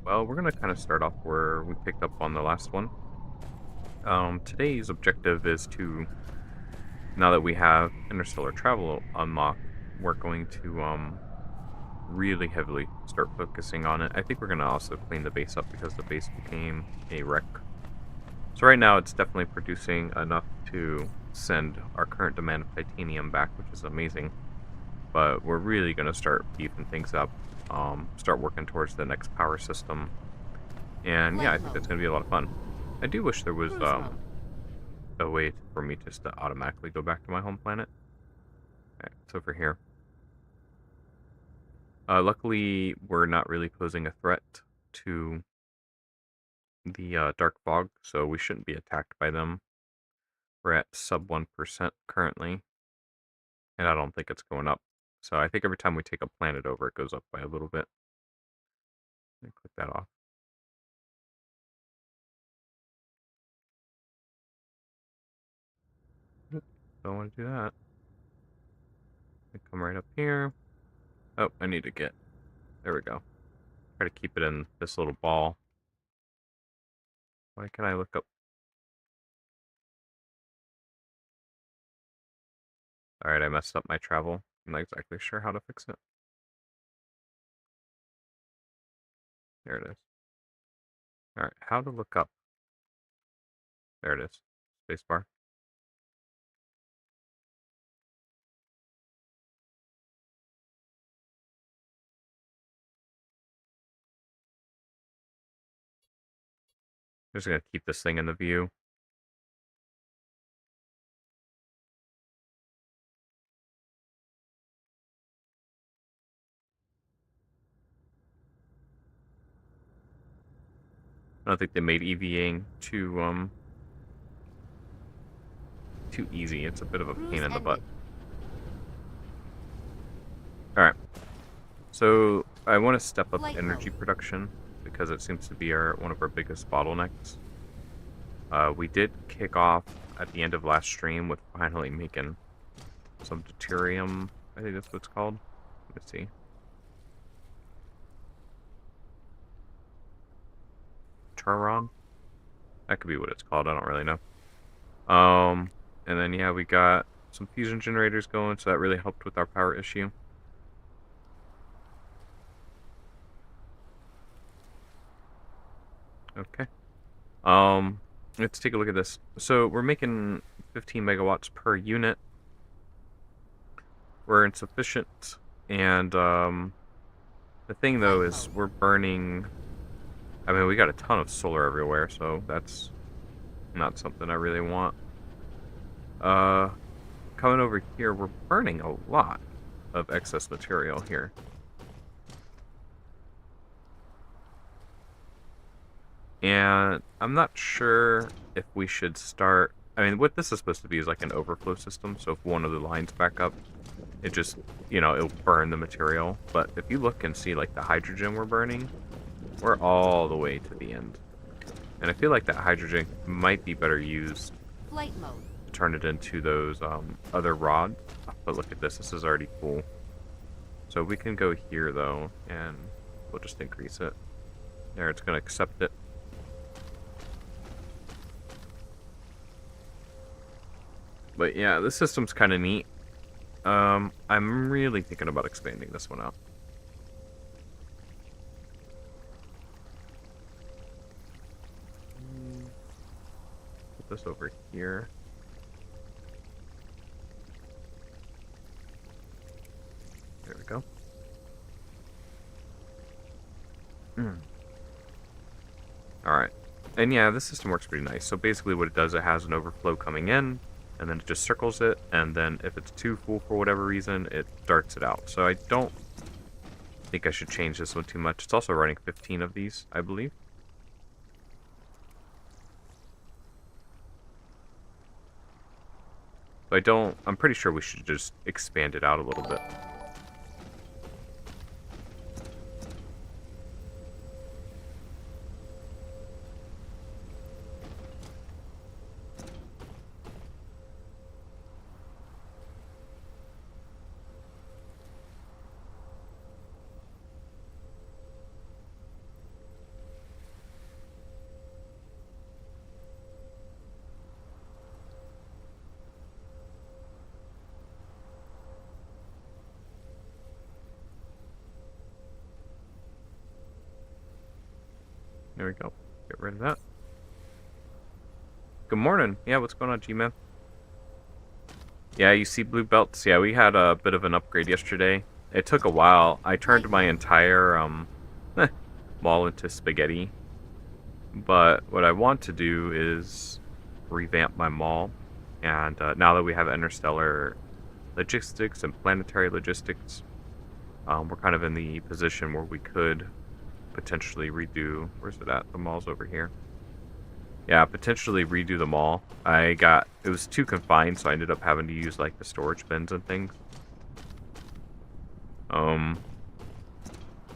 Well, we're going to kind of start off where we picked up on the last one. Today's objective is to, now that we have interstellar travel unlocked, we're going to really heavily start focusing on it. I think we're going to also clean the base up because the base became a wreck. So right now it's definitely producing enough to send our current demand of titanium back, which is amazing. But we're really going to start beefing things up, start working towards the next power system. And yeah, I Flight think that's mode. going to be a lot of fun. I do wish there was Cruise mode. a way for me just to automatically go back to my home planet. Okay, it's over here. Luckily, we're not really posing a threat to the dark fog, so we shouldn't be attacked by them. We're at sub 1% currently, and I don't think it's going up. So I think every time we take a planet over, it goes up by a little bit. Let me click that off. Nope, don't want to do that. Come right up here. Oh, I need to get, there we go. Try to keep it in this little ball. Why can I look up? Alright, I messed up my travel. I'm not exactly sure how to fix it. There it is. Alright, how to look up. There it is. Spacebar. I'm just gonna keep this thing in the view. I don't think they made EVing too easy. It's a bit of a pain Cruise in the butt. ended. Alright. So I want to step up Flight energy mode. production because it seems to be one of our biggest bottlenecks. We did kick off at the end of last stream with finally making some deuterium. I think that's what it's called. Let me see. Charon? That could be what it's called. I don't really know. And then yeah, we got some fusion generators going, so that really helped with our power issue. Okay. Let's take a look at this. So we're making 15 megawatts per unit. We're insufficient, and the thing though Flight is mode. we're burning. I mean, we got a ton of solar everywhere, so that's not something I really want. Uh, Coming over here, we're burning a lot of excess material here. And I'm not sure if we should start. I mean, what this is supposed to be is like an overflow system, so if one of the lines back up, it just, it'll burn the material. But if you look and see, like, the hydrogen we're burning, we're all the way to the end. And I feel like that hydrogen might be better used Flight mode. to turn it into those other rods. But look at this. This is already full. So we can go here, though, and we'll just increase it. There, it's going to accept it. But yeah, this system's kind of neat. I'm really thinking about expanding this one out. Put this over here. There we go. Alright. And yeah, this system works pretty nice. So basically what it does, it has an overflow coming in, and then it just circles it, and then if it's too full for whatever reason, it darts it out. So I don't think I should change this one too much. It's also running 15 of these, I believe. But I'm pretty sure we should just expand it out a little bit. There we go. Get rid of that. Good morning. Yeah, what's going on, G-Man? Yeah, you see blue belts? Yeah, we had a bit of an upgrade yesterday. It took a while. I turned my entire mall into spaghetti. But what I want to do is revamp my mall. And now that we have interstellar logistics and planetary logistics, we're kind of in the position where we could potentially redo... Where's it at? The mall's over here. Yeah, potentially redo the mall. It was too confined, so I ended up having to use like the storage bins and things.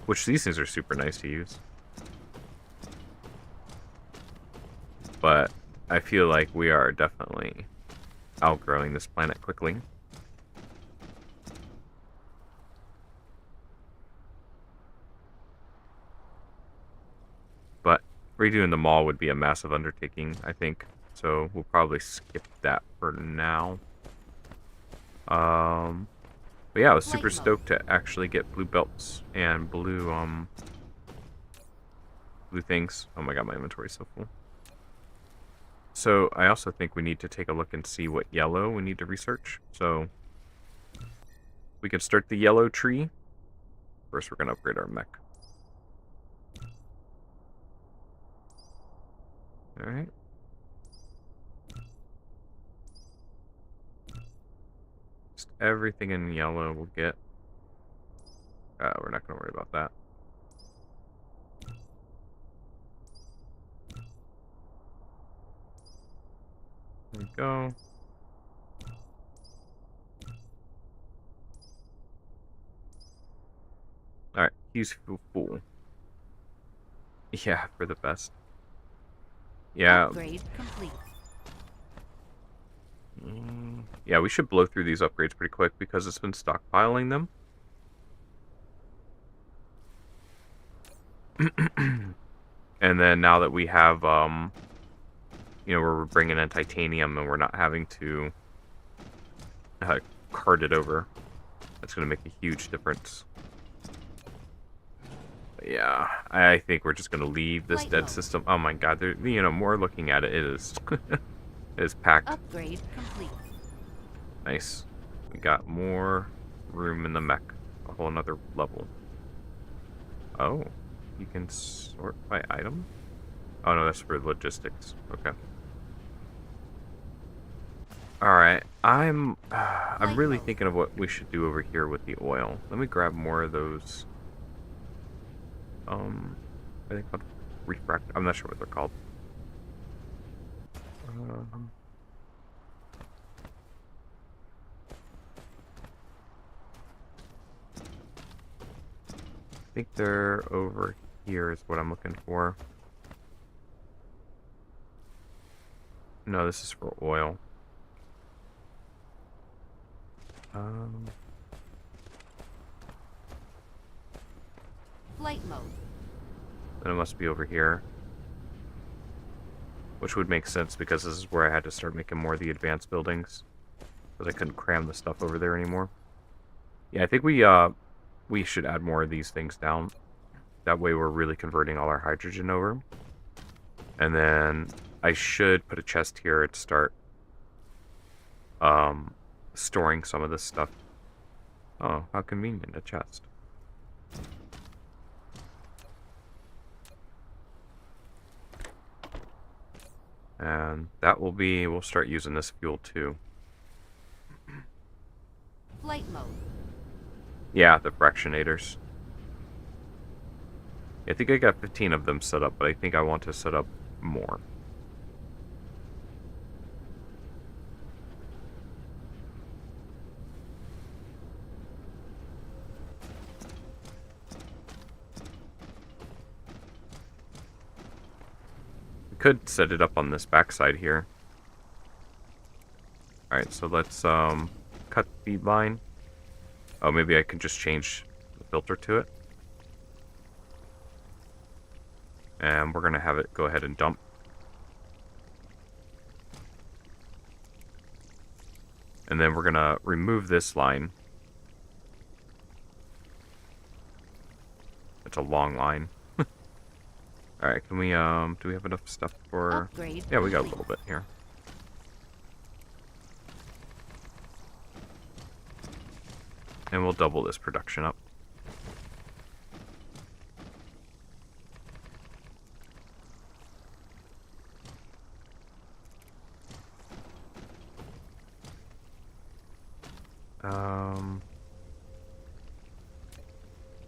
Which these things are super nice to use. But I feel like we are definitely outgrowing this planet quickly. But redoing the mall would be a massive undertaking, I think. So we'll probably skip that for now. But yeah, I was super stoked to actually get blue belts and blue things. Oh my god, my inventory's so full. So I also think we need to take a look and see what yellow we need to research. So we can start the yellow tree. First, we're going to upgrade our mech. Alright. Just everything in yellow we'll get. We're not going to worry about that. There we go. Alright, he's full. Yeah, for the best. Yeah. Upgrade complete. Yeah, we should blow through these upgrades pretty quick because it's been stockpiling them. And then now that we have, you know, we're bringing in titanium and we're not having to cart it over, that's going to make a huge difference. But yeah, I think we're just going to leave this dead system. Oh my god, you know, more looking at it, it is, it is packed. Upgrade complete. Nice. We got more room in the mech. A whole another level. Oh, you can sort by item? Oh no, that's for logistics. Okay. Alright, I'm really thinking of what we should do over here with the oil. Let me grab more of those. I think called refract. I'm not sure what they're called. I think they're over here is what I'm looking for. No, this is for oil. Flight mode. Then it must be over here. Which would make sense because this is where I had to start making more of the advanced buildings. Because I couldn't cram the stuff over there anymore. Yeah, I think we should add more of these things down. That way we're really converting all our hydrogen over. And then I should put a chest here to start storing some of this stuff. Oh, how convenient, a chest. And that will be, we'll start using this fuel too. Flight mode. Yeah, the fractionators. I think I got 15 of them set up, but I think I want to set up more. We could set it up on this backside here. Alright, so let's cut the feed line. Oh, maybe I can just change the filter to it. And we're going to have it go ahead and dump. And then we're going to remove this line. It's a long line. Alright, can we, do we have enough stuff for... Upgrade Yeah, we got a complete. little bit here. And we'll double this production up.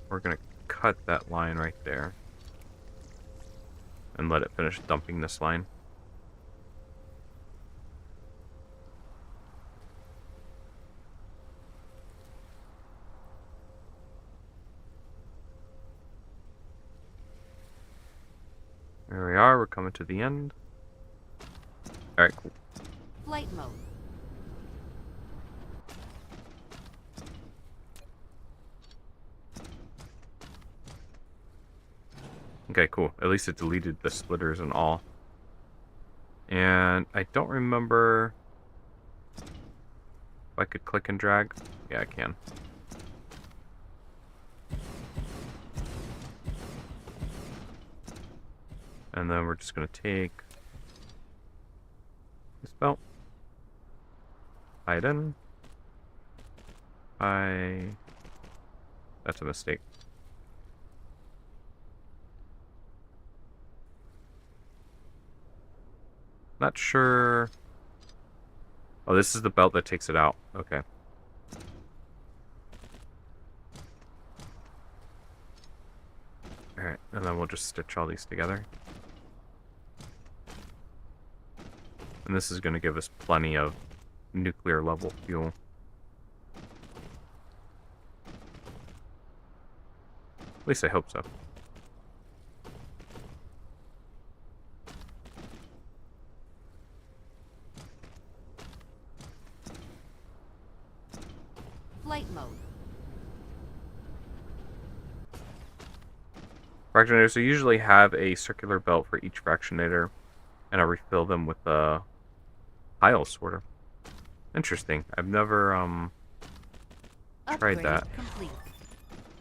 We're gonna cut that line right there. And let it finish dumping this line. There we are, we're coming to the end. Alright, cool. Flight mode. Okay, cool. At least it deleted the splitters and all. And I don't remember if I could click and drag. Yeah, I can. And then we're just going to take this belt. Hide in. That's a mistake. Not sure. Oh, this is the belt that takes it out. Okay. Alright, and then we'll just stitch all these together. And this is going to give us plenty of nuclear level fuel. At least I hope so. Flight mode. Fractionators usually have a circular belt for each fractionator, and I refill them with a pile sorter. Interesting. I've never tried Upgrade that. complete.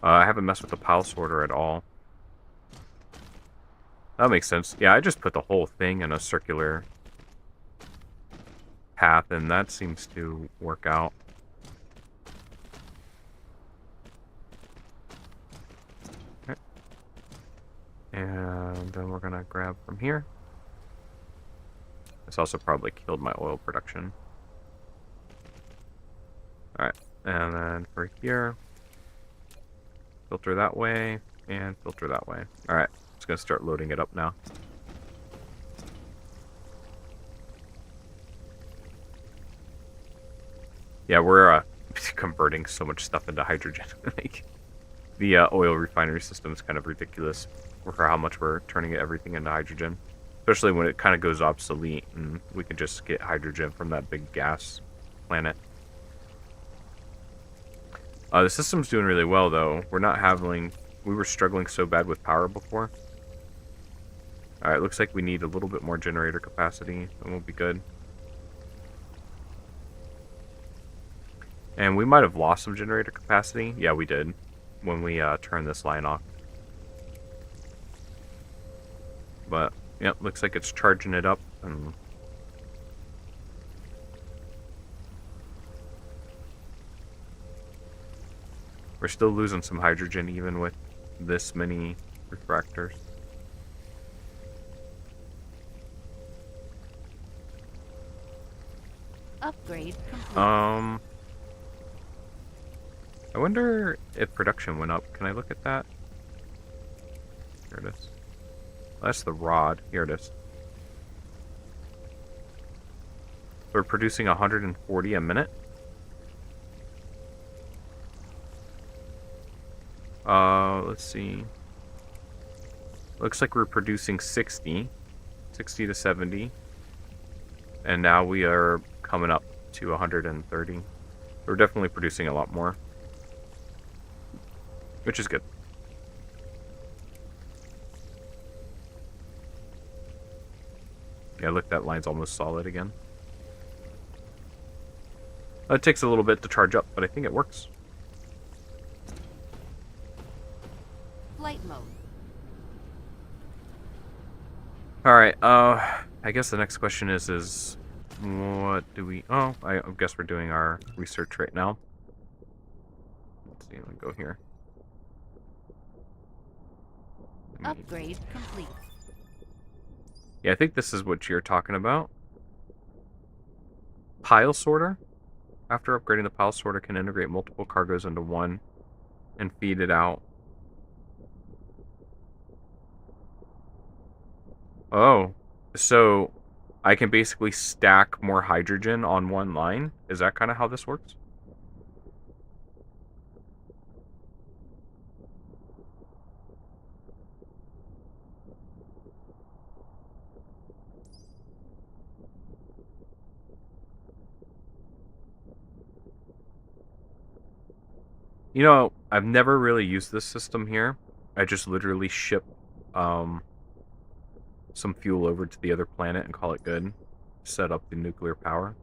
I haven't messed with the pile sorter at all. That makes sense. Yeah, I just put the whole thing in a circular path, and that seems to work out. Okay. And then we're gonna grab from here. This also probably killed my oil production. Alright, and then for here, filter that way, and filter that way. Alright, just gonna start loading it up now. Yeah, we're converting so much stuff into hydrogen. Like, the oil refinery system is kind of ridiculous for how much we're turning everything into hydrogen. Especially when it kind of goes obsolete and we can just get hydrogen from that big gas planet. The system's doing really well, though. We're not having... We were struggling so bad with power before. Alright, looks like we need a little bit more generator capacity, and we'll be good. And we might have lost some generator capacity. Yeah, we did. When we turned this line off. But, yep, looks like it's charging it up. And we're still losing some hydrogen even with this many refractors. Upgrade complete. I wonder if production went up. Can I look at that? Here it is. That's the rod. Here it is. We're producing 140 a minute. Let's see. Looks like we're producing 60 to 70. And now we are coming up to 130. We're definitely producing a lot more. Which is good. Yeah, look, that line's almost solid again. It takes a little bit to charge up, but I think it works. Flight mode. Alright, I guess the next question is what do we... Oh, I guess we're doing our research right now. Let's see, let me go here. Upgrade complete. Yeah, I think this is what you're talking about. Pile sorter. After upgrading, the pile sorter can integrate multiple cargoes into one and feed it out. Oh, so I can basically stack more hydrogen on one line? Is that kind of how this works? You know, I've never really used this system here. I just literally ship um, some fuel over to the other planet and call it good. Set up the nuclear power.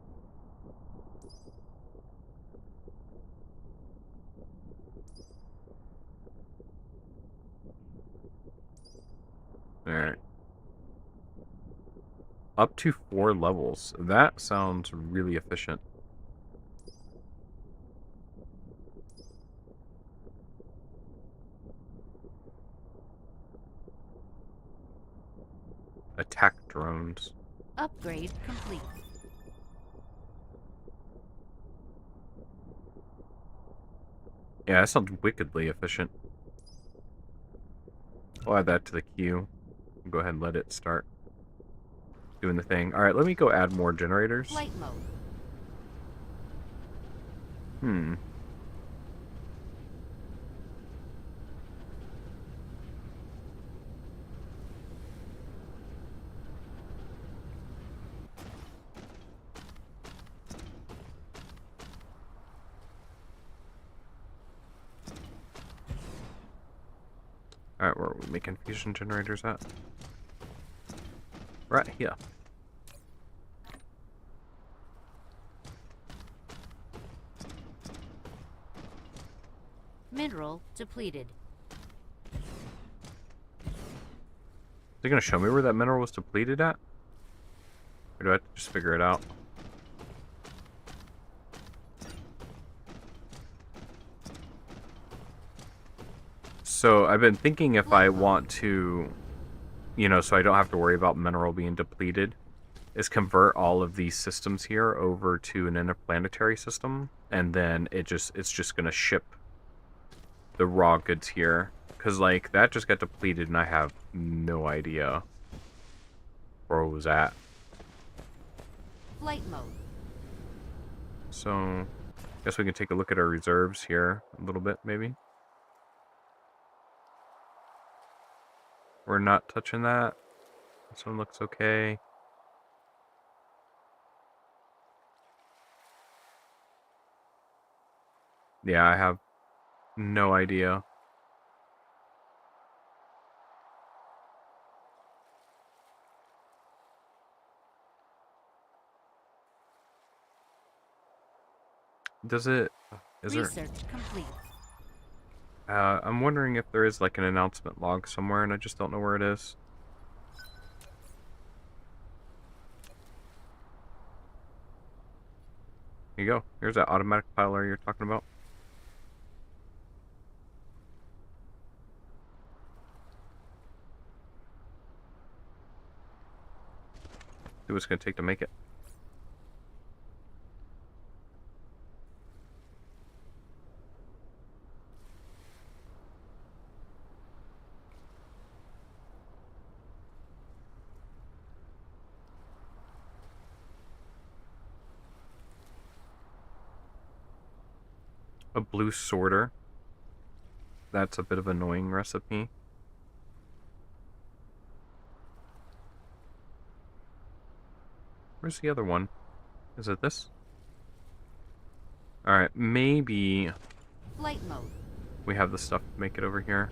Alright. Up to 4 levels. That sounds really efficient. Attack drones. Upgrade complete. Yeah, that sounds wickedly efficient. We'll add that to the queue. Go ahead and let it start doing the thing. Alright, let me go add more generators. Flight mode. Hmm. Alright, where are we making fusion generators at? Right here. Mineral depleted. Is it going to show me where that mineral was depleted at? Or do I have to just figure it out? So I've been thinking if I want to, so I don't have to worry about mineral being depleted, is convert all of these systems here over to an interplanetary system, and then it's just going to ship the raw goods here. Because, like, that just got depleted and I have no idea where it was at. Flight mode. So, I guess we can take a look at our reserves here a little bit, maybe. We're not touching that. This one looks okay. Yeah, I have no idea. Does it... Is there... Research complete. I'm wondering if there is like an announcement log somewhere and I just don't know where it is. Here you go. Here's that automatic piler you're talking about. See what it's going to take to make it. A blue sorter. That's a bit of an annoying recipe. Where's the other one? Is it this? Alright, maybe Flight mode. we have the stuff to make it over here.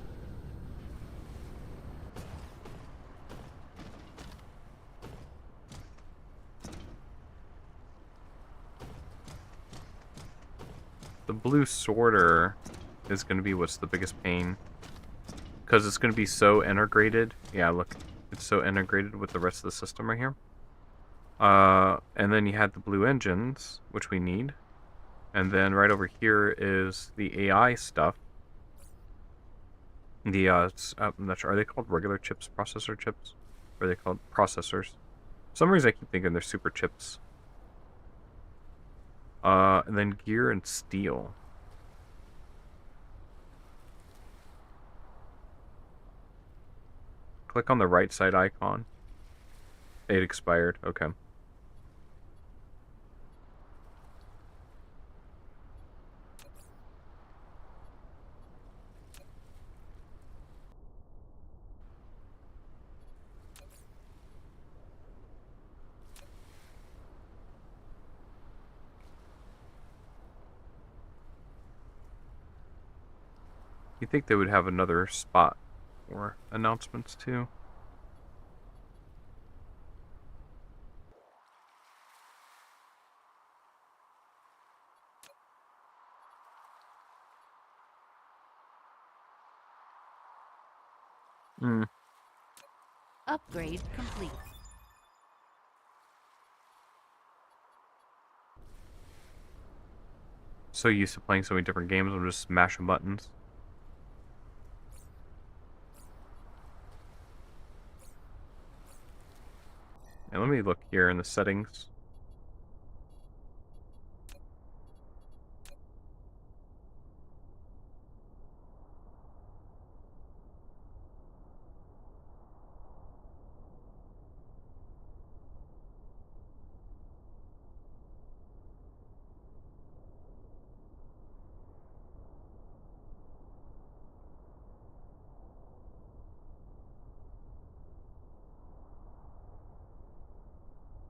The blue sorter is going to be what's the biggest pain. Because it's going to be so integrated. Yeah, look. It's so integrated with the rest of the system right here. And then you had the blue engines, which we need. And then right over here is the AI stuff. The, I'm not sure, are they called regular chips, processor chips? Or are they called processors? For some reason I keep thinking they're super chips. And then gear and steel. Click on the right side icon. It expired, okay. You think they would have another spot for announcements too? Hmm. Upgrade complete. So used to playing so many different games, I'm just smashing buttons. And let me look here in the settings.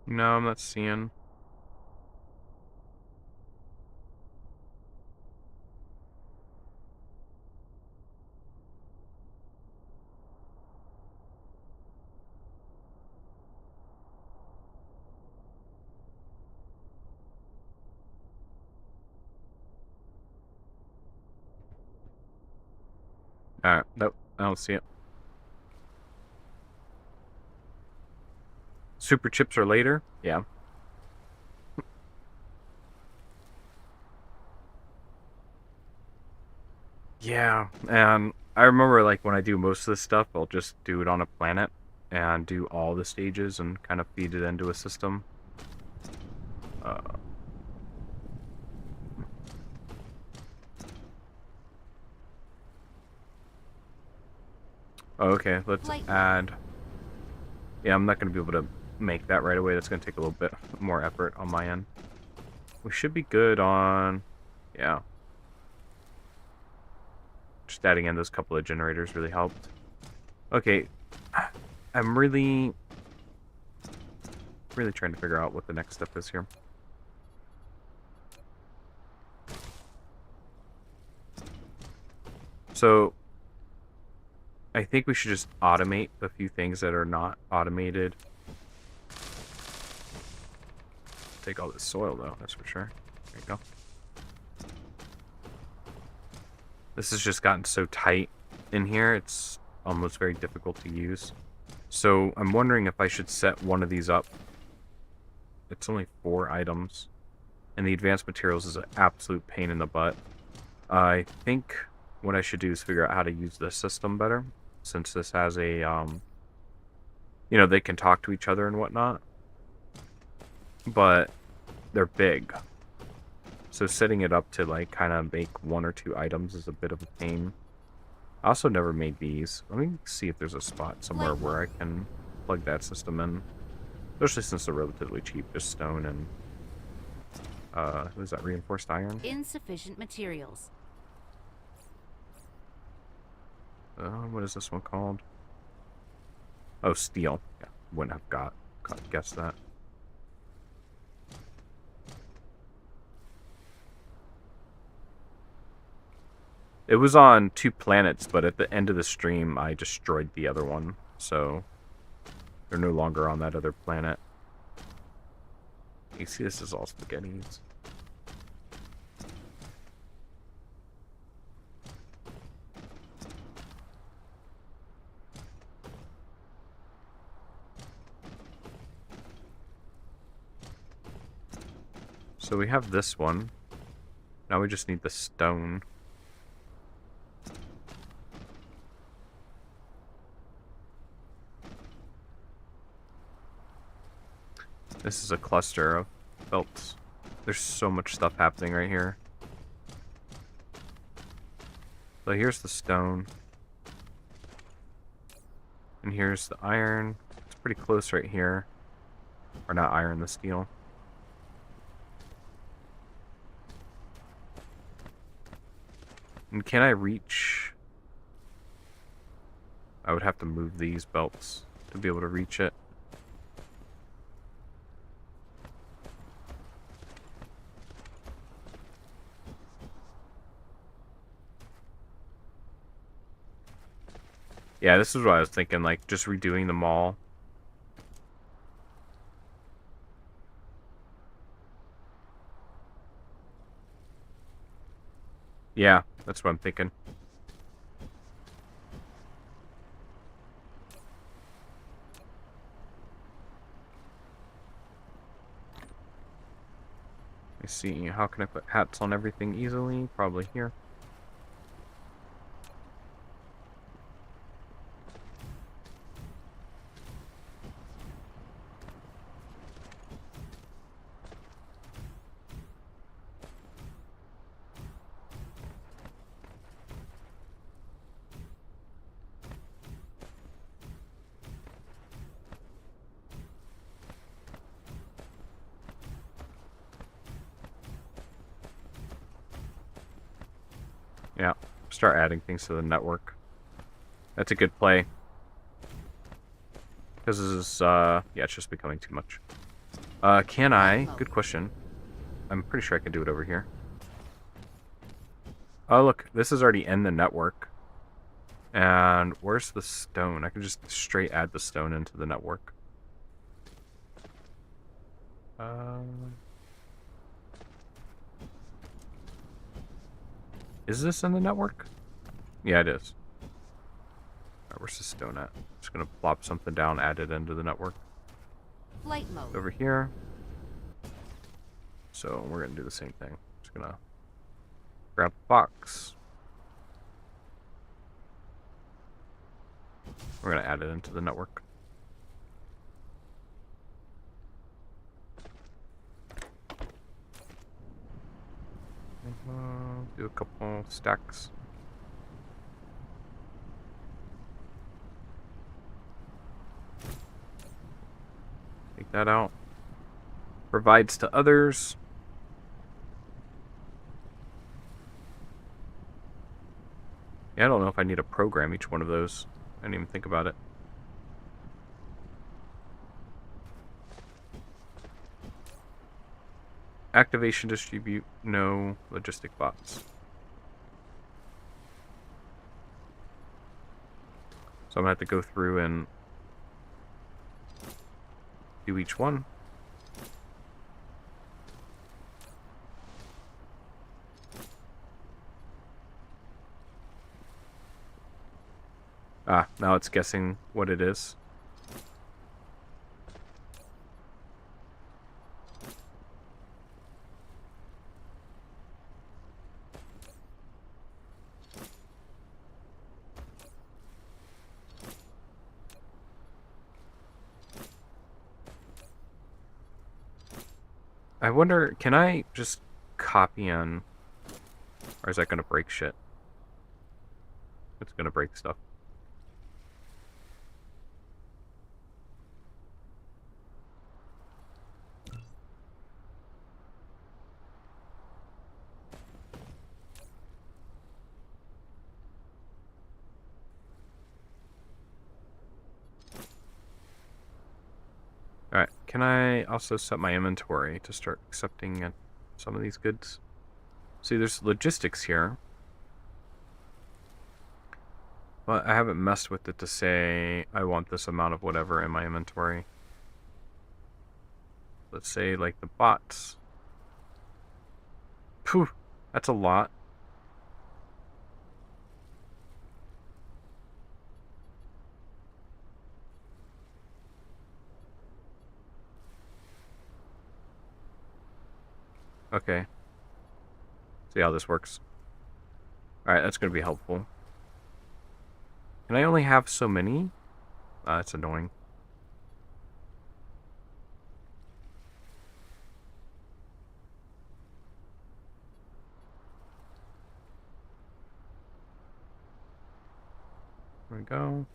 No, I'm not seeing. Alright, nope, I don't see it. Super chips are later? Yeah. Yeah, and I remember like when I do most of this stuff, I'll just do it on a planet and do all the stages and kind of feed it into a system. Uh, okay, let's Flight mode. add. Yeah, I'm not going to be able to make that right away. That's going to take a little bit more effort on my end. We should be good on. Yeah. Just adding in those couple of generators really helped. Okay. I'm really trying to figure out what the next step is here. So, I think we should just automate the few things that are not automated. Take all this soil, though, that's for sure. There you go. This has just gotten so tight in here, it's almost very difficult to use. So, I'm wondering if I should set one of these up. It's only 4 items. And the advanced materials is an absolute pain in the butt. I think what I should do is figure out how to use this system better, since this has a, you know, they can talk to each other and whatnot, but they're big. So setting it up to, like, kind of make 1 or 2 items is a bit of a pain. I also never made these. Let me see if there's a spot somewhere where I can plug that system in. Especially since they're relatively cheap, just stone and, what is that, reinforced iron? Insufficient materials. What is this one called? Oh, steel. Yeah, wouldn't have guessed that. It was on 2 planets, but at the end of the stream, I destroyed the other one, so they're no longer on that other planet. You see, this is all spaghettis. So we have this one. Now we just need the stone. This is a cluster of belts. There's so much stuff happening right here. So here's the stone. And here's the iron. It's pretty close right here. Or not iron, the steel. And can I reach? I would have to move these belts to be able to reach it. Yeah, this is what I was thinking, like, just redoing them all. Yeah, that's what I'm thinking. Let me see, how can I put hats on everything easily? Probably here. Yeah, start adding things to the network. That's a good play. Because this is, yeah, it's just becoming too much. Can I? Good question. I'm pretty sure I can do it over here. Oh, look, this is already in the network. And where's the stone? I can just straight add the stone into the network. Is this in the network? Yeah, it is. Alright, where's the stone at? Just gonna plop something down, add it into the network. Flight mode. Over here. So we're gonna do the same thing. Just gonna grab a box. We're gonna add it into the network. Do a couple stacks. Take that out. Provides to others. Yeah, I don't know if I need to program each one of those. I didn't even think about it. Activation, distribute, no logistic bots. So I'm gonna have to go through and do each one. Ah, now it's guessing what it is. I wonder, can I just copy in? Or is that gonna break shit? It's gonna break stuff. Alright, can I also set my inventory to start accepting some of these goods? See, there's logistics here. But I haven't messed with it to say I want this amount of whatever in my inventory. Let's say, like, the bots. Phew, that's a lot. Okay. See how this works. Alright, that's going to be helpful. Can I only have so many? That's annoying. There we go.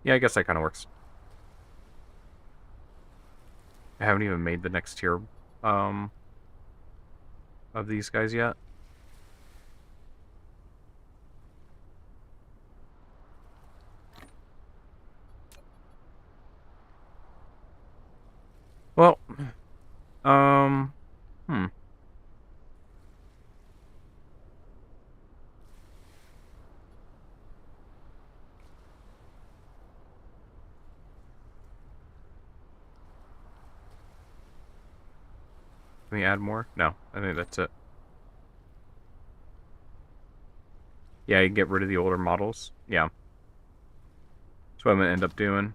Yeah, I guess that kind of works. I haven't even made the next tier of these guys yet. Well, um, hmm. Can we add more? No, I think that's it. Yeah, you can get rid of the older models. Yeah. That's what I'm going to end up doing.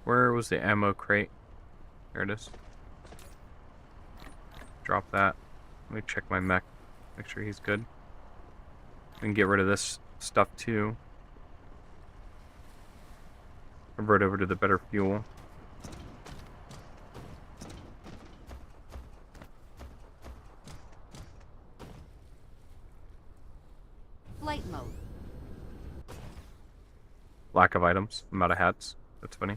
Where was the ammo crate? There it is. Drop that. Let me check my mech. Make sure he's good. We can get rid of this stuff too. Convert over to the better fuel. Flight mode. Lack of items. I'm out of hats. That's funny.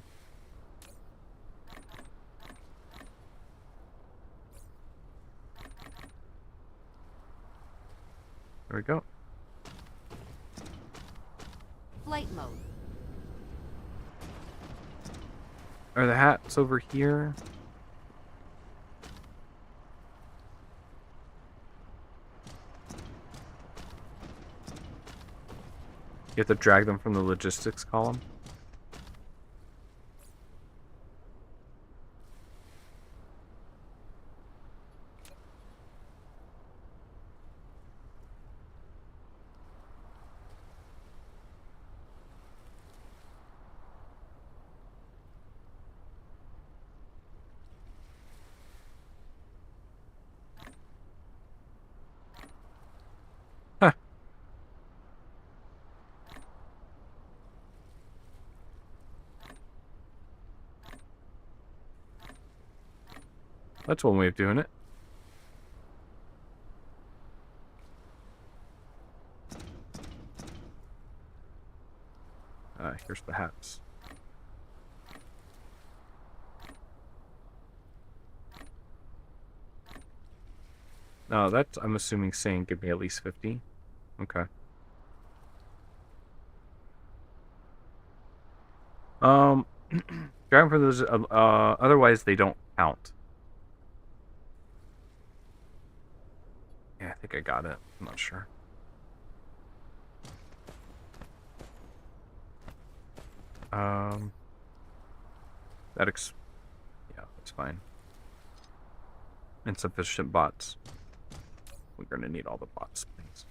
There we go. Flight mode. Are the hats over here? You have to drag them from the logistics column. Huh. That's one way of doing it. Here's the hats. No, that's, I'm assuming, saying give me at least 50. Okay. Driving for those, otherwise they don't count. Yeah, I think I got it. I'm not sure. Um, yeah, that's fine. Insufficient bots. We're gonna need all the bots, please.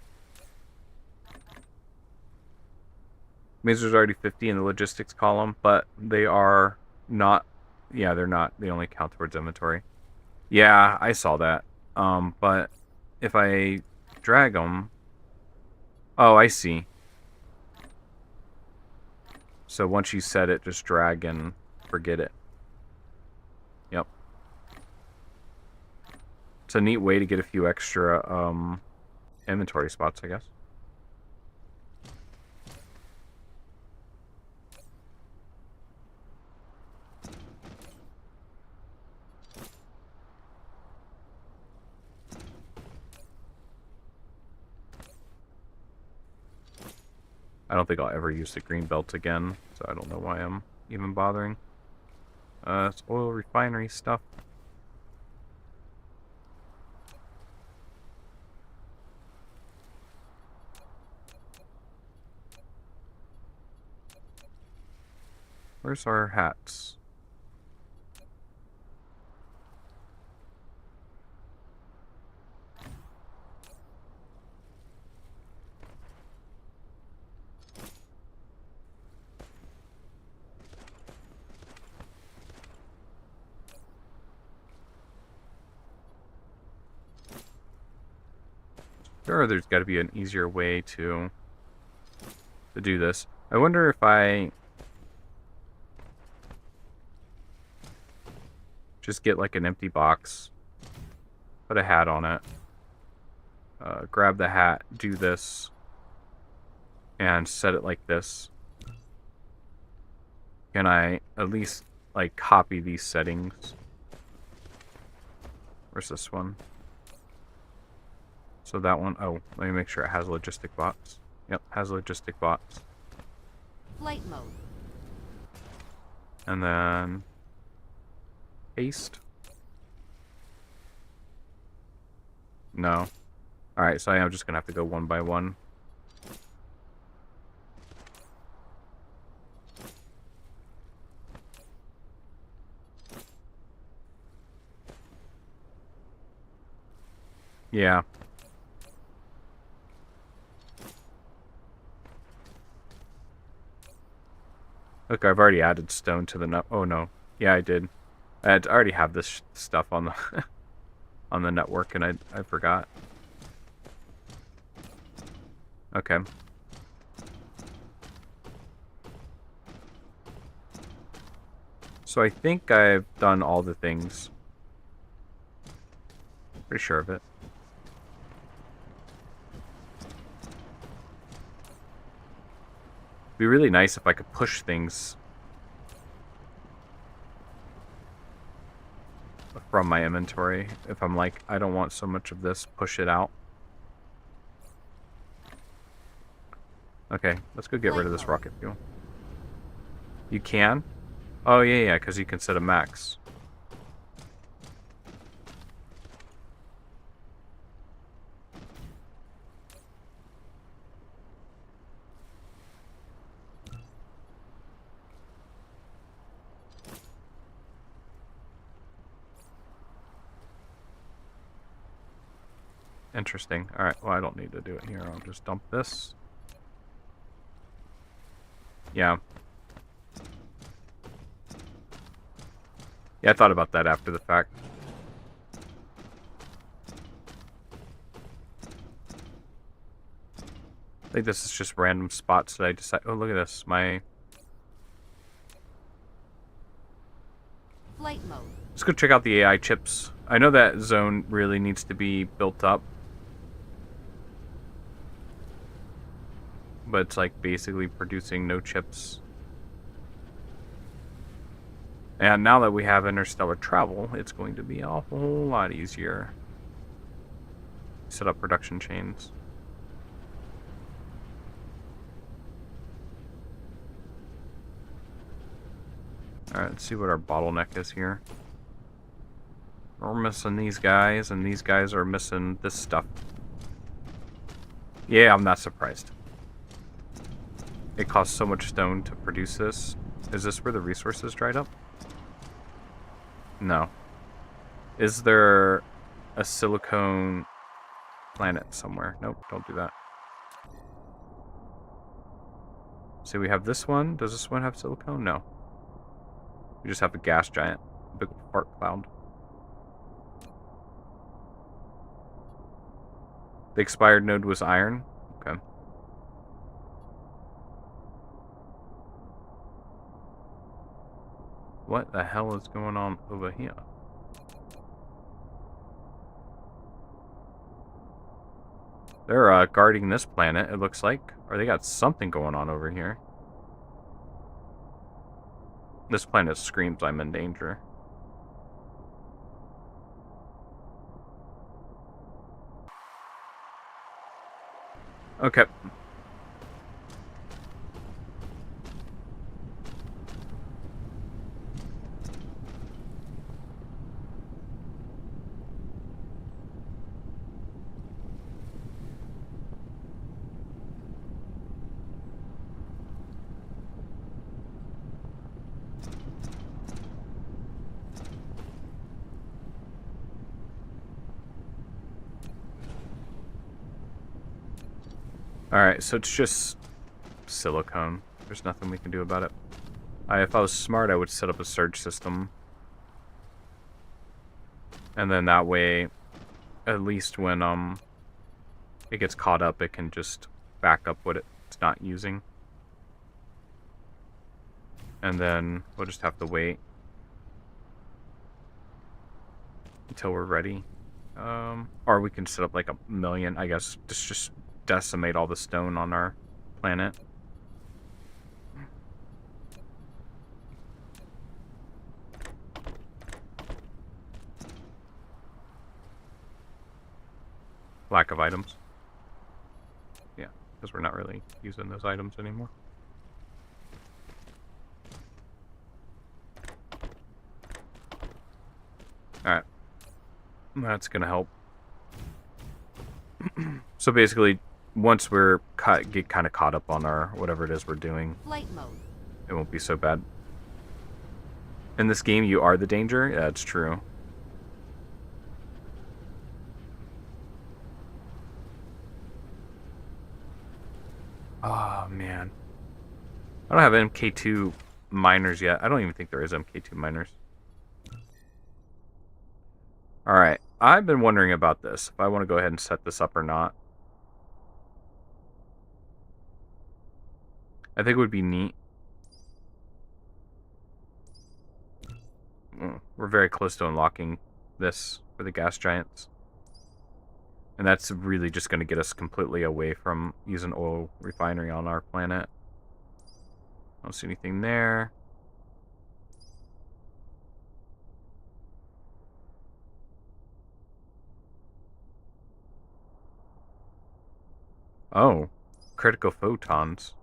Means there's already 50 in the logistics column, but they are not. Yeah, they're not. They only count towards inventory. Yeah, I saw that. But if I drag them, oh, I see. So once you set it, just drag and forget it. Yep. It's a neat way to get a few extra inventory spots, I guess. I don't think I'll ever use the green belt again, so I don't know why I'm even bothering. It's oil refinery stuff. Where's our hats? Sure, there's got to be an easier way to do this. I wonder if I just get like an empty box, put a hat on it, grab the hat, do this, and set it like this. Can I at least like copy these settings? Where's this one? So that one, oh, let me make sure it has logistic bots. Yep, has logistic bots. Flight mode. And then paste. No. Alright, so I am just gonna have to go one by one. Yeah. Look, I've already added stone to the net. Oh no. Yeah, I did. I already have this stuff on the on the network, and I forgot. Okay. So I think I've done all the things. Pretty sure of it. It'd be really nice if I could push things from my inventory. If I'm like, I don't want so much of this, push it out. Okay, let's go get rid of this rocket fuel. You can? Oh, yeah, because you can set a max. Interesting. Alright, well, I don't need to do it here. I'll just dump this. Yeah. Yeah, I thought about that after the fact. I think this is just random spots that I decide. Oh, look at this. My. Flight mode. Let's go check out the AI chips. I know that zone really needs to be built up. But it's like basically producing no chips. And now that we have interstellar travel, it's going to be a whole lot easier. Set up production chains. Alright, let's see what our bottleneck is here. We're missing these guys, and these guys are missing this stuff. Yeah, I'm not surprised. It costs so much stone to produce this. Is this where the resources dried up? No. Is there a silicone planet somewhere? Nope, don't do that. So we have this one. Does this one have silicone? No. We just have a gas giant. Big fart cloud. The expired node was iron? Okay. What the hell is going on over here? They're guarding this planet, it looks like. Or they got something going on over here. This planet screams I'm in danger. Okay. Alright, so it's just silicone. There's nothing we can do about it. If I was smart, I would set up a surge system. And then that way, at least when it gets caught up, it can just back up what it's not using. And then we'll just have to wait until we're ready. Or we can set up like 1,000,000, I guess. Just decimate all the stone on our planet. Lack of items. Yeah, because we're not really using those items anymore. Alright. That's gonna help. So basically, once we're get kind of caught up on our whatever it is we're doing, Flight mode. it won't be so bad. In this game, you are the danger? Yeah, it's true. Oh, man. I don't have MK2 miners yet. I don't even think there is MK2 miners. Alright, I've been wondering about this. If I want to go ahead and set this up or not. I think it would be neat. We're very close to unlocking this for the gas giants. And that's really just going to get us completely away from using oil refinery on our planet. I don't see anything there. Oh, critical photons.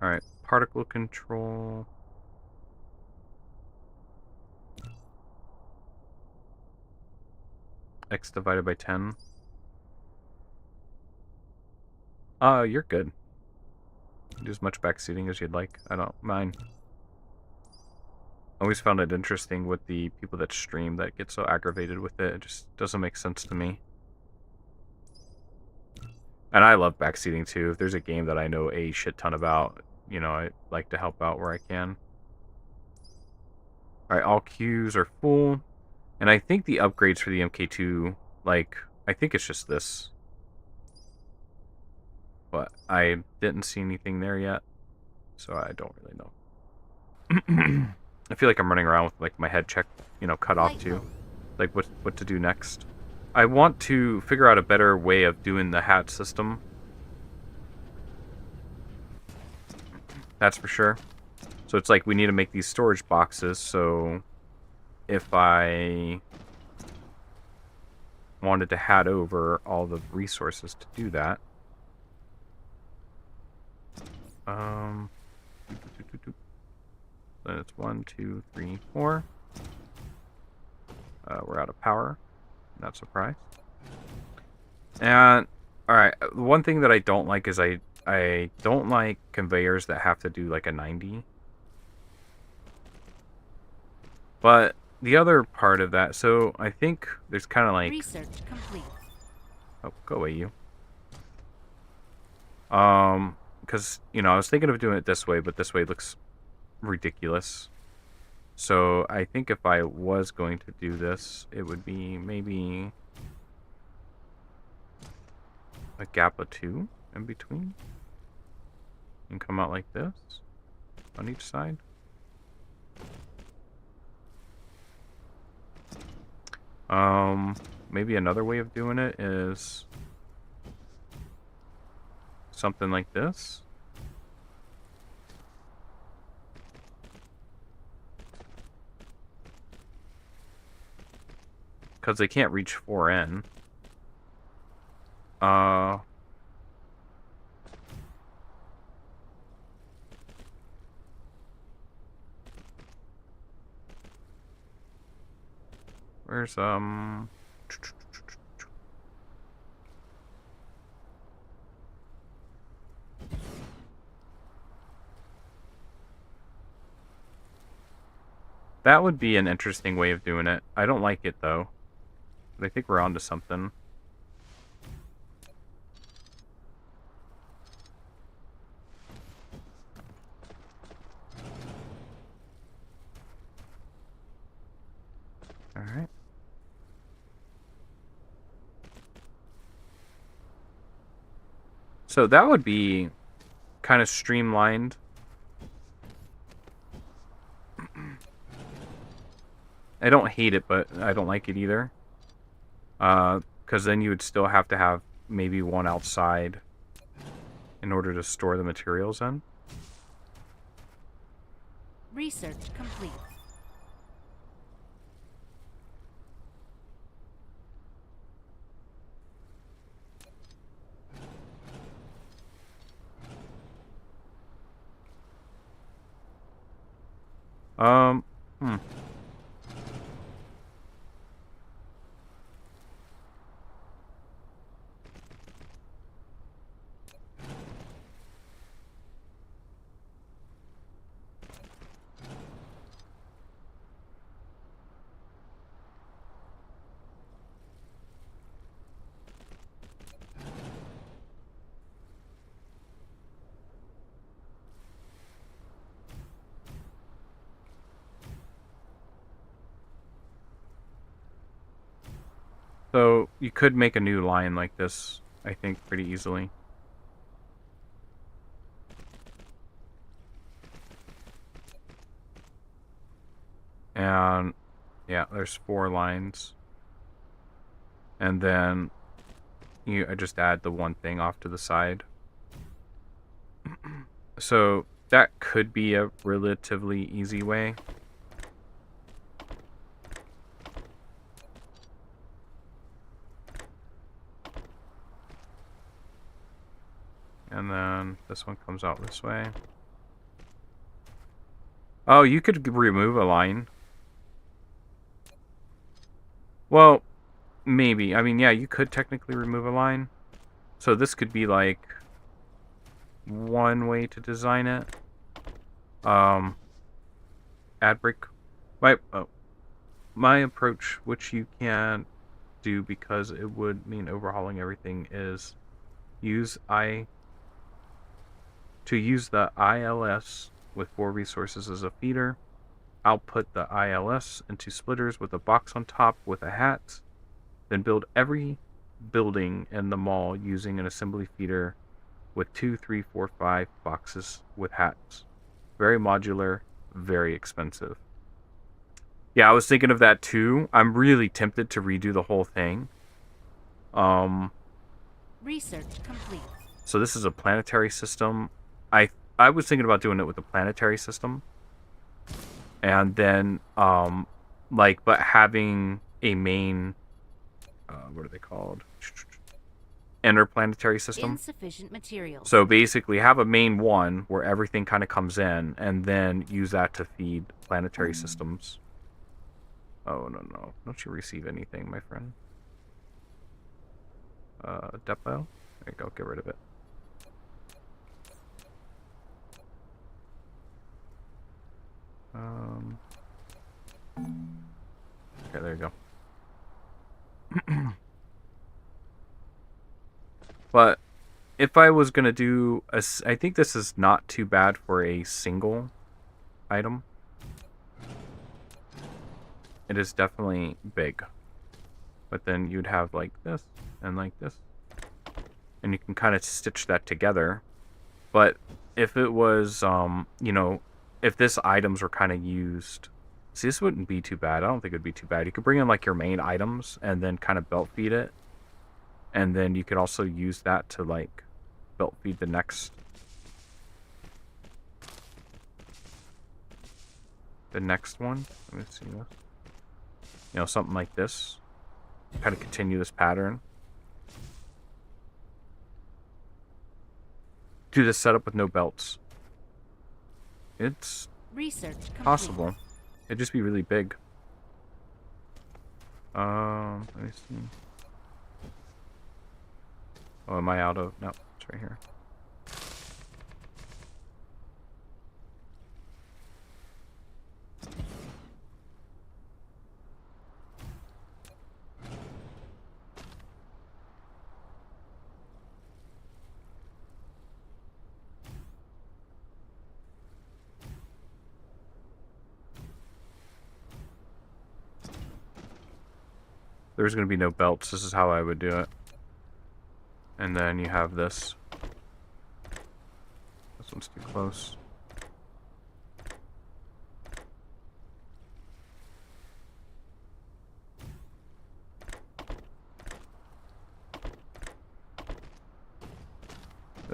Alright, particle control. X divided by 10. You're good. Do as much backseating as you'd like. I don't mind. I always found it interesting with the people that stream that get so aggravated with it. It just doesn't make sense to me. And I love backseating too. If there's a game that I know a shit ton about, you know, I like to help out where I can. Alright, all queues are full. And I think the upgrades for the MK2, like, I think it's just this. But I didn't see anything there yet, so I don't really know. I feel like I'm running around with like my head check, you know, cut off too. Like what to do next. I want to figure out a better way of doing the hat system. That's for sure. So it's like we need to make these storage boxes, so if I wanted to hat over all the resources to do that. Then it's 1, 2, 3, 4. We're out of power. Not surprised. And alright, one thing that I don't like is I don't like conveyors that have to do like a 90. But the other part of that, so I think there's kind of like Research complete. Oh, go away, you. Because, you know, I was thinking of doing it this way, but this way looks ridiculous. So I think if I was going to do this, it would be maybe a gap of 2 in between. And come out like this on each side. Maybe another way of doing it is something like this. Because they can't reach 4N. Where's, That would be an interesting way of doing it. I don't like it, though. But I think we're onto something. Alright. So that would be kind of streamlined. I don't hate it, but I don't like it either. Because then you would still have to have maybe one outside in order to store the materials in. Research complete. Um, hmm. So you could make a new line like this, I think, pretty easily. And yeah, there's 4 lines. And then I just add the one thing off to the side. So that could be a relatively easy way. And then this one comes out this way. Oh, you could remove a line. Well, maybe. I mean, yeah, you could technically remove a line. So this could be like one way to design it. Ad break. My approach, which you can't do because it would mean overhauling everything, is use the ILS with 4 resources as a feeder. Output the ILS into splitters with a box on top with a hat. Then build every building in the mall using an assembly feeder with 2, 3, 4, 5 boxes with hats. Very modular, very expensive. Yeah, I was thinking of that too. I'm really tempted to redo the whole thing. Research complete. So this is a planetary system. I was thinking about doing it with a planetary system. And then, but having a main, what are they called? Interplanetary system. Insufficient materials. So basically have a main one where everything kind of comes in and then use that to feed planetary systems. Oh, no. Don't you receive anything, my friend? Depot? There you go, get rid of it. Okay, there you go. But if I was going to do I think this is not too bad for a single item. It is definitely big. But then you'd have like this and like this. And you can kind of stitch that together. But if it was, if this items were kind of used... See, this wouldn't be too bad. I don't think it would be too bad. You could bring in like your main items and then kind of belt feed it. And then you could also use that to like belt feed the next one. Let me see this. Something like this. Kind of continue this pattern. Do this setup with no belts. It's possible. It'd just be really big. Let me see. Oh, am I out of... No, it's right here. there's going to be no belts. This is how I would do it. And then you have this. This one's too close.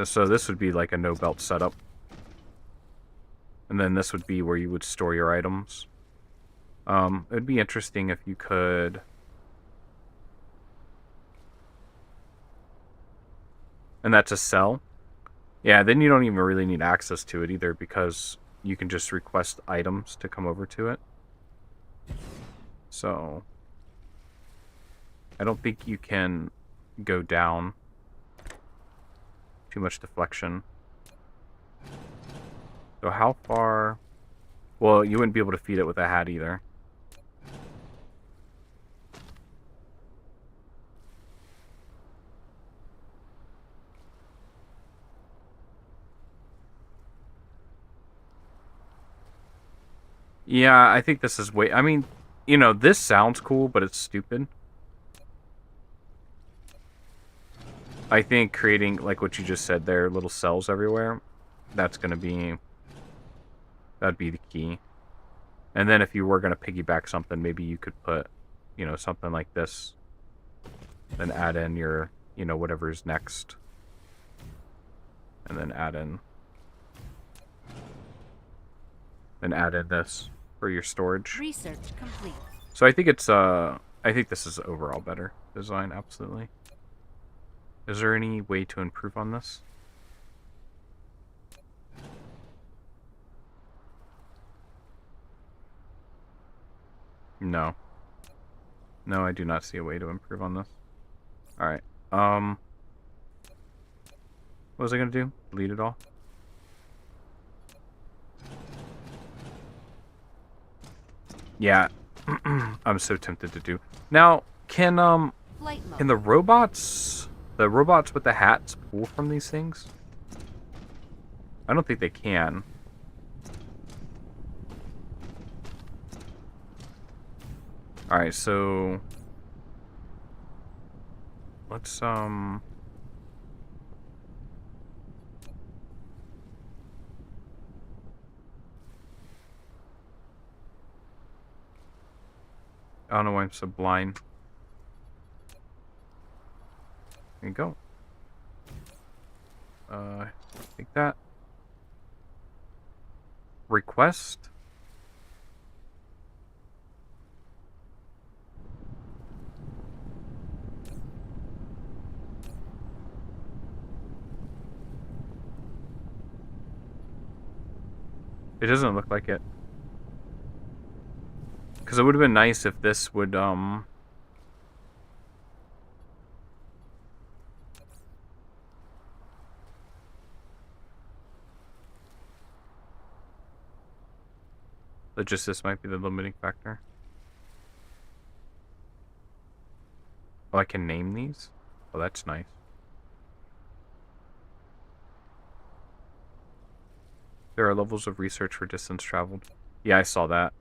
So this would be like a no belt setup. And then this would be where you would store your items. It would be interesting if you could... And that's a cell. Yeah, then you don't even really need access to it either, because you can just request items to come over to it. So I don't think you can go down. Too much deflection. So how far... Well, you wouldn't be able to feed it with a hat either. Yeah, I think this is way... I mean, you know, this sounds cool, but it's stupid. I think creating, like what you just said there, little cells everywhere, that's going to be... That'd be the key. And then if you were going to piggyback something, maybe you could put, you know, something like this. Then add in your, you know, whatever's next. And then add in... Then add in this for your storage. Research complete. So I think it's, I think this is overall better design, absolutely. Is there any way to improve on this? No. No, I do not see a way to improve on this. Alright. What was I gonna do? Delete it all? Yeah. I'm so tempted to do. Now, can the robots with the hats pull from these things? I don't think they can. Alright, so let's I don't know why I'm so blind. There you go. Take that. Request. It doesn't look like it. Because it would have been nice if this would, But just this might be the limiting factor. Oh, I can name these? Oh, that's nice. There are levels of research for distance traveled. Yeah, I saw that.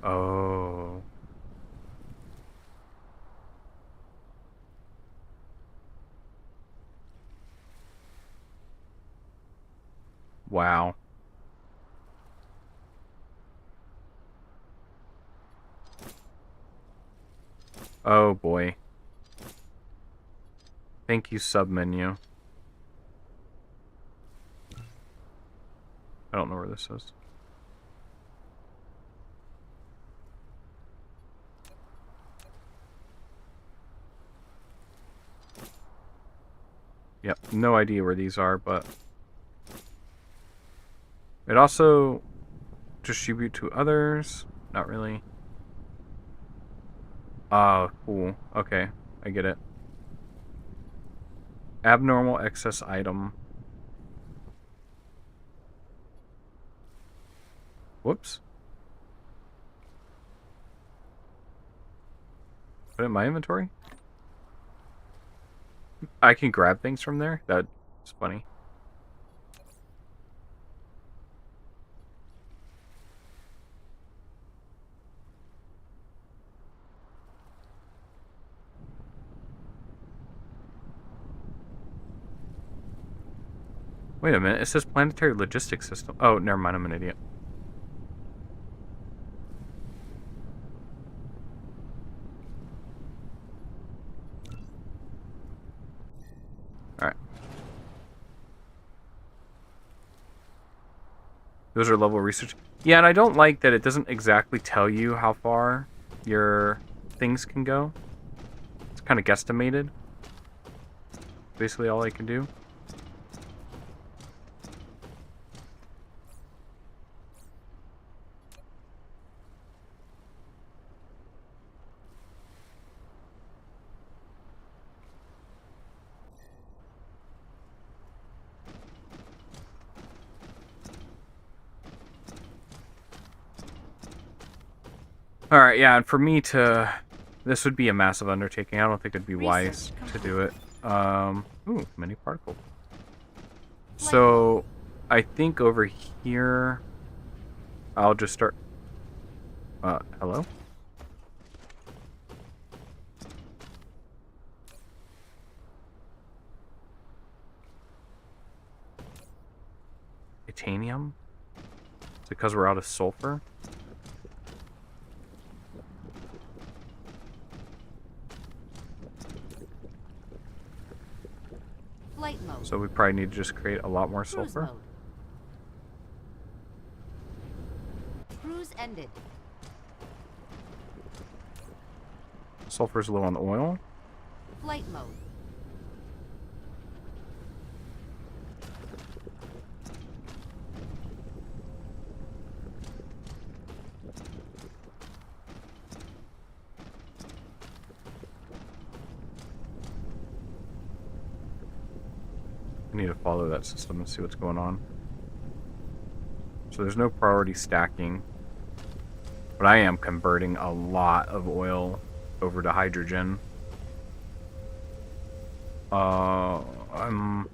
Oh. Wow. Oh boy. Thank you, submenu. I don't know where this is. Yep, no idea where these are, but it also distribute to others. Not really. Oh, cool. Okay, I get it. Abnormal excess item. Whoops. Put it in my inventory? I can grab things from there? That's funny. Wait a minute, it says planetary logistics system. Oh, never mind, I'm an idiot. Alright. Those are level research. Yeah, and I don't like that it doesn't exactly tell you how far your things can go. It's kind of guesstimated. Basically all I can do. Alright, yeah, and for me to... This would be a massive undertaking. I don't think it'd be wise to do it. Ooh, mini particle. So, I think over here... I'll just start... hello? Titanium? Is it because we're out of sulfur? Flight mode. So we probably need to just create a lot more Cruise sulfur. mode. Cruise ended. Sulfur's low on oil. Flight mode. I need to follow that system and see what's going on. So there's no priority stacking. But I am converting a lot of oil over to hydrogen. Am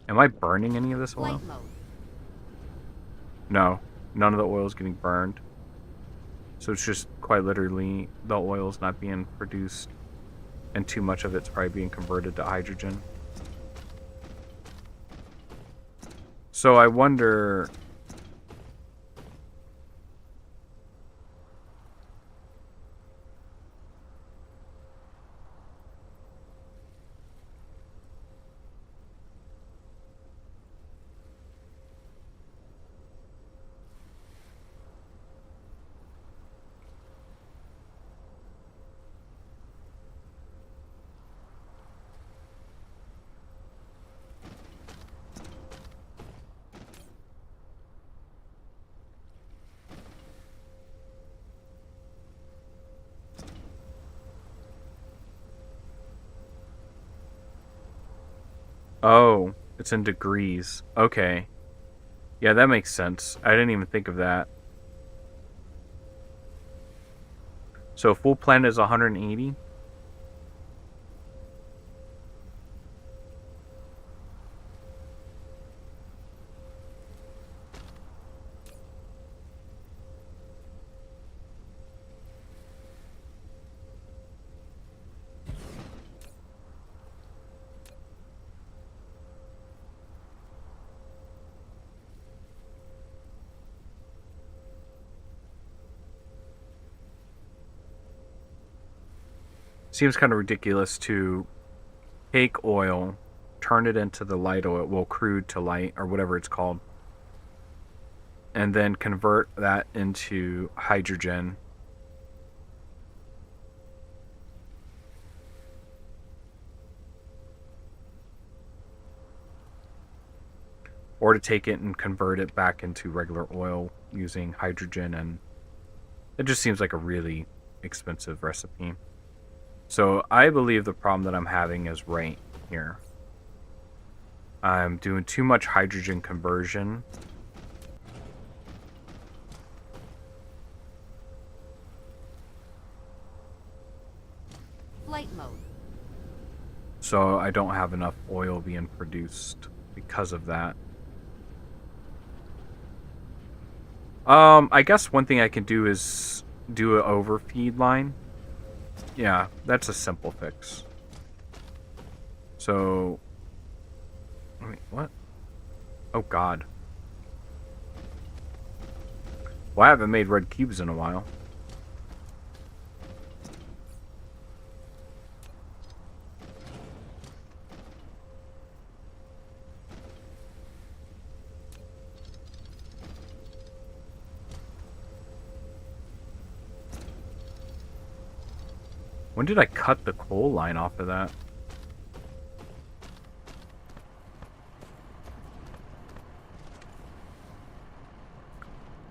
I burning any of this oil? Flight mode. No, none of the oil is getting burned. So it's just quite literally the oil is not being produced, and too much of it's probably being converted to hydrogen. So I wonder... Oh, it's in degrees. Okay. Yeah, that makes sense. I didn't even think of that. So full planet is 180? Seems kind of ridiculous to take oil, turn it into the light oil, well, crude to light, or whatever it's called, and then convert that into hydrogen. Or to take it and convert it back into regular oil using hydrogen, and it just seems like a really expensive recipe. So I believe the problem that I'm having is right here. I'm doing too much hydrogen conversion. Flight mode. So I don't have enough oil being produced because of that. I guess one thing I can do is do an overfeed line. Yeah, that's a simple fix. So, wait, what? Oh God. Well, I haven't made red cubes in a while. When did I cut the coal line off of that?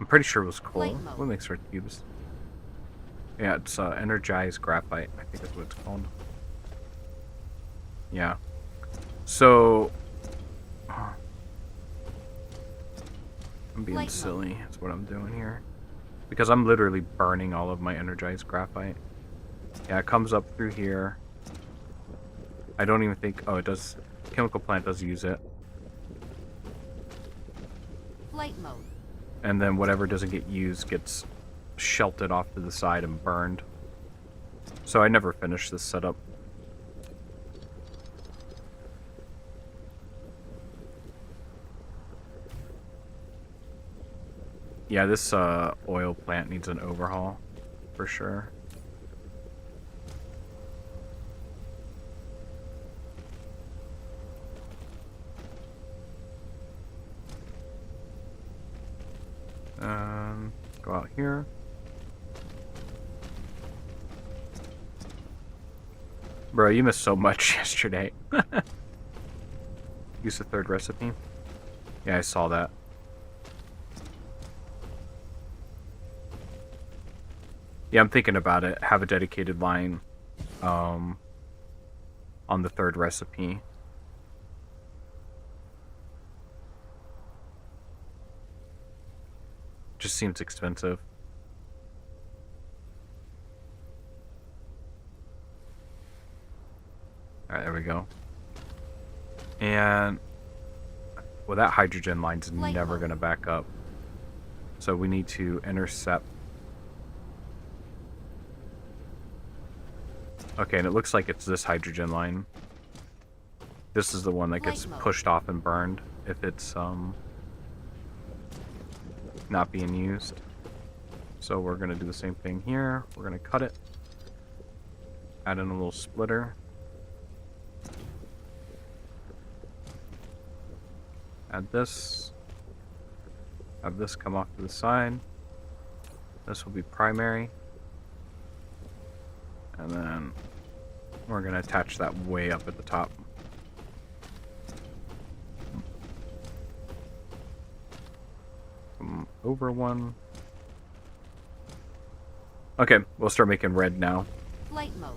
I'm pretty sure it was coal. What makes red cubes? Yeah, it's energized graphite. I think that's what it's called. Yeah. So I'm being silly. That's what I'm doing here. Because I'm literally burning all of my energized graphite. Yeah, it comes up through here. I don't even think... Oh, it does... Chemical plant does use it. Flight mode. And then whatever doesn't get used gets shelted off to the side and burned. So I never finished this setup. Yeah, this oil plant needs an overhaul, for sure. Go out here. Bro, you missed so much yesterday. Use the third recipe. Yeah, I saw that. Yeah, I'm thinking about it. Have a dedicated line on the third recipe. Just seems expensive. Alright, there we go. And well, that hydrogen line's never going to back up. So we need to intercept. Okay, and it looks like it's this hydrogen line. This is the one that gets pushed off and burned if it's not being used. So we're going to do the same thing here. We're going to cut it. Add in a little splitter. Add this. Have this come off to the side. This will be primary. And then we're going to attach that way up at the top. Come over one. Okay, we'll start making red now. Flight mode.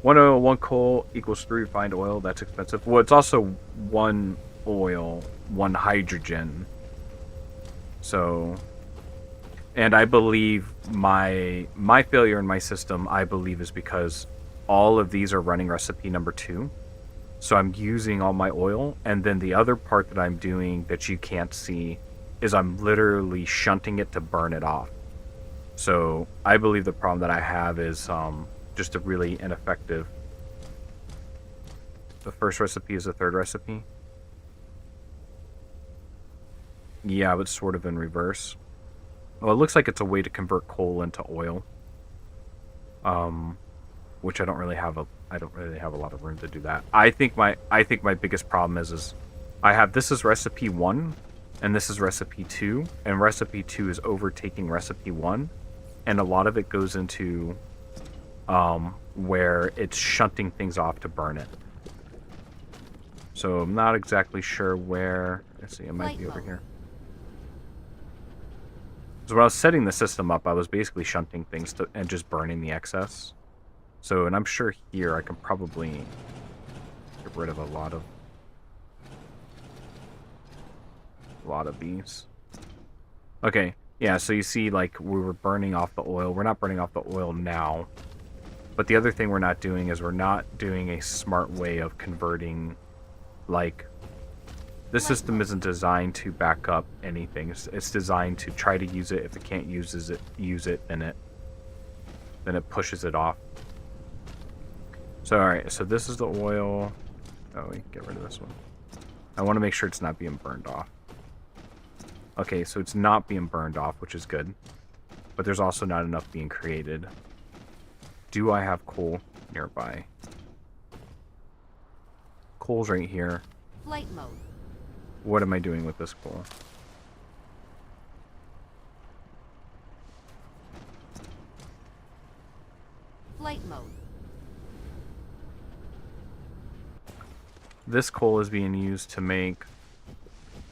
1 oil, 1 coal equals 3 refined oil. That's expensive. Well, it's also 1 oil, 1 hydrogen. So, and I believe my failure in my system, I believe, is because all of these are running recipe number 2. So I'm using all my oil, and then the other part that I'm doing that you can't see is I'm literally shunting it to burn it off. So I believe the problem that I have is just a really ineffective. The first recipe is the third recipe. Yeah, but sort of in reverse. Well, it looks like it's a way to convert coal into oil. Which I don't really have a lot of room to do that. I think my biggest problem is I have this is recipe 1 and this is recipe 2, and recipe 2 is overtaking recipe 1, and a lot of it goes into where it's shunting things off to burn it. So I'm not exactly sure where. Let's see, it might be over here. So when I was setting the system up, I was basically shunting things and just burning the excess. So, and I'm sure here I can probably get rid of a lot of these. Okay, yeah, so you see, like, we were burning off the oil. We're not burning off the oil now. But the other thing we're not doing is we're not doing a smart way of converting, like, this system isn't designed to back up anything. It's designed to try to use it. If it can't use it, then it pushes it off. So alright, so this is the oil. Oh, we can get rid of this one. I want to make sure it's not being burned off. Okay, so it's not being burned off, which is good. But there's also not enough being created. Do I have coal nearby? Coal's right here. Flight mode. What am I doing with this coal? Flight mode. This coal is being used to make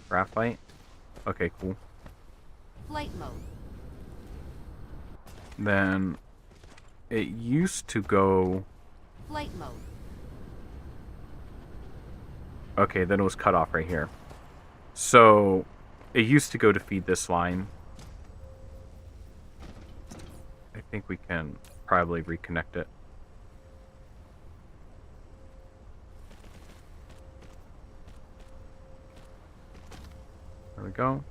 graphite. Okay, cool. Flight mode. Then it used to go... Flight mode. Okay, then it was cut off right here. So it used to go to feed this line. I think we can probably reconnect it. There we go.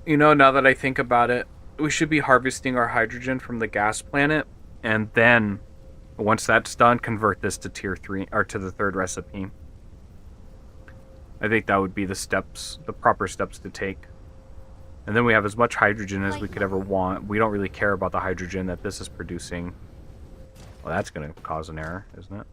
You know, now that I think about it, we should be harvesting our hydrogen from the gas planet, and then, once that's done, convert this to tier 3, or to the third recipe. I think that would be the steps, the proper steps to take. And then we have as much hydrogen as we could ever want. We don't really care about the hydrogen that this is producing. Well, that's going to cause an error, isn't it?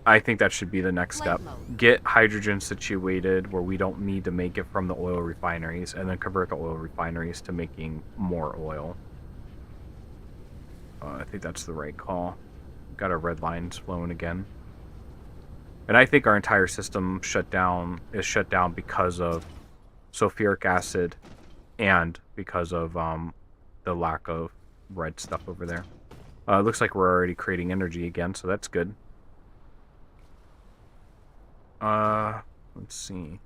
I think that should be the next step. Get hydrogen situated where we don't need to make it from the oil refineries, and then convert the oil refineries to making more oil. I think that's the right call. Got our red lines flowing again. And I think our entire system is shut down because of sulfuric acid and because of the lack of red stuff over there. It looks like we're already creating energy again, so that's good. Let's see.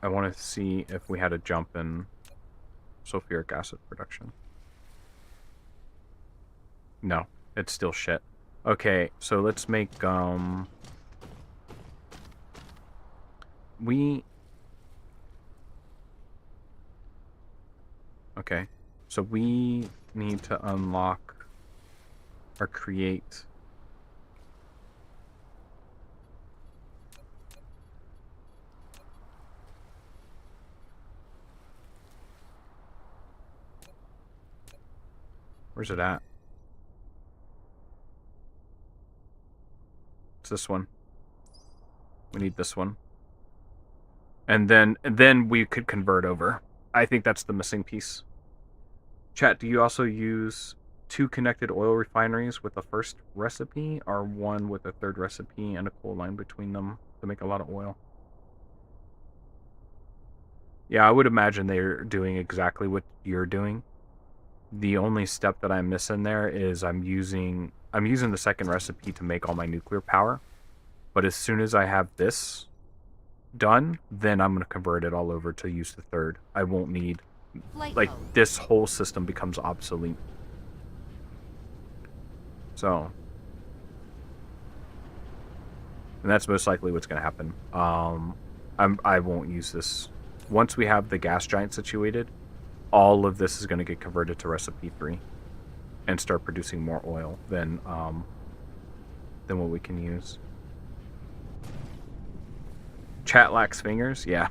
I want to see if we had a jump in sulfuric acid production. No, it's still shit. Okay, so let's make, okay, so we need to unlock or create where's it at? It's this one. We need this one. And then we could convert over. I think that's the missing piece. Chat, do you also use 2 connected oil refineries with the first recipe, or 1 with a third recipe and a coal line between them to make a lot of oil? Yeah, I would imagine they're doing exactly what you're doing. The only step that I'm missing there is I'm using the second recipe to make all my nuclear power. But as soon as I have this done, then I'm going to convert it all over to use the third. I won't need... like, this whole system becomes obsolete. So... and that's most likely what's going to happen. I won't use this. Once we have the gas giant situated, all of this is going to get converted to recipe 3 and start producing more oil than what we can use. Chat lacks fingers? Yeah.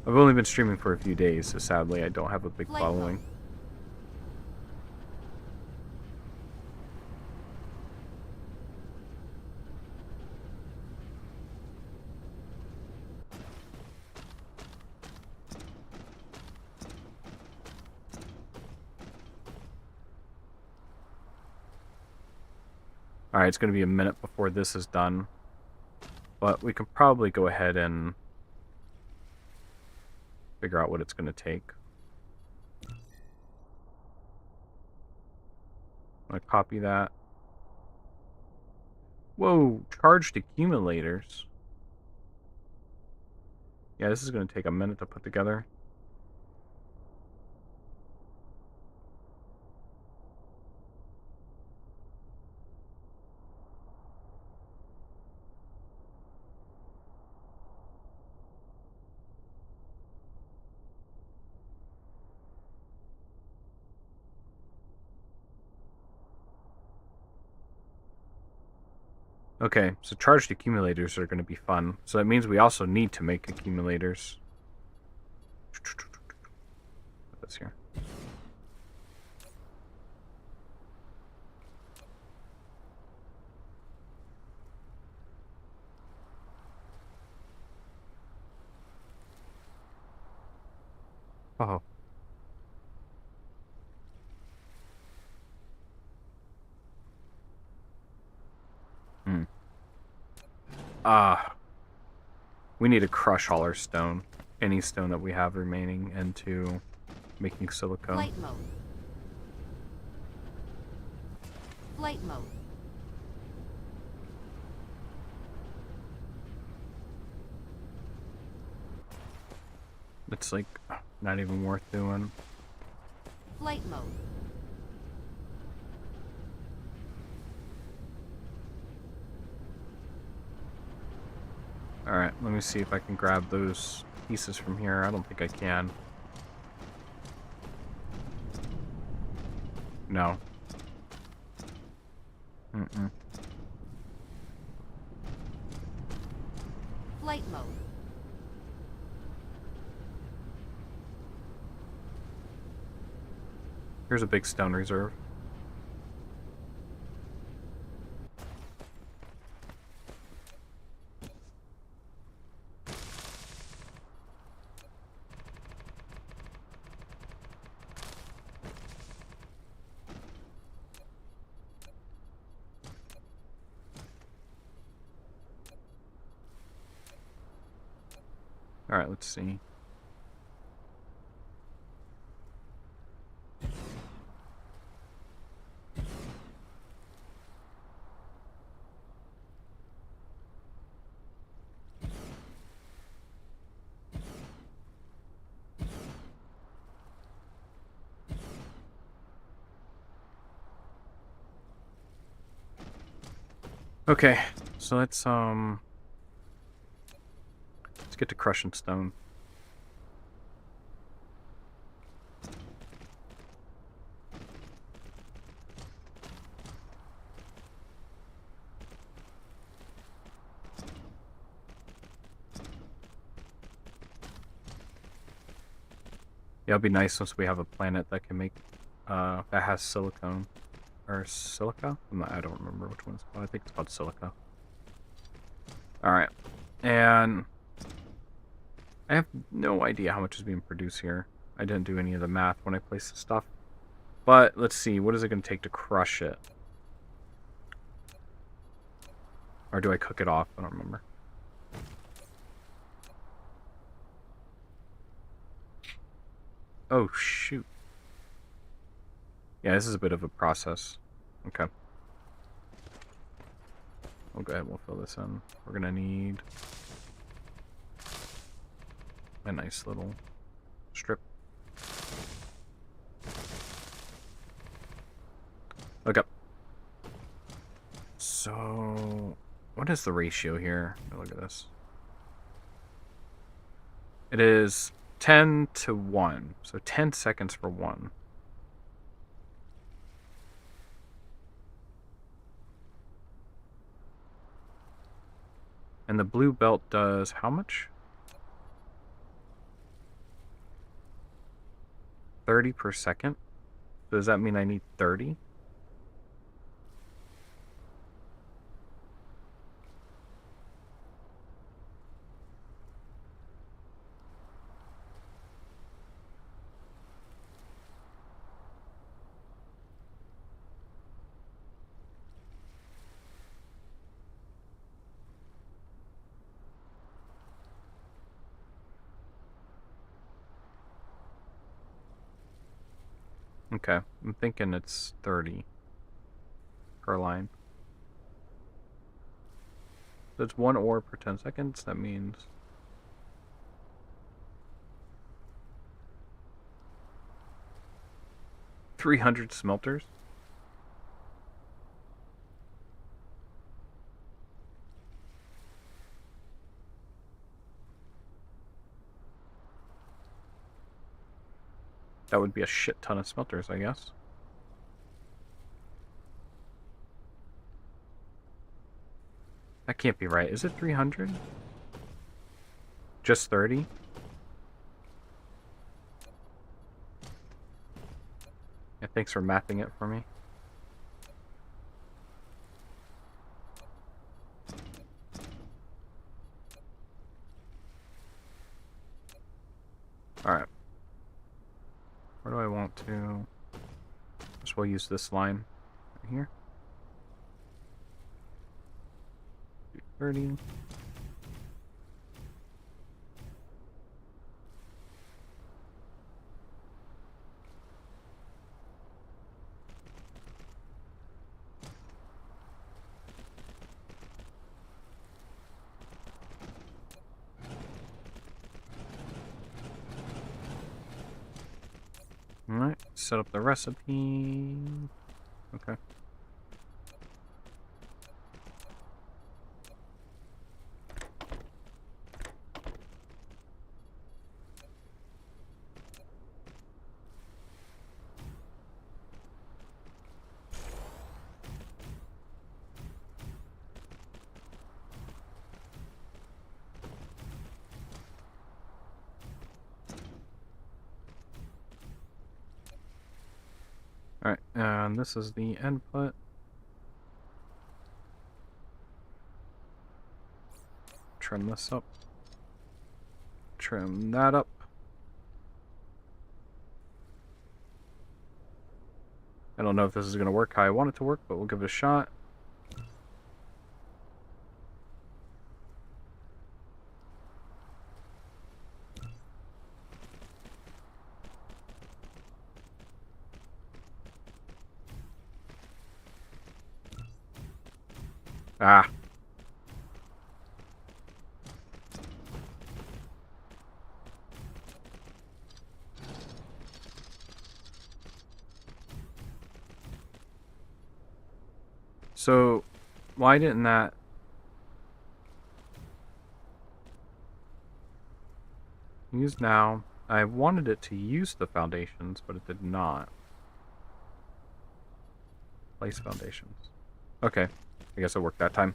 I've only been streaming for a few days, so sadly I don't have a big following. Alright, it's going to be a minute before this is done. But we can probably go ahead and figure out what it's going to take. I'm going to copy that. Whoa, charged accumulators. Yeah, this is going to take a minute to put together. Okay, so charged accumulators are going to be fun. So that means we also need to make accumulators. Put this here. Oh. Hmm. We need to crush all our stone. Any stone that we have remaining into making silicone. Flight mode. Flight mode. It's like not even worth doing. Flight mode. Alright, let me see if I can grab those pieces from here. I don't think I can. No. Mm-mm. Flight mode. Here's a big stone reserve. Alright, let's see. Okay, so let's get to crushing stone. Yeah, it'll be nice once we have a planet that can make that has silicone. Or silica? I don't remember which one it's called. I think it's called silica. Alright. And I have no idea how much is being produced here. I didn't do any of the math when I placed the stuff. But let's see, what is it going to take to crush it? Or do I cook it off? I don't remember. Oh, shoot. Yeah, this is a bit of a process. Okay. We'll go ahead and we'll fill this in. We're going to need a nice little strip. Okay. So, what is the ratio here? Look at this. It is 10 to 1. So 10 seconds for 1. And the blue belt does how much? 30 per second? So does that mean I need 30? Okay, I'm thinking it's 30 per line. That's 1 ore per 10 seconds. That means 300 smelters. That would be a shit ton of smelters, I guess. That can't be right. Is it 300? Just 30? Yeah, thanks for mapping it for me. Alright. Where do I want to... Just we'll use this line right here. 30. Alright, set up the recipe. Okay. Alright, and this is the input. Trim this up. Trim that up. I don't know if this is going to work how I want it to work, but we'll give it a shot. Ah. So, why didn't that... Use now. I wanted it to use the foundations, but it did not. Place foundations. Okay. I guess it worked that time.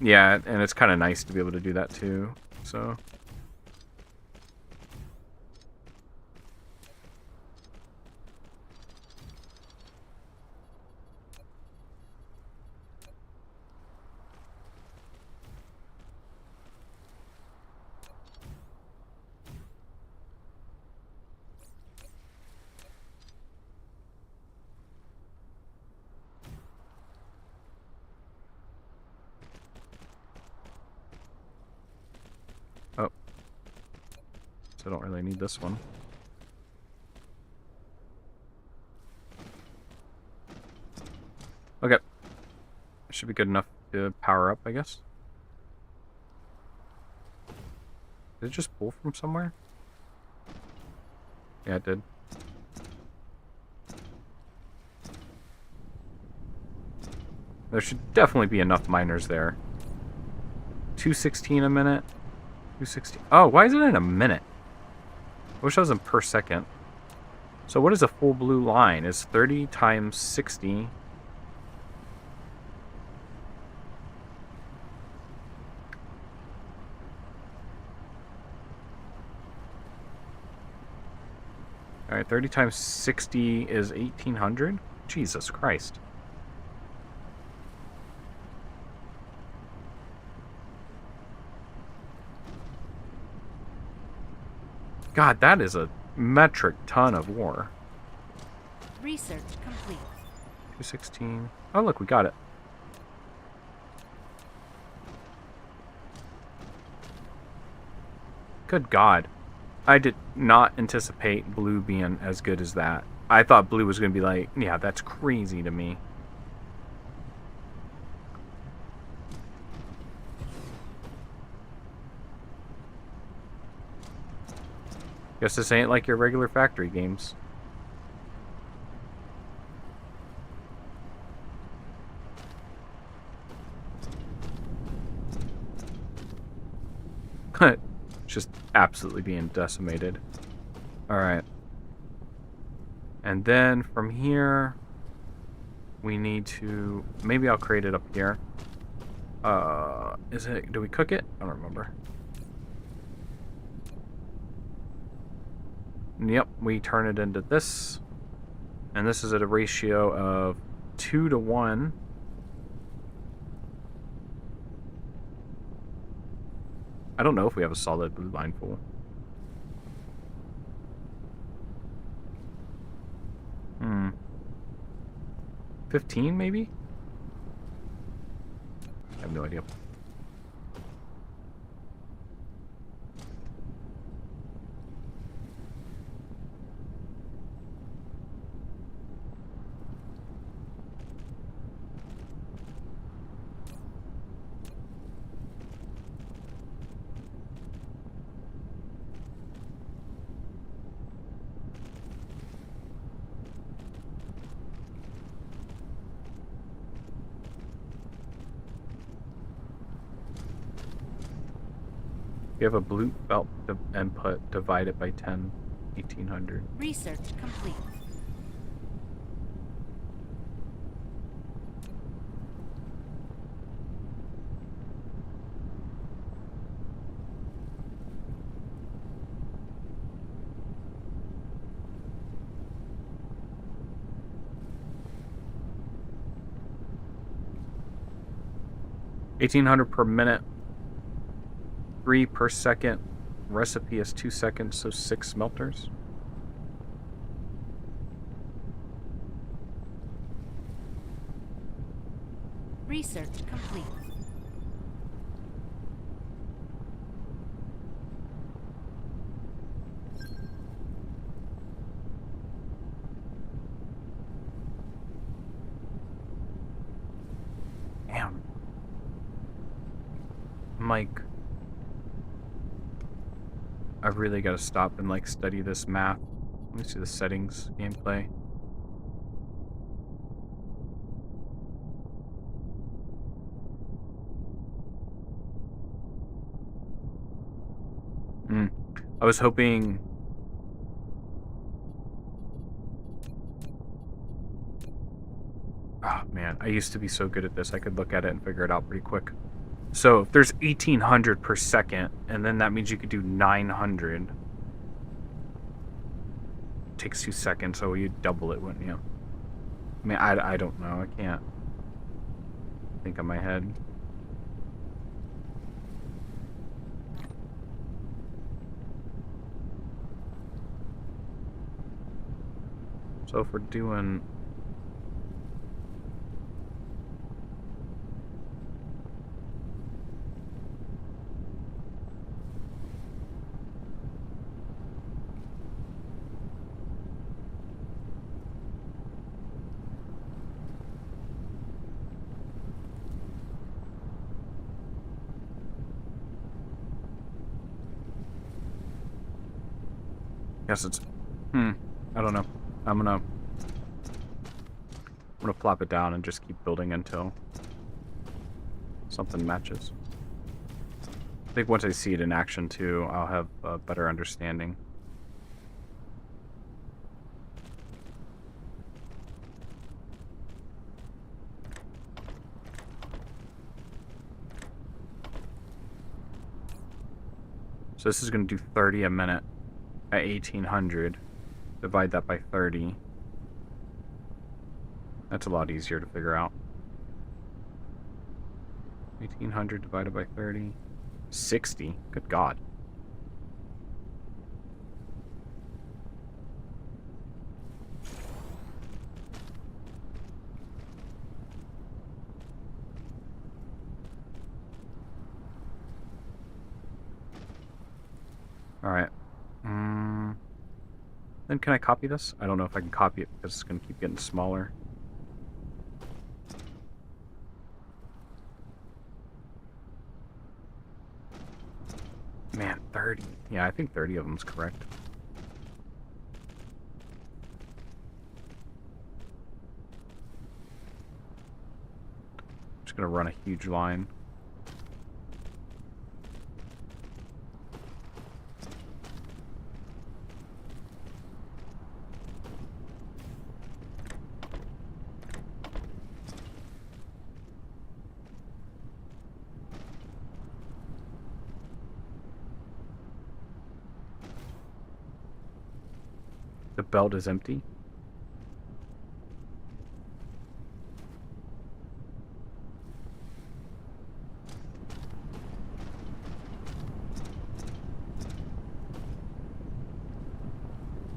Yeah, and it's kind of nice to be able to do that too, so... Oh. So I don't really need this one. Okay. Should be good enough to power up, I guess. Did it just pull from somewhere? Yeah, it did. There should definitely be enough miners there. 216 a minute. 216. Oh, why is it in a minute? I wish I was in per second. So what is a full blue line? Is 30 times 60... Alright, 30 times 60 is 1800? Jesus Christ. God, that is a metric ton of ore. Research complete. 216. Oh, look, we got it. Good God. I did not anticipate blue being as good as that. I thought blue was going to be like, yeah, that's crazy to me. Guess this ain't like your regular factory games. Just absolutely being decimated. Alright. And then from here, we need to... Maybe I'll create it up here. Is it... Do we cook it? I don't remember. Yep, we turn it into this. And this is at a ratio of 2 to 1. I don't know if we have a solid blue line pool. 15 maybe? I have no idea. You have a blue belt input, divide it by 10, 1800. Research complete. $1,800 per minute. 3 per second. Recipe is 2 seconds, so 6 smelters. Research complete. Damn. Mike. I've really got to stop and like study this math. Let me see the settings, gameplay. I was hoping... Oh man, I used to be so good at this. I could look at it and figure it out pretty quick. So if there's 1,800 per second, and then that means you could do 900. Takes 2 seconds, so you double it, wouldn't you? I mean, I don't know. I can't think on my head. So if we're doing... Guess it's... I don't know. I'm gonna plop it down and just keep building until something matches. I think once I see it in action too, I'll have a better understanding. So this is going to do 30 a minute at 1,800. Divide that by 30. That's a lot easier to figure out. 1,800 divided by 30. 60. Good God. All right. Then can I copy this? I don't know if I can copy it because it's going to keep getting smaller. Man, 30. Yeah, I think 30 of them is correct. Just going to run a huge line. The belt is empty.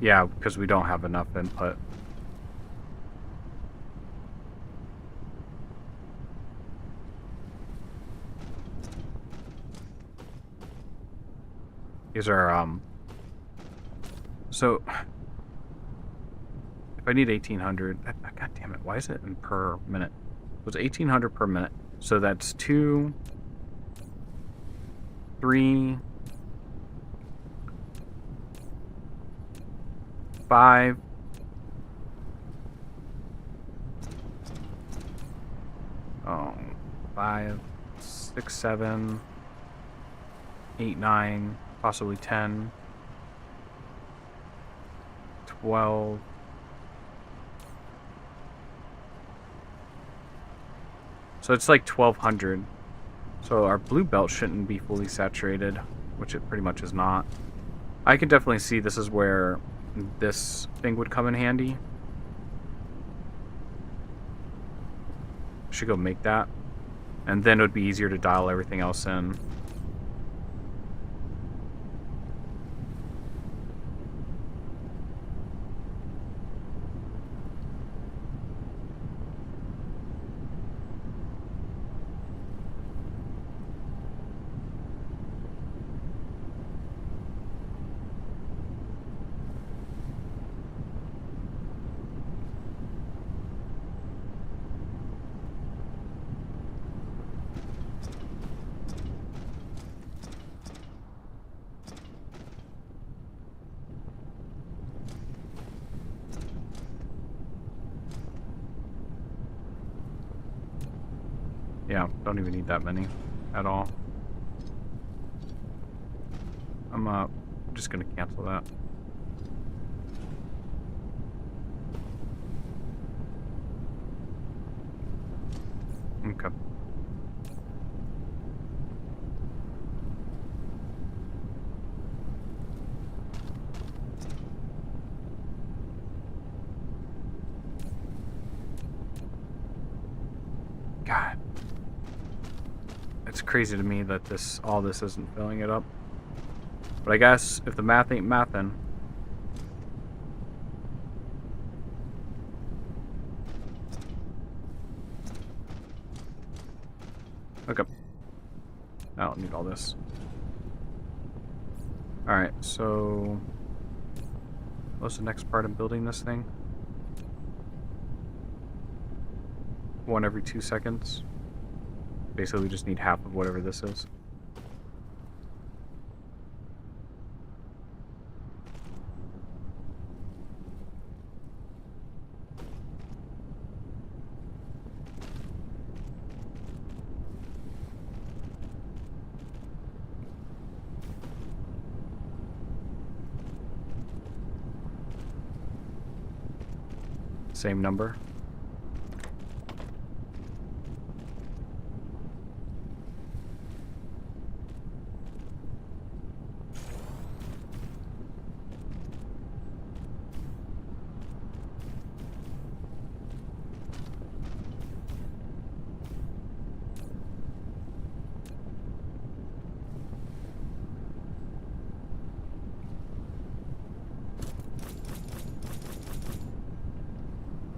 Yeah, because we don't have enough input. These are, so if I need 1800, god damn it, why is it in per minute? It was 1800 per minute. So that's 2, 3, 5, 5, 6, 7, 8, 9, possibly 10, 12. So it's like 1200. So our blue belt shouldn't be fully saturated, which it pretty much is not. I can definitely see this is where this thing would come in handy. Should go make that. And then it would be easier to dial everything else in. Yeah, don't even need that many at all. I'm just gonna cancel that. Okay. God. It's crazy to me that all this isn't filling it up. But I guess if the math ain't mathin'. Okay. I don't need all this. Alright, so what's the next part of building this thing? One every 2 seconds. Basically, we just need half of whatever this is. Same number.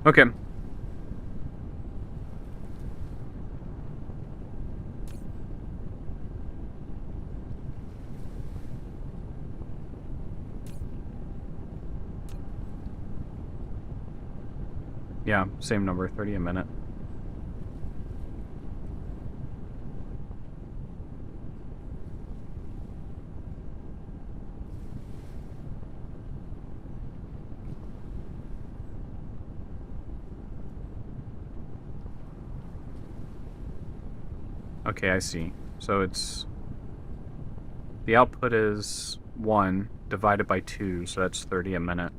Okay. Yeah, same number, 30 a minute. Okay, I see. So it's... The output is 1 divided by 2, so that's 30 a minute.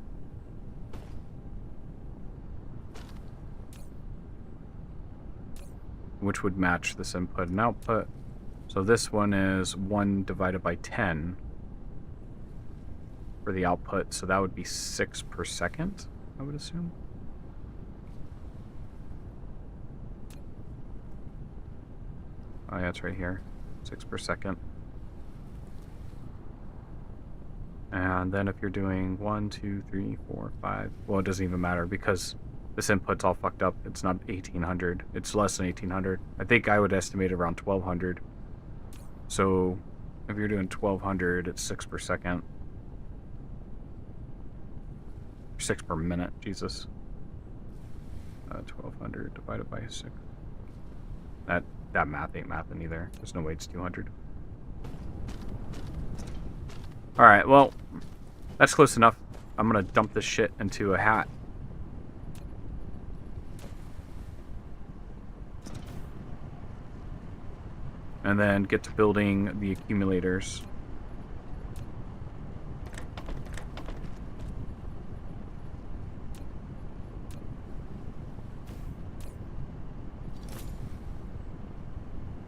Which would match this input and output. So this one is 1 divided by 10 for the output, so that would be 6 per second, I would assume. Oh yeah, it's right here. 6 per second. And then if you're doing 1, 2, 3, 4, 5, well, it doesn't even matter because this input's all fucked up. It's not 1800. It's less than 1800. I think I would estimate around 1200. So if you're doing 1200, it's 6 per second. 6 per minute, Jesus. 1200 divided by 6. That math ain't mathing either. There's no way it's 200. Alright, well, that's close enough. I'm gonna dump this shit into a hat. And then get to building the accumulators.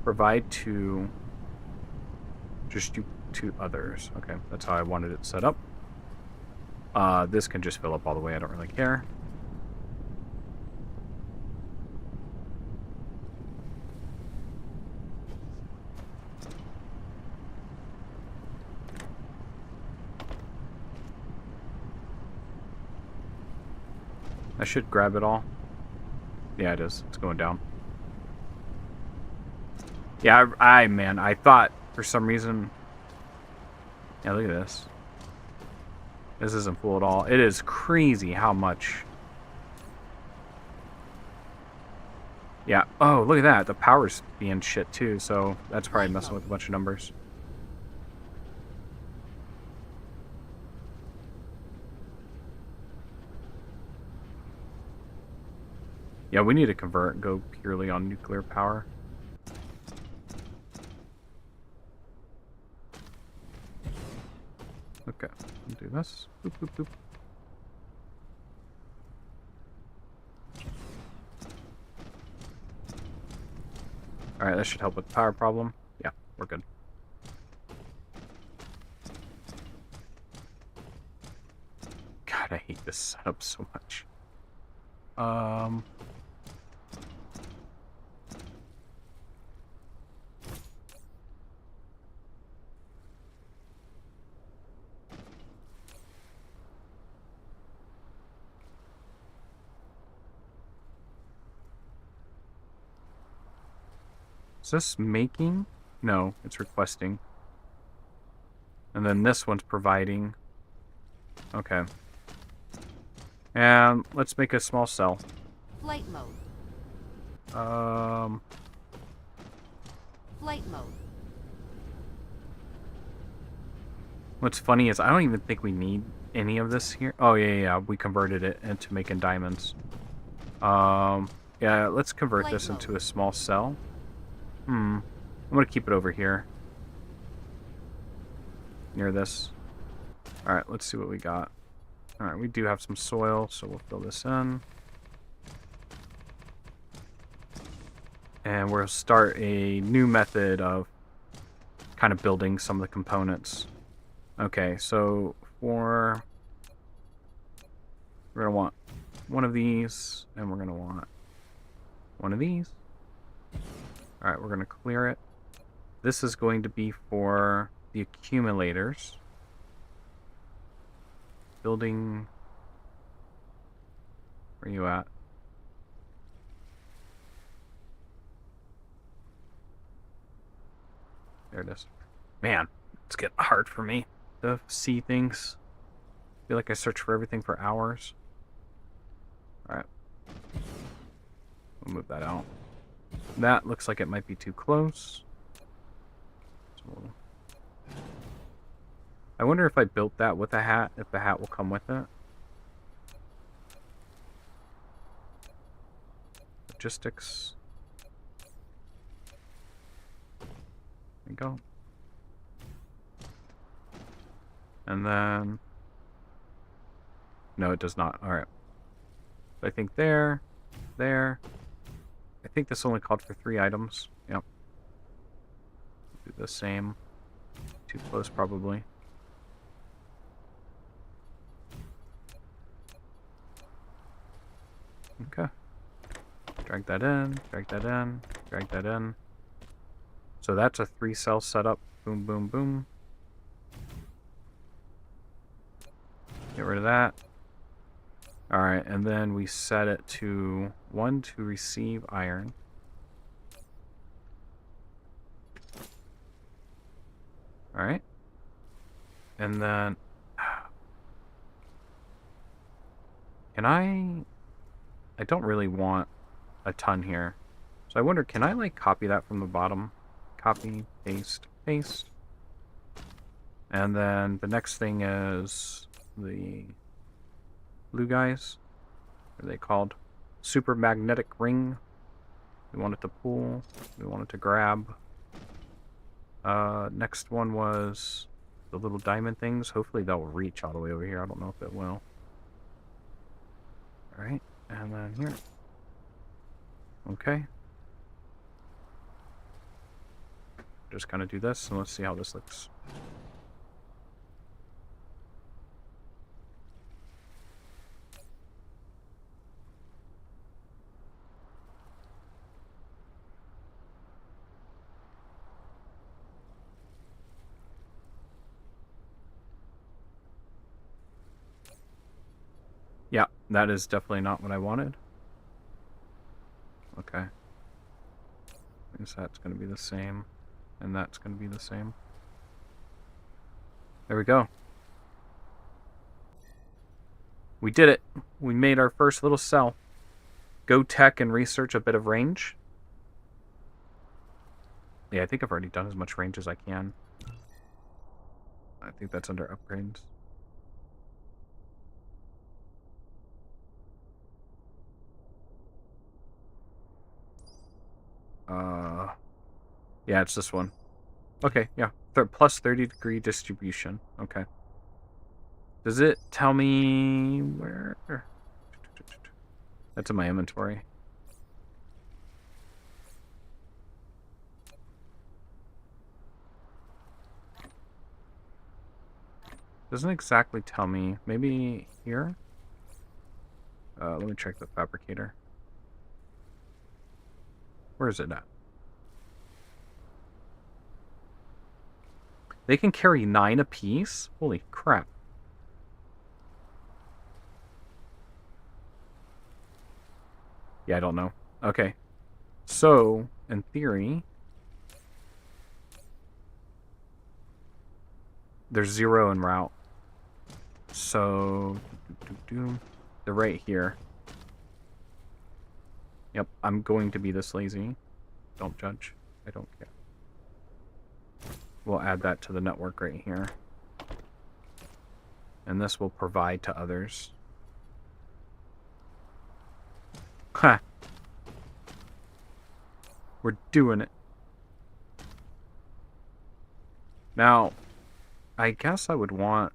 Provide to just do 2 others. Okay, that's how I wanted it set up. This can just fill up all the way. I don't really care. I should grab it all. Yeah, it is. It's going down. Yeah, man, I thought for some reason... Yeah, look at this. This isn't full at all. It is crazy how much... Yeah. Oh, look at that. The power's being shit too, so that's probably messing with a bunch of numbers. Yeah, we need to convert and go purely on nuclear power. Okay, I'll do this. Boop, boop, boop. Alright, that should help with the power problem. Yeah, we're good. God, I hate this setup so much. Is this making? No, it's requesting. And then this one's providing. Okay. And let's make a small cell. Flight mode. Flight mode. What's funny is I don't even think we need any of this here. Oh, yeah. We converted it into making diamonds. Yeah, let's convert Flight this mode. into a small cell. I'm gonna keep it over here. Near this. Alright, let's see what we got. Alright, we do have some soil, so we'll fill this in. And we'll start a new method of kind of building some of the components. Okay, so we're gonna want one of these, and we're gonna want one of these. Alright, we're gonna clear it. This is going to be for the accumulators. Building... Where are you at? There it is. Man, it's getting hard for me to see things. I feel like I search for everything for hours. Alright. We'll move that out. That looks like it might be too close. So I wonder if I built that with a hat, if the hat will come with it. Logistics. There we go. And then... No, it does not. Alright. I think there. I think this only called for 3 items. Yep. Do the same. Too close, probably. Okay. Drag that in, drag that in, drag that in. So that's a 3-cell setup. Boom, boom, boom. Get rid of that. Alright, and then we set it to 1 to receive iron. Alright. And then... Can I don't really want a ton here. So I wonder, can I, like, copy that from the bottom? Copy, paste, paste. And then the next thing is the blue guys. What are they called? Super magnetic ring. We want it to pull. We want it to grab. Next one was the little diamond things. Hopefully that will reach all the way over here. I don't know if it will. Alright, and then here. Okay. Just kind of do this, and let's see how this looks. Yeah, that is definitely not what I wanted. Okay. I guess that's going to be the same, and that's going to be the same. There we go. We did it. We made our first little cell. Go tech and research a bit of range. Yeah, I think I've already done as much range as I can. I think that's under upgrades. Yeah, it's this one. Okay, yeah. Plus 30-degree distribution. Okay. Does it tell me where? That's in my inventory. Doesn't exactly tell me. Maybe here? Let me check the fabricator. Where is it at? They can carry 9 apiece? Holy crap. Yeah, I don't know. Okay. So, in theory, there's 0 en route. So, they're right here. Yep, I'm going to be this lazy. Don't judge. I don't care. We'll add that to the network right here. And this will provide to others. Ha! We're doing it. Now, I guess I would want...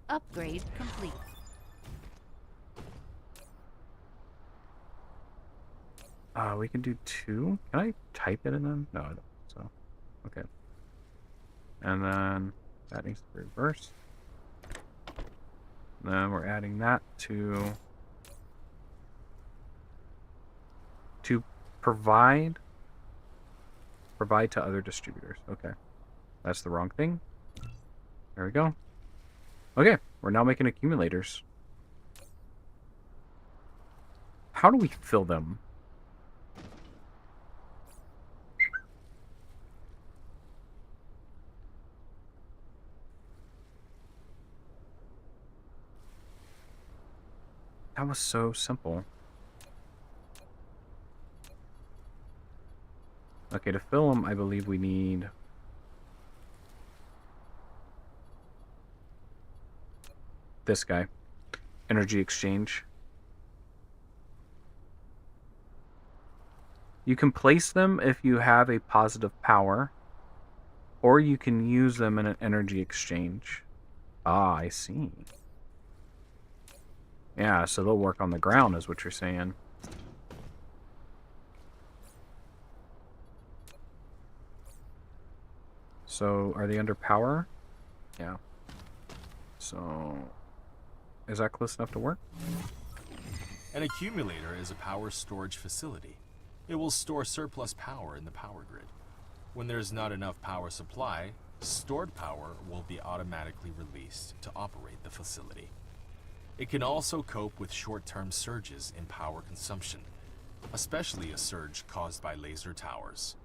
Upgrade complete. We can do 2. Can I type it in them? No, I don't. So, okay. And then that needs to be reversed. Then we're adding that to provide to other distributors. Okay. That's the wrong thing. There we go. Okay, we're now making accumulators. How do we fill them? That was so simple. Okay, to fill them, I believe we need... this guy. Energy exchange. You can place them if you have a positive power, or you can use them in an energy exchange. Ah, I see. Yeah, so they'll work on the ground, is what you're saying. So, are they under power? Yeah. So, is that close enough to work? An accumulator is a power storage facility. It will store surplus power in the power grid. When there is not enough power supply, stored power will be automatically released to operate the facility. It can also cope with short-term surges in power consumption, especially a surge caused by laser towers.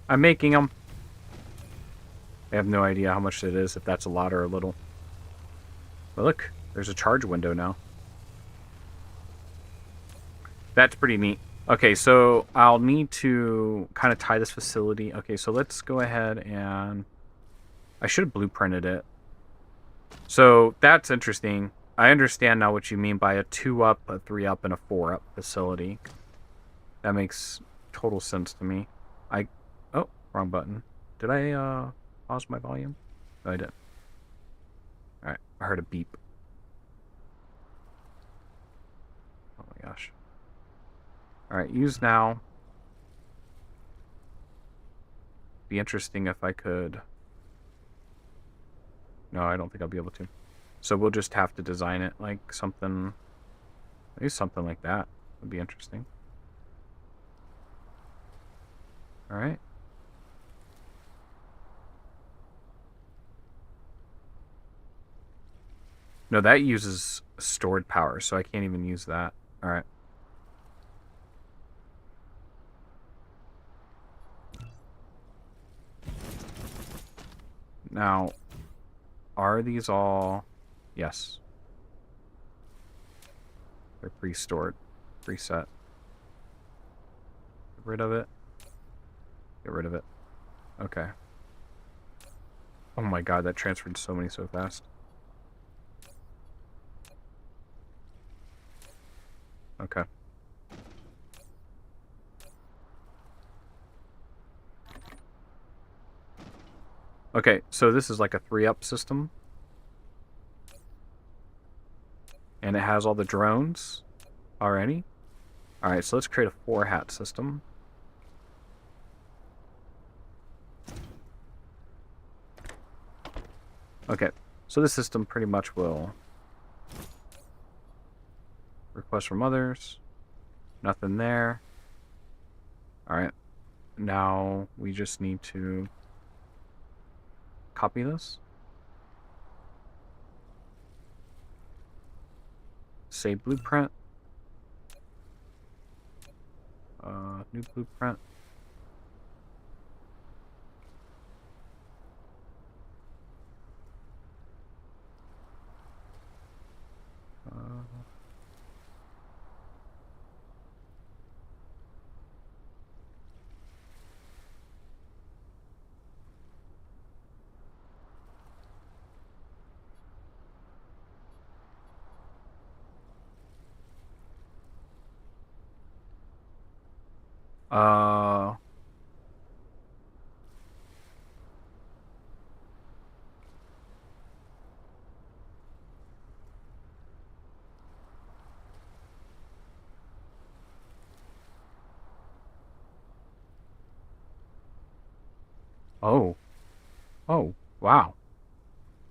I'm making them. I have no idea how much it is, if that's a lot or a little. But look, there's a charge window now. That's pretty neat. Okay, so I'll need to kind of tie this facility. Okay, so let's go ahead and... I should have blueprinted it. So that's interesting. I understand now what you mean by a 2-up, a 3-up, and a 4-up facility. That makes total sense to me. Oh, wrong button. Did I pause my volume? No, I didn't. Alright, I heard a beep. Oh my gosh. Alright, use now. Be interesting if I could... No, I don't think I'll be able to. So we'll just have to design it like something... Maybe something like that would be interesting. Alright. No, that uses stored power, so I can't even use that. Alright. Now, are these all... Yes. They're pre-stored. Preset. Get rid of it. Get rid of it. Okay. Oh my god, that transferred so many so fast. Okay. Okay, so this is like a 3-up system. And it has all the drones already. Alright, so let's create a 4-hat system. Okay, so this system pretty much will request from others. Nothing there. Alright, now we just need to copy this. Save blueprint. New blueprint. Uh, oh. Oh, wow.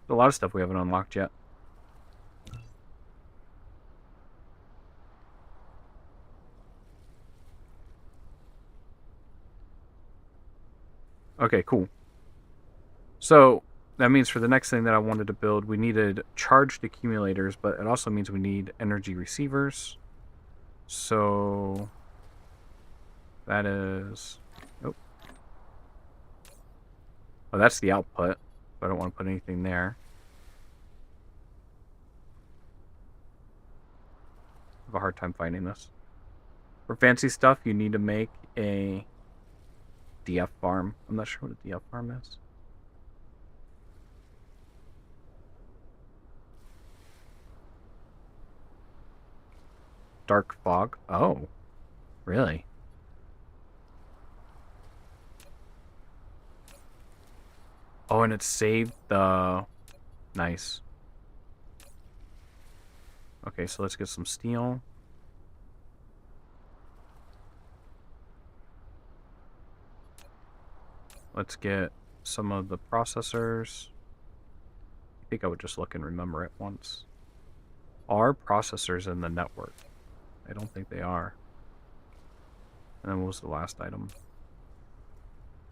There's a lot of stuff we haven't unlocked yet. Okay, cool. So, that means for the next thing that I wanted to build, we needed charged accumulators, but it also means we need energy receivers. So, that is... Oh. Oh, that's the output. So I don't want to put anything there. I have a hard time finding this. For fancy stuff, you need to make a DF farm. I'm not sure what a DF farm is. Dark fog. Oh, really? Oh, and it saved the... Nice. Okay, so let's get some steel. Let's get some of the processors. I think I would just look and remember it once. Are processors in the network? I don't think they are. And then what was the last item?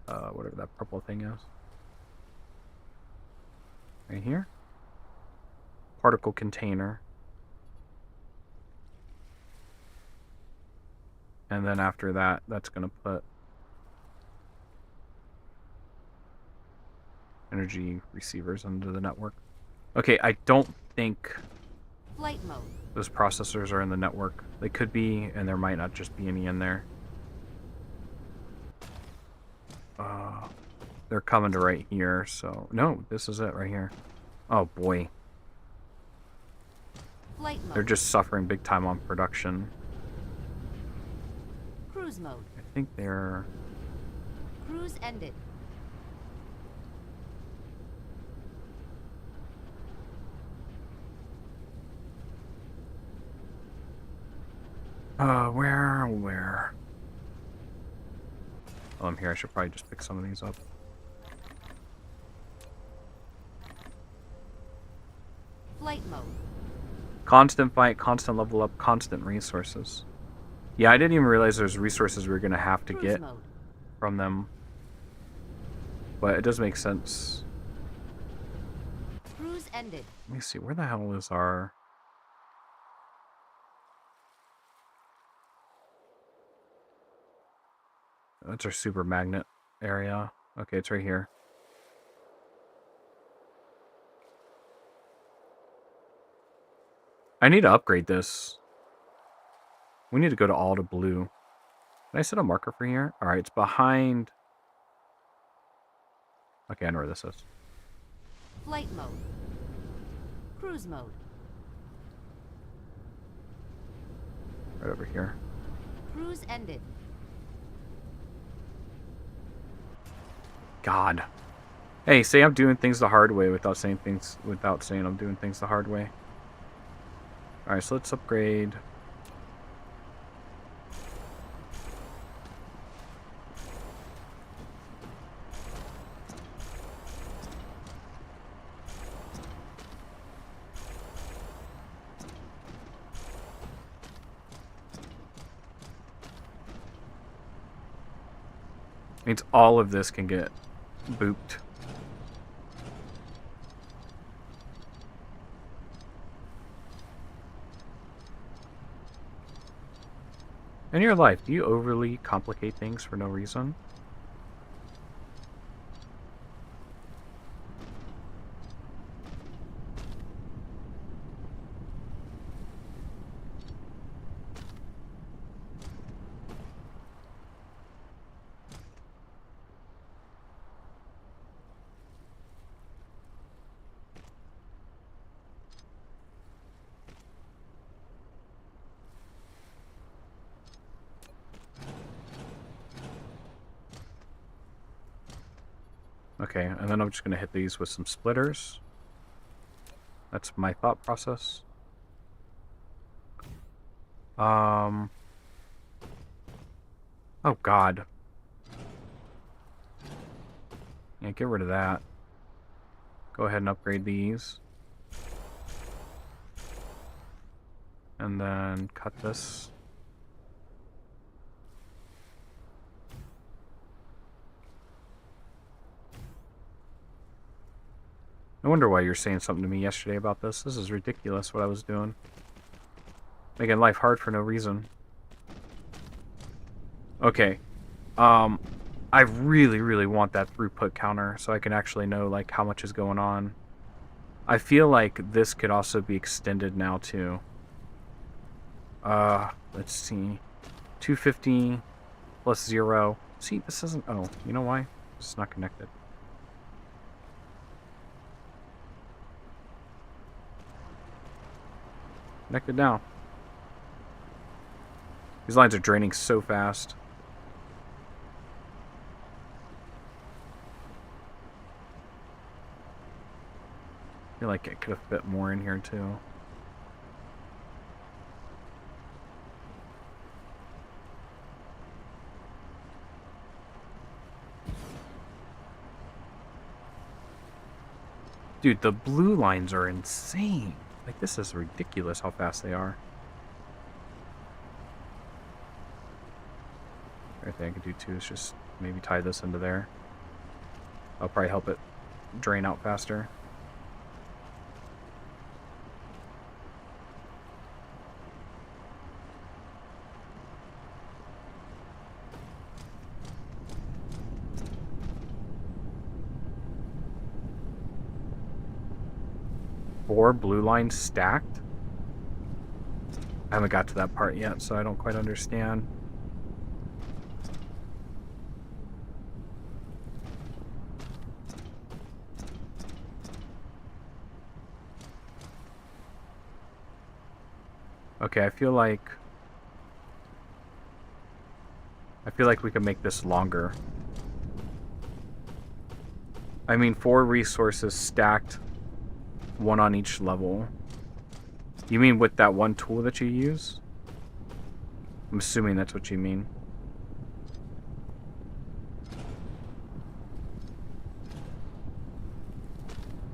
Whatever that purple thing is. Right here. Particle container. And then after that, that's going to put energy receivers into the network. Okay, I don't think Flight mode. those processors are in the network. They could be, and there might not just be any in there. They're coming to right here, so... No, this is it right here. Oh, boy. Flight mode. They're just suffering big time on production. Cruise mode. I think they're... Cruise ended. Where? Oh, I'm here. I should probably just pick some of these up. Flight mode. Constant fight, constant level up, constant resources. Yeah, I didn't even realize there's resources we were going to have to Cruise get mode. from them. But it does make sense. Cruise ended. Let me see. Where the hell is our... That's our super magnet area. Okay, it's right here. I need to upgrade this. We need to go to all to blue. Can I set a marker for here? Alright, it's behind... Okay, I know where this is. Flight mode. Cruise mode. Right over here. Cruise ended. God. Hey, say I'm doing things the hard way without saying I'm doing things the hard way. Alright, so let's upgrade. Means all of this can get booped. In your life, do you overly complicate things for no reason? Okay, and then I'm just going to hit these with some splitters. That's my thought process. Oh, God. Yeah, get rid of that. Go ahead and upgrade these. And then cut this. I wonder why you're saying something to me yesterday about this. This is ridiculous what I was doing. Making life hard for no reason. Okay. I really, really want that throughput counter so I can actually know like how much is going on. I feel like this could also be extended now too. Let's see. 250 plus 0. See, this isn't... Oh, you know why? It's not connected. Connected now. These lines are draining so fast. I feel like it could have fit more in here too. Dude, the blue lines are insane. Like, this is ridiculous how fast they are. Only thing I could do too is just maybe tie this into there. That'll probably help it drain out faster. Four blue lines stacked? I haven't got to that part yet, so I don't quite understand. Okay, I feel like we can make this longer. I mean, 4 resources stacked, 1 on each level. You mean with that one tool that you use? I'm assuming that's what you mean.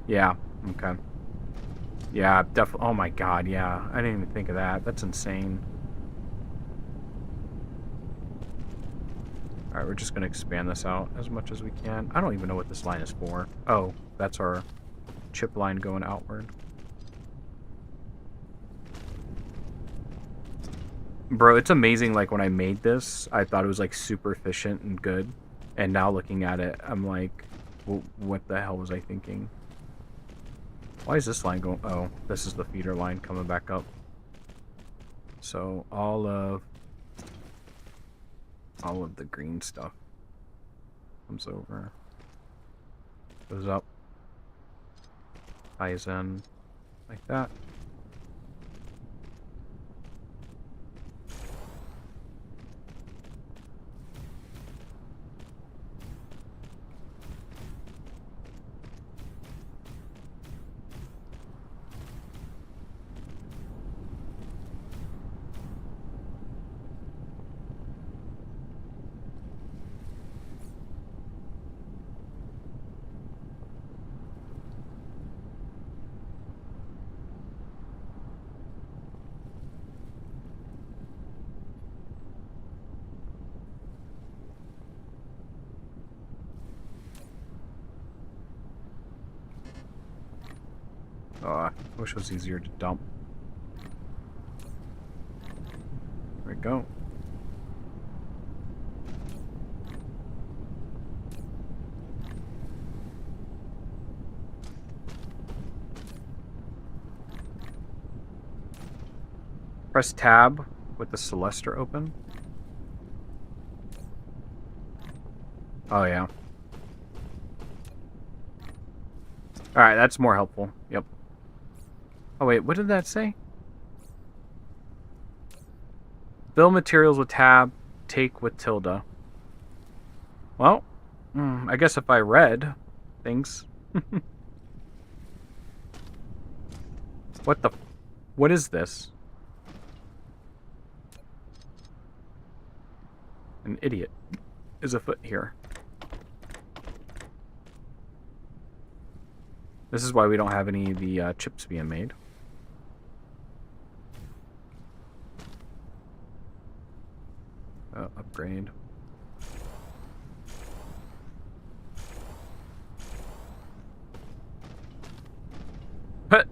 Yeah, okay. Yeah, definitely. Oh my god, yeah. I didn't even think of that. That's insane. Alright, we're just going to expand this out as much as we can. I don't even know what this line is for. Oh, that's our chip line going outward. Bro, it's amazing, like, when I made this, I thought it was, like, super efficient and good. And now looking at it, I'm like, well, what the hell was I thinking? Why is this line going... Oh, this is the feeder line coming back up. So, all of the green stuff comes over. Goes up. Ties in like that. I wish it was easier to dump. There we go. Press tab with the Celestor open. Oh, yeah. Alright, that's more helpful. Yep. Oh, wait, what did that say? Build materials with tab, take with tilde. Well, I guess if I read things. What is this? An idiot is afoot here. This is why we don't have any of the chips being made. Upgrade. But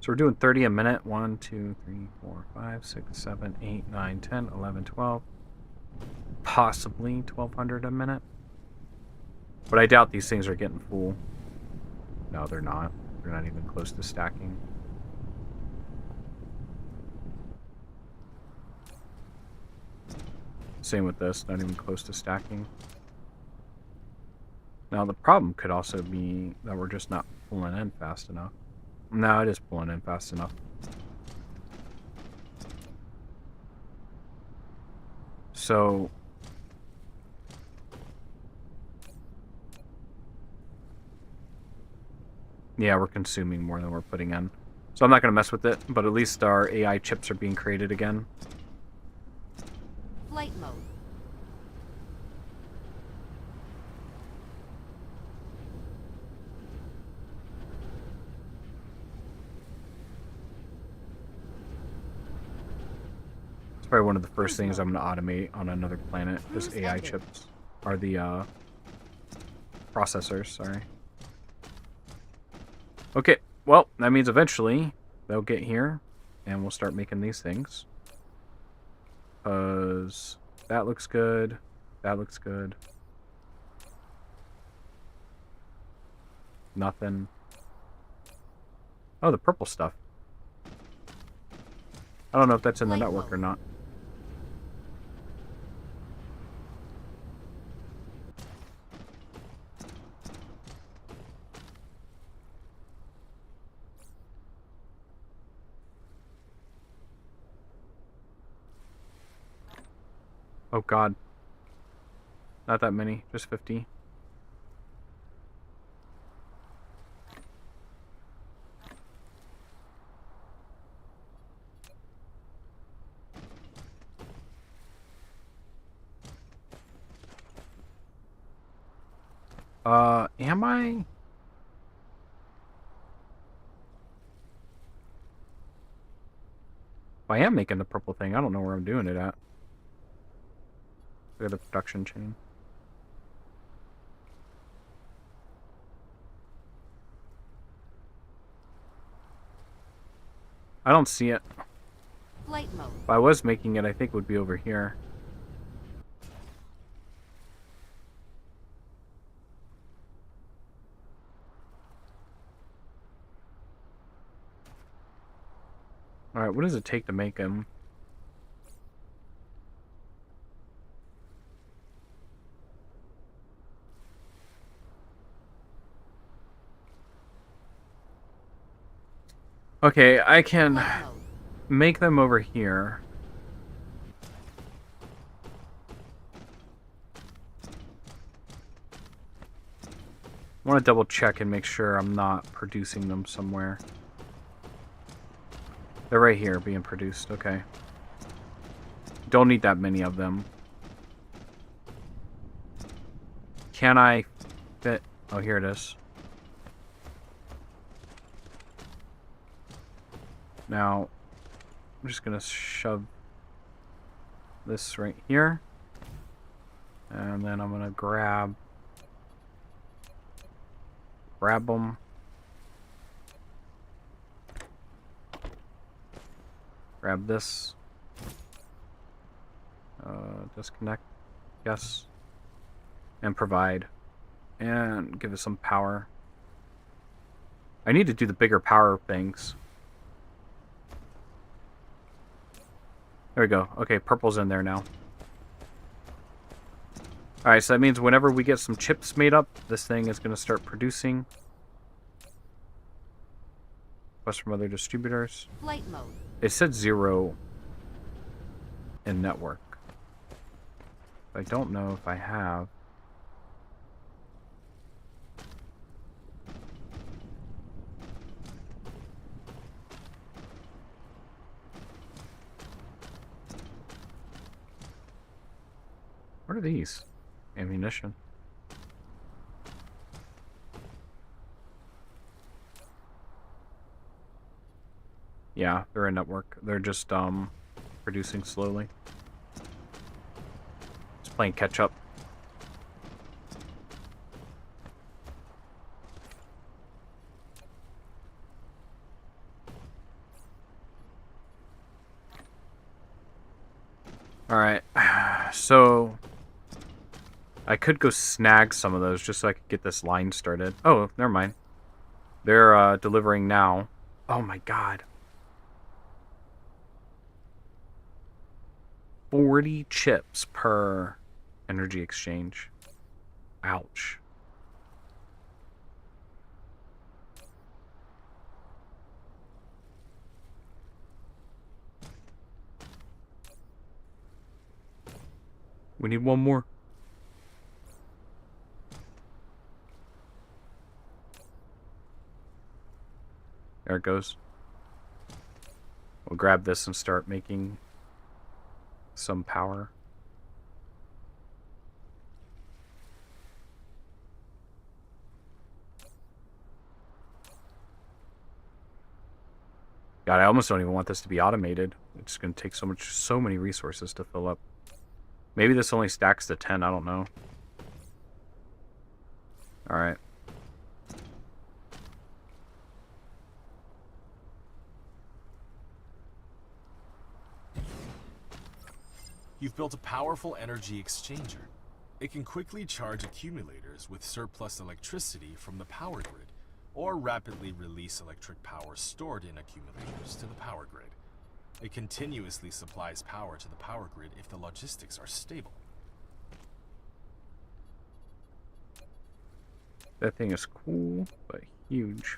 So we're doing 30 a minute. 1, 2, 3, 4, 5, 6, 7, 8, 9, 10, 11, 12. Possibly 1,200 a minute. But I doubt these things are getting full. No, they're not. They're not even close to stacking. Same with this, not even close to stacking. Now the problem could also be that we're just not pulling in fast enough. No, it is pulling in fast enough. So yeah, we're consuming more than we're putting in. So I'm not going to mess with it, but at least our AI chips are being created again. Flight mode. It's probably one of the first things I'm going to automate on another planet, is AI ended. chips. Or the processors, sorry. Okay, well, that means eventually they'll get here and we'll start making these things. Because that looks good. That looks good. Nothing. Oh, the purple stuff. I don't know if that's in the Flight network mode. or not. Oh god. Not that many, just 50. Am I? If I am making the purple thing, I don't know where I'm doing it at. Look at the production chain. I don't see it. Flight mode. If I was making it, I think it would be over here. Alright, what does it take to make him? Okay, I can Flight mode. make them over here. I want to double check and make sure I'm not producing them somewhere. They're right here being produced, okay. Don't need that many of them. Can I fit? Oh, here it is. Now, I'm just going to shove this right here. And then I'm going to grab them. Grab this. Disconnect. Yes. And provide. And give it some power. I need to do the bigger power things. There we go. Okay, purple's in there now. Alright, so that means whenever we get some chips made up, this thing is going to start producing. Plus from other distributors. Flight mode. It said 0 in network. I don't know if I have. What are these? Ammunition. Yeah, they're in network. They're just producing slowly. Just playing catch up. Alright, so I could go snag some of those just so I could get this line started. Oh, never mind. They're delivering now. Oh my god. 40 chips per energy exchange. Ouch. We need one more. There it goes. We'll grab this and start making some power. God, I almost don't even want this to be automated. It's going to take so many resources to fill up. Maybe this only stacks to 10, I don't know. Alright. You've built a powerful energy exchanger. It can quickly charge accumulators with surplus electricity from the power grid, or rapidly release electric power stored in accumulators to the power grid. It continuously supplies power to the power grid if the logistics are stable. That thing is cool, but huge.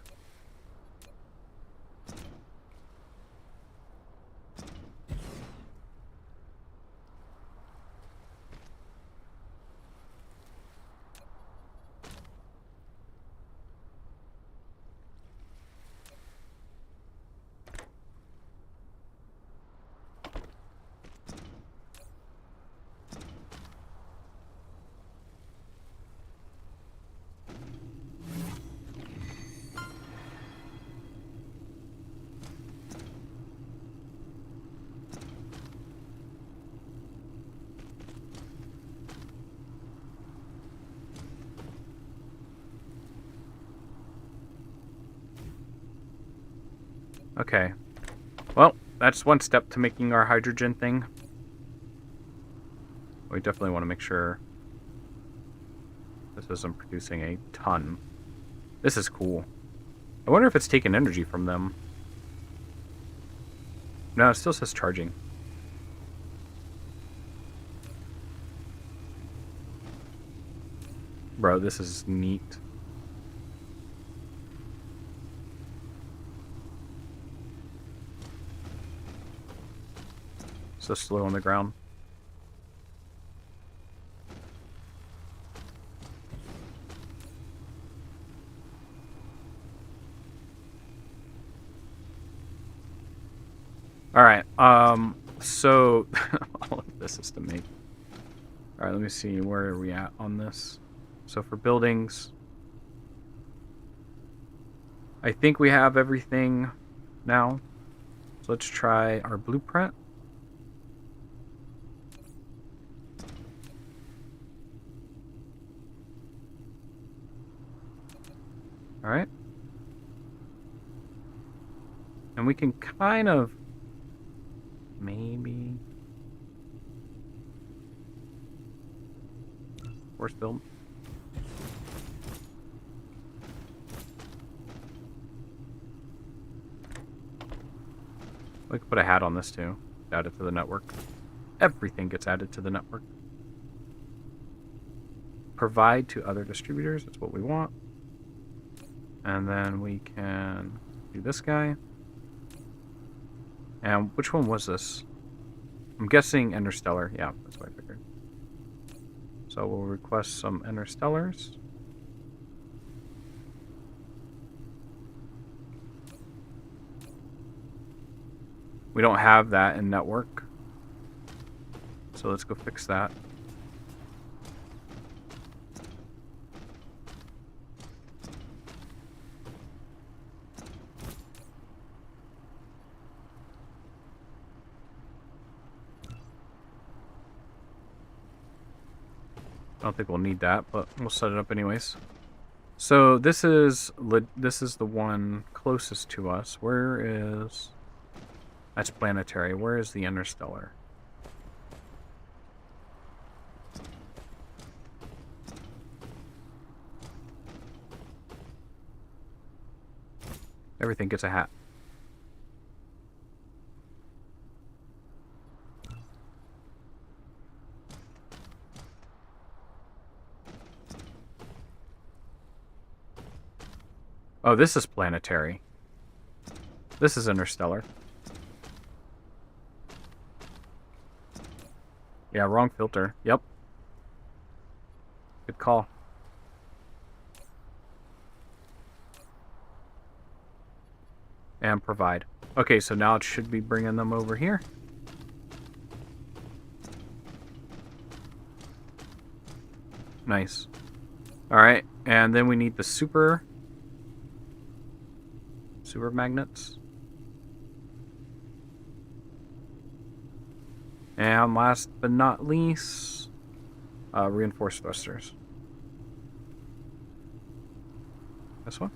Okay. Well, that's one step to making our hydrogen thing. We definitely want to make sure this isn't producing a ton. This is cool. I wonder if it's taking energy from them. No, it still says charging. Bro, this is neat. So slow on the ground. Alright, so all of this is to make. Alright, let me see, where are we at on this? So for buildings, I think we have everything now. So let's try our blueprint. Alright. And we can kind of maybe force build. We could put a hat on this too. Add it to the network. Everything gets added to the network. Provide to other distributors. That's what we want. And then we can do this guy. And which one was this? I'm guessing Interstellar. Yeah, that's what I figured. So we'll request some Interstellars. We don't have that in network. So let's go fix that. I don't think we'll need that, but we'll set it up anyways. So this is the one closest to us. Where is... That's planetary. Where is the interstellar? Everything gets a hat. Oh, this is planetary. This is interstellar. Yeah, wrong filter. Yep. Good call. And provide. Okay, so now it should be bringing them over here. Nice. Alright, and then we need the super magnets. And last but not least, reinforced thrusters. This one?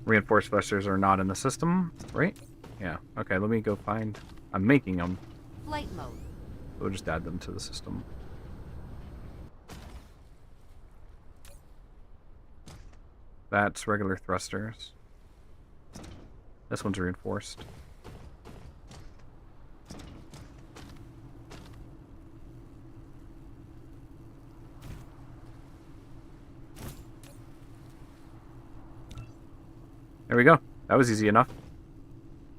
Reinforced thrusters are not in the system, right? Yeah. Okay, let me go find... I'm making them. Flight mode. We'll just add them to the system. That's regular thrusters. This one's reinforced. There we go. That was easy enough.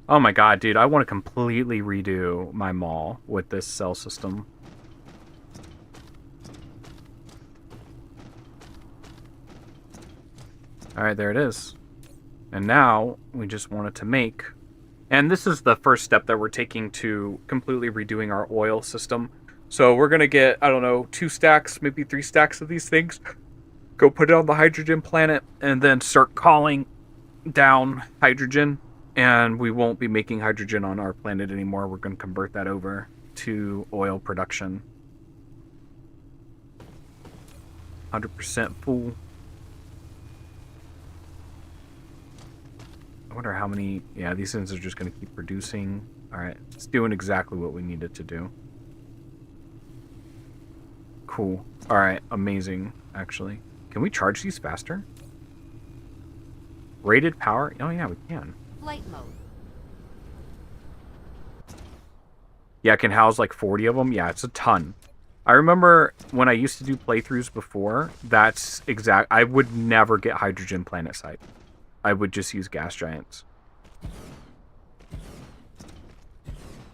Oh my god, dude. I want to completely redo my mall with this cell system. Alright, there it is. And now, we just wanted to make... And this is the first step that we're taking to completely redoing our oil system. So we're going to get, I don't know, 2 stacks, maybe 3 stacks of these things. Go put it on the hydrogen planet, and then start calling down hydrogen. And we won't be making hydrogen on our planet anymore. We're going to convert that over to oil production. 100% full. I wonder how many... Yeah, these things are just going to keep producing. Alright, it's doing exactly what we need it to do. Cool. Alright, amazing, actually. Can we charge these faster? Rated power? Oh yeah, we can. Flight mode. Yeah, it can house like 40 of them. Yeah, it's a ton. I remember when I used to do playthroughs before, that's exact... I would never get hydrogen planet site. I would just use gas giants.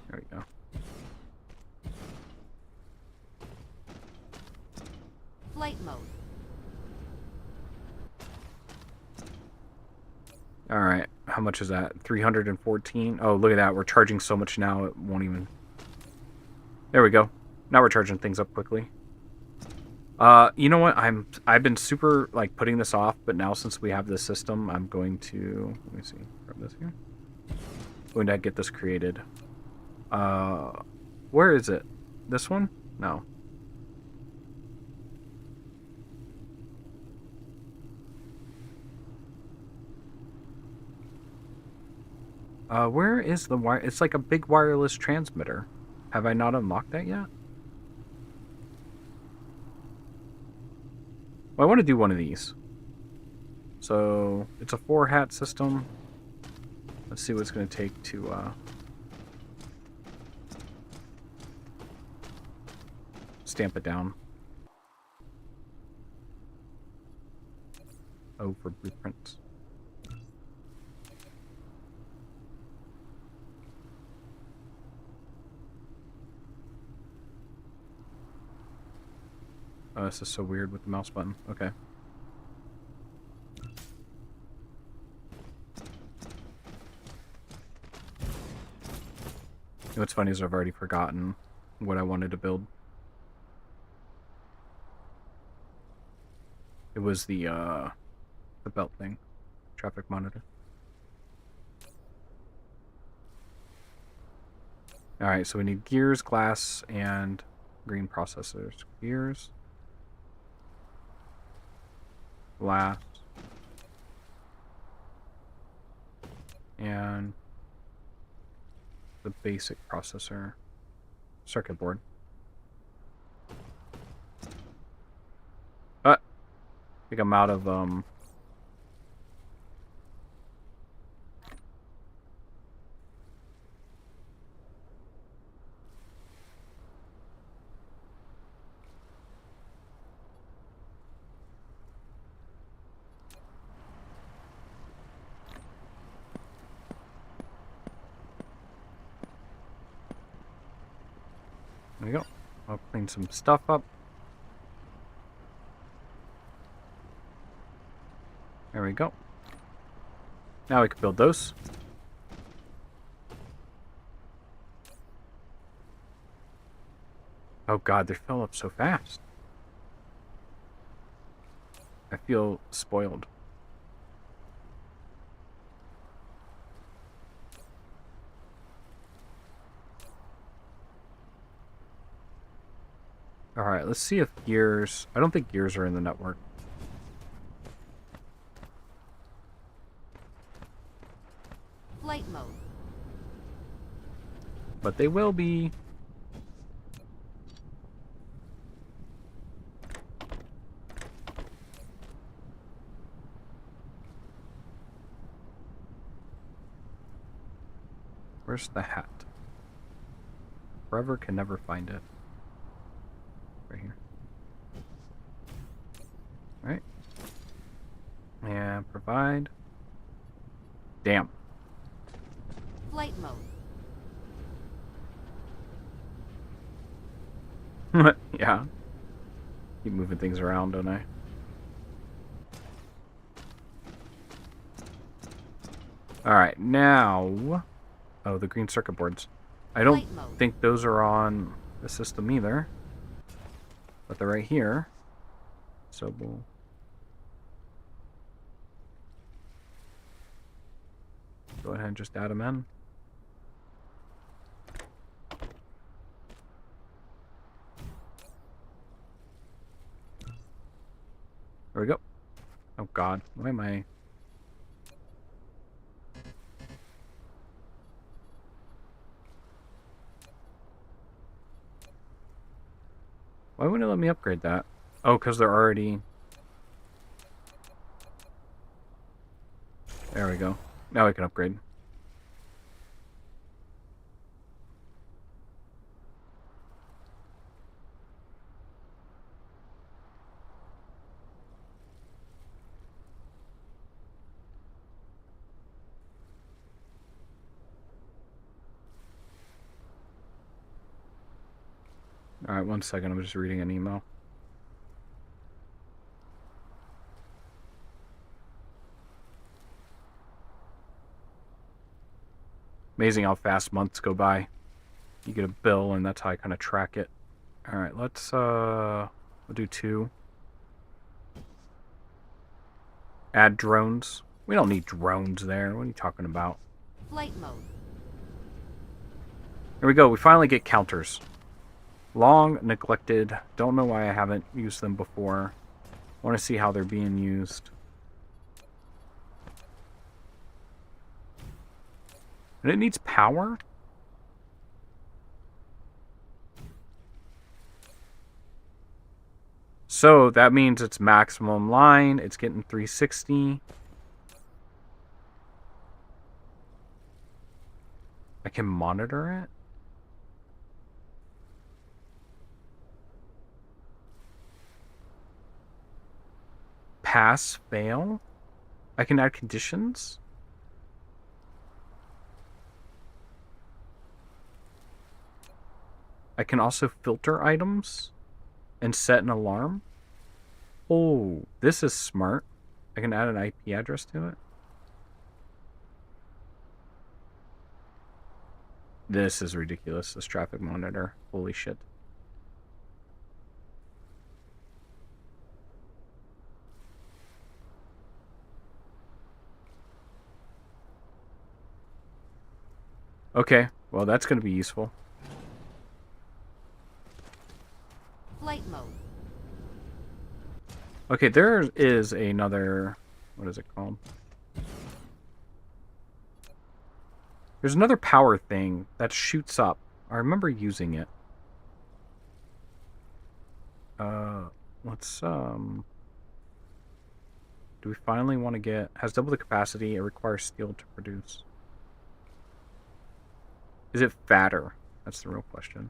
There we go. Flight mode. Alright, how much is that? 314? Oh, look at that. We're charging so much now, it won't even... There we go. Now we're charging things up quickly. You know what? I've been super like putting this off, but now since we have this system, I'm going to let me see. Grab this here. Going to get this created. Where is it? This one? No. Where is the wire? It's like a big wireless transmitter. Have I not unlocked that yet? Well, I want to do one of these. So, it's a 4-hat system. Let's see what it's going to take to, stamp it down. O for blueprints. Oh, this is so weird with the mouse button. Okay. What's funny is I've already forgotten what I wanted to build. It was the belt thing. Traffic monitor. Alright, so we need gears, glass, and green processors. Gears. Glass. And the basic processor. Circuit board. think I'm out of there we go. I'll clean some stuff up. There we go. Now we can build those. Oh god, they fill up so fast. I feel spoiled. Alright, let's see if gears... I don't think gears are in the network. Flight mode. But they will be. Where's the hat? Forever can never find it. Right here. Alright. And provide. Damn. Flight mode. Yeah. Keep moving things around, don't I? Alright, now... Oh, the green circuit boards. I don't Flight mode. think those are on the system either. But they're right here. So we'll... go ahead and just add them in. There we go. Oh god, why am I... Why wouldn't it let me upgrade that? Oh, because they're already... There we go. Now I can upgrade. Alright, 1 second. I'm just reading an email. Amazing how fast months go by. You get a bill, and that's how I kind of track it. Alright, we'll do 2. Add drones. We don't need drones there. What are you talking about? Flight mode. Here we go. We finally get counters. Long neglected. Don't know why I haven't used them before. Want to see how they're being used. And it needs power? So that means it's maximum line. It's getting 360. I can monitor it. Pass, fail. I can add conditions. I can also filter items and set an alarm. Oh, this is smart. I can add an IP address to it. This is ridiculous, this traffic monitor. Holy shit. Okay, well that's going to be useful. Flight mode. Okay, there is another... What is it called? There's another power thing that shoots up. I remember using it. Let's Do we finally want to get... Has double the capacity. It requires steel to produce. Is it fatter? That's the real question.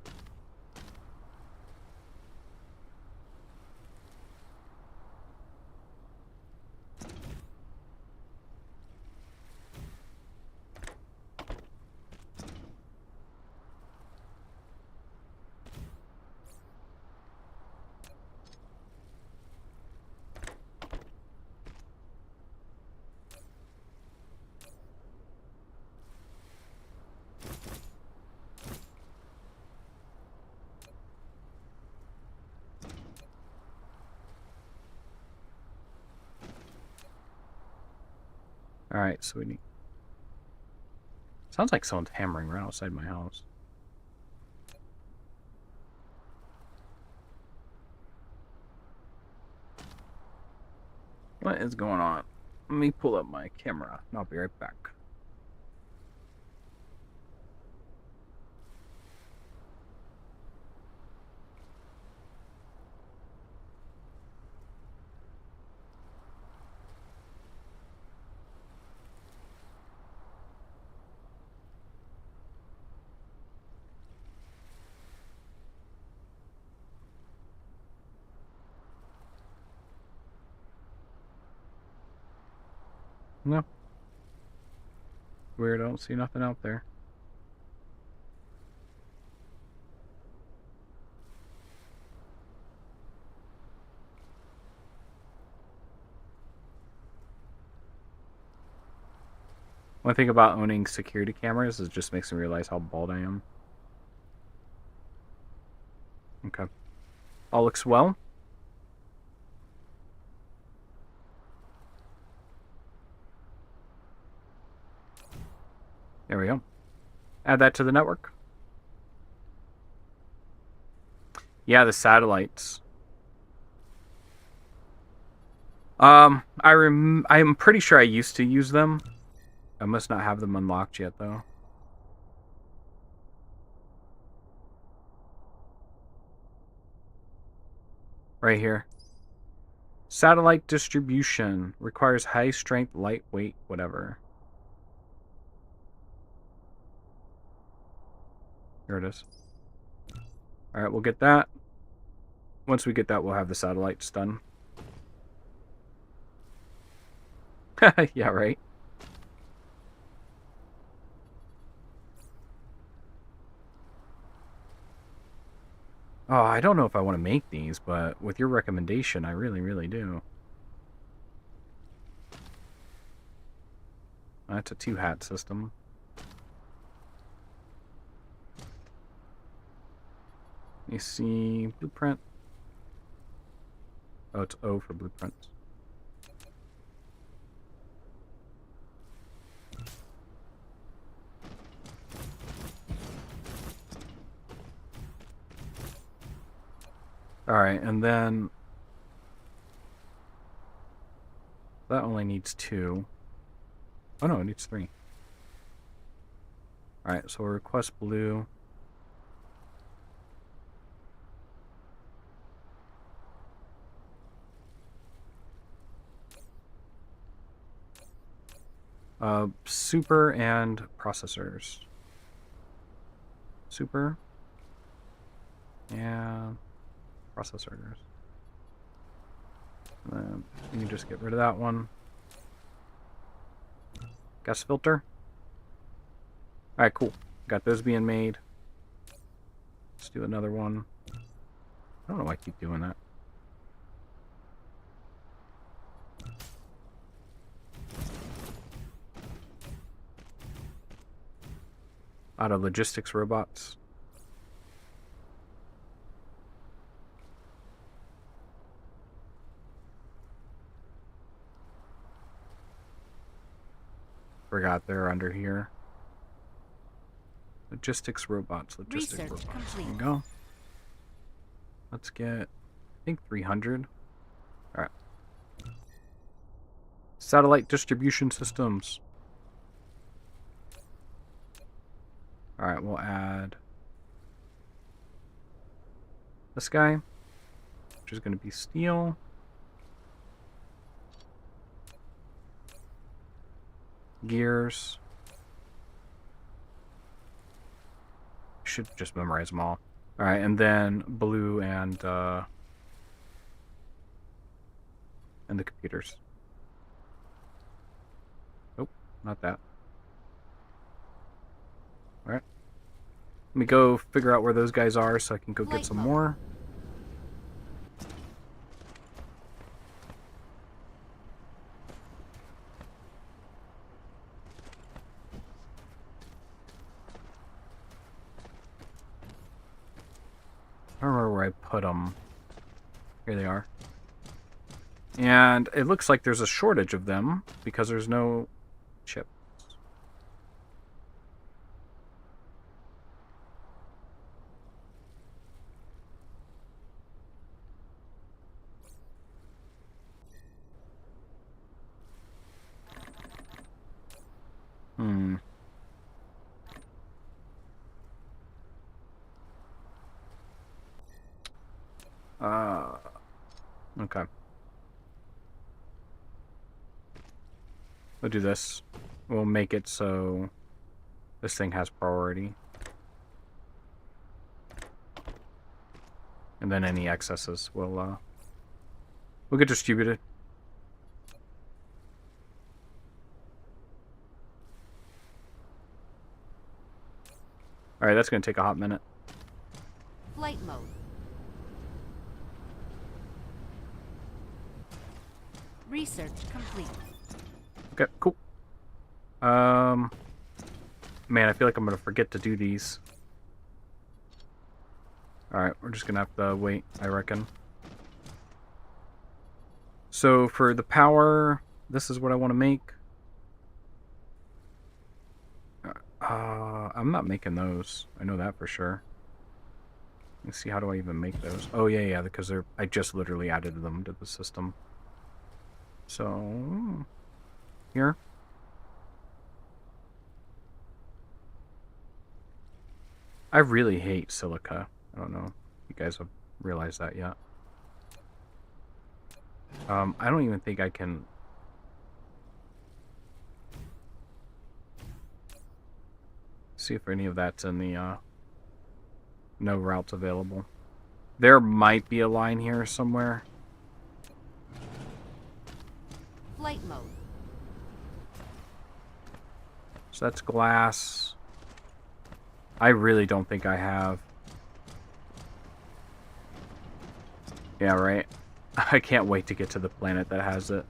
Alright, so we need... Sounds like someone's hammering right outside my house. What is going on? Let me pull up my camera and I'll be right back. No. Weird, I don't see nothing out there. One thing about owning security cameras is it just makes me realize how bald I am. Okay. All looks well. There we go. Add that to the network. Yeah, the satellites. I'm pretty sure I used to use them. I must not have them unlocked yet, though. Right here. Satellite distribution requires high strength, lightweight, whatever. Here it is. Alright, we'll get that. Once we get that, we'll have the satellites done. Yeah, right. Oh, I don't know if I want to make these, but with your recommendation, I really, really do. That's a two-hat system. You see blueprint. Oh, it's O for blueprints. Alright, and then that only needs 2. Oh no, it needs 3. Alright, so we'll request blue. Super and processors. Super and processors. And then you can just get rid of that one. Gas filter. Alright, cool. Got those being made. Let's do another one. I don't know why I keep doing that. Out of logistics robots. Forgot they're under here. Logistics robots. Logistics Research robots. complete. There we go. Let's get, I think 300. All right. Satellite distribution systems. All right, we'll add this guy, which is going to be steel. gears. Should just memorize them all. All right, and then blue and the computers. Nope, not that. All right. Let me go figure out where those guys are so I can go get Flight some mode. more. I don't remember where I put them. Here they are. And it looks like there's a shortage of them because there's no chips. Hmm. Okay. We'll do this. We'll make it so this thing has priority. And then any excesses will get distributed. Alright, that's gonna take a hot minute. Flight mode. Research complete. Okay, cool. Man, I feel like I'm gonna forget to do these. Alright, we're just gonna have to wait, I reckon. So for the power, this is what I want to make. I'm not making those. I know that for sure. Let's see, how do I even make those? Oh, yeah, because I just literally added them to the system. So, here. I really hate silica. I don't know if you guys have realized that yet. I don't even think I can... see if any of that's in the, no routes available. There might be a line here somewhere. Flight mode. So that's glass. I really don't think I have. Yeah, right. I can't wait to get to the planet that has it.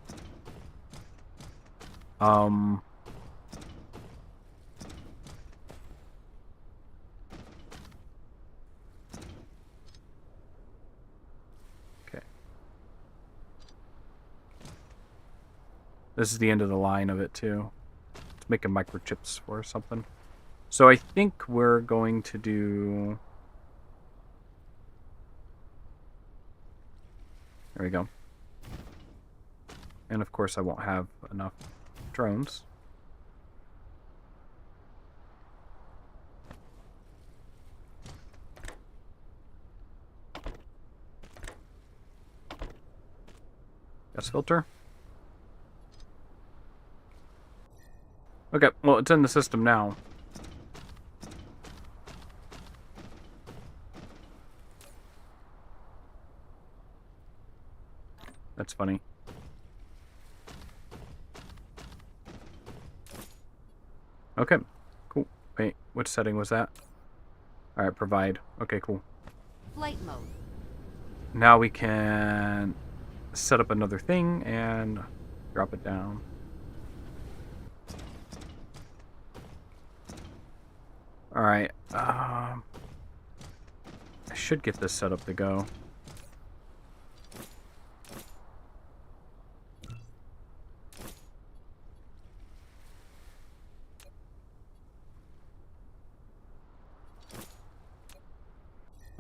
Okay. This is the end of the line of it, too. It's making microchips for something. So I think we're going to do... There we go. And of course I won't have enough drones. Gas filter. Okay, well, it's in the system now. That's funny. Okay, cool. Wait, which setting was that? Alright, provide. Okay, cool. Flight mode. Now we can set up another thing and drop it down. Alright, I should get this set up to go.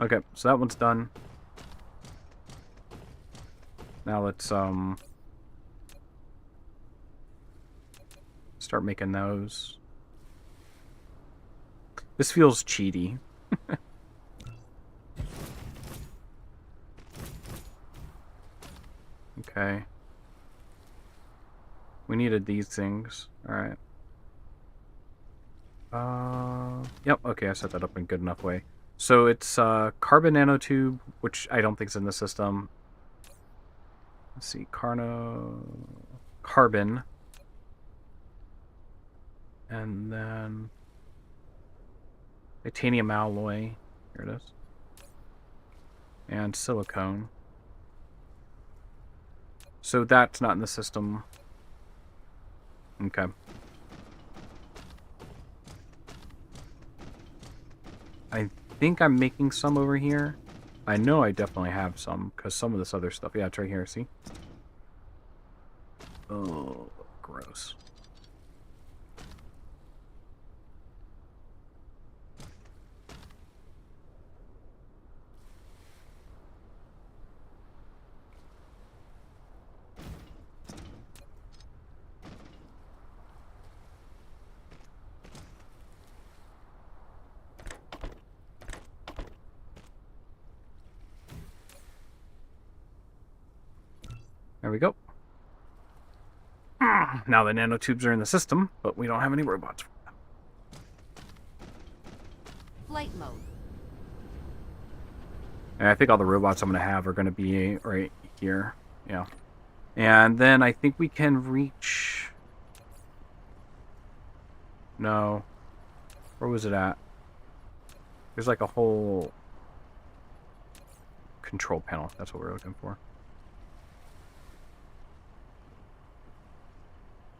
Okay, so that one's done. Now let's start making those. This feels cheaty. Okay. We needed these things. Alright. Yep, okay, I set that up in good enough way. So it's carbon nanotube, which I don't think is in the system. Let's see, carbon, and then titanium alloy. Here it is. And silicone. So that's not in the system. Okay. I think I'm making some over here. I know I definitely have some, because some of this other stuff... Yeah, it's right here, see? Oh, gross. There we go. Now the nanotubes are in the system, but we don't have any robots. Flight mode. And I think all the robots I'm going to have are going to be right here. Yeah. And then I think we can reach... No. Where was it at? There's like a whole control panel. That's what we're looking for.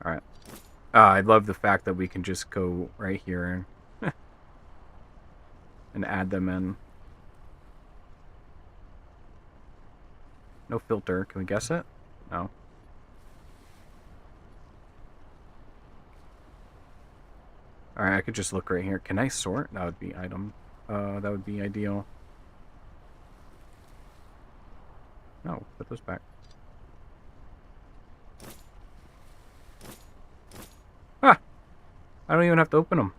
Alright. I love the fact that we can just go right here and add them in. No filter. Can we guess it? No. Alright, I could just look right here. Can I sort? That would be item. That would be ideal. No, put those back. Ah! I don't even have to open them.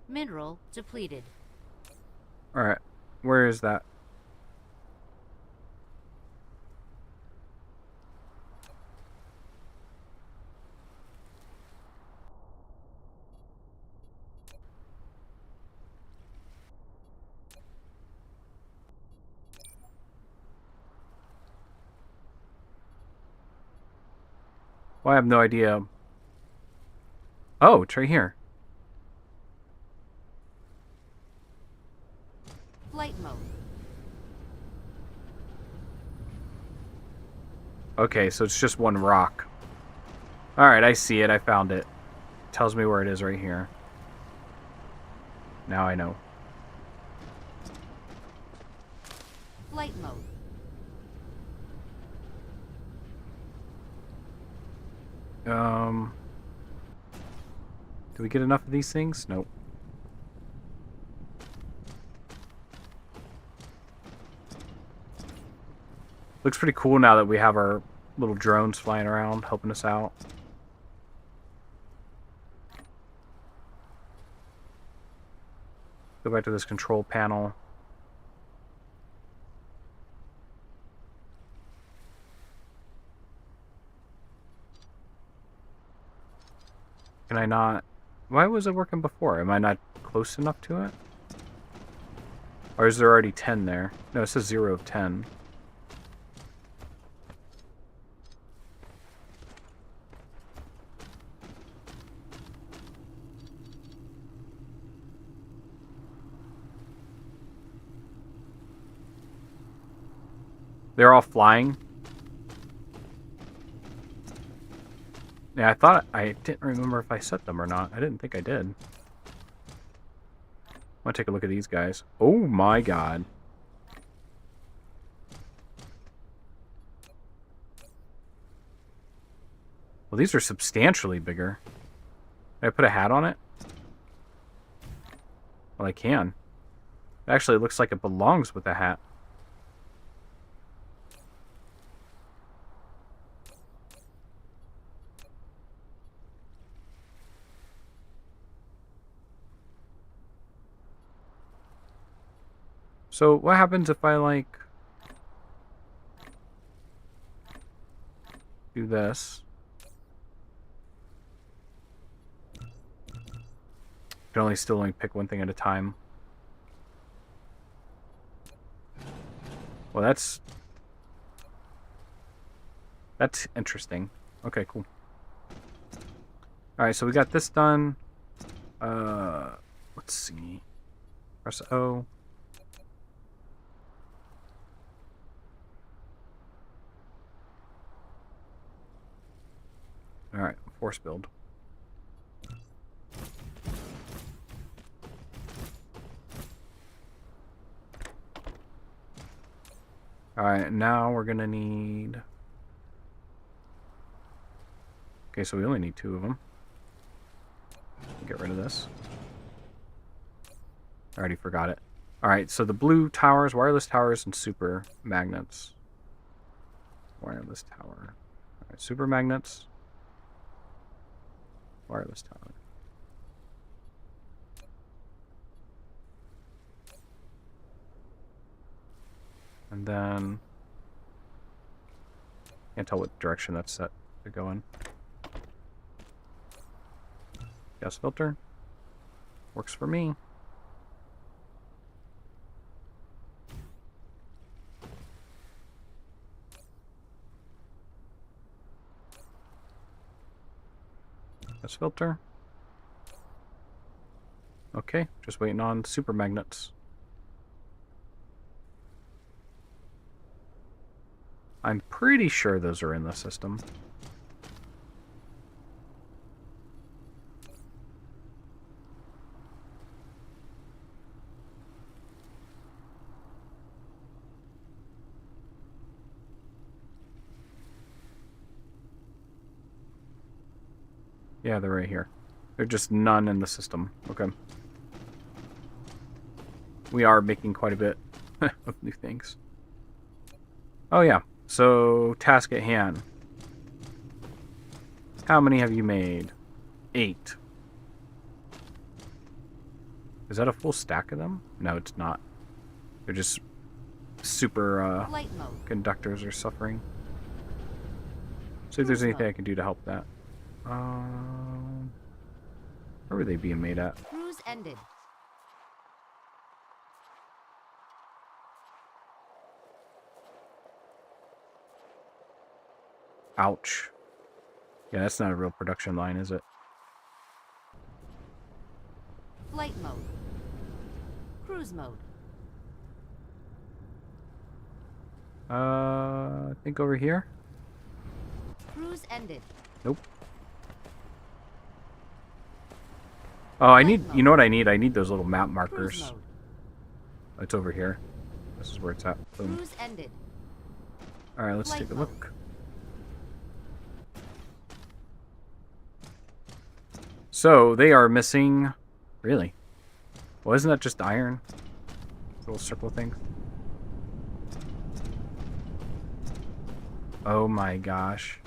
Mineral depleted. Alright, where is that? Well, I have no idea. Oh, it's right here. Flight mode. Okay, so it's just one rock. Alright, I see it. I found it. Tells me where it is right here. Now I know. Flight mode. Do we get enough of these things? Nope. Looks pretty cool now that we have our little drones flying around helping us out. Go back to this control panel. Can I not... Why was it working before? Am I not close enough to it? Or is there already 10 there? No, it says 0 of 10. They're all flying. Yeah, I thought... I didn't remember if I set them or not. I didn't think I did. I want to take a look at these guys. Oh my god. Well, these are substantially bigger. Can I put a hat on it? Well, I can. Actually, it looks like it belongs with a hat. So what happens if I like do this? You can still only pick one thing at a time. Well, that's interesting. Okay, cool. All right, so we got this done. Let's see. Press O. All right, force build. All right, now we're gonna need. Okay, so we only need 2 of them. Get rid of this. I already forgot it. All right, so the blue towers, wireless towers, and super magnets. Wireless tower. All right, super magnets. Wireless tower. And then can't tell what direction that's set to go in. Gas filter. Works for me. Gas filter. Okay, just waiting on super magnets. I'm pretty sure those are in the system. Yeah, they're right here. They're just none in the system. Okay. We are making quite a bit of new things. Oh yeah, so task at hand. How many have you made? 8. Is that a full stack of them? No, it's not. They're just super Flight mode. conductors are suffering. See if there's anything I can do to help that. Where were they being made at? Cruise ended. Ouch. Yeah, that's not a real production line, is it? Flight mode. Cruise mode. I think over here? Cruise ended. Nope. Oh, I need, you know what I need? I need those little map Cruise markers. mode. It's over here. This is where it's at. Boom. Cruise ended. Alright, let's Flight take a mode. look. So, they are missing... Really? Well, isn't that just iron? Little circle thing. Oh my gosh.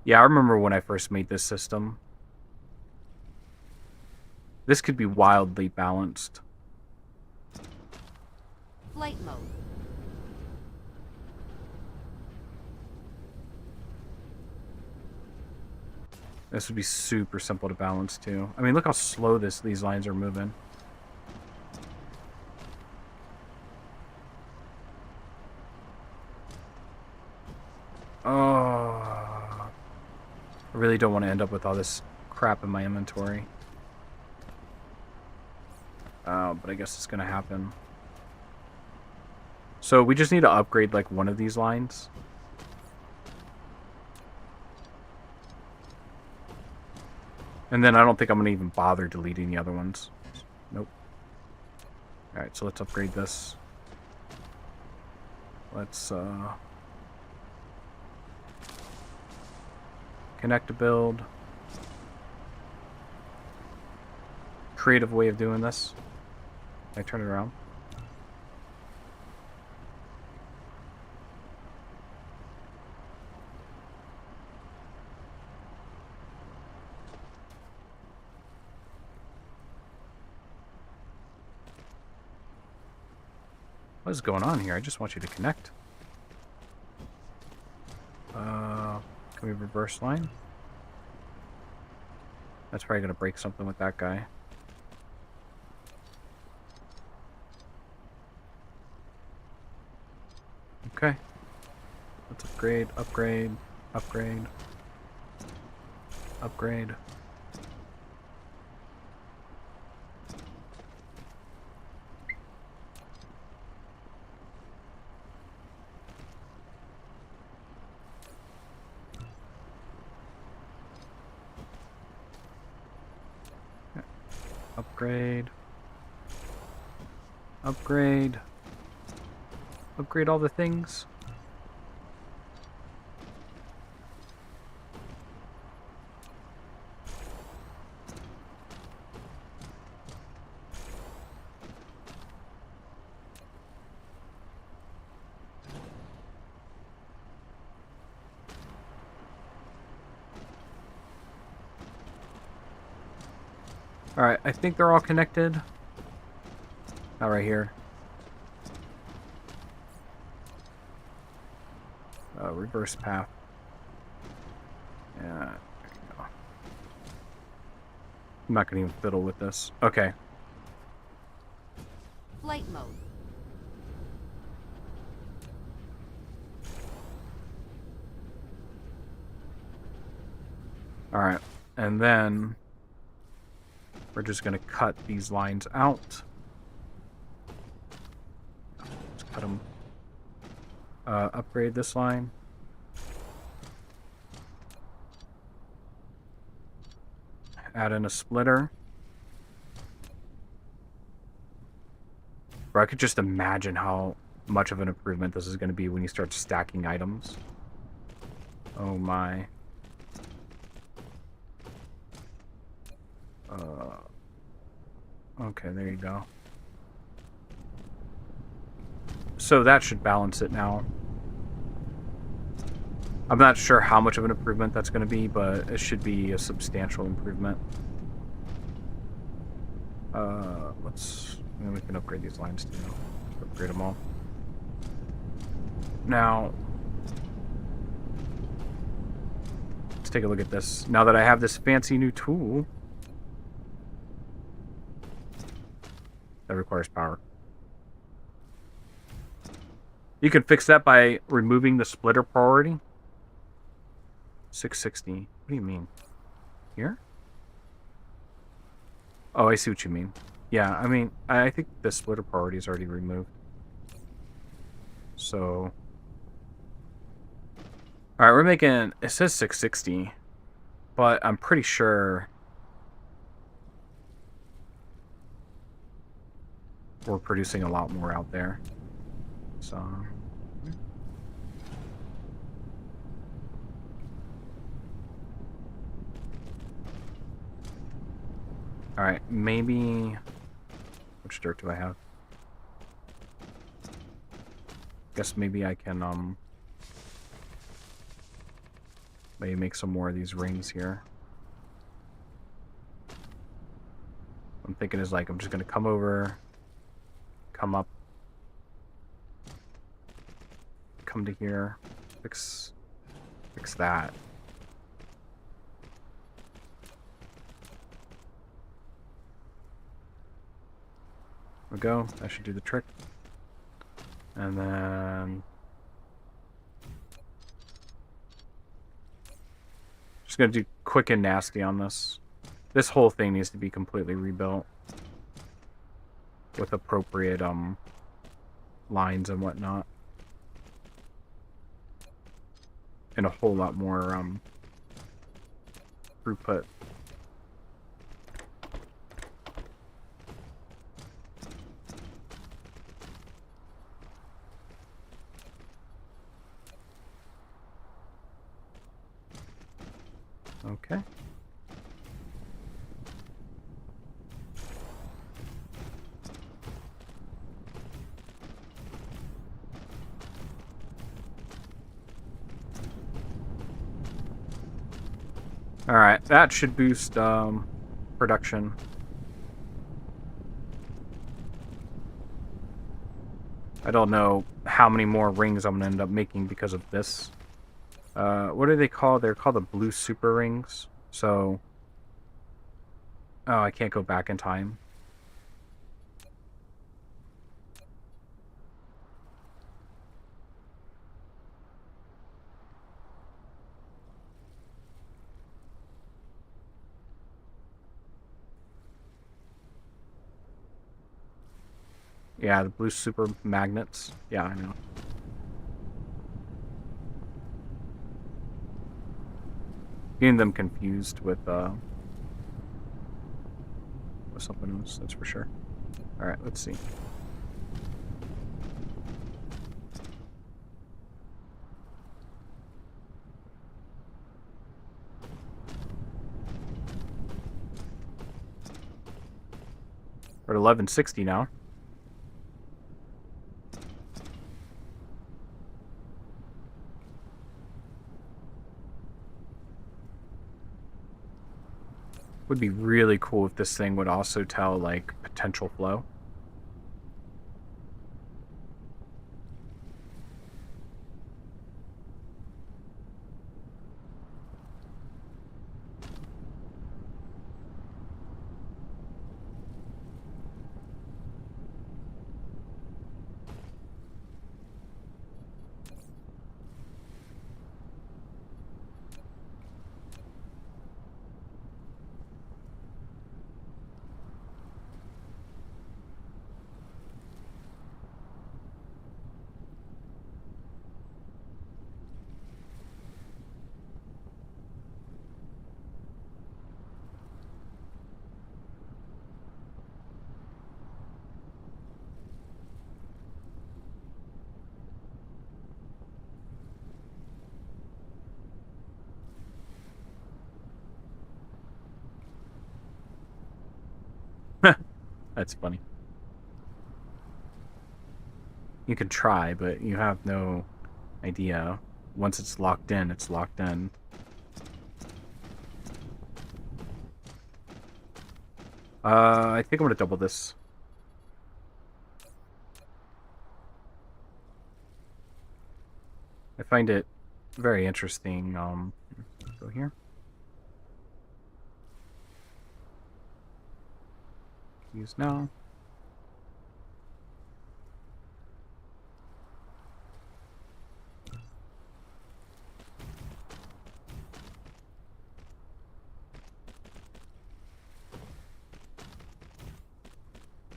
Yeah, I remember when I first made this system. This could be wildly balanced. Flight mode. This would be super simple to balance too. I mean, look how slow these lines are moving. Oh, I really don't want to end up with all this crap in my inventory. But I guess it's gonna happen. So we just need to upgrade like one of these lines. And then I don't think I'm gonna even bother deleting the other ones. Nope. Alright, so let's upgrade this. Let's connect to build. Creative way of doing this. Can I turn it around? What is going on here? I just want you to connect. Can we reverse line? That's probably gonna break something with that guy. Okay. Let's upgrade, upgrade, upgrade, upgrade. Upgrade. Upgrade. Upgrade all the things. Alright, I think they're all connected. Not right here. Reverse path. Yeah, there you go. I'm not gonna even fiddle with this. Okay. Flight mode. Alright, and then we're just gonna cut these lines out. Let's cut them. Upgrade this line. Add in a splitter. Bro, I could just imagine how much of an improvement this is going to be when you start stacking items. Oh my. Okay, there you go. So that should balance it now. I'm not sure how much of an improvement that's going to be, but it should be a substantial improvement. And we can upgrade these lines too. Upgrade them all. Now, let's take a look at this. Now that I have this fancy new tool, that requires power. You can fix that by removing the splitter priority. 660. What do you mean? Here? Oh, I see what you mean. Yeah, I mean, I think the splitter priority is already removed. So... Alright, we're making... It says 660. But I'm pretty sure... we're producing a lot more out there. So... Alright, maybe... Which dirt do I have? Guess maybe I can, maybe make some more of these rings here. I'm thinking is like, I'm just gonna come over, come up, come to here, fix that. There we go. That should do the trick. And then... just gonna do quick and nasty on this. This whole thing needs to be completely rebuilt. With appropriate, lines and whatnot. And a whole lot more, throughput. Okay. Alright, that should boost production. I don't know how many more rings I'm going to end up making because of this. What are they called? They're called the blue super rings. So... Oh, I can't go back in time. Yeah, the blue super magnets. Yeah, I know. Getting them confused with something else, that's for sure. Alright, let's see. We're at 1160 now. Would be really cool if this thing would also tell, like, potential flow. That's funny. You can try, but you have no idea. Once it's locked in, it's locked in. I think I'm gonna double this. I find it very interesting. Go here. Use now.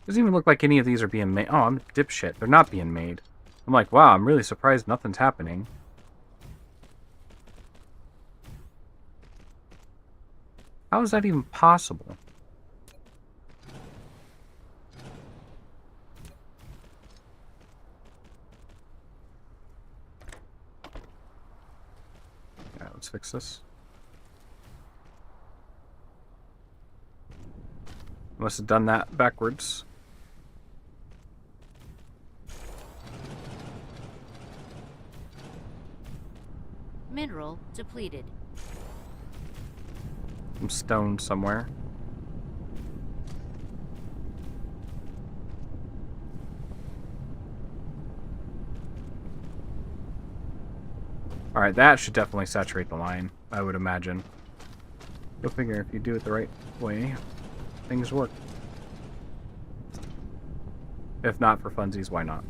Doesn't even look like any of these are being made. Oh, I'm a dipshit. They're not being made. I'm like, wow, I'm really surprised nothing's happening. How is that even possible? Alright, let's fix this. Must have done that backwards. Mineral depleted. Some stone somewhere. Alright, that should definitely saturate the line, I would imagine. Go figure, if you do it the right way, things work. If not for funsies, why not?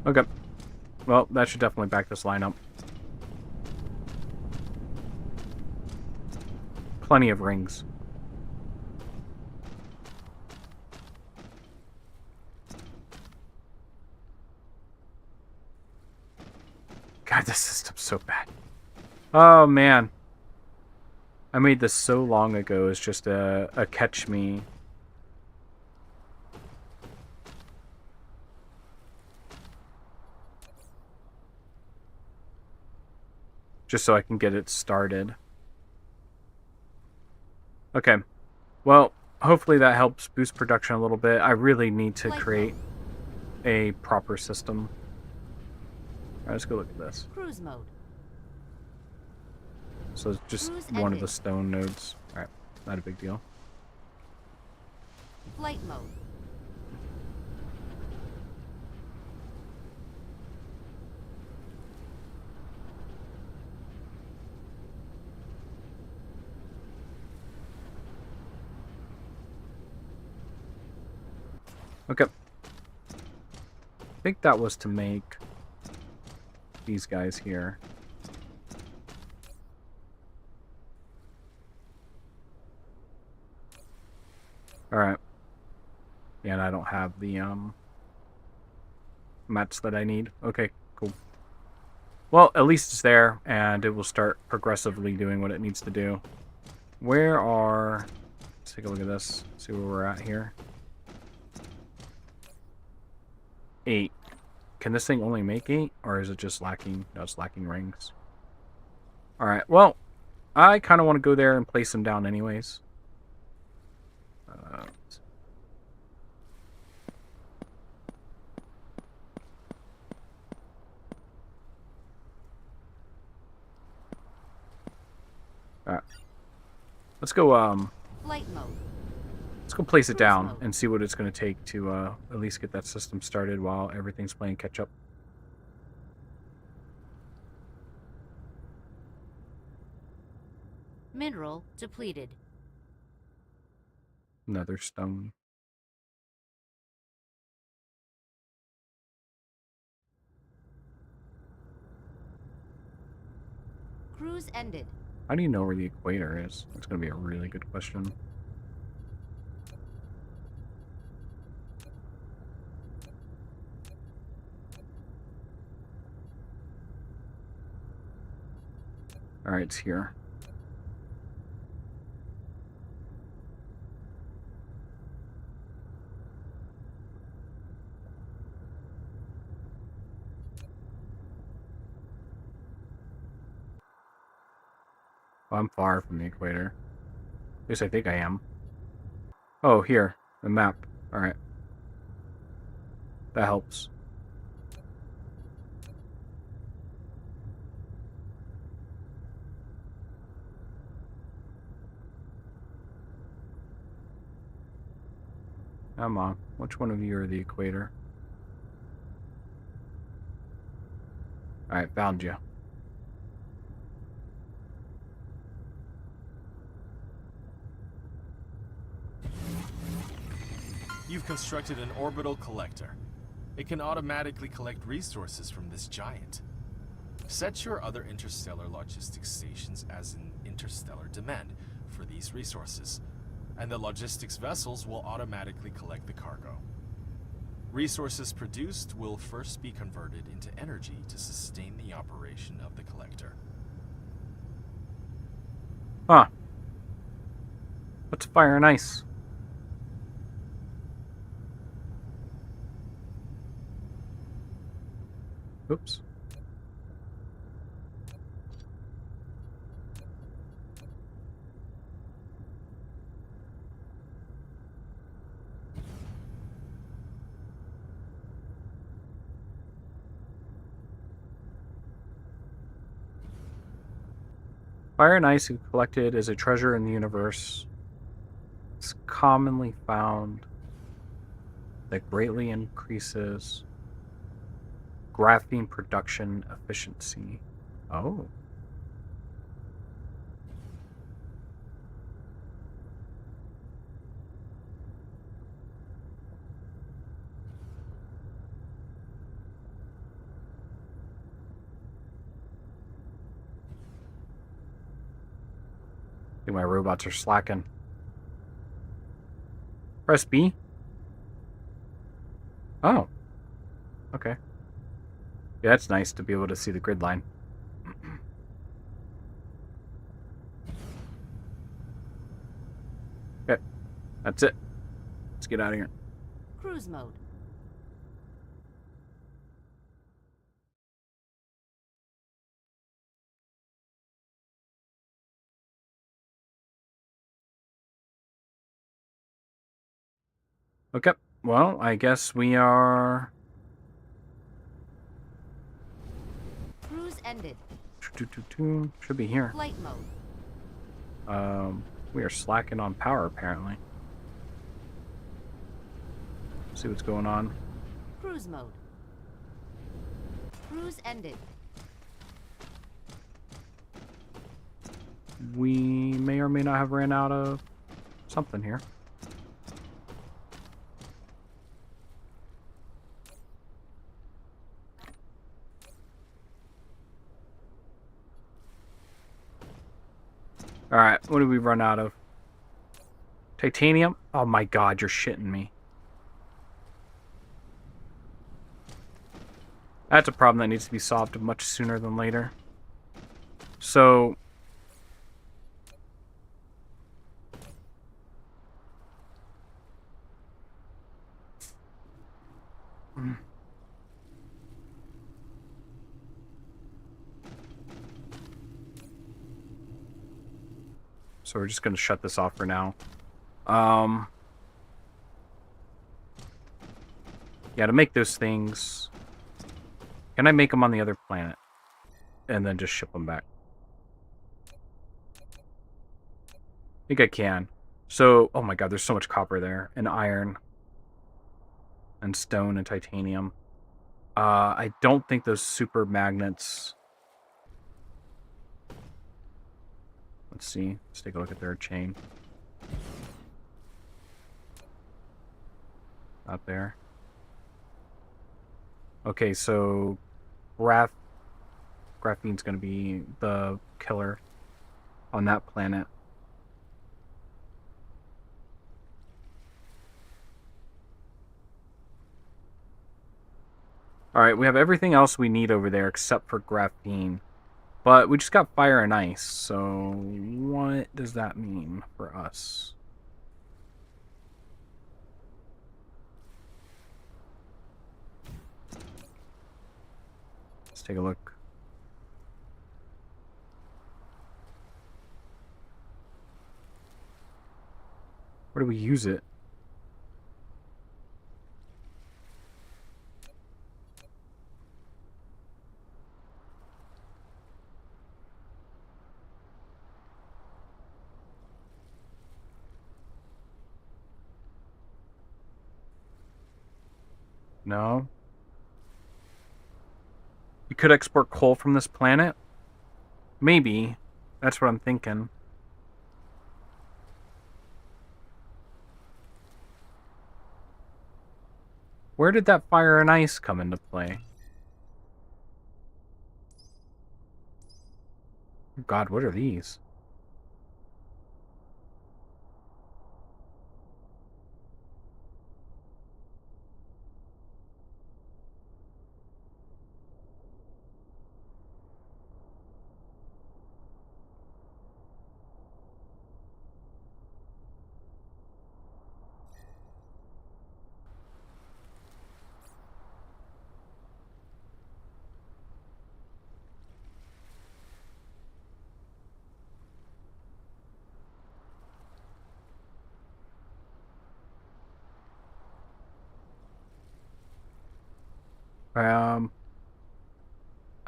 Okay. Well, that should definitely back this line up. Plenty of rings. God, this system's so bad. Oh, man. I made this so long ago as just a catch me. just so I can get it started. Okay. Well, hopefully that helps boost production a little bit. I really need to Flight create mode. a proper system. All right, let's go look at this. Cruise mode. So it's just Cruise one of the ended. stone nodes. All right, not a big deal. Flight mode. Okay. I think that was to make these guys here. All right. Yeah, and I don't have the mats that I need. Okay, cool. Well, at least it's there, and it will start progressively doing what it needs to do. Where are... Let's take a look at this. See where we're at here. 8. Can this thing only make 8? Or is it just lacking... No, it's lacking rings. Alright, well, I kind of want to go there and place them down anyways. Alright. Let's go, Flight mode. let's go place it Cruise down mode. and see what it's going to take to at least get that system started while everything's playing catch up. Mineral depleted. Another stone. Cruise ended. How do you know where the equator is? That's going to be a really good question. Alright, it's here. Oh, I'm far from the equator. At least I think I am. Oh, here. The map. Alright. That helps. Come on. Which one of you are the equator? Alright, found you. You've constructed an orbital collector. It can automatically collect resources from this giant. Set your other interstellar logistics stations as an interstellar demand for these resources, and the logistics vessels will automatically collect the cargo. Resources produced will first be converted into energy to sustain the operation of the collector. Huh. What's fire and ice? Oops. Fire and ice collected is a treasure in the universe. It's commonly found that greatly increases graphene production efficiency. Oh. I think my robots are slacking. Press B. Oh. Okay. Yeah, that's nice to be able to see the grid line. Okay. That's it. Let's get out of here. Cruise mode. Okay. Well, I guess we are... Cruise ended. Should be here. Flight mode. We are slacking on power, apparently. See what's going on. Cruise mode. Cruise ended. We may or may not have ran out of something here. Alright, what did we run out of? Titanium? Oh my god, you're shitting me. That's a problem that needs to be solved much sooner than later. So... So we're just going to shut this off for now. Yeah, to make those things... Can I make them on the other planet? And then just ship them back? I think I can. So, oh my god, there's so much copper there. And iron. And stone and titanium. I don't think those super magnets... Let's see. Let's take a look at their chain. Not there. Okay, so graphene's going to be the killer on that planet. Alright, we have everything else we need over there except for graphene. But we just got fire and ice, so what does that mean for us? Let's take a look. Where do we use it? No. You could export coal from this planet? Maybe. That's what I'm thinking. Where did that fire and ice come into play? God, what are these?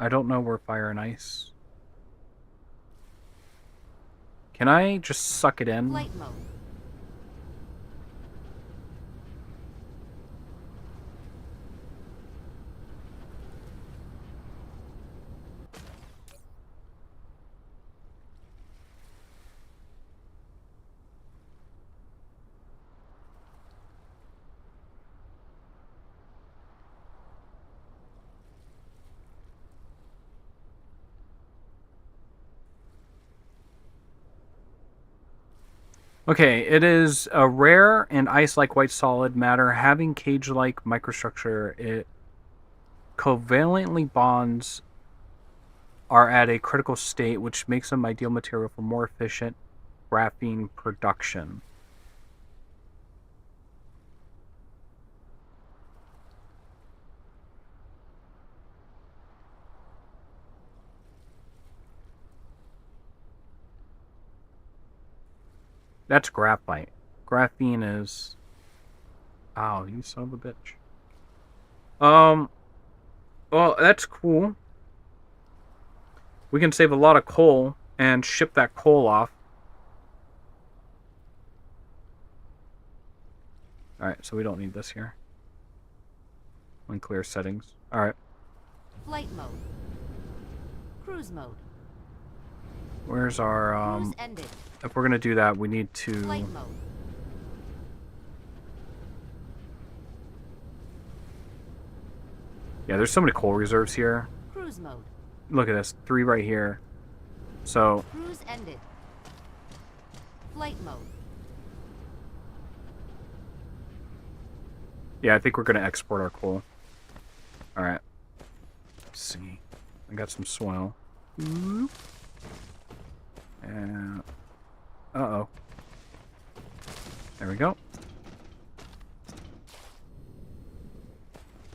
I don't know where fire and ice. Can I just suck it in? Flight mode. Okay, it is a rare and ice-like white solid matter having cage-like microstructure. It covalently bonds are at a critical state, which makes them ideal material for more efficient graphene production. That's graphite. Graphene is... Wow, you son of a bitch. Well, that's cool. We can save a lot of coal and ship that coal off. Alright, so we don't need this here. Unclear settings. Alright. Flight mode. Cruise mode. Where's our, Cruise ended. if we're gonna do that, we need to... Flight mode. Yeah, there's so many coal reserves here. Cruise mode. Look at this. 3 right here. So, Cruise ended. Flight mode. yeah, I think we're gonna export our coal. Alright. Let's see. I got some soil. And... uh-oh. There we go.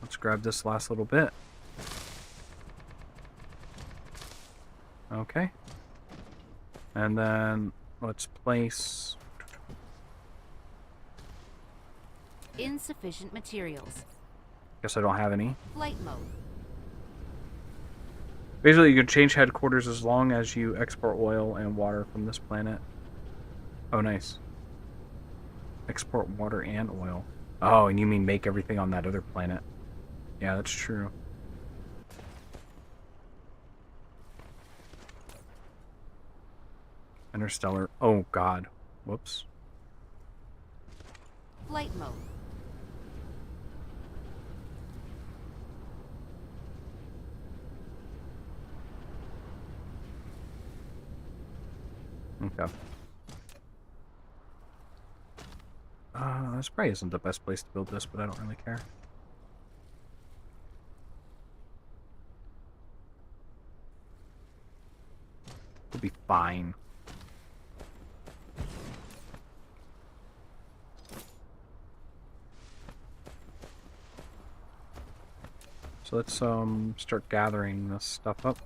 Let's grab this last little bit. Okay. And then let's place... Insufficient materials. Guess I don't have any. Flight mode. Basically, you can change headquarters as long as you export oil and water from this planet. Oh, nice. Export water and oil. Oh, and you mean make everything on that other planet. Yeah, that's true. Interstellar. Oh, God. Whoops. Flight mode. Okay. This probably isn't the best place to build this, but I don't really care. We'll be fine. So let's start gathering this stuff up.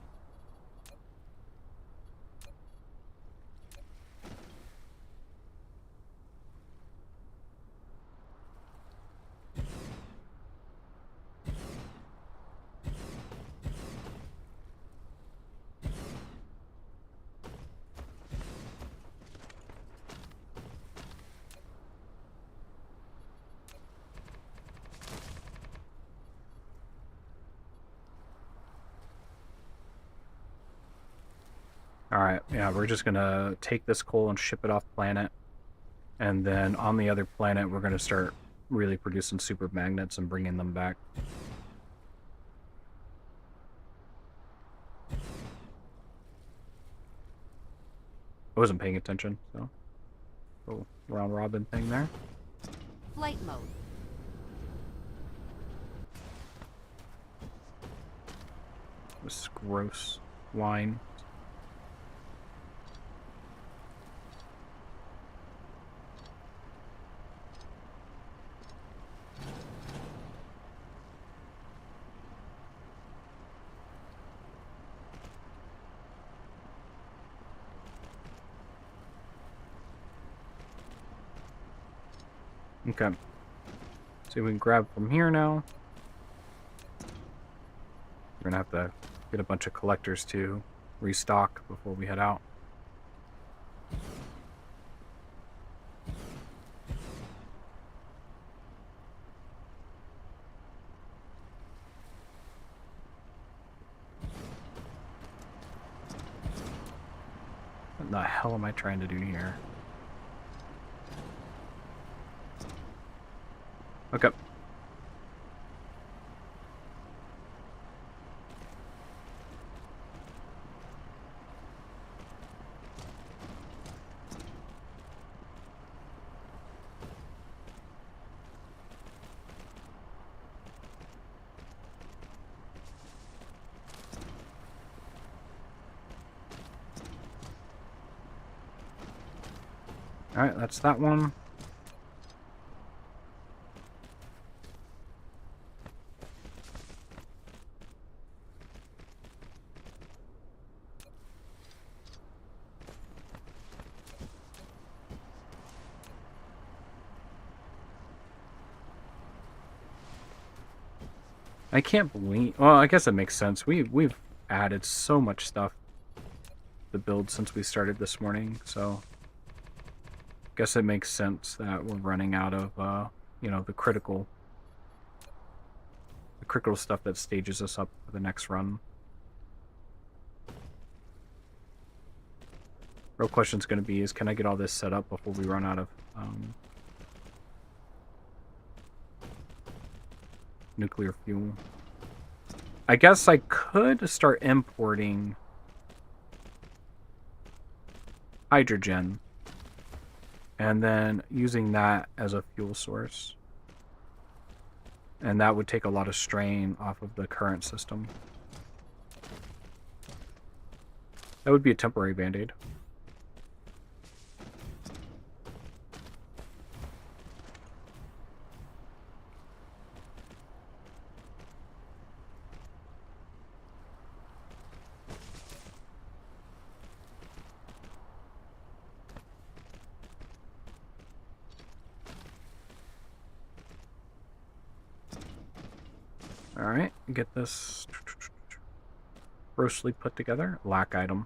Alright, yeah, we're just gonna take this coal and ship it off planet. And then on the other planet, we're gonna start really producing super magnets and bringing them back. I wasn't paying attention, so... little round robin thing there. Flight mode. This gross line. Okay. See if we can grab from here now. We're gonna have to get a bunch of collectors to restock before we head out. What the hell am I trying to do here? Okay. Alright, that's that one. I can't believe... Well, I guess it makes sense. We've added so much stuff to the build since we started this morning, so... Guess it makes sense that we're running out of, you know, the critical stuff that stages us up for the next run. Real question's going to be is, can I get all this set up before we run out of nuclear fuel? I guess I could start importing hydrogen and then using that as a fuel source. And that would take a lot of strain off of the current system. That would be a temporary band-aid. Alright, get this grossly put together. Lack item.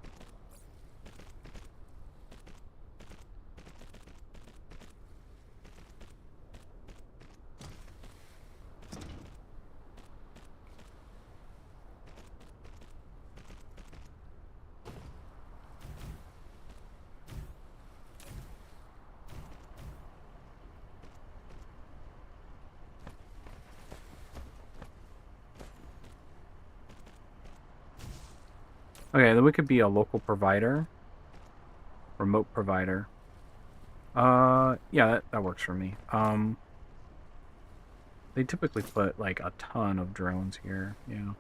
Okay, then we could be a local provider. Remote provider. Yeah, that works for me. They typically put, like, a ton of drones here, yeah.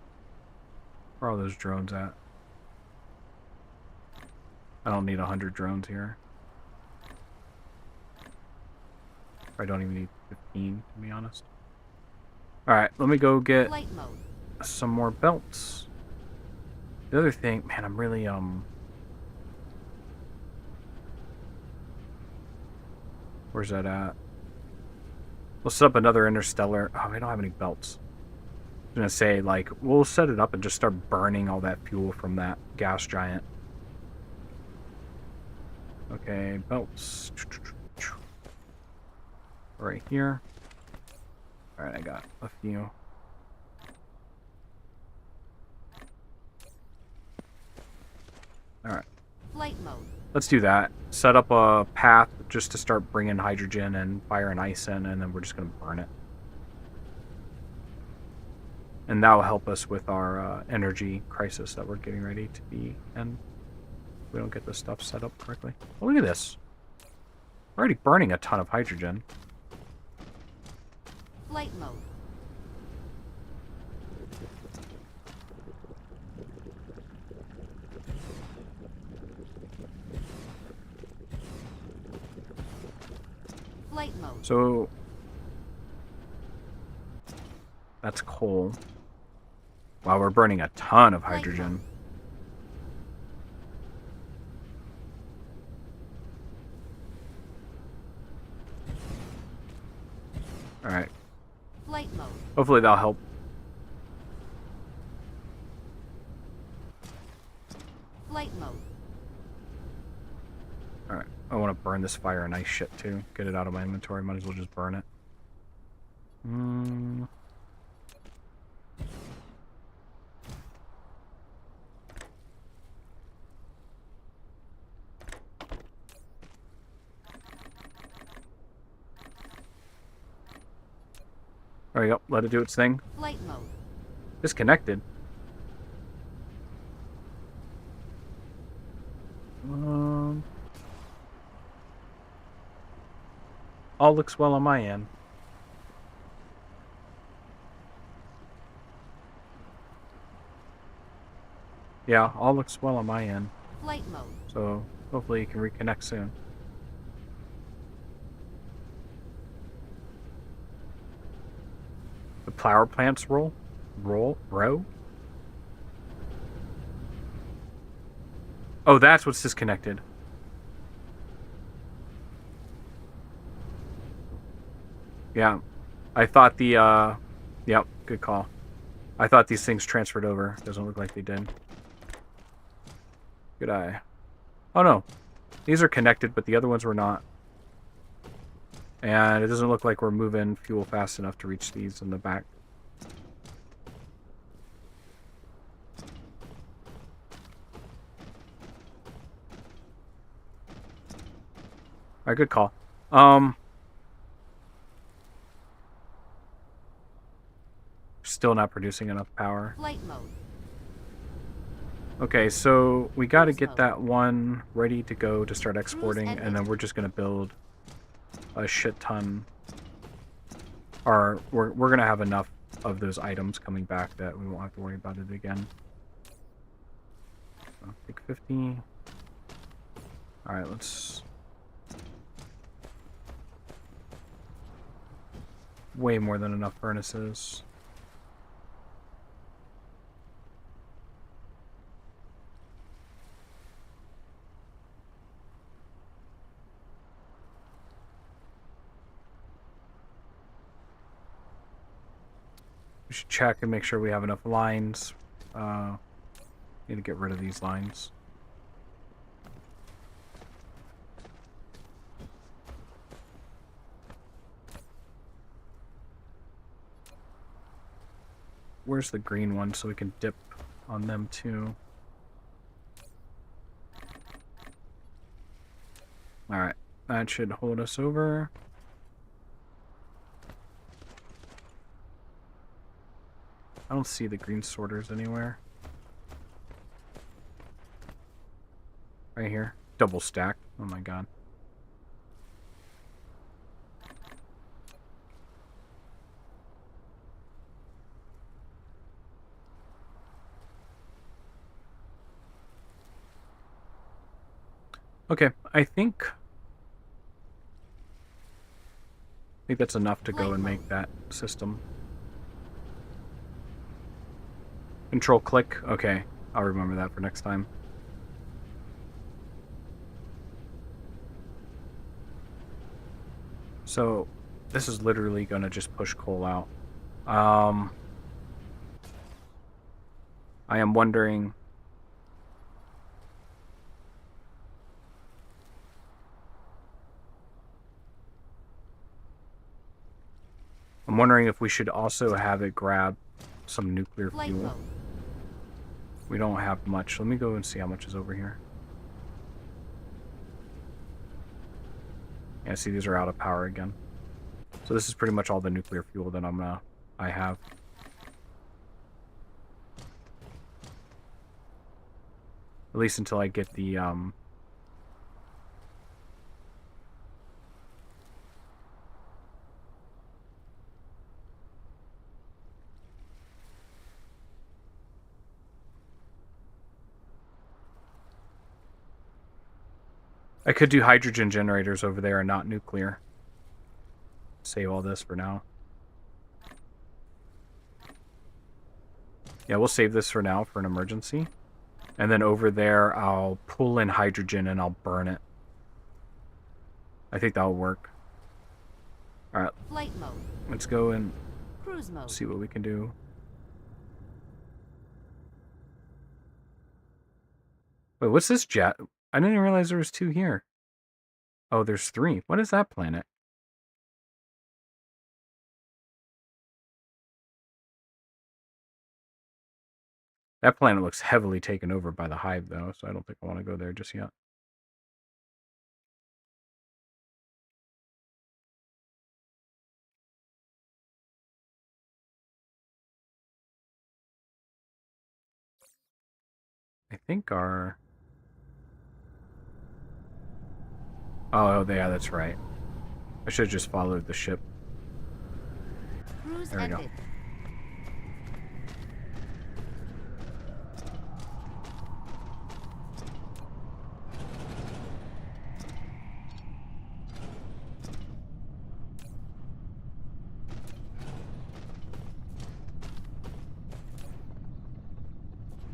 Where are all those drones at? I don't need 100 drones here. I don't even need 15, to be honest. Alright, let me go get Flight mode. some more belts. The other thing, man, I'm really, where's that at? We'll set up another interstellar. Oh, we don't have any belts. I was gonna say, like, we'll set it up and just start burning all that fuel from that gas giant. Okay, belts. Right here. Alright, I got a few. Alright. Flight mode. Let's do that. Set up a path just to start bringing hydrogen and fire and ice in, and then we're just going to burn it. And that will help us with our energy crisis that we're getting ready to be in. We don't get this stuff set up correctly. Oh, look at this. We're already burning a ton of hydrogen. Flight mode. Flight mode. So that's coal. Wow, we're burning a ton of hydrogen. Alright. Flight mode. Hopefully that'll help. Flight mode. Alright. I want to burn this fire and ice shit too. Get it out of my inventory. Might as well just burn it. There we go. Let it do its thing. Flight mode. Disconnected. All looks well on my end. Yeah, all looks well on my end. Flight mode. So hopefully you can reconnect soon. The power plants row? Oh, that's what's disconnected. Yeah. I thought the, yep, good call. I thought these things transferred over. Doesn't look like they did. Good eye. Oh no. These are connected, but the other ones were not. And it doesn't look like we're moving fuel fast enough to reach these in the back. Alright, good call. Still not producing enough power. Flight mode. Okay, so we got to get that one ready to go to start exporting, and then we're just going to build a shit ton. Or we're going to have enough of those items coming back that we won't have to worry about it again. So, take 50. Alright, let's... Way more than enough furnaces. We should check and make sure we have enough lines. Need to get rid of these lines. Where's the green one so we can dip on them too? Alright, that should hold us over. I don't see the green sorters anywhere. Right here. Double stack. Oh my god. Okay, I think that's enough to go and make that system. Control click. Okay, I'll remember that for next time. So, this is literally gonna just push coal out. I am wondering... I'm wondering if we should also have it grab some nuclear fuel. We don't have much. Let me go and see how much is over here. Yeah, see, these are out of power again. So this is pretty much all the nuclear fuel that I have. At least until I get the I could do hydrogen generators over there and not nuclear. Save all this for now. Yeah, we'll save this for now for an emergency. And then over there, I'll pull in hydrogen and I'll burn it. I think that'll work. Alright. Flight mode. Let's go and Cruise mode. see what we can do. Wait, what's this jet? I didn't even realize there was two here. Oh, there's three. What is that planet? That planet looks heavily taken over by the hive, though, so I don't think I want to go there just yet. I think our... Oh, yeah, that's right. I should have just followed the ship. Cruise There we go. ended.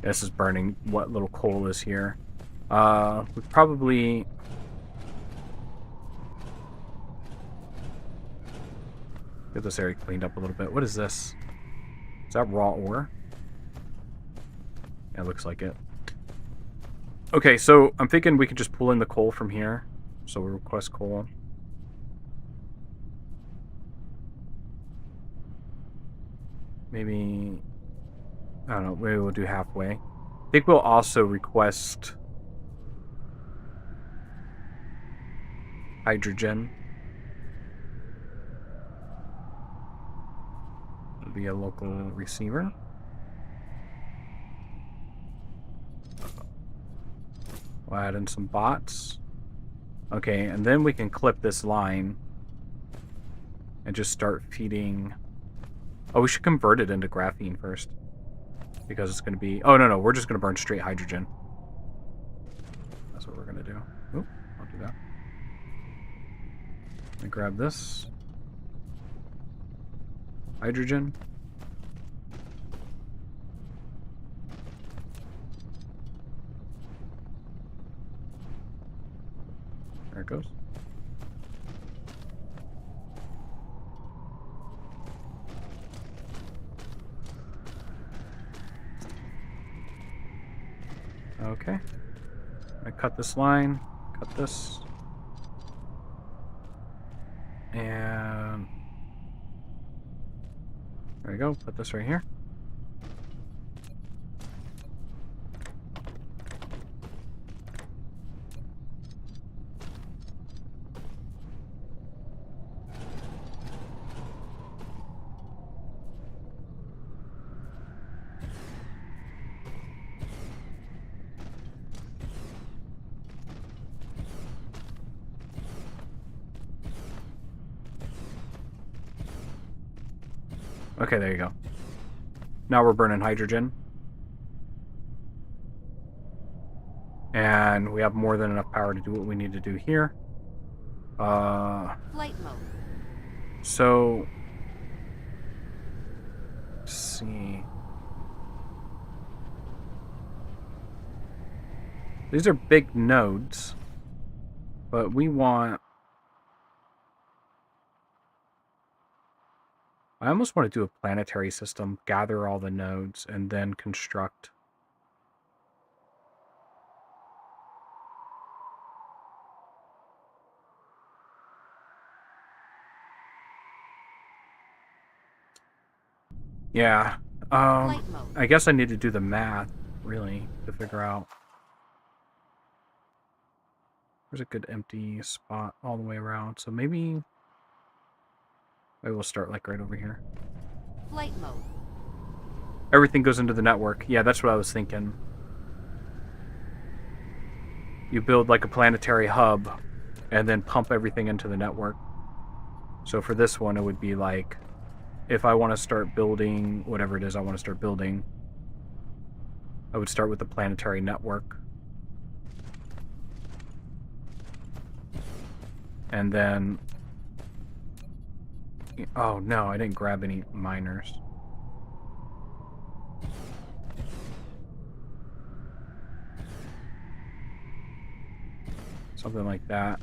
This is burning what little coal is here. We probably... Get this area cleaned up a little bit. What is this? Is that raw ore? Yeah, it looks like it. Okay, so I'm thinking we could just pull in the coal from here. So we'll request coal. Maybe, I don't know, maybe we'll do halfway. I think we'll also request hydrogen. It'll be a local receiver. We'll add in some bots. Okay, and then we can clip this line and just start feeding. Oh, we should convert it into graphene first. Because it's going to be... Oh, no, we're just going to burn straight hydrogen. That's what we're going to do. Oop, I'll do that. Let me grab this. Hydrogen. There it goes. Okay. I cut this line, cut this. And there we go. Put this right here. Okay, there you go. Now we're burning hydrogen. And we have more than enough power to do what we need to do here. Flight mode. So... Let's see... These are big nodes. But we want... I almost want to do a planetary system, gather all the nodes, and then construct. Yeah. Flight mode. I guess I need to do the math, really, to figure out. There's a good empty spot all the way around, so maybe we'll start like right over here. Flight mode. Everything goes into the network. Yeah, that's what I was thinking. You build like a planetary hub and then pump everything into the network. So for this one, it would be like, if I want to start building whatever it is I want to start building, I would start with the planetary network. And then... Oh no, I didn't grab any miners. Something like that.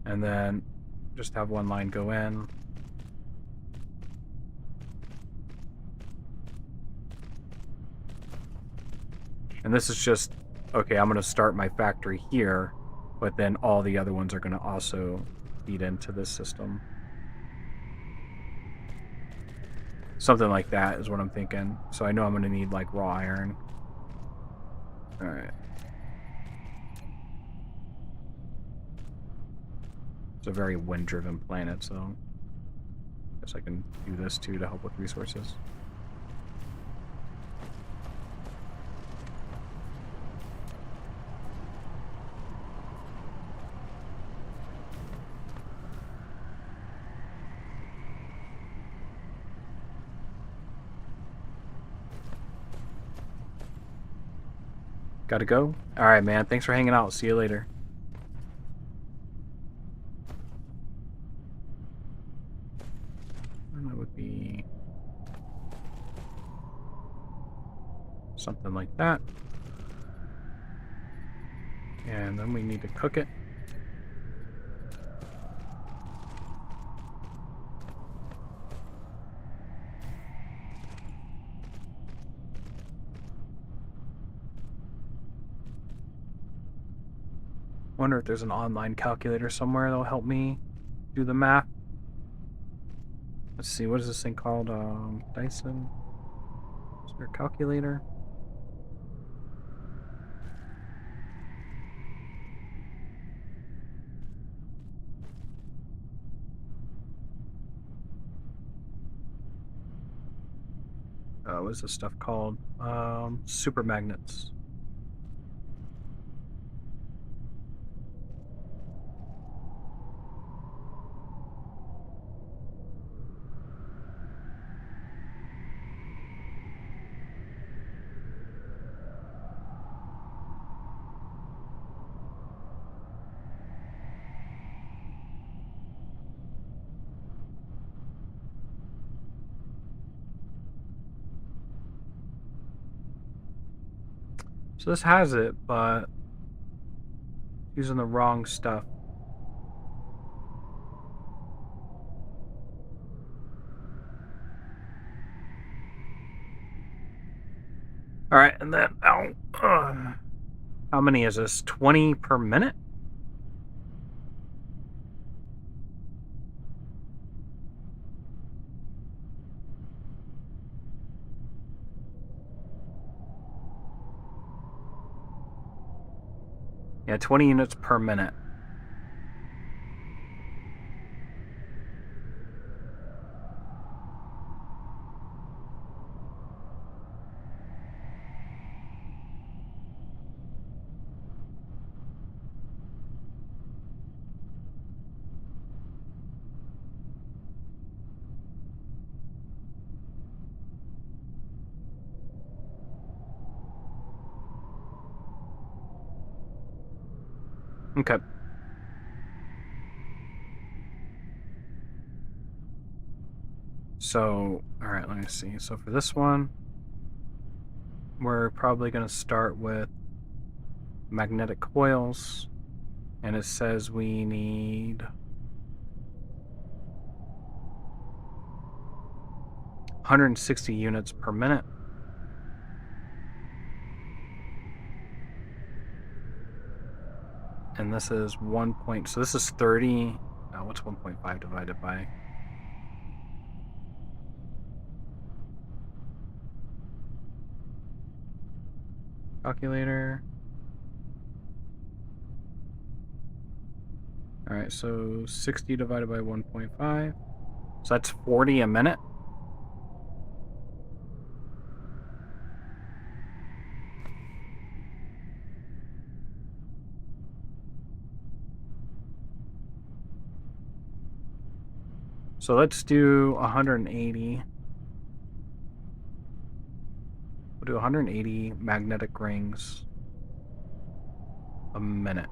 And then just have one line go in. And this is just, okay, I'm going to start my factory here, but then all the other ones are going to also feed into this system. Something like that is what I'm thinking. So I know I'm going to need like raw iron. Alright. It's a very wind-driven planet, so I guess I can do this too to help with resources. Gotta go? Alright, man. Thanks for hanging out. See you later. And that would be something like that. And then we need to cook it. Wonder if there's an online calculator somewhere that'll help me do the math. Let's see, what is this thing called? Dyson Sphere calculator. What is this stuff called? Super magnets. So this has it, but using the wrong stuff. All right, and then how many is this? 20 per minute? Yeah, 20 units per minute. Okay. So, all right, let me see. So for this one, we're probably going to start with magnetic coils, and it says we need 160 units per minute. And this is 1 point, so this is 30. What's 1.5 divided by? Calculator. All right, so 60 divided by 1.5. So that's 40 a minute. So let's do 180. We'll do 180 magnetic rings a minute.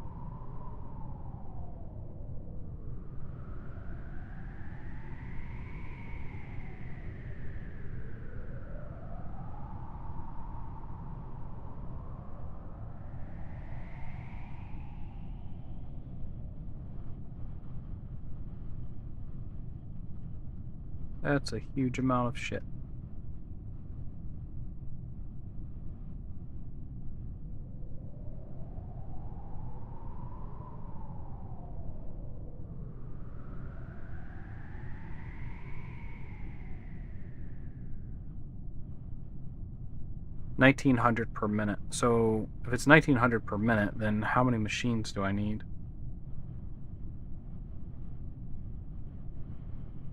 That's a huge amount of shit. $1,900 per minute. So if it's 1,900 per minute, then how many machines do I need?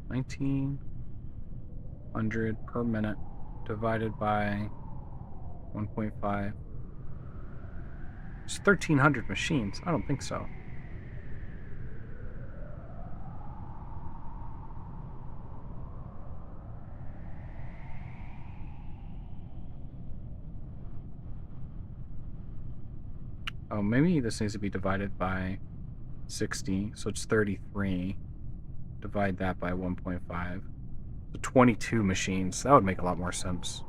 1,900 per minute divided by 1.5. It's 1,300 machines. I don't think so. Oh, maybe this needs to be divided by 60, so it's 33. Divide that by 1.5. So 22 machines. That would make a lot more sense.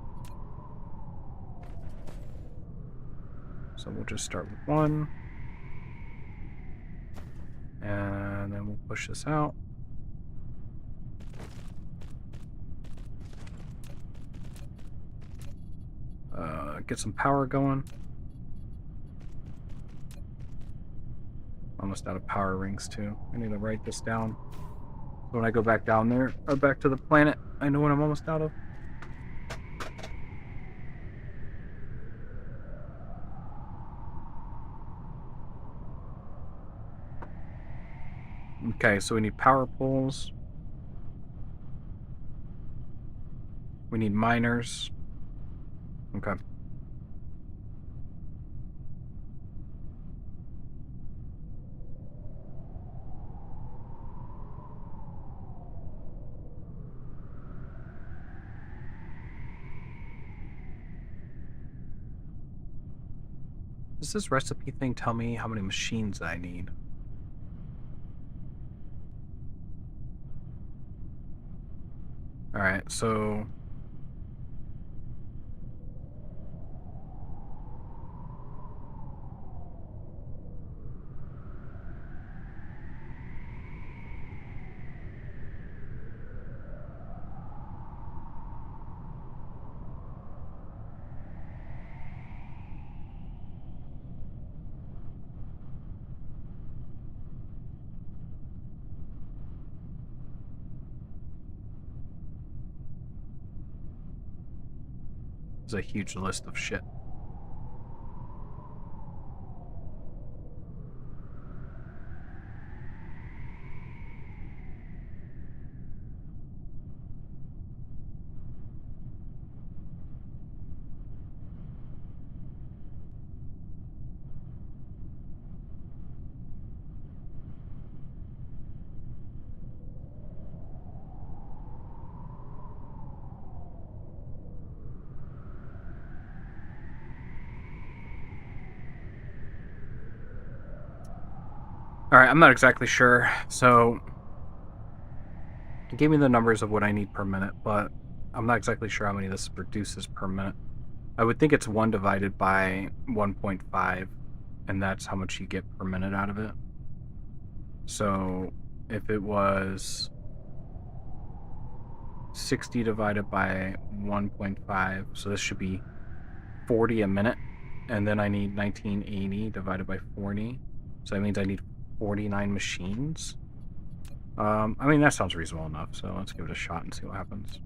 So we'll just start with 1. And then we'll push this out. Get some power going. Almost out of power rings, too. I need to write this down. So when I go back down there, or back to the planet, I know what I'm almost out of. Okay, so we need power poles. We need miners. Okay. Does this recipe thing tell me how many machines I need? Alright, so... There's a huge list of shit. Alright, I'm not exactly sure. So, it gave me the numbers of what I need per minute, but I'm not exactly sure how many this produces per minute. I would think it's 1 divided by 1.5, and that's how much you get per minute out of it. So, if it was 60 divided by 1.5, so this should be 40 a minute, and then I need 1980 divided by 40, so that means I need 49 machines. I mean, that sounds reasonable enough, so let's give it a shot and see what happens.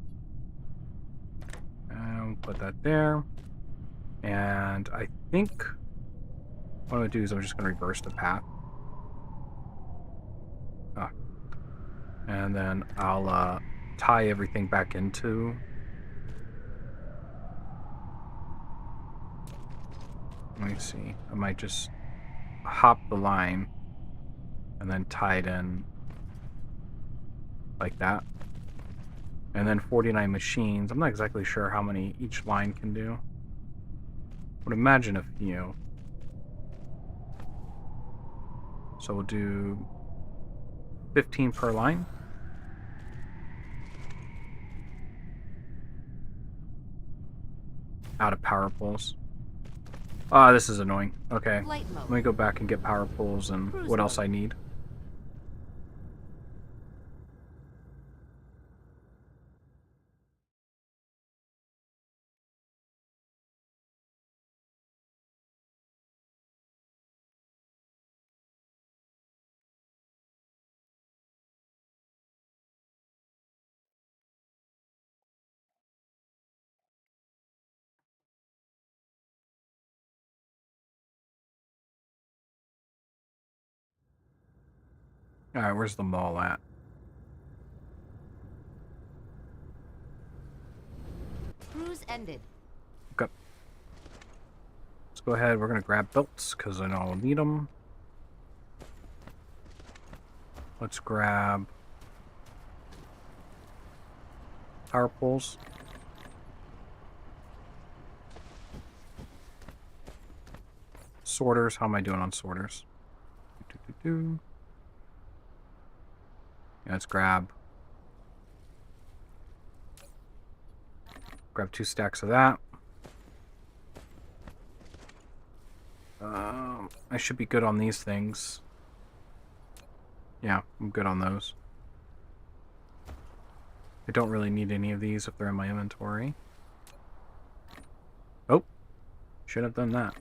And we'll put that there. And I think what I'm going to do is I'm just going to reverse the path. And then I'll tie everything back into... Let me see. I might just hop the line and then tie it in like that. And then 49 machines. I'm not exactly sure how many each line can do. I would imagine a few. So we'll do 15 per line. Out of power poles. Ah, this is annoying. Okay. Flight Let mode. me go back and get power poles and Cruise what else mode. I need. Alright, where's the mall at? Cruise ended. Okay. Let's go ahead. We're going to grab belts because I know I'll need them. Let's grab power poles. Sorters. How am I doing on sorters? Yeah, let's grab 2 stacks of that. I should be good on these things. Yeah, I'm good on those. I don't really need any of these if they're in my inventory. Oh, should have done that.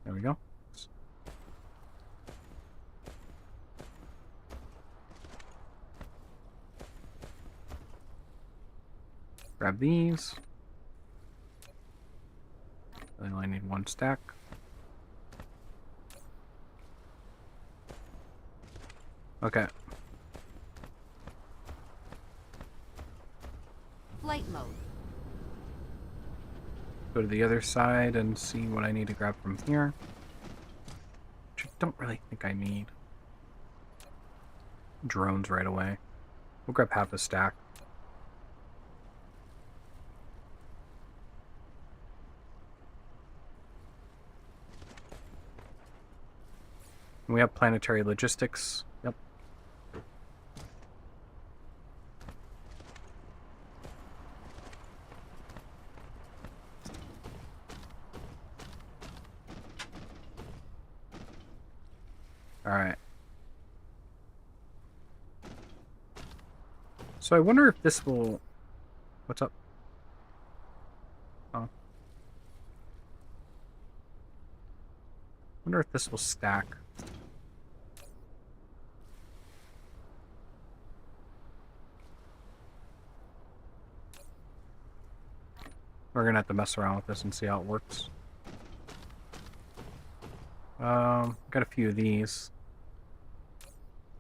There we go. Grab these. I only need one stack. Okay. Flight mode. Go to the other side and see what I need to grab from here. Which I don't really think I need. Drones right away. We'll grab half a stack. We have planetary logistics. Yep. All right. So I wonder if this will... What's up? Oh. Wonder if this will stack. We're gonna have to mess around with this and see how it works. Got a few of these.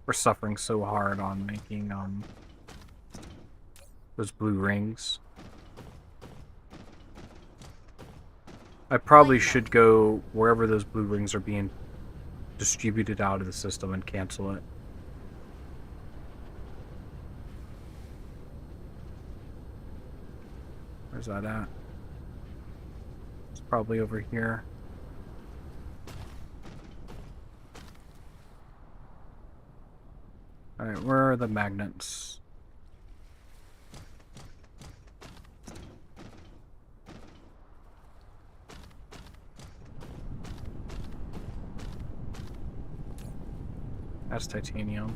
We're suffering so hard on making those blue rings. I probably should go wherever those blue rings are being distributed out of the system and cancel it. Where's that at? It's probably over here. Alright, where are the magnets? That's titanium.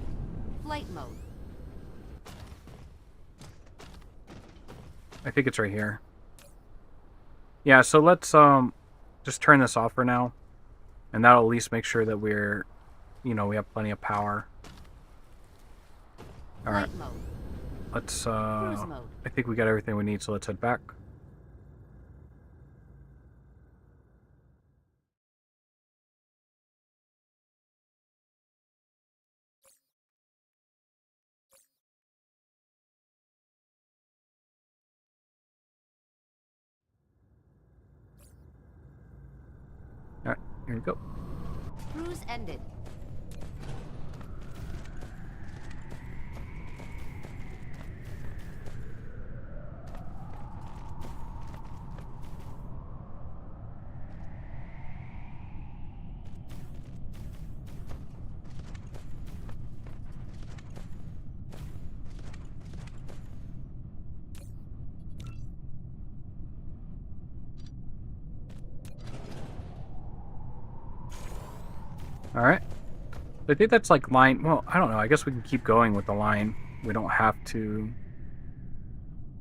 Flight mode. I think it's right here. Yeah, so let's just turn this off for now. And that'll at least make sure that we're, we have plenty of power. Alright. Flight mode. Let's Cruise mode. I think we got everything we need, so let's head back. Alright, here we go. Cruise ended. Alright. I think that's like line... Well, I don't know. I guess we can keep going with the line. We don't have to...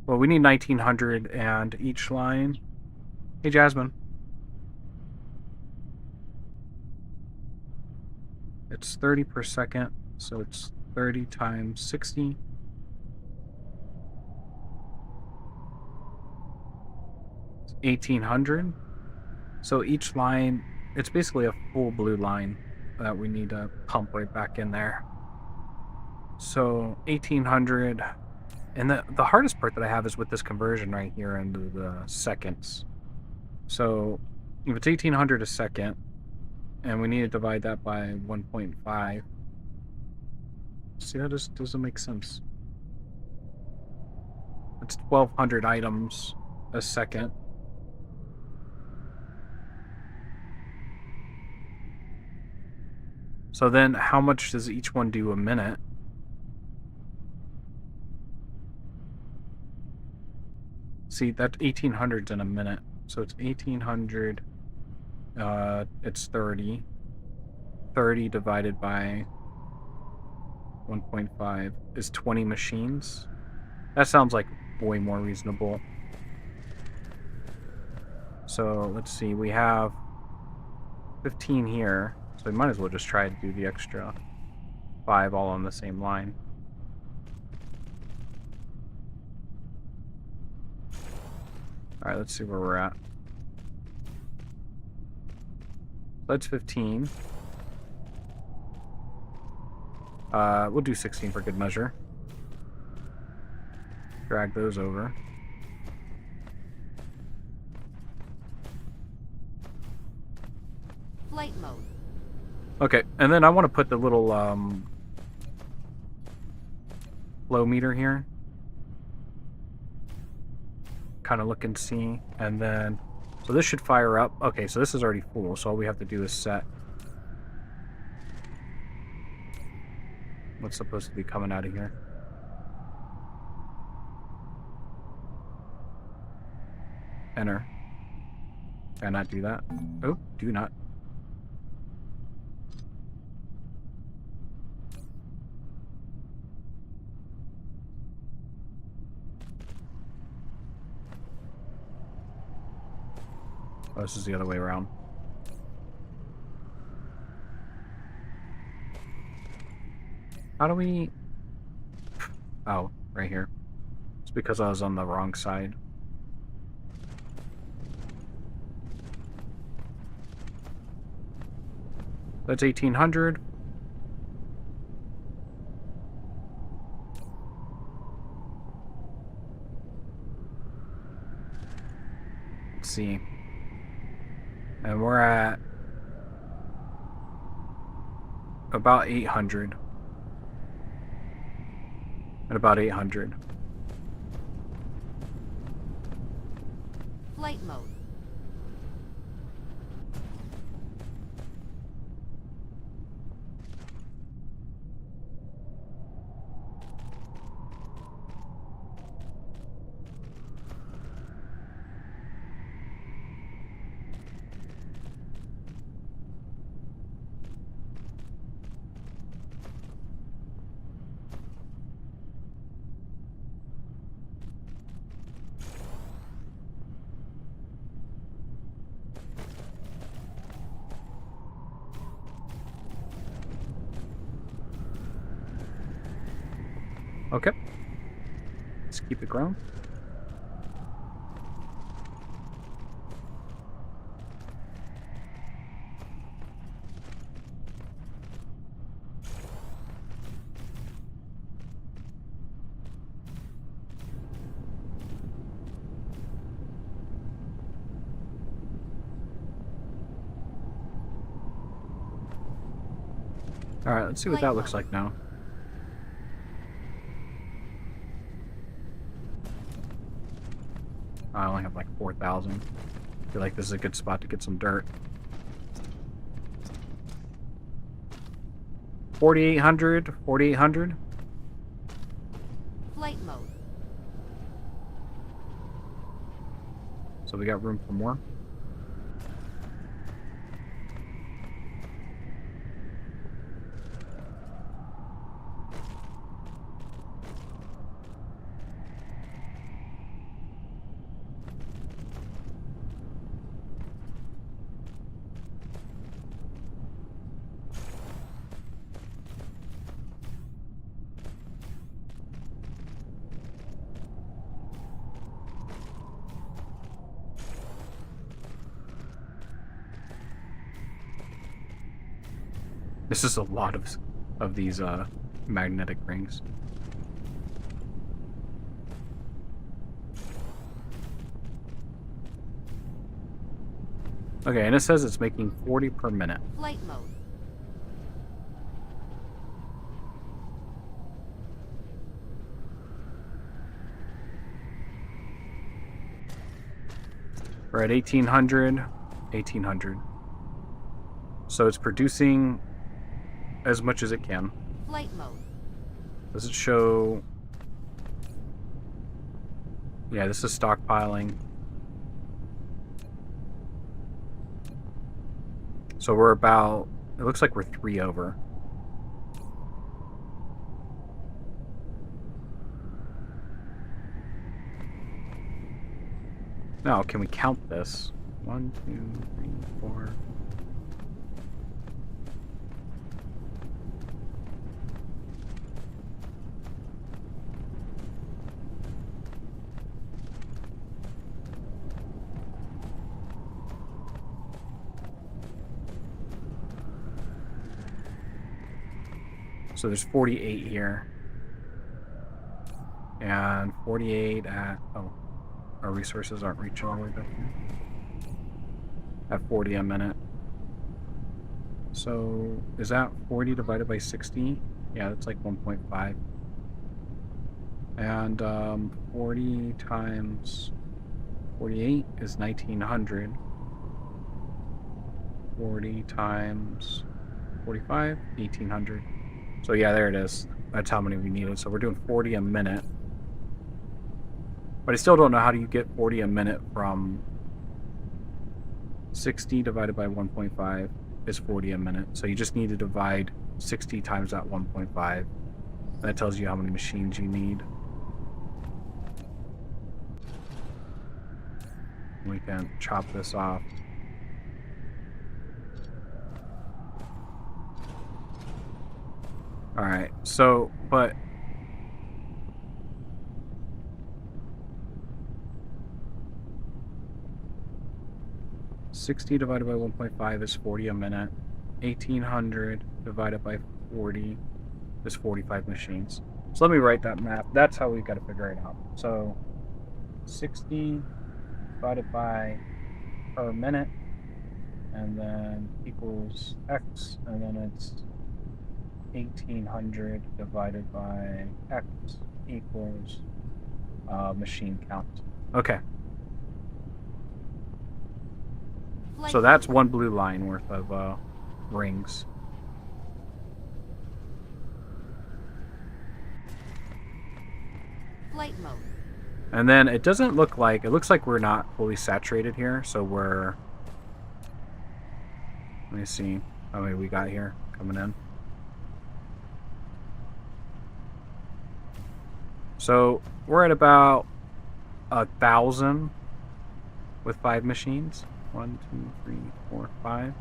Well, we need 1900 and each line... Hey, Jasmine. It's 30 per second, so it's 30 times 60. It's 1800. So each line... It's basically a full blue line that we need to pump right back in there. So 1800, and the hardest part that I have is with this conversion right here into the seconds. So if it's 1800 a second, and we need to divide that by 1.5, see, that just doesn't make sense. It's 1200 items a second. So then, how much does each one do a minute? See, that 1800's in a minute. So it's 1800, it's 30. 30 divided by 1.5 is 20 machines. That sounds like way more reasonable. So, let's see, we have 15 here, so we might as well just try to do the extra 5 all on the same line. Alright, let's see where we're at. That's 15. We'll do 16 for good measure. Drag those over. Flight mode. Okay, and then I want to put the little flow meter here. Kind of look and see, and then so this should fire up. Okay, so this is already full, so all we have to do is set what's supposed to be coming out of here. Enter. Can I not do that? Oh, do not. Oh, this is the other way around. How do we... Oh, right here. It's because I was on the wrong side. That's 1800. Let's see. And we're at about 800. At about 800. Flight mode. Okay. Let's keep it growing. Alright, let's see what that looks like now. I only have like 4,000. I feel like this is a good spot to get some dirt. 4,800, 4,800. Flight mode. So we got room for more. This is a lot of these magnetic rings. Okay, and it says it's making 40 per minute. Flight mode. We're at 1800, 1800. So it's producing as much as it can. Flight mode. Does it show... Yeah, this is stockpiling. So we're about... It looks like we're 3 over. Now, can we count this? 1, 2, 3, 4... So there's 48 here. And 48 at... Oh, our resources aren't reaching all the way back here. At 40 a minute. So is that 40 divided by 60? Yeah, that's like 1.5. And 40 times 48 is 1900. 40 times 45, 1800. So yeah, there it is. That's how many we needed. So we're doing 40 a minute. But I still don't know how do you get 40 a minute from 60 divided by 1.5 is 40 a minute. So you just need to divide 60 times that 1.5. That tells you how many machines you need. We can chop this off. Alright, so, but... $60 divided by 1.5 is 40 a minute. 1800 divided by 40 is 45 machines. So let me write that math. That's how we've got to figure it out. So 60 divided by per minute, and then equals x, and then it's 1800 divided by x equals machine count. Okay. So that's one blue line worth of rings. Flight mode. And then it doesn't look like... It looks like we're not fully saturated here, so we're... Let me see how many we got here coming in. So we're at about 1,000 with 5 machines. 1, 2, 3, 4, 5.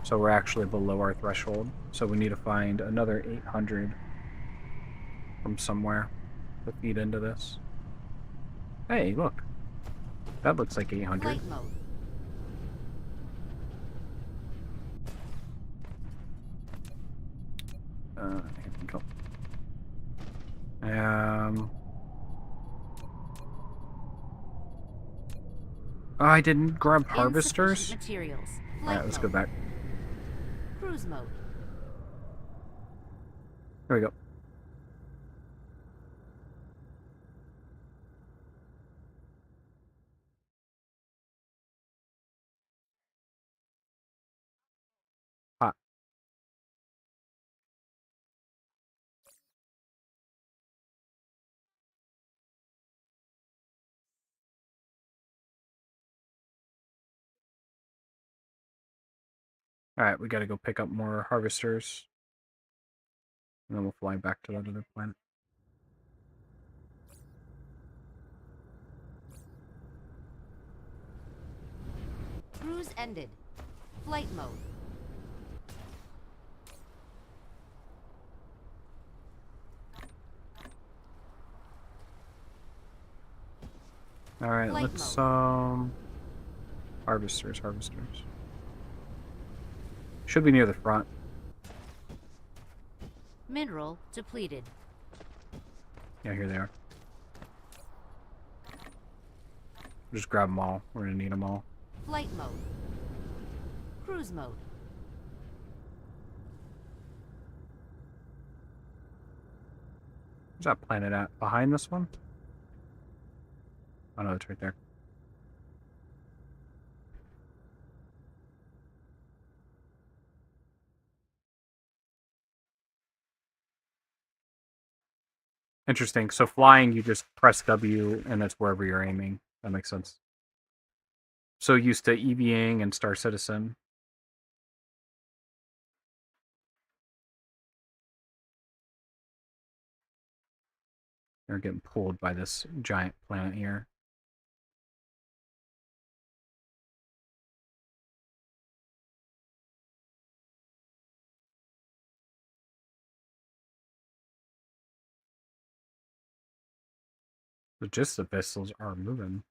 So we're actually below our threshold. So we need to find another 800 from somewhere to feed into this. Hey, look. That looks like 800. Flight mode. Here we go. Oh, I didn't grab harvesters. Insufficient materials. Alright, let's go back. Cruise mode. There we go. Hot. Alright, we gotta go pick up more harvesters. And then we'll fly back to that other planet. Cruise ended. Flight mode. Alright, Flight let's harvesters. Should be near the front. Mineral depleted. Yeah, here they are. Just grab them all. We're gonna need them all. Flight mode. Cruise mode. Where's that planet at? Behind this one? Oh no, it's right there. Interesting. So flying, you just press W and it's wherever you're aiming. That makes sense. So used to EVing and Star Citizen. They're getting pulled by this giant planet here. But just the vessels are moving.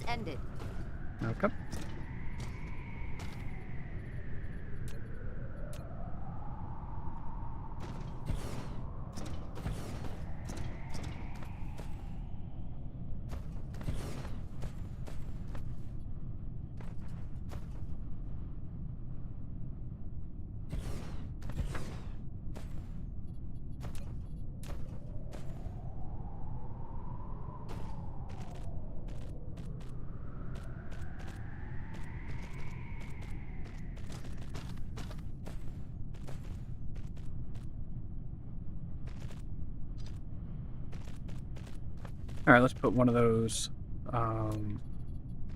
ended. Okay. All right, let's put one of those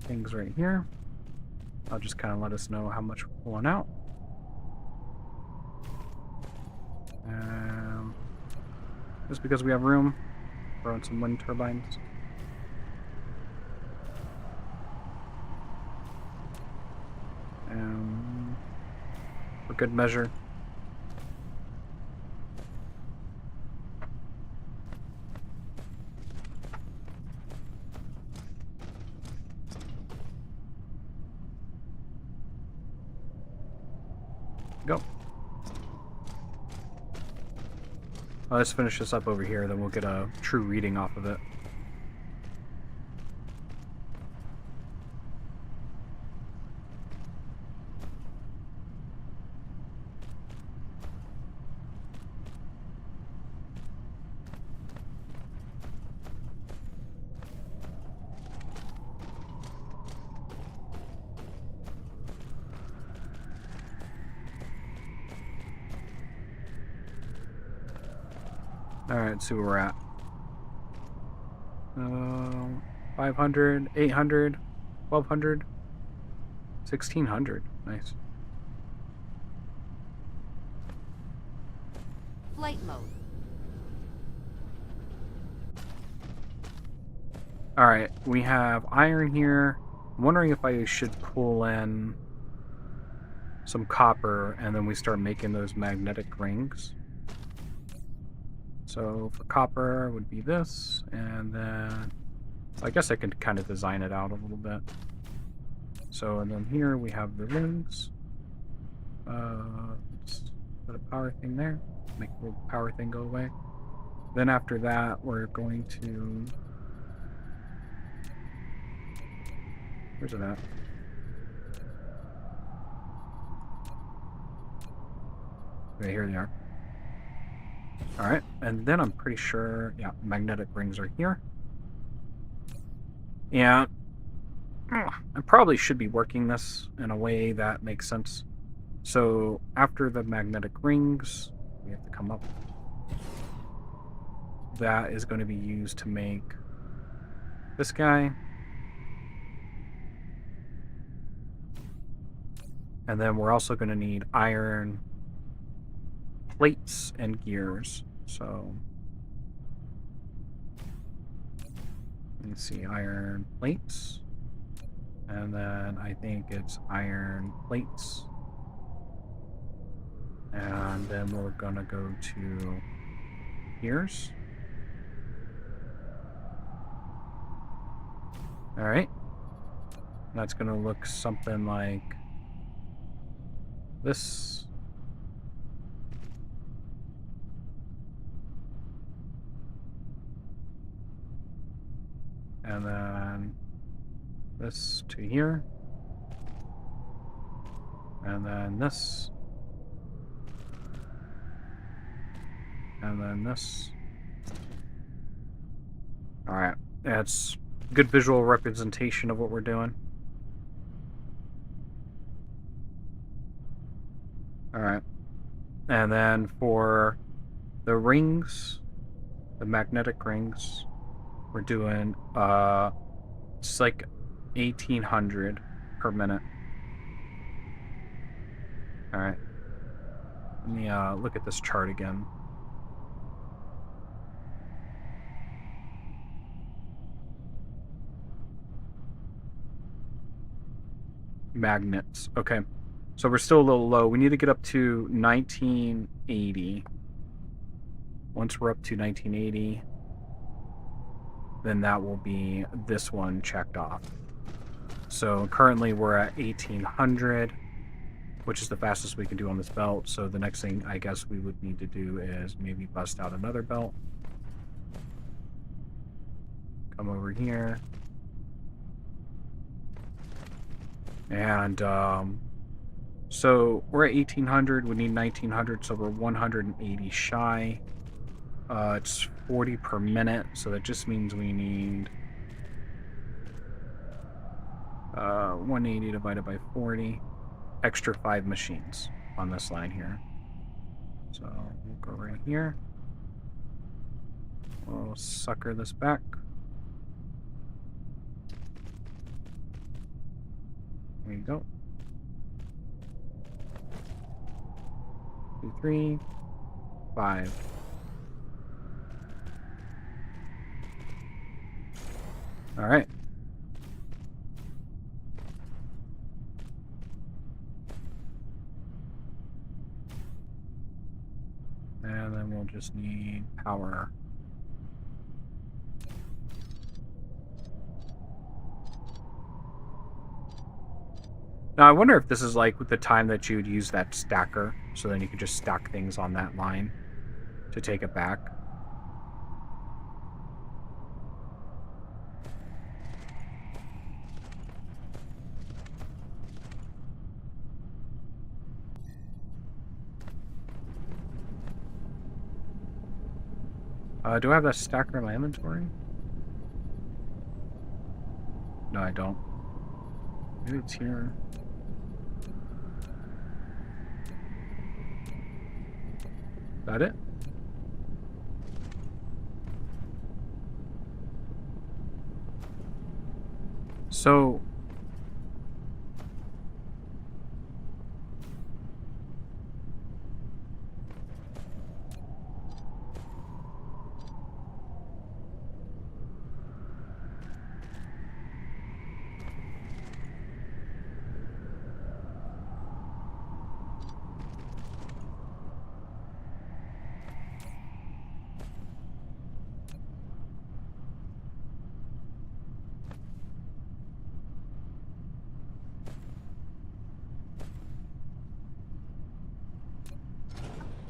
things right here. I'll just kind of let us know how much we're pulling out. Just because we have room, throw in some wind turbines. For good measure. Go. Let's finish this up over here, then we'll get a true reading off of it. Alright, let's see where we're at. 500, 800, 1200, 1600. Nice. Flight mode. Alright, we have iron here. I'm wondering if I should pull in some copper and then we start making those magnetic rings. So for copper would be this, and then I guess I can kind of design it out a little bit. So, and then here we have the rings. Let's put a power thing there, make the power thing go away. Then after that, we're going to... Where's it at? Okay, here they are. Alright, and then I'm pretty sure, yeah, magnetic rings are here. And I probably should be working this in a way that makes sense. So after the magnetic rings, we have to come up. That is going to be used to make this guy. And then we're also going to need iron plates and gears. So let me see, iron plates. And then I think it's iron plates. And then we're gonna go to gears. Alright. That's gonna look something like this. And then this to here. And then this. And then this. Alright, that's good visual representation of what we're doing. Alright. And then for the rings, the magnetic rings, we're doing it's like 1800 per minute. Alright. Let me look at this chart again. Magnets. Okay. So we're still a little low. We need to get up to 1980. Once we're up to 1980, then that will be this one checked off. So currently we're at 1800, which is the fastest we can do on this belt. So the next thing I guess we would need to do is maybe bust out another belt. Come over here. And so we're at 1800, we need 1900, so we're 180 shy. It's 40 per minute, so that just means we need 180 divided by 40, extra 5 machines on this line here. So we'll go right here. We'll sucker this back. There you go. 2, 3, 5. All right. And then we'll just need power. Now, I wonder if this is like with the time that you'd use that stacker, so then you could just stack things on that line to take it back. Do I have that stacker in my inventory? No, I don't. Maybe it's here. Is that it? So...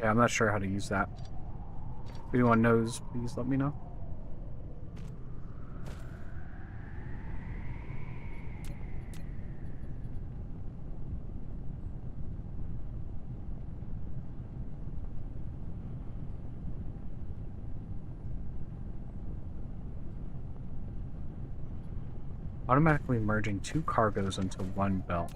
yeah, I'm not sure how to use that. If anyone knows, please let me know. Automatically merging 2 cargoes into 1 belt.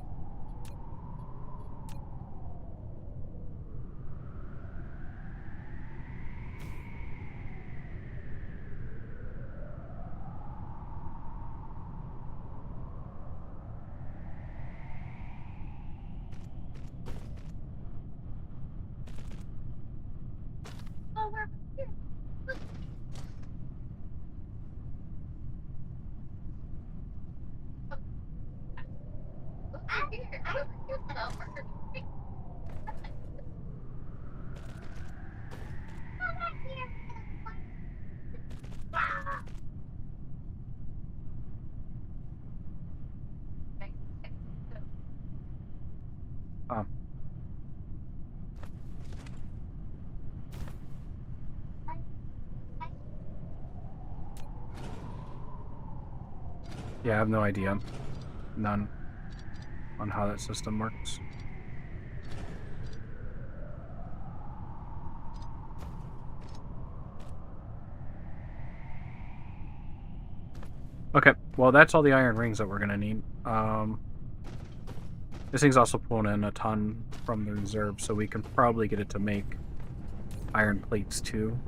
Yeah, I have no idea. None on how that system works. Okay, well that's all the iron rings that we're gonna need. This thing's also pulling in a ton from the reserve, so we can probably get it to make iron plates too.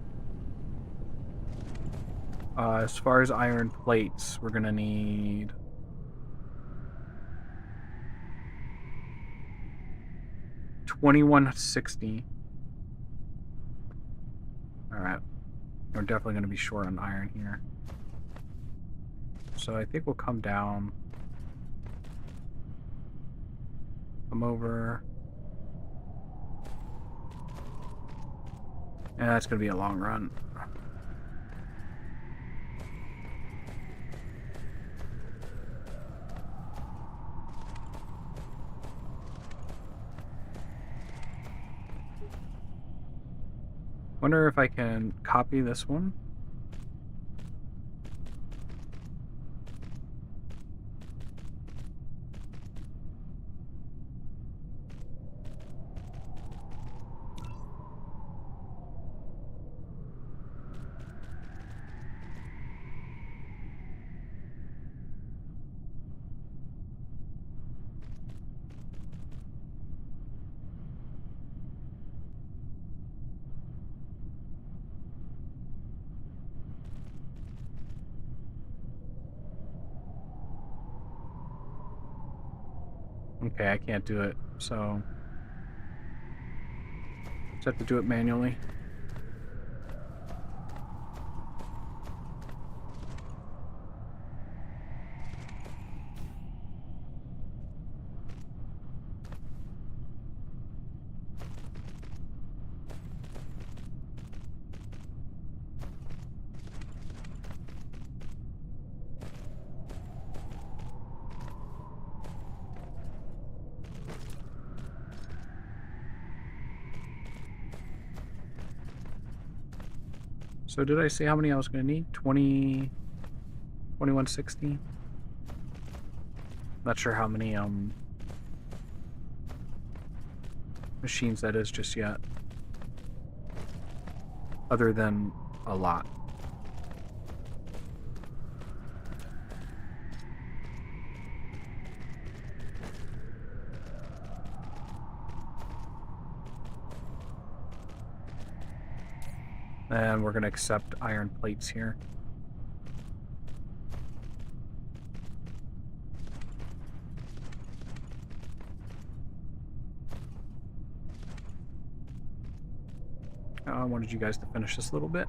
As far as iron plates, we're gonna need 2160. Alright. We're definitely gonna be short on iron here. So I think we'll come down. Come over. And that's gonna be a long run. Wonder if I can copy this one. Okay, I can't do it, so just have to do it manually. So did I say how many I was going to need? 20, 2160? Not sure how many machines that is just yet. Other than a lot. And we're going to accept iron plates here. I wanted you guys to finish this a little bit.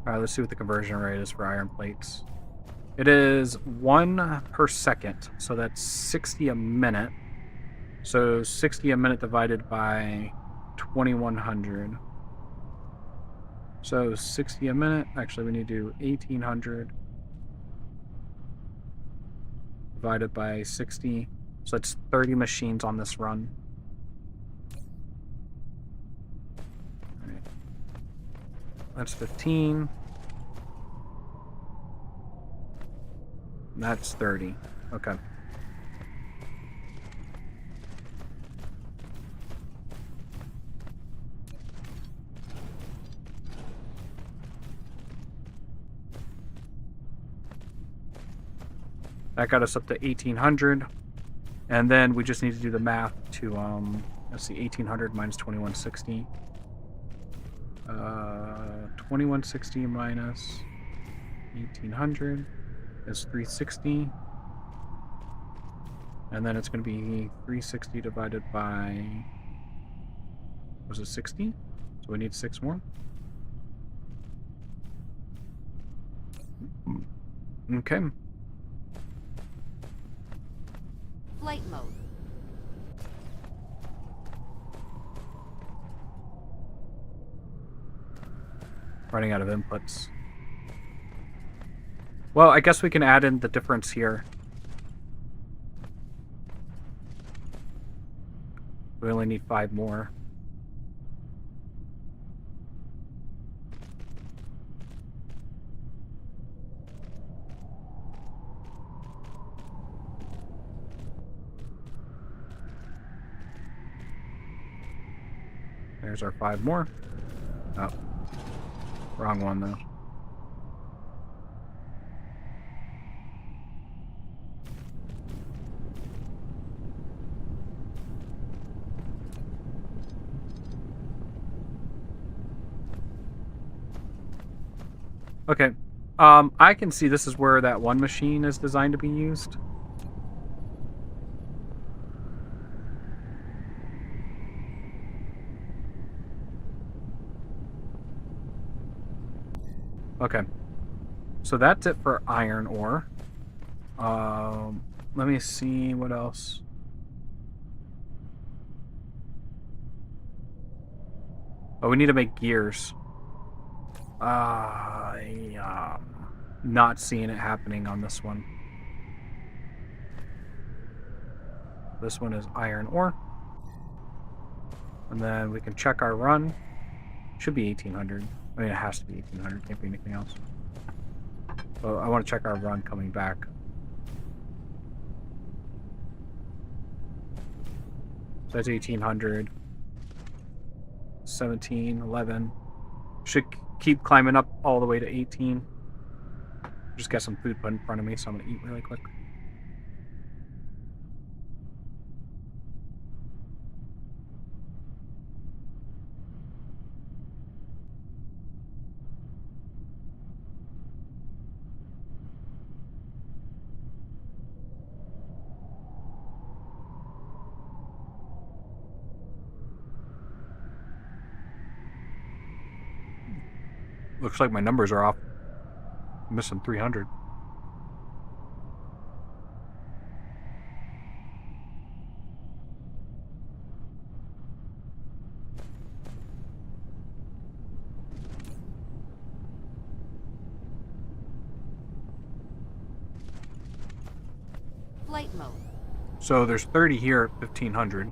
Alright, let's see what the conversion rate is for iron plates. It is 1 per second, so that's 60 a minute. So 60 a minute divided by 2100. So 60 a minute, actually we need to do 1800 divided by 60. So that's 30 machines on this run. All right. That's 15. That's 30. Okay. That got us up to 1800. And then we just need to do the math to, let's see, 1800 minus 2160. 2160 minus 1800 is 360. And then it's going to be 360 divided by, was it 60? So we need 6 more. Okay. Flight mode. Running out of inputs. Well, I guess we can add in the difference here. We only need 5 more. There's our 5 more. Oh. Wrong one, though. Okay. I can see this is where that one machine is designed to be used. Okay. So that's it for iron ore. Let me see what else. Oh, we need to make gears. Not seeing it happening on this one. This one is iron ore. And then we can check our run. Should be 1800. I mean, it has to be 1800. Can't be anything else. So I want to check our run coming back. So that's 1800. 17, 11. Should keep climbing up all the way to 18. Just got some food put in front of me, so I'm going to eat really quick. Looks like my numbers are off. I'm missing 300. Flight mode. So there's 30 here at 1500.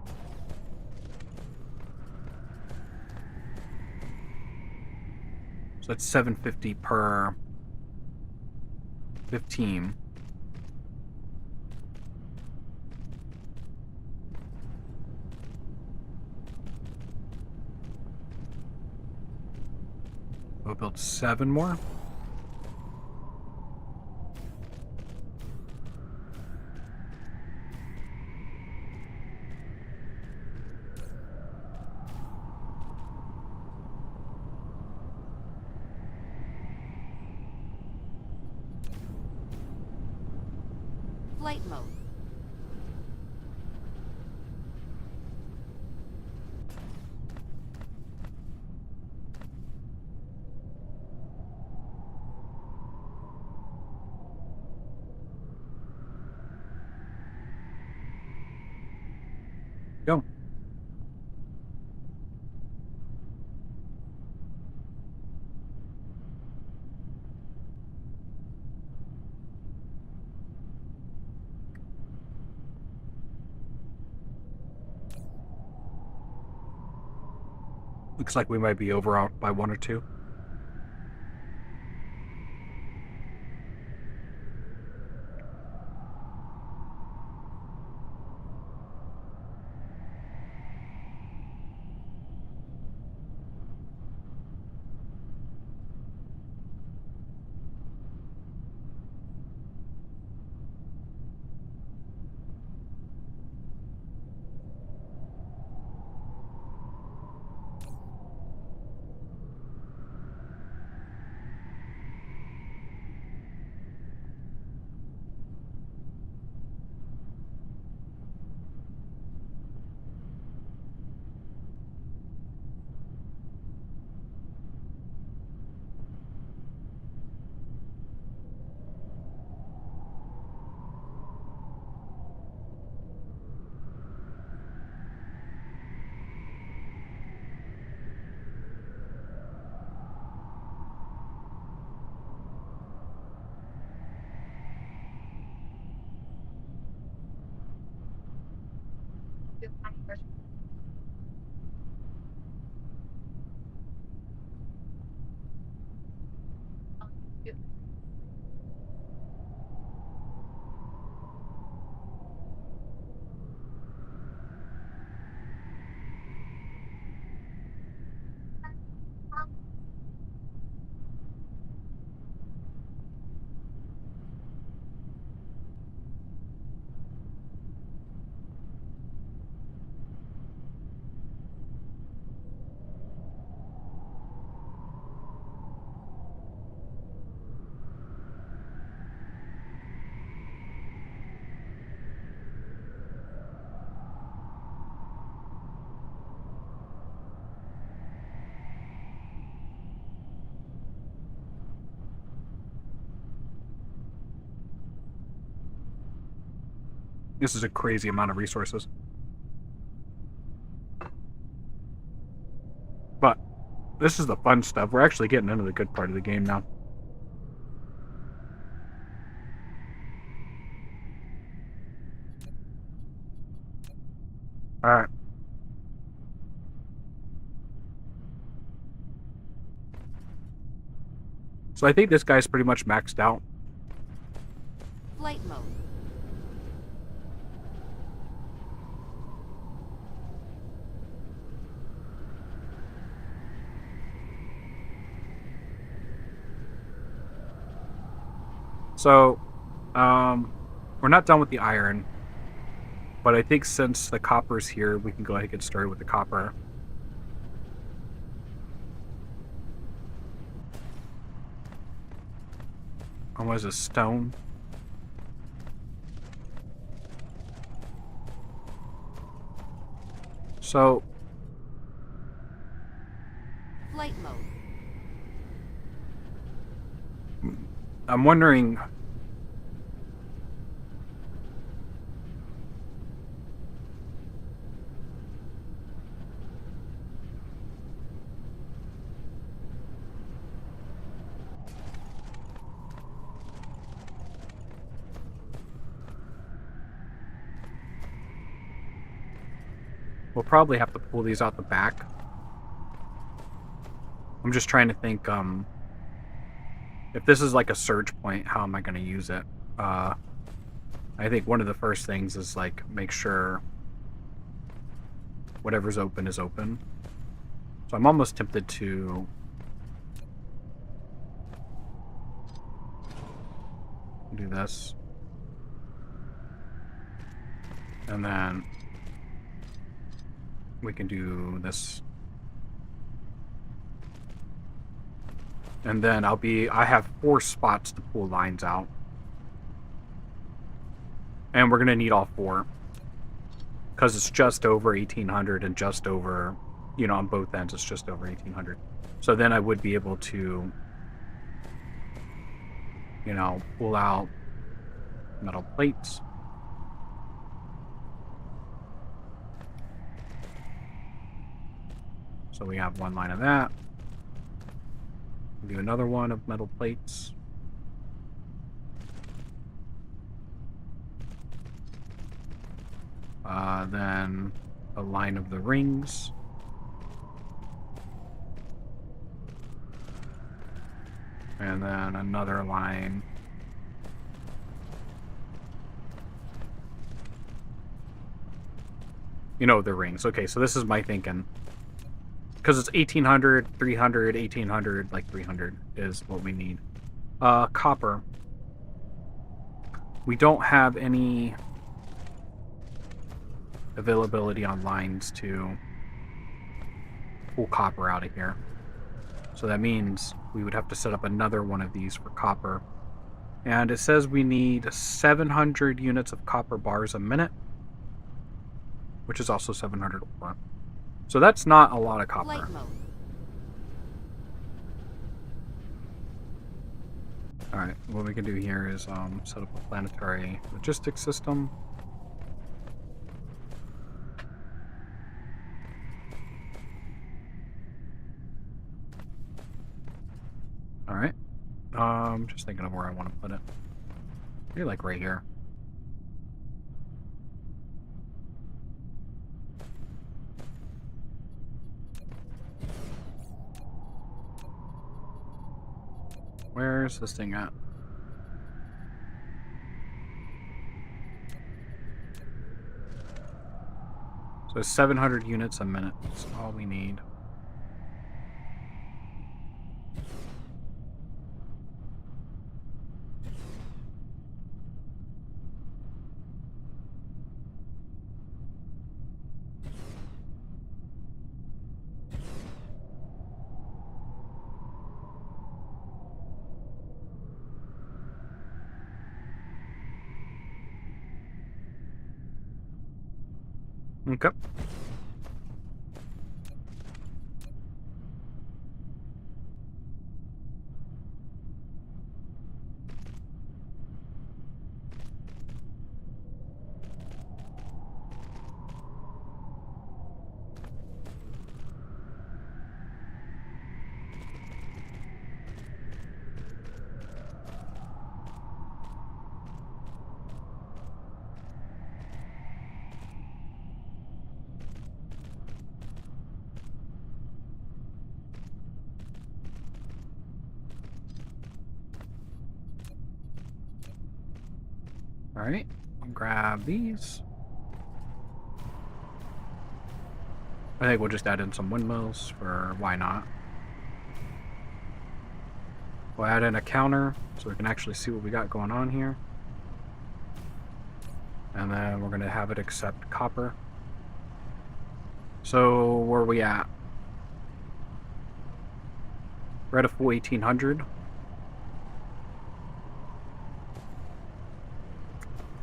So that's 750 per 15. We'll build 7 more. Flight mode. Go. Looks like we might be over out by 1 or 2. This is a crazy amount of resources. But this is the fun stuff. We're actually getting into the good part of the game now. Alright. So I think this guy's pretty much maxed out. Flight mode. So, we're not done with the iron. But I think since the copper's here, we can go ahead and get started with the copper. And what is this, stone? So, Flight mode. I'm wondering... We'll probably have to pull these out the back. I'm just trying to think, if this is like a surge point, how am I going to use it? I think one of the first things is, like, make sure whatever's open is open. So I'm almost tempted to... do this. And then... we can do this. And then I have 4 spots to pull lines out. And we're going to need all 4. Because it's just over 1800 and just over, you know, on both ends it's just over 1800. So then I would be able to, you know, pull out metal plates. So we have 1 line of that. Do another one of metal plates. Then a line of the rings. And then another line. You know, the rings. Okay, so this is my thinking. Because it's 1800, 300, 1800, like 300 is what we need. Copper. We don't have any availability on lines to pull copper out of here. So that means we would have to set up another one of these for copper. And it says we need 700 units of copper bars a minute, which is also 700 ore. So that's not a lot of copper. Flight mode. Alright, what we can do here is set up a planetary logistics system. Alright. Just thinking of where I want to put it. Maybe like right here. Where's this thing at? So 700 units a minute. That's all we need. Okay. Alright, I'll grab these. I think we'll just add in some windmills for why not. We'll add in a counter so we can actually see what we got going on here. And then we're going to have it accept copper. So where are we at? We're at a full 1800.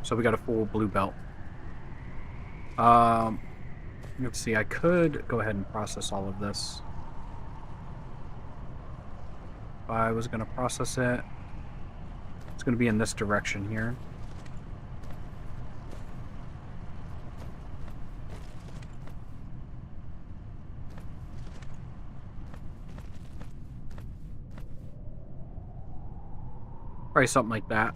So we got a full blue belt. Let's see, I could go ahead and process all of this. If I was going to process it, it's going to be in this direction here. Probably something like that.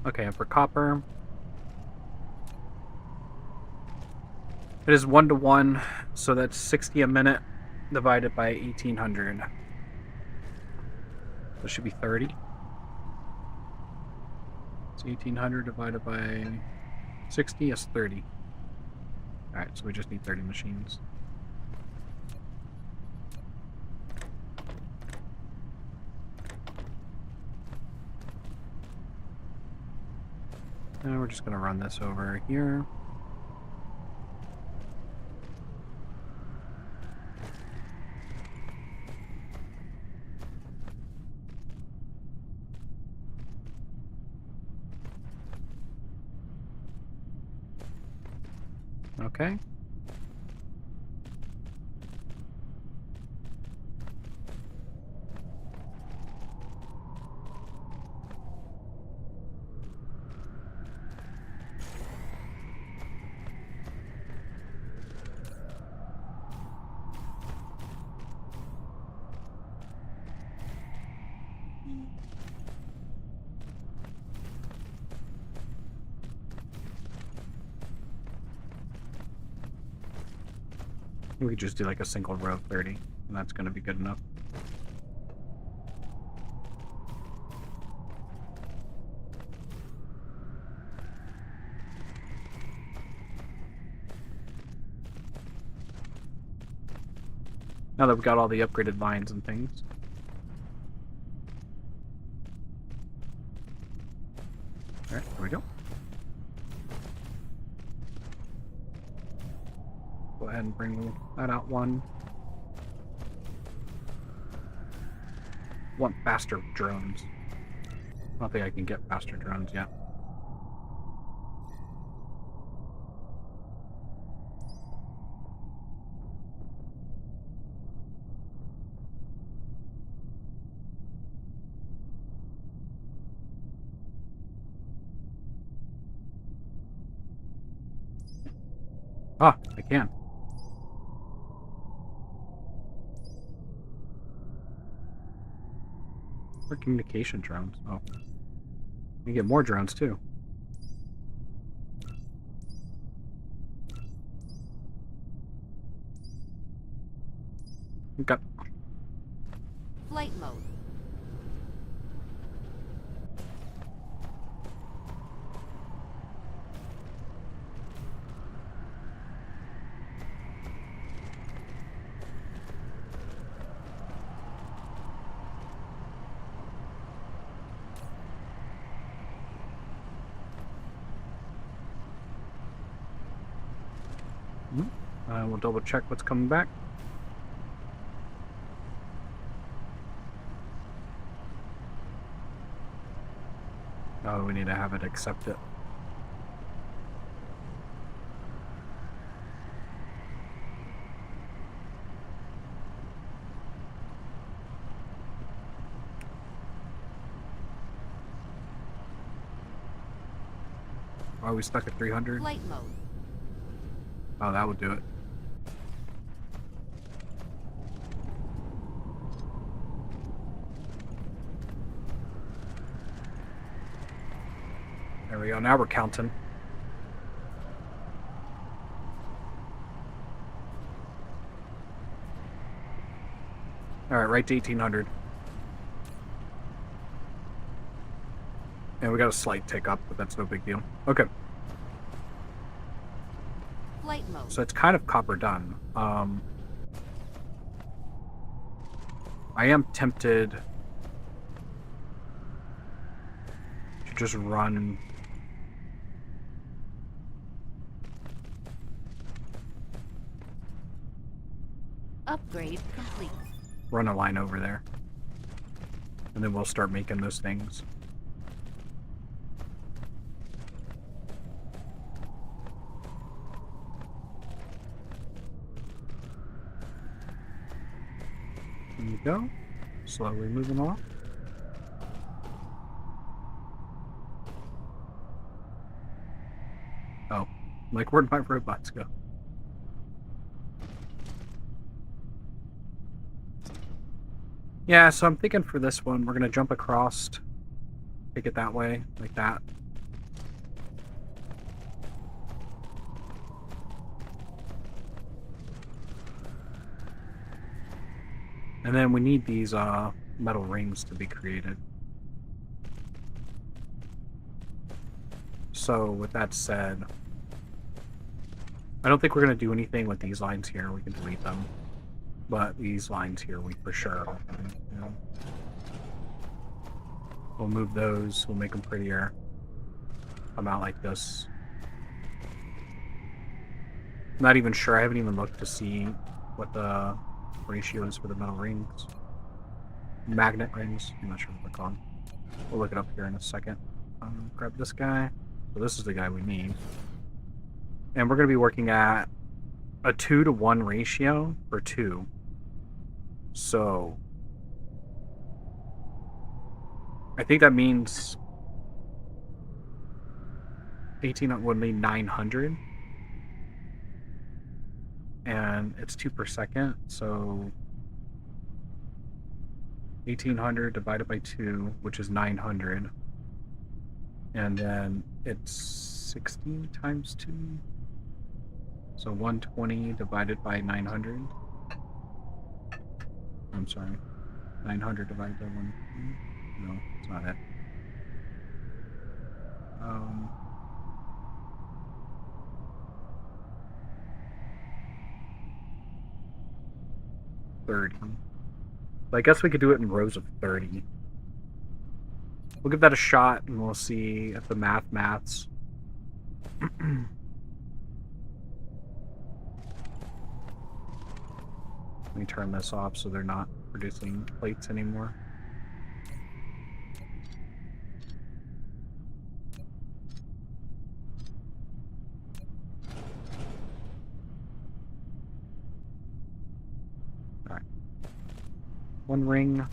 Okay, and for copper, it is 1-to-1, so that's 60 a minute divided by 1800. That should be 30. So 1800 divided by 60 is 30. Alright, so we just need 30 machines. Now we're just going to run this over here. Okay. We could just do like a single row of 30, and that's going to be good enough. Now that we've got all the upgraded lines and things. Alright, there we go. Go ahead and bring that out one. Want faster drones. I don't think I can get faster drones yet. Ah, I can. For communication drones. Oh. You get more drones too. Okay. Flight mode. We'll double check what's coming back. Oh, we need to have it accept it. Are we stuck at 300? Flight mode. Oh, that would do it. There we go. Now we're counting. Alright, right to 1800. And we got a slight tick up, but that's no big deal. Okay. Flight mode. So it's kind of copper done. I am tempted to just run Upgrade complete. a line over there. And then we'll start making those things. There you go. Slowly moving along. Oh, like where'd my robots go? Yeah, so I'm thinking for this one, we're gonna jump across, take it that way, like that. And then we need these metal rings to be created. So with that said, I don't think we're going to do anything with these lines here. We can delete them. But these lines here, we for sure. You know, we'll move those. We'll make them prettier. Come out like this. Not even sure. I haven't even looked to see what the ratio is for the metal rings. Magnet rings. I'm not sure what they're called. We'll look it up here in a second. Grab this guy. So this is the guy we need. And we're going to be working at a 2-to-1 ratio for 2. So I think that means 18 would mean 900. And it's 2 per second, so 1800 divided by 2, which is 900. And then it's 60 times 2. So 120 divided by 900. I'm sorry. 900 divided by 1. No, it's not it. 30. But I guess we could do it in rows of 30. We'll give that a shot and we'll see if the maths. Let me turn this off so they're not producing plates anymore. Alright. 1 ring. Well,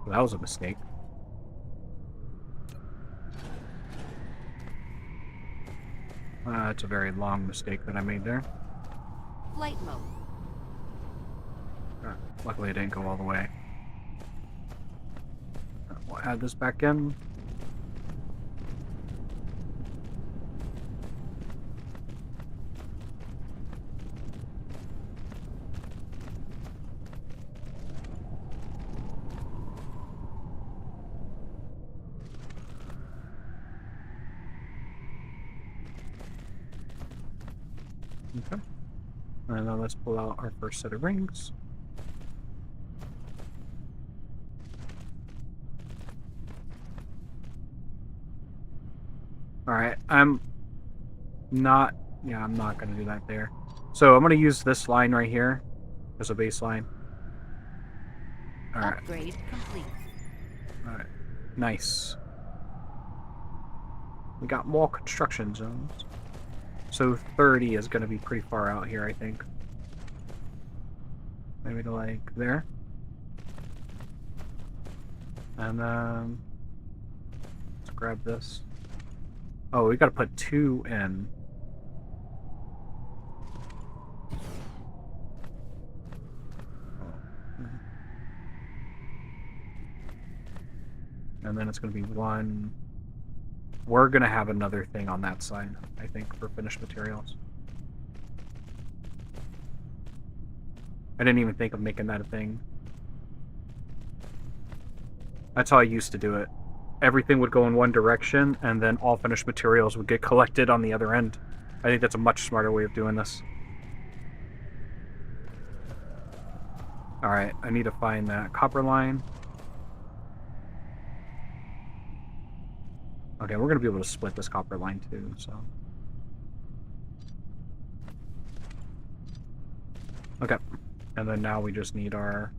that was a mistake. It's a very long mistake that I made there. Flight mode. Luckily, it didn't go all the way. We'll add this back in. Okay. And then let's pull out our first set of rings. Alright, I'm not going to do that there. So I'm going to use this line right here as a baseline. Alright. Upgrade complete. Alright. Nice. We got more construction zones. So 30 is going to be pretty far out here, I think. Maybe to like there. And then let's grab this. Oh, we got to put 2 in. and then it's going to be 1. We're going to have another thing on that side, I think, for finished materials. I didn't even think of making that a thing. That's how I used to do it. Everything would go in one direction, and then all finished materials would get collected on the other end. I think that's a much smarter way of doing this. Alright, I need to find that copper line. Okay, we're going to be able to split this copper line too, so... Okay, and then now we just need our...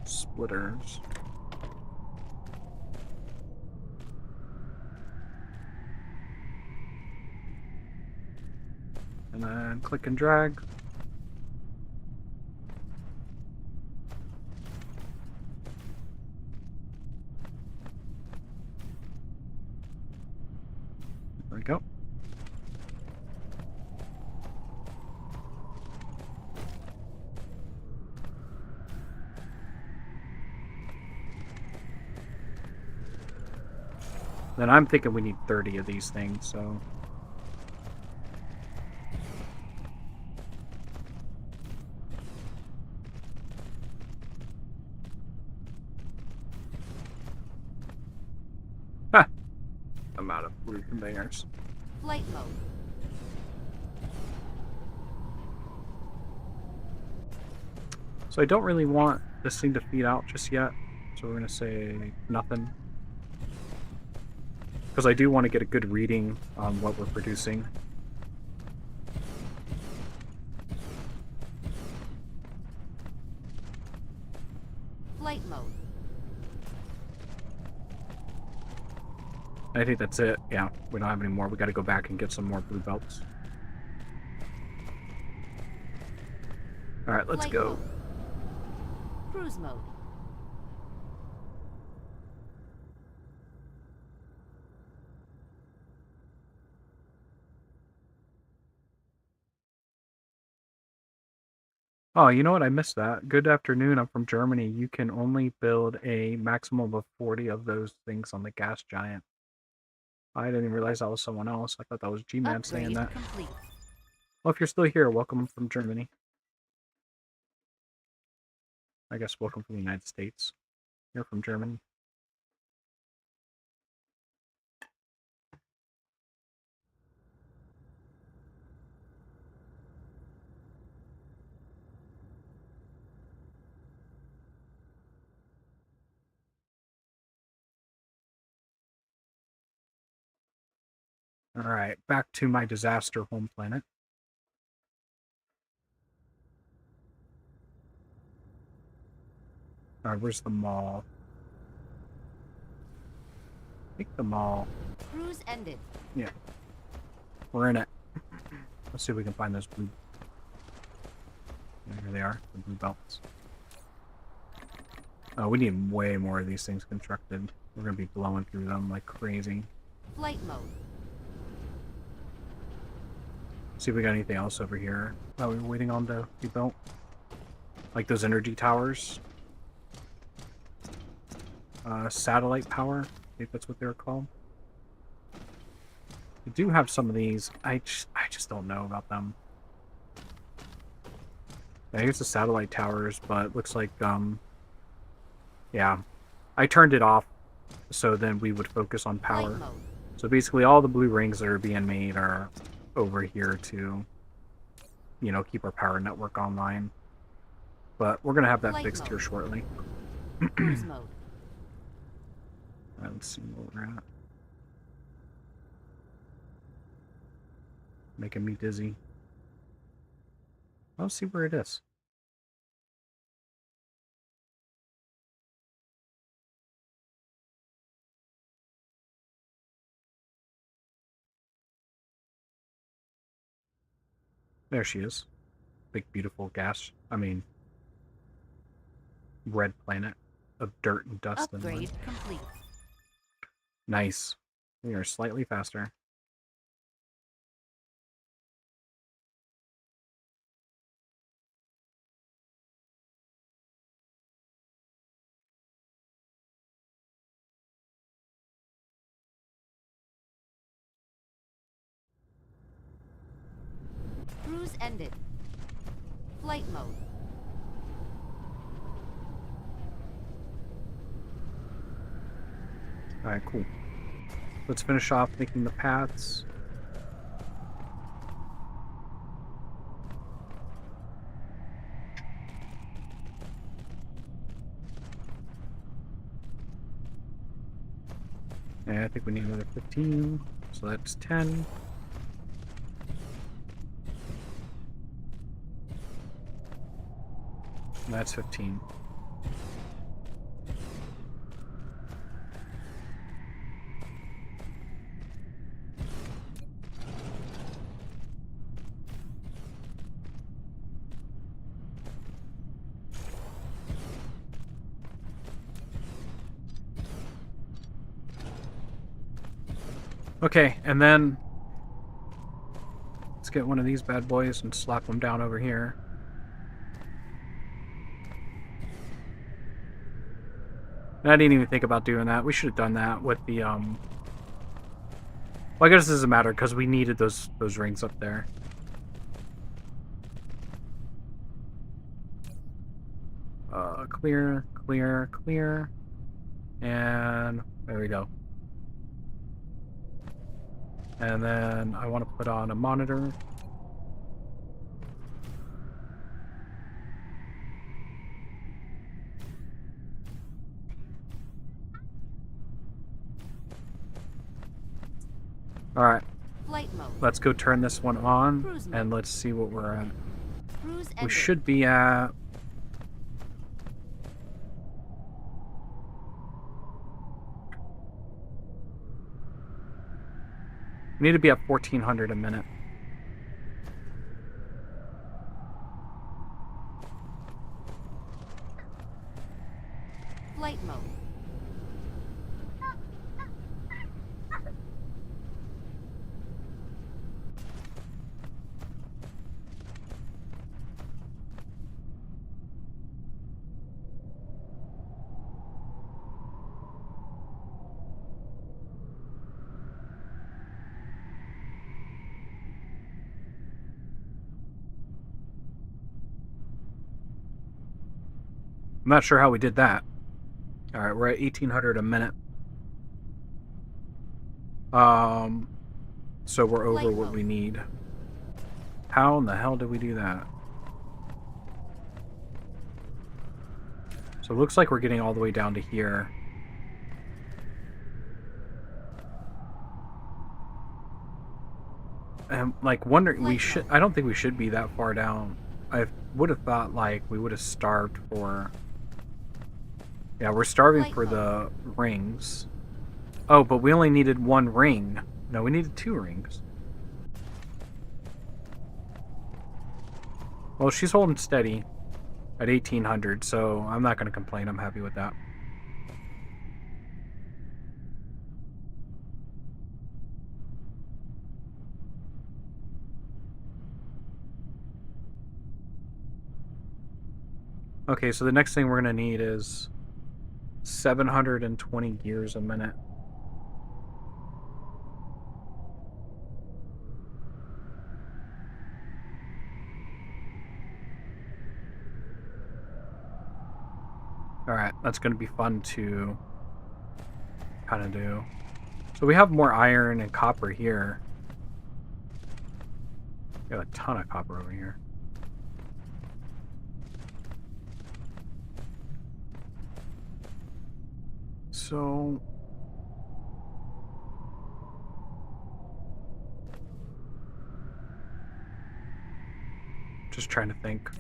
splitters. And then click and drag. There we go. Then I'm thinking we need 30 of these things, so... Ha! I'm out of blue conveyors. Flight mode. So I don't really want this thing to feed out just yet, so we're going to say nothing. Because I do want to get a good reading on what we're producing. Flight mode. I think that's it. Yeah, we don't have any more. We got to go back and get some more blue belts. Alright, let's Flight go. mode. Cruise mode. Oh, you know what? I missed that. Good afternoon. I'm from Germany. You can only build a maximum of 40 of those things on the gas giant. I didn't even realize that was someone else. I thought that was G-Man saying Upgrade that. complete. Well, if you're still here, welcome from Germany. I guess welcome from the United States. You're from Germany. Alright, back to my disaster home planet. Alright, where's the mall? I think the mall. Cruise ended. Yeah. We're in it. Let's see if we can find those blue... Yeah, here they are, the blue belts. Oh, we need way more of these things constructed. We're gonna be blowing through them like crazy. Flight mode. See if we got anything else over here that we were waiting on to be built. Like those energy towers. Satellite power. I think that's what they were called. We do have some of these. I just don't know about them. Yeah, here's the satellite towers, but it looks like, yeah. I turned it off, so then we would focus on power. Flight mode. So basically all the blue rings that are being made are over here to, you know, keep our power network online. But we're going to have that Flight fixed mode. here shortly. Cruise mode. Alright, let's see where we're at. Making me dizzy. Let's see where it is. There she is. Big, beautiful gas. I mean, red planet of dirt and dust. Upgrade complete. Nice. We are slightly faster. Cruise ended. Flight mode. Alright, cool. Let's finish off making the paths. And I think we need another 15, so that's 10. And that's 15. Okay, and then let's get one of these bad boys and slap them down over here. And I didn't even think about doing that. We should have done that with the well, I guess it doesn't matter because we needed those rings up there. Clear, clear, clear. And there we go. And then I want to put on a monitor. Alright, Flight mode. let's go turn this one on, Cruise mode. and let's see what we're at. Cruise ended. We should be at... We need to be at 1400 a minute. Flight mode. I'm not sure how we did that. Alright, we're at 1800 a minute. So we're over Flight what mode. we need. How in the hell did we do that? So it looks like we're getting all the way down to here. And like wondering, we Flight should. mode. I don't think we should be that far down. I would have thought like we would have starved for. Yeah, we're starving Flight for mode. the rings. Oh, but we only needed one ring. No, we needed 2 rings. Well, she's holding steady at 1800, so I'm not going to complain. I'm happy with that. Okay, so the next thing we're going to need is 720 gears a minute. Alright, that's going to be fun to kind of do. So we have more iron and copper here. We have a ton of copper over here. So... just trying to think.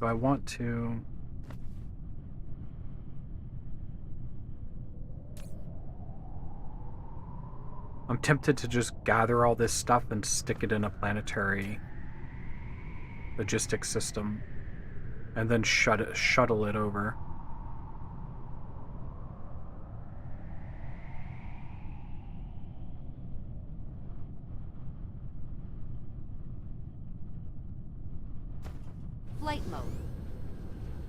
Do I want to... I'm tempted to just gather all this stuff and stick it in a planetary logistics system and then shuttle it over. Flight mode.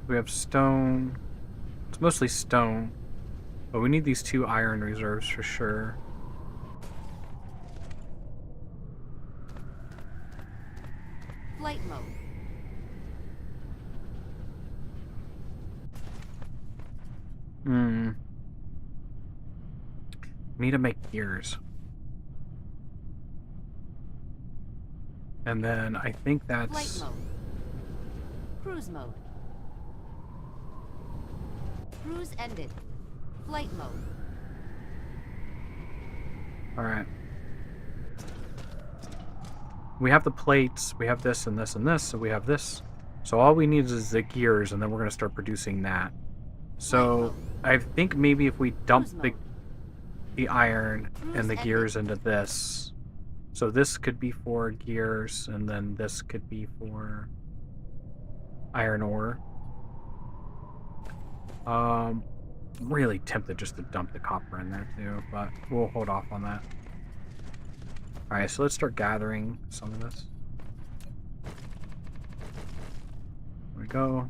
We have stone. It's mostly stone. But we need these 2 iron reserves for sure. Flight mode. Need to make gears. And then I think Flight that's... mode. Cruise mode. Cruise ended. Flight mode. Alright. We have the plates, we have this and this and this, so we have this. So all we need is the gears, and then we're going to start producing that. So I think maybe if we dump the iron and the gears into this. So this could be for gears, and then this could be for iron ore. I'm really tempted just to dump the copper in there too, but we'll hold off on that. Alright, so let's start gathering some of this. There we go.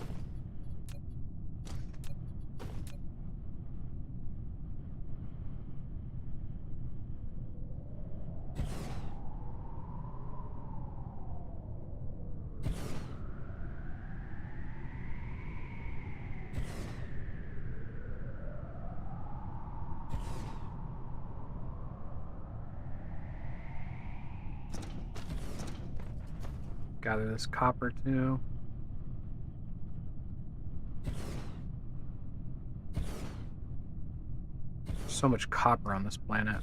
Gather this copper too. So much copper on this planet.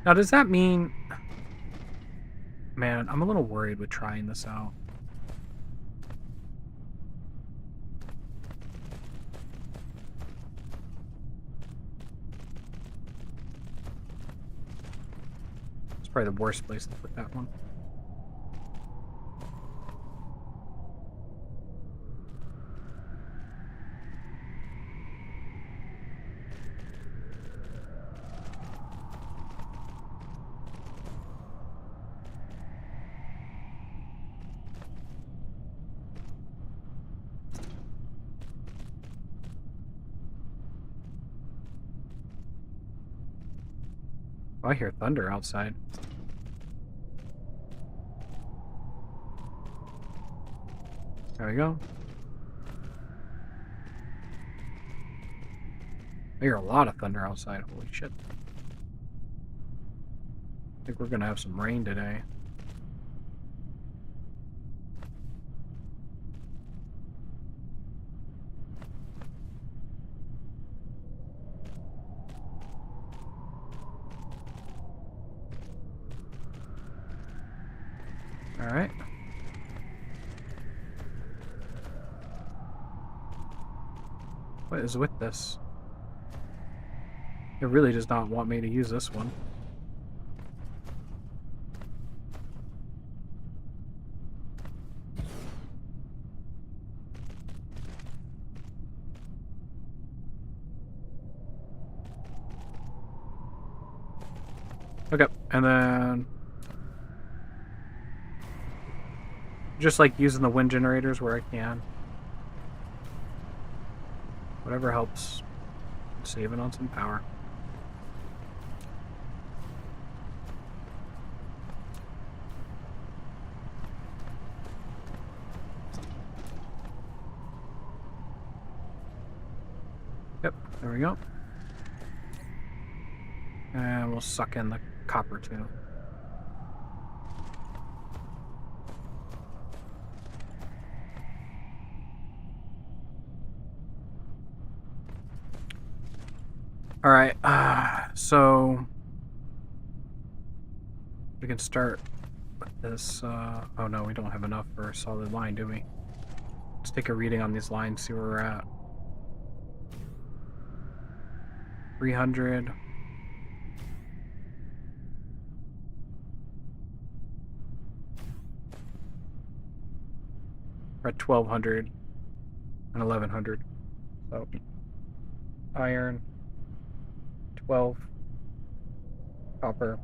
Now, does that mean... Man, I'm a little worried with trying this out. It's probably the worst place to put that one. Oh, I hear thunder outside. There we go. I hear a lot of thunder outside. Holy shit. I think we're gonna have some rain today. Alright. What is with this? It really does not want me to use this one. Okay, and then... just like using the wind generators where I can. Whatever helps. Saving on some power. Yep, there we go. And we'll suck in the copper too. Alright, so we can start with this. Oh no, we don't have enough for a solid line, do we? Let's take a reading on these lines, see where we're at. 300. We're at 1200 and 1100. So, iron, 12, copper,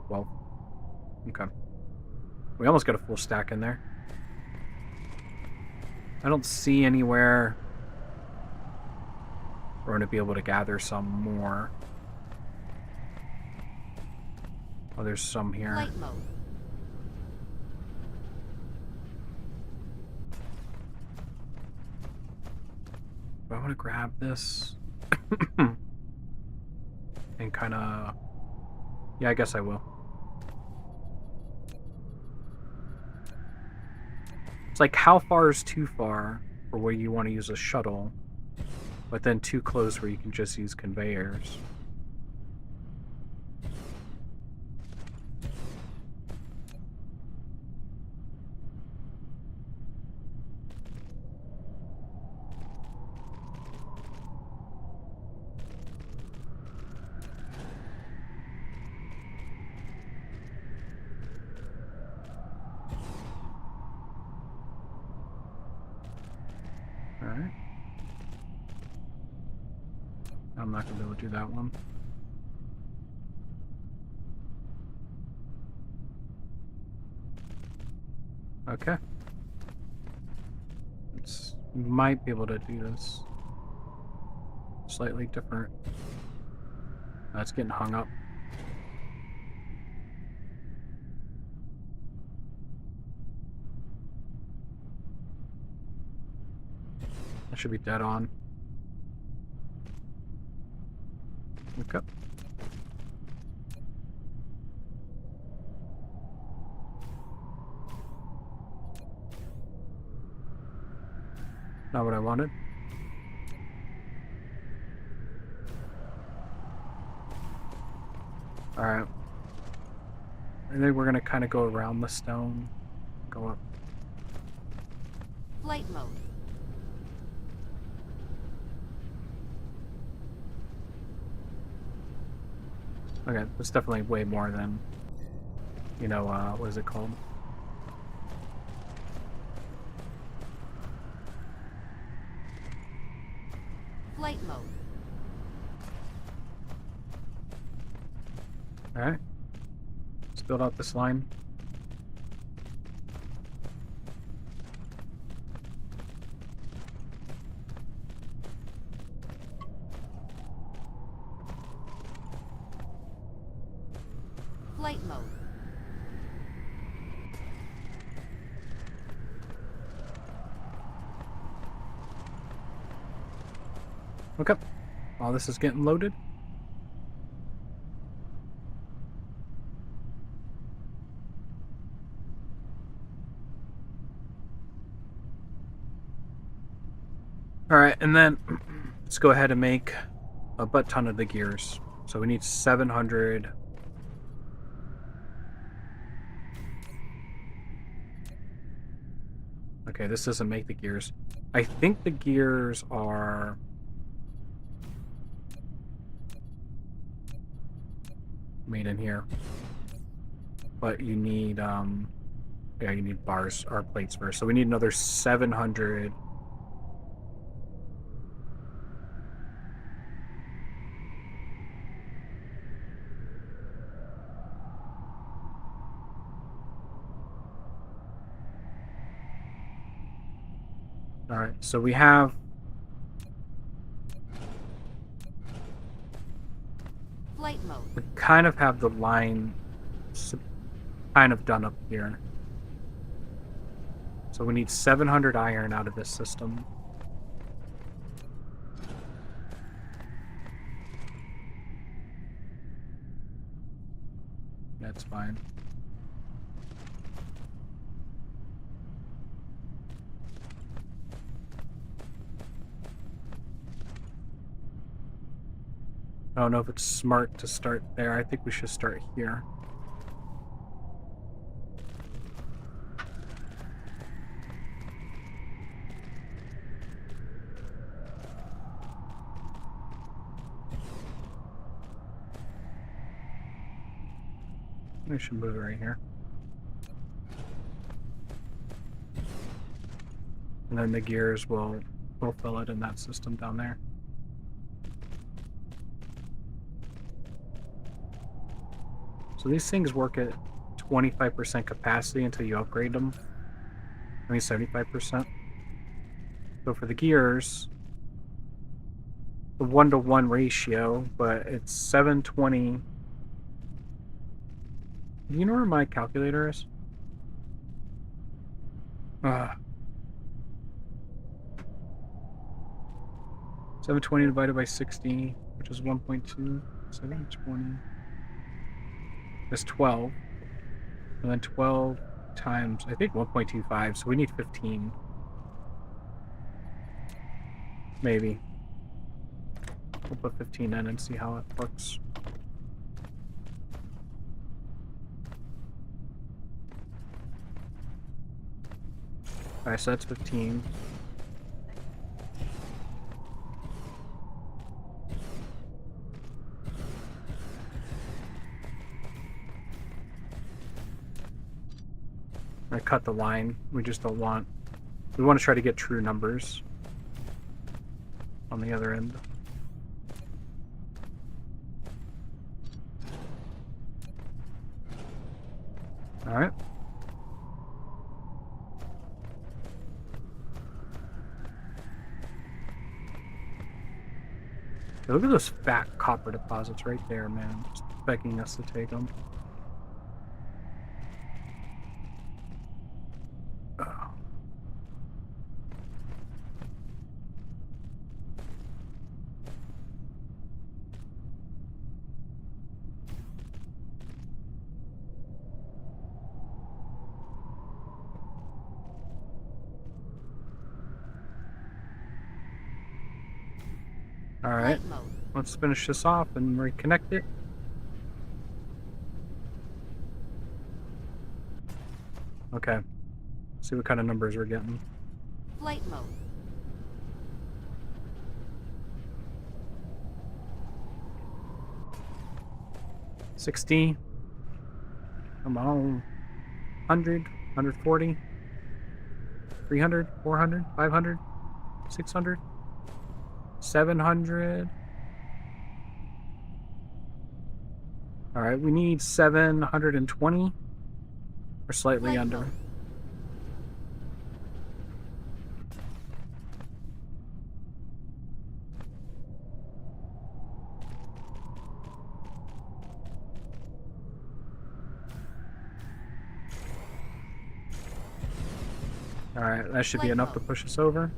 12. Okay. We almost got a full stack in there. I don't see anywhere we're going to be able to gather some more. Oh, there's some here. Flight mode. Do I want to grab this? And kind of... Yeah, I guess I will. It's like, how far is too far for where you want to use a shuttle, but then too close where you can just use conveyors? Alright. I'm not going to be able to do that one. Okay. Might be able to do this slightly different. That's getting hung up. That should be dead on. Okay. Not what I wanted. Alright. I think we're going to kind of go around the stone. Go up. Flight mode. Okay, that's definitely way more than, you know, what is it called? Flight mode. Alright. Let's build out this line. Flight mode. Okay. All this is getting loaded. Alright, and then let's go ahead and make a butt ton of the gears. So we need 700. Okay, this doesn't make the gears. I think the gears are... made in here. But you need, yeah, you need bars or plates first. So we need another 700. Alright, so we have... Flight mode. we kind of have the line kind of done up here. So we need 700 iron out of this system. That's fine. I don't know if it's smart to start there. I think we should start here. We should move it right here. And then the gears will fill it in that system down there. So these things work at 25% capacity until you upgrade them. I mean 75%. So for the gears, the 1-to-1 ratio, but it's 720. Do you know where my calculator is? 720 divided by 60, which is 1.2. 720. That's 12. And then 12 times, I think 1.25, so we need 15. Maybe. We'll put 15 in and see how it works. Alright, so that's 15. I cut the line. We just don't want... We want to try to get true numbers on the other end. Alright. Look at those fat copper deposits right there, man. Just begging us to take them. Oh. Alright, Flight mode. let's finish this off and reconnect it. Okay, see what kind of numbers we're getting. Flight mode. $60. Come on. 100, 140, 300, 400, 500, 600, 700. Alright, we need 720. Or slightly Flight under. mode. Alright, that should be Flight enough to mode. push us over.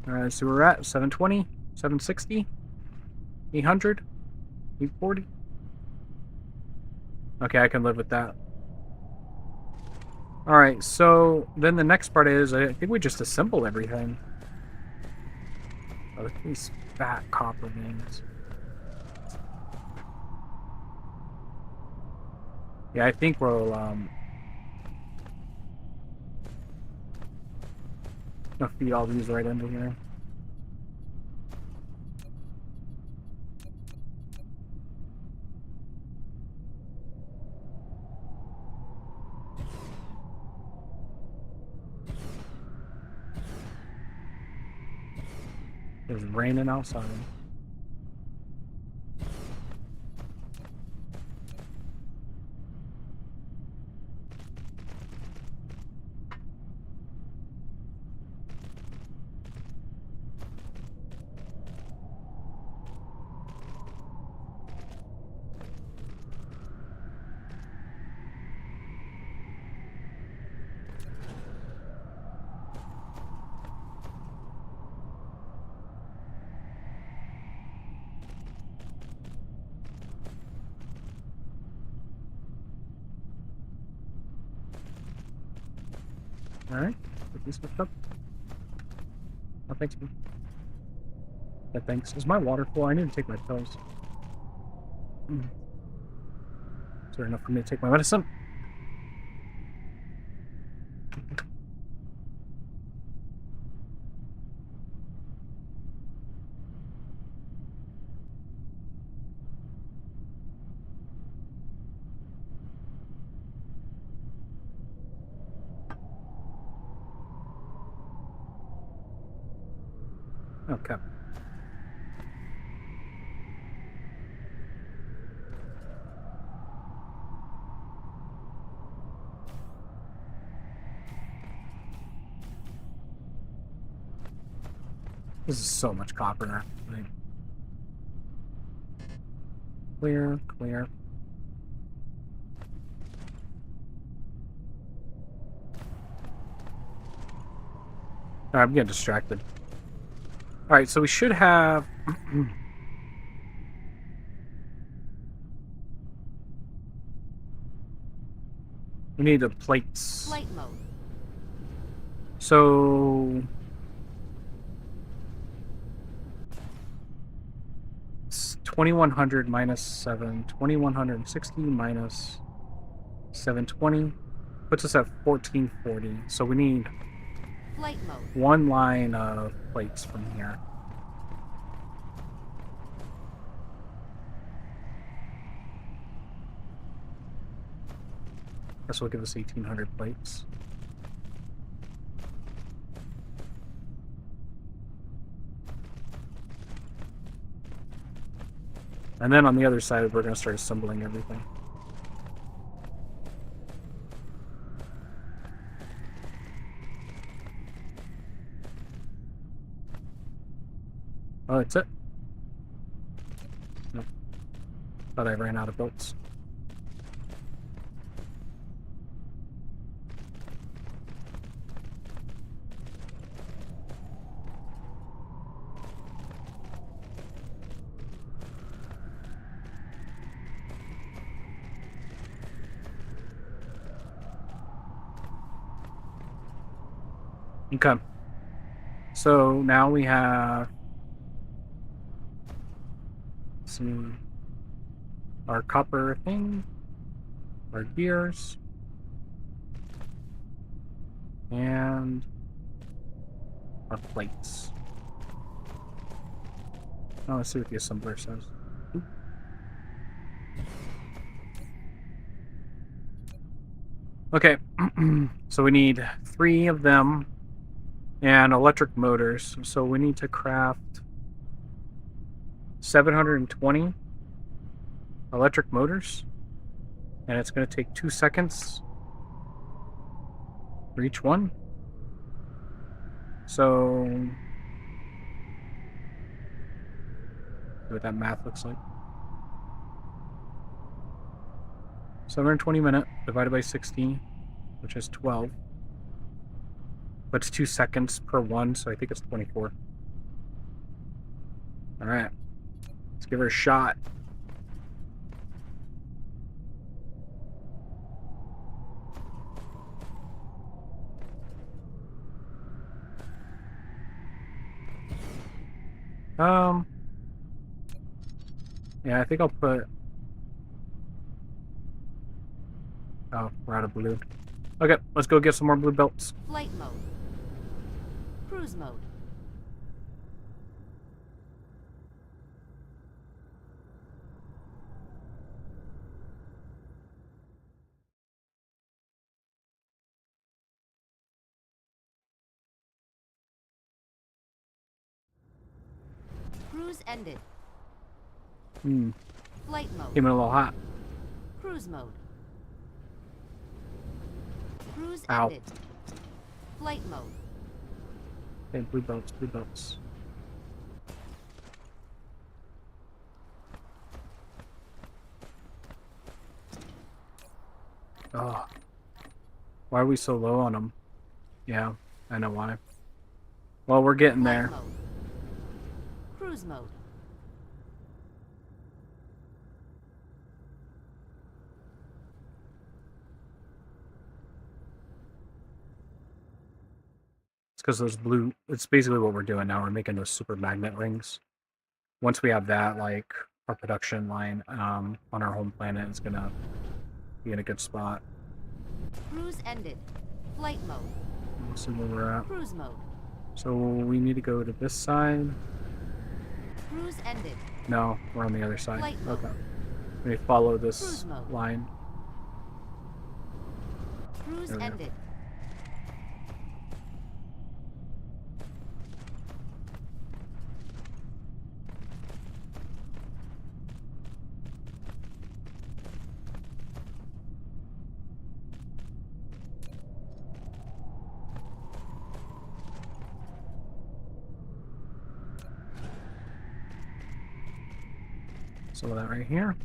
Alright, so we're at 720, 760, 800, 840. Okay, I can live with that. Alright, so then the next part is, I think we just assemble everything. Oh, look at these fat copper veins. Yeah, I think we'll, I'll feed all these right into here. It's raining outside. Alright, put this back up. Oh, thanks, man. Yeah, thanks. Is my water full? I need to take my pills. Is there enough for me to take my medicine? Okay. This is so much copper. Like, clear, clear. Alright, I'm getting distracted. Alright, so we should have... we need the plates. Flight mode. So... it's 2100 minus 7. 2160 minus 720 puts us at 1440. So we need Flight mode. one line of plates from here. This will give us 1800 plates. And then on the other side, we're going to start assembling everything. Oh, that's it? Nope. Thought I ran out of bolts. Okay. So now we have some our copper thing, our gears, and our plates. Oh, let's see what the assembler says. Oop. Okay, so we need 3 of them and electric motors. So we need to craft 720 electric motors, and it's going to take 2 seconds for each one. So, see what that math looks like. 720 minutes divided by 60, which is 12. But it's 2 seconds per one, so I think it's 24. Alright. Let's give her a shot. Yeah, I think I'll put... oh, we're out of blue. Okay, let's go get some more blue belts. Flight mode. Cruise mode. Cruise ended. Flight mode. Came in a little hot. Cruise mode. Cruise Ow. ended. Flight mode. Okay, blue belts, blue belts. Oh. Why are we so low on them? Yeah, I know why. Well, we're getting Flight there. mode. Cruise mode. It's because those blue... it's basically what we're doing now. We're making those super magnet rings. Once we have that, like, our production line on our home planet is going to be in a good spot. Cruise ended. Flight mode. Let's see where we're at. Cruise mode. So we need to go to this side. Cruise ended. No, we're on the other side. Flight mode. Okay. We follow this Cruise mode. line. Cruise There we go. ended. some of that right here.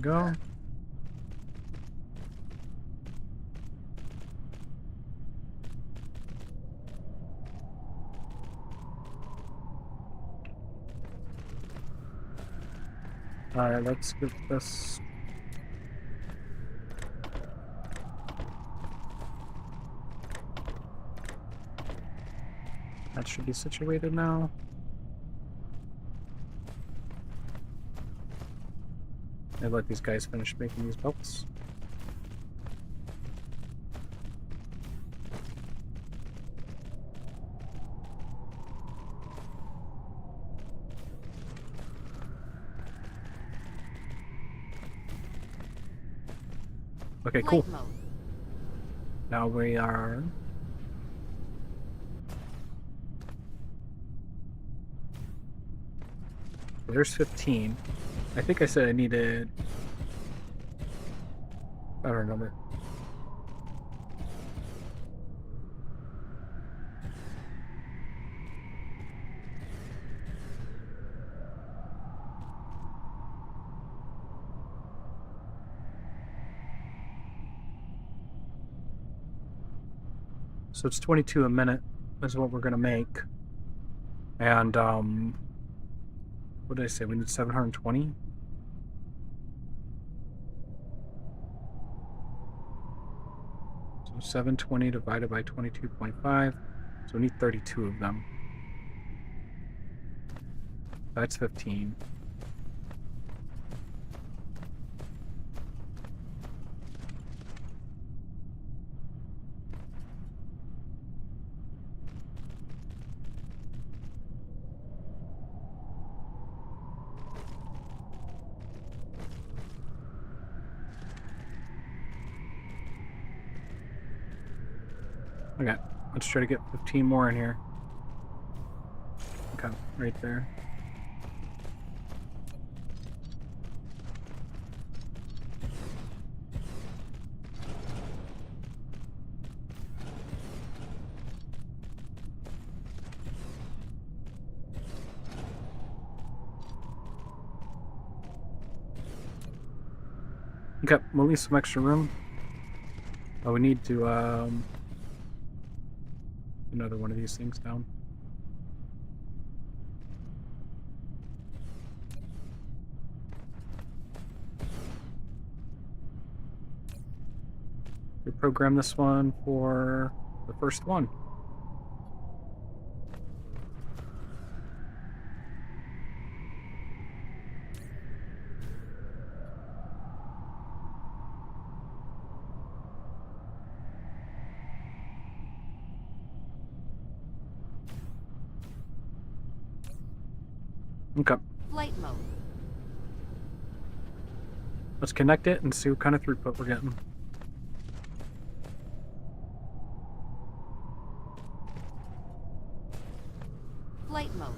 Go. Alright, let's get this. That should be situated now. I'd let these guys finish making these belts. Okay, cool. Flight mode. Now we are. There's 15. I think I said I needed. I don't remember. So it's 22 a minute is what we're gonna make. And what did I say? We need 720? So 720 divided by 22.5. So we need 32 of them. That's 15. Okay, let's try to get 15 more in here. Okay, right there. Okay, we'll leave some extra room. Oh, we need to another one of these things down. We program this one for the first one. Okay. Flight mode. Let's connect it and see what kind of throughput we're getting. Flight mode.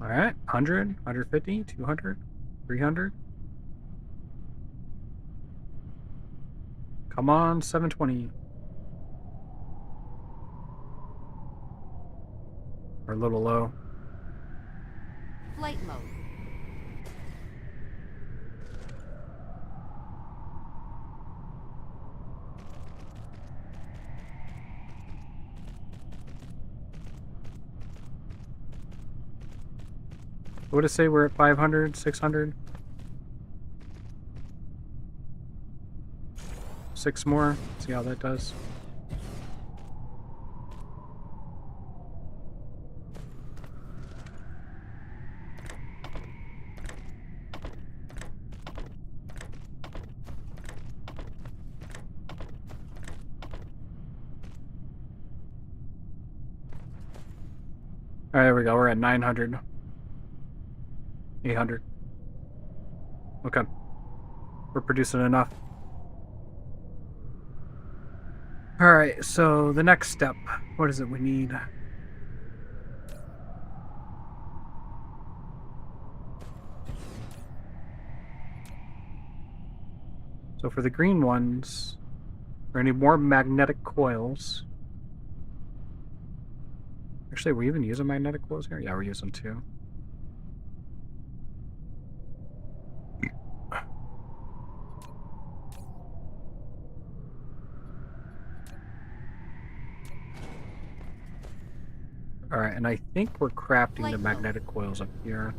All right, 100, 150, 200, 300. Come on, 720. We're a little low. Flight mode. What did it say? We're at 500, 600? 6 more. See how that does. All right, there we go. We're at 900. 800. Okay. We're producing enough. Alright, so the next step. What is it we need? So for the green ones, we're gonna need more magnetic coils. Actually, are we even using magnetic coils here? Yeah, we're using 2. Alright, and I think we're crafting the Flight mode. magnetic coils up here.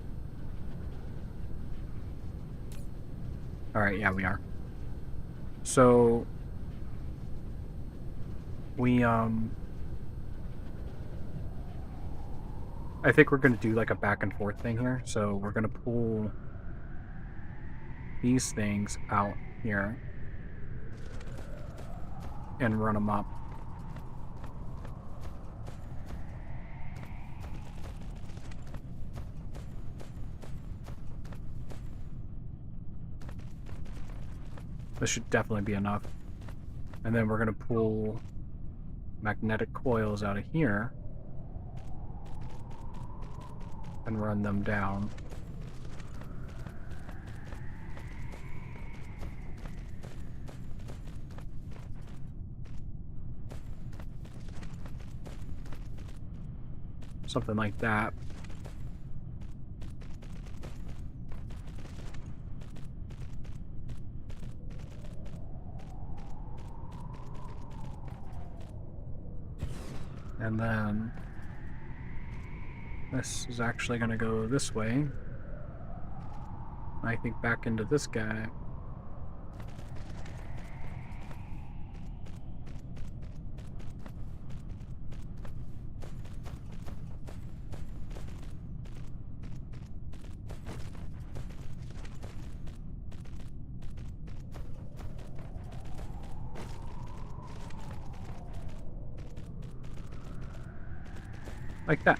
Alright, yeah, we are. So we I think we're gonna do like a back and forth thing here. So we're gonna pull these things out here and run them up. This should definitely be enough. And then we're going to pull magnetic coils out of here and run them down. Something like that. And then this is actually going to go this way. I think back into this guy. Like that.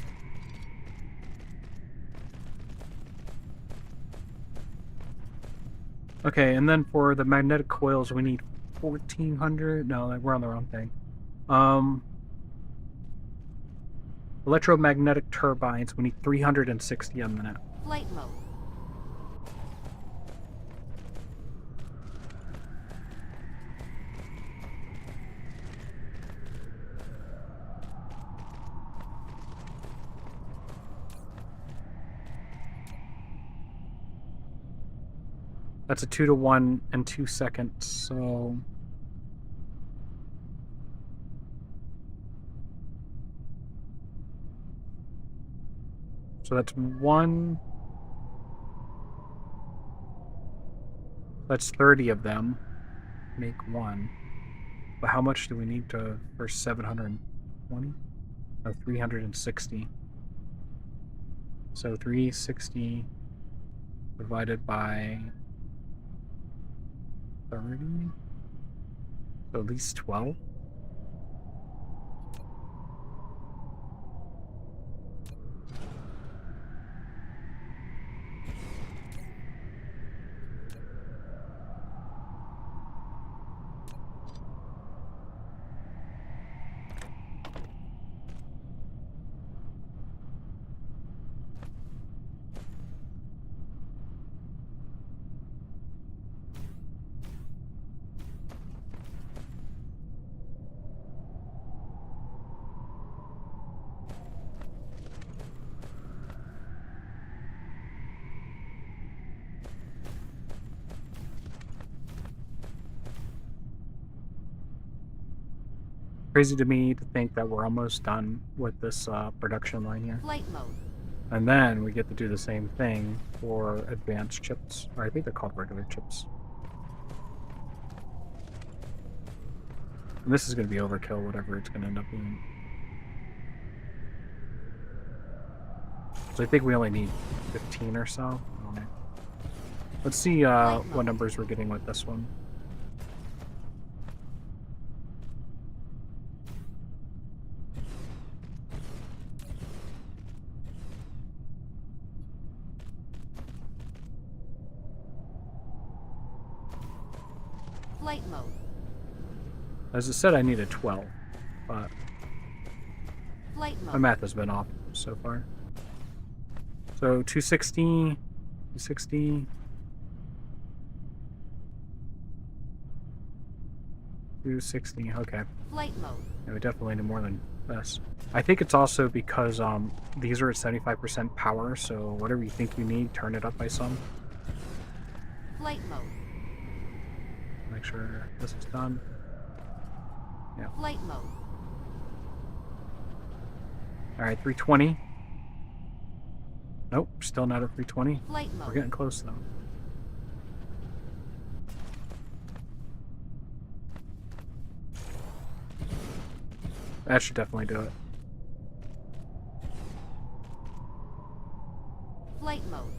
Okay, and then for the magnetic coils, we need 1,400. No, we're on the wrong thing. Electromagnetic turbines, we need 360 a minute. Flight mode. That's a 2-to-1 in 2 seconds, so... So that's 1... That's 30 of them. Make 1. But how much do we need to for 720? Oh, 360. So 360 divided by 30? So at least 12? Crazy to me to think that we're almost done with this production line here. Flight mode. And then we get to do the same thing for advanced chips. Or I think they're called regular chips. And this is going to be overkill, whatever it's going to end up being. So I think we only need 15 or so. I don't know. Let's see what numbers we're getting with this one. Flight mode. As I said, I need a 12, but Flight my mode. math has been off so far. So 260, 260. 260. Okay. Flight mode. Yeah, we definitely need more than this. I think it's also because these are at 75% power, so whatever you think you need, turn it up by some. Flight mode. Make sure this is done. Yeah. Flight mode. All right, 320. Nope, still not at 320. Flight We're mode. getting close though. That should definitely do it. Flight mode.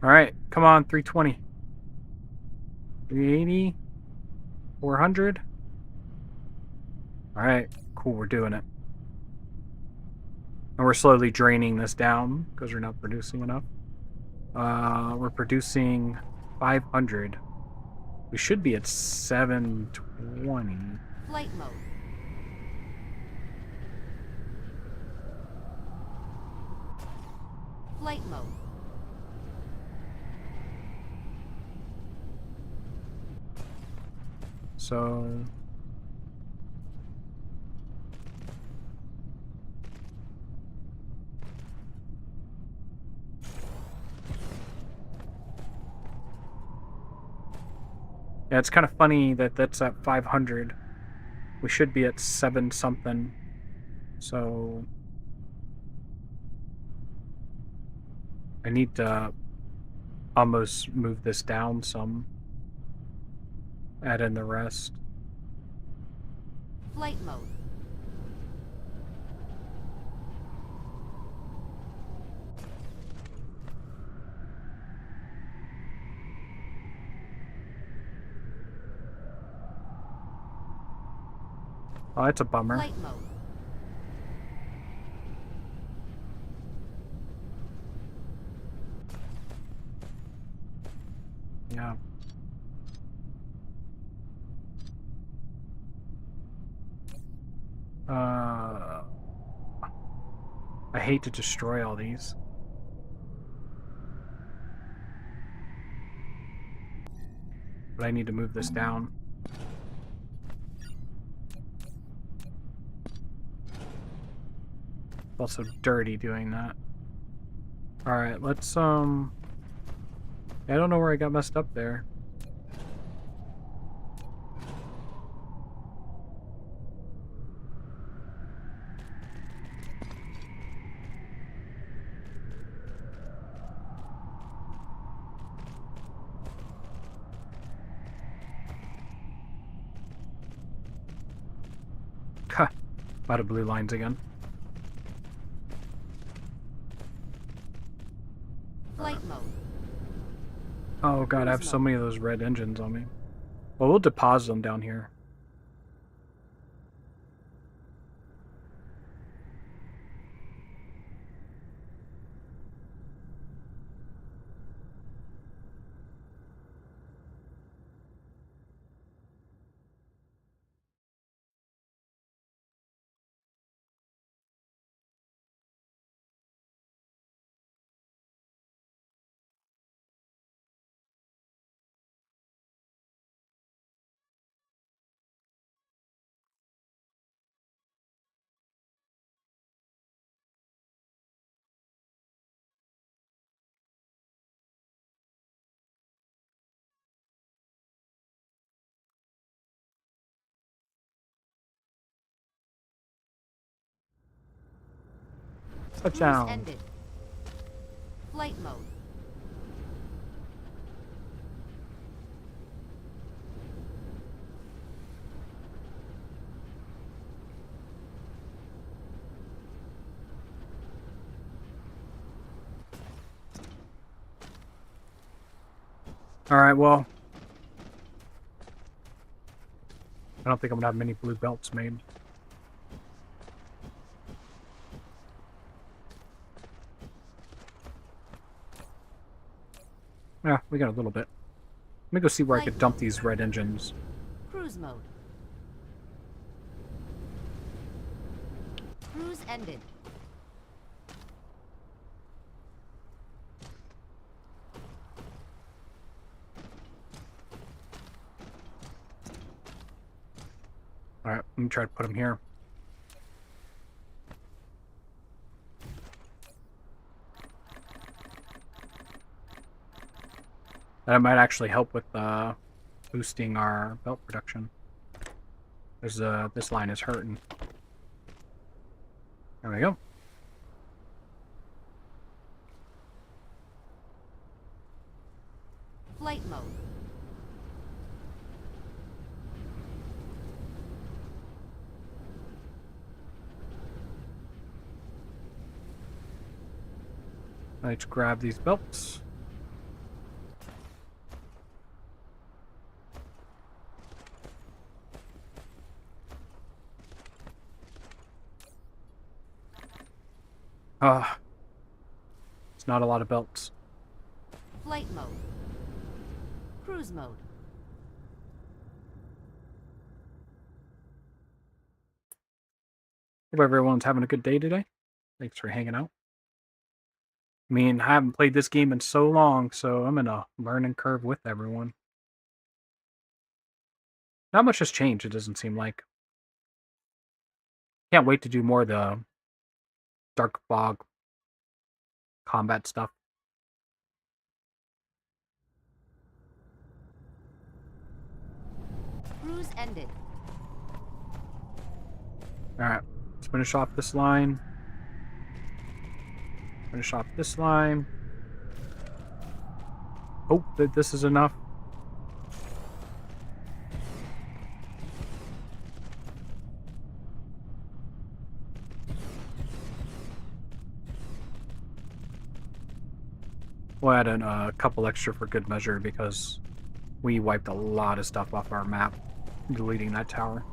All right, come on, 320. 380. 400. All right, cool, we're doing it. And we're slowly draining this down because we're not producing enough. We're producing 500. We should be at 720. Flight mode. Flight mode. So yeah, it's kind of funny that that's at 500. We should be at 7 something. So I need to almost move this down some. Add in the rest. Flight mode. Oh, that's a bummer. Flight mode. Yeah. I hate to destroy all these. But I need to move this down. It's also dirty doing that. Alright, let's I don't know where I got messed up there. Ha! A lot of blue lines again. Flight mode. Oh god, I have so many of those red engines on me. Well, we'll deposit them down here. Cruise Touchdown! ended. Flight mode. Alright, well. I don't think I'm gonna have many blue belts made. Yeah, we got a little bit. Let me go see where I could dump these red engines. Cruise mode. Cruise ended. Alright, let me try to put them here. That might actually help with boosting our belt production. There's this line is hurting. There we go. Flight mode. Let's grab these belts. It's not a lot of belts. Flight mode. Cruise mode. Hope everyone's having a good day today. Thanks for hanging out. I mean, I haven't played this game in so long, so I'm in a learning curve with everyone. Not much has changed, it doesn't seem like. Can't wait to do more of the Dark Fog combat stuff. Cruise ended. Alright, let's finish off this line. Finish off this line. Hope that this is enough. We'll add in a couple extra for good measure because we wiped a lot of stuff off our map, deleting that tower.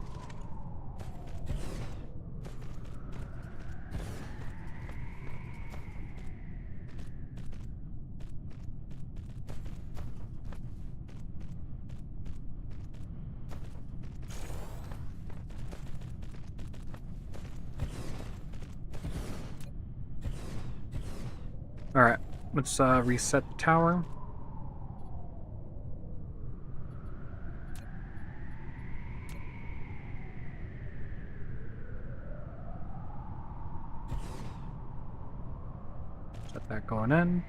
Alright, let's reset the tower. Set that going in.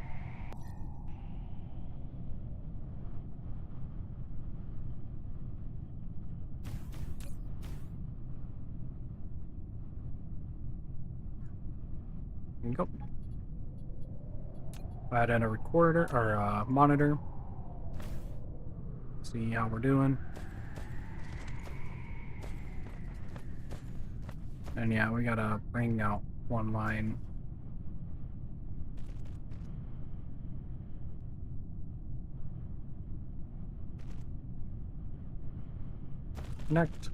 There you go. Add in a recorder or a monitor. See how we're doing. And yeah, we gotta bring out one line. Connect.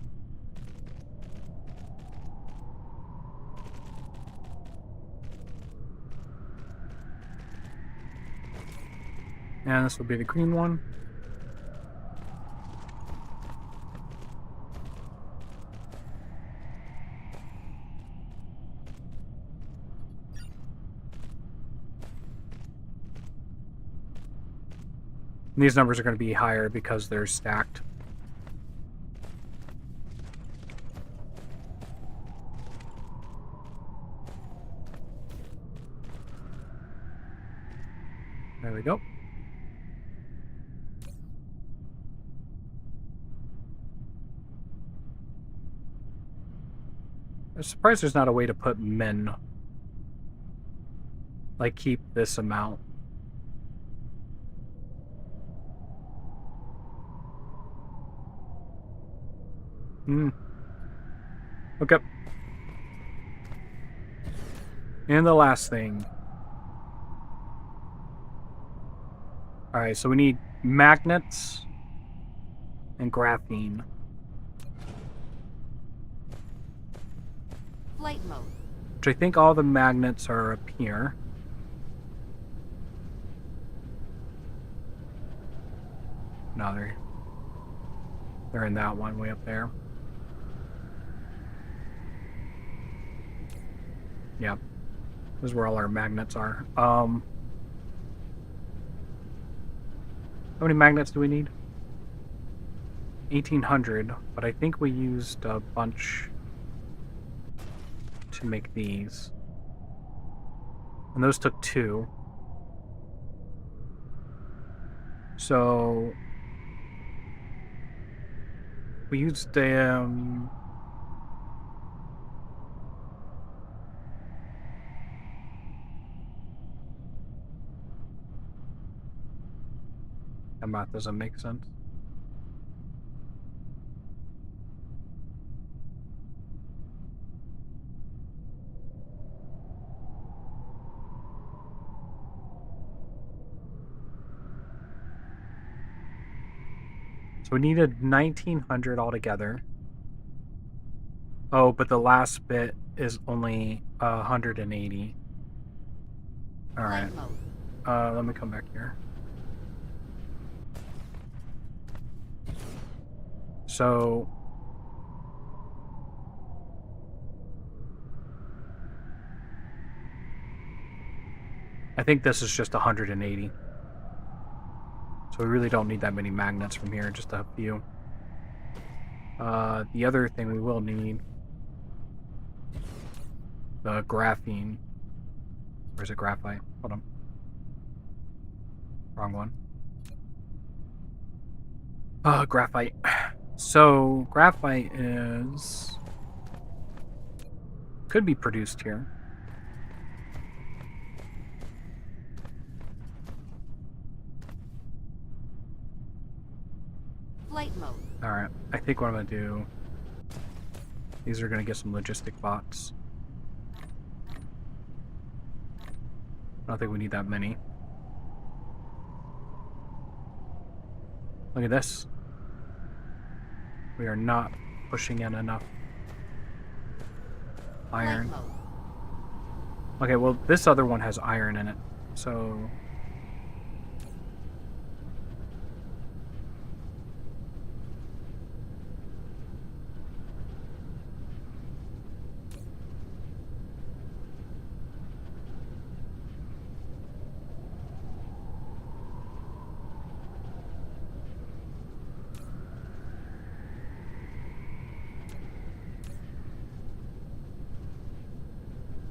And this will be the green one. And these numbers are going to be higher because they're stacked. There we go. I'm surprised there's not a way to put men. Like, keep this amount. Okay. And the last thing. Alright, so we need magnets and graphene. Flight mode. Which I think all the magnets are up here. No, they're in that one way up there. Yep. This is where all our magnets are. How many magnets do we need? 1800, but I think we used a bunch to make these. And those took 2. So we used my math doesn't make sense. So we needed 1900 altogether. Oh, but the last bit is only 180. All right. Flight mode. Let me come back here. So I think this is just 180. So we really don't need that many magnets from here, just a few. The other thing we will need, the graphene. Where's it? Graphite? Hold on. Wrong one. Graphite. So graphite could be produced here. Flight mode. Alright, I think what I'm going to do... These are going to get some logistic bots. I don't think we need that many. Look at this. We are not pushing in enough iron. Flight mode. Okay, well, this other one has iron in it, so...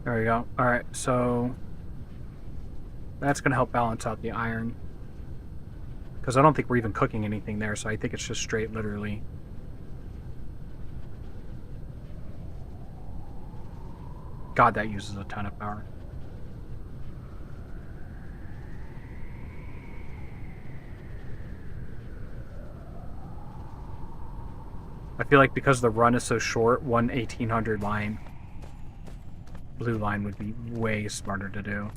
There we go. Alright, so... That's going to help balance out the iron. Because I don't think we're even cooking anything there, so I think it's just straight, literally. God, that uses a ton of power. I feel like because the run is so short, one 1800 line, blue line would be way smarter to do.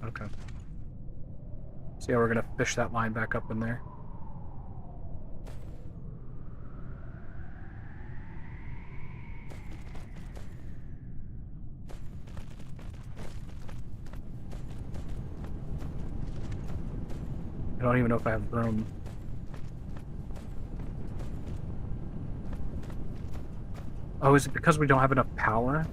Okay. So yeah, we're gonna fish that line back up in there. I don't even know if I have room. Oh, is it because we don't have enough power?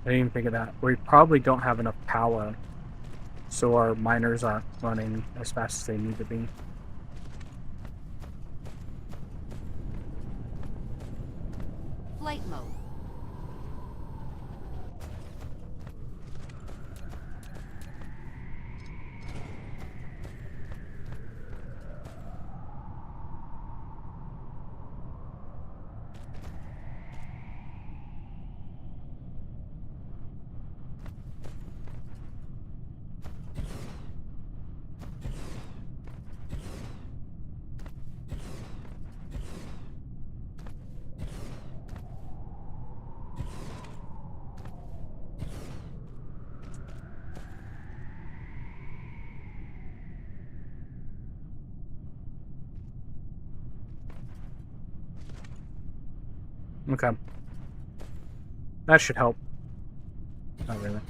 I didn't even think of that. We probably don't have enough power, so our miners aren't running as fast as they need to be. Flight mode. Okay. That should help. Not really.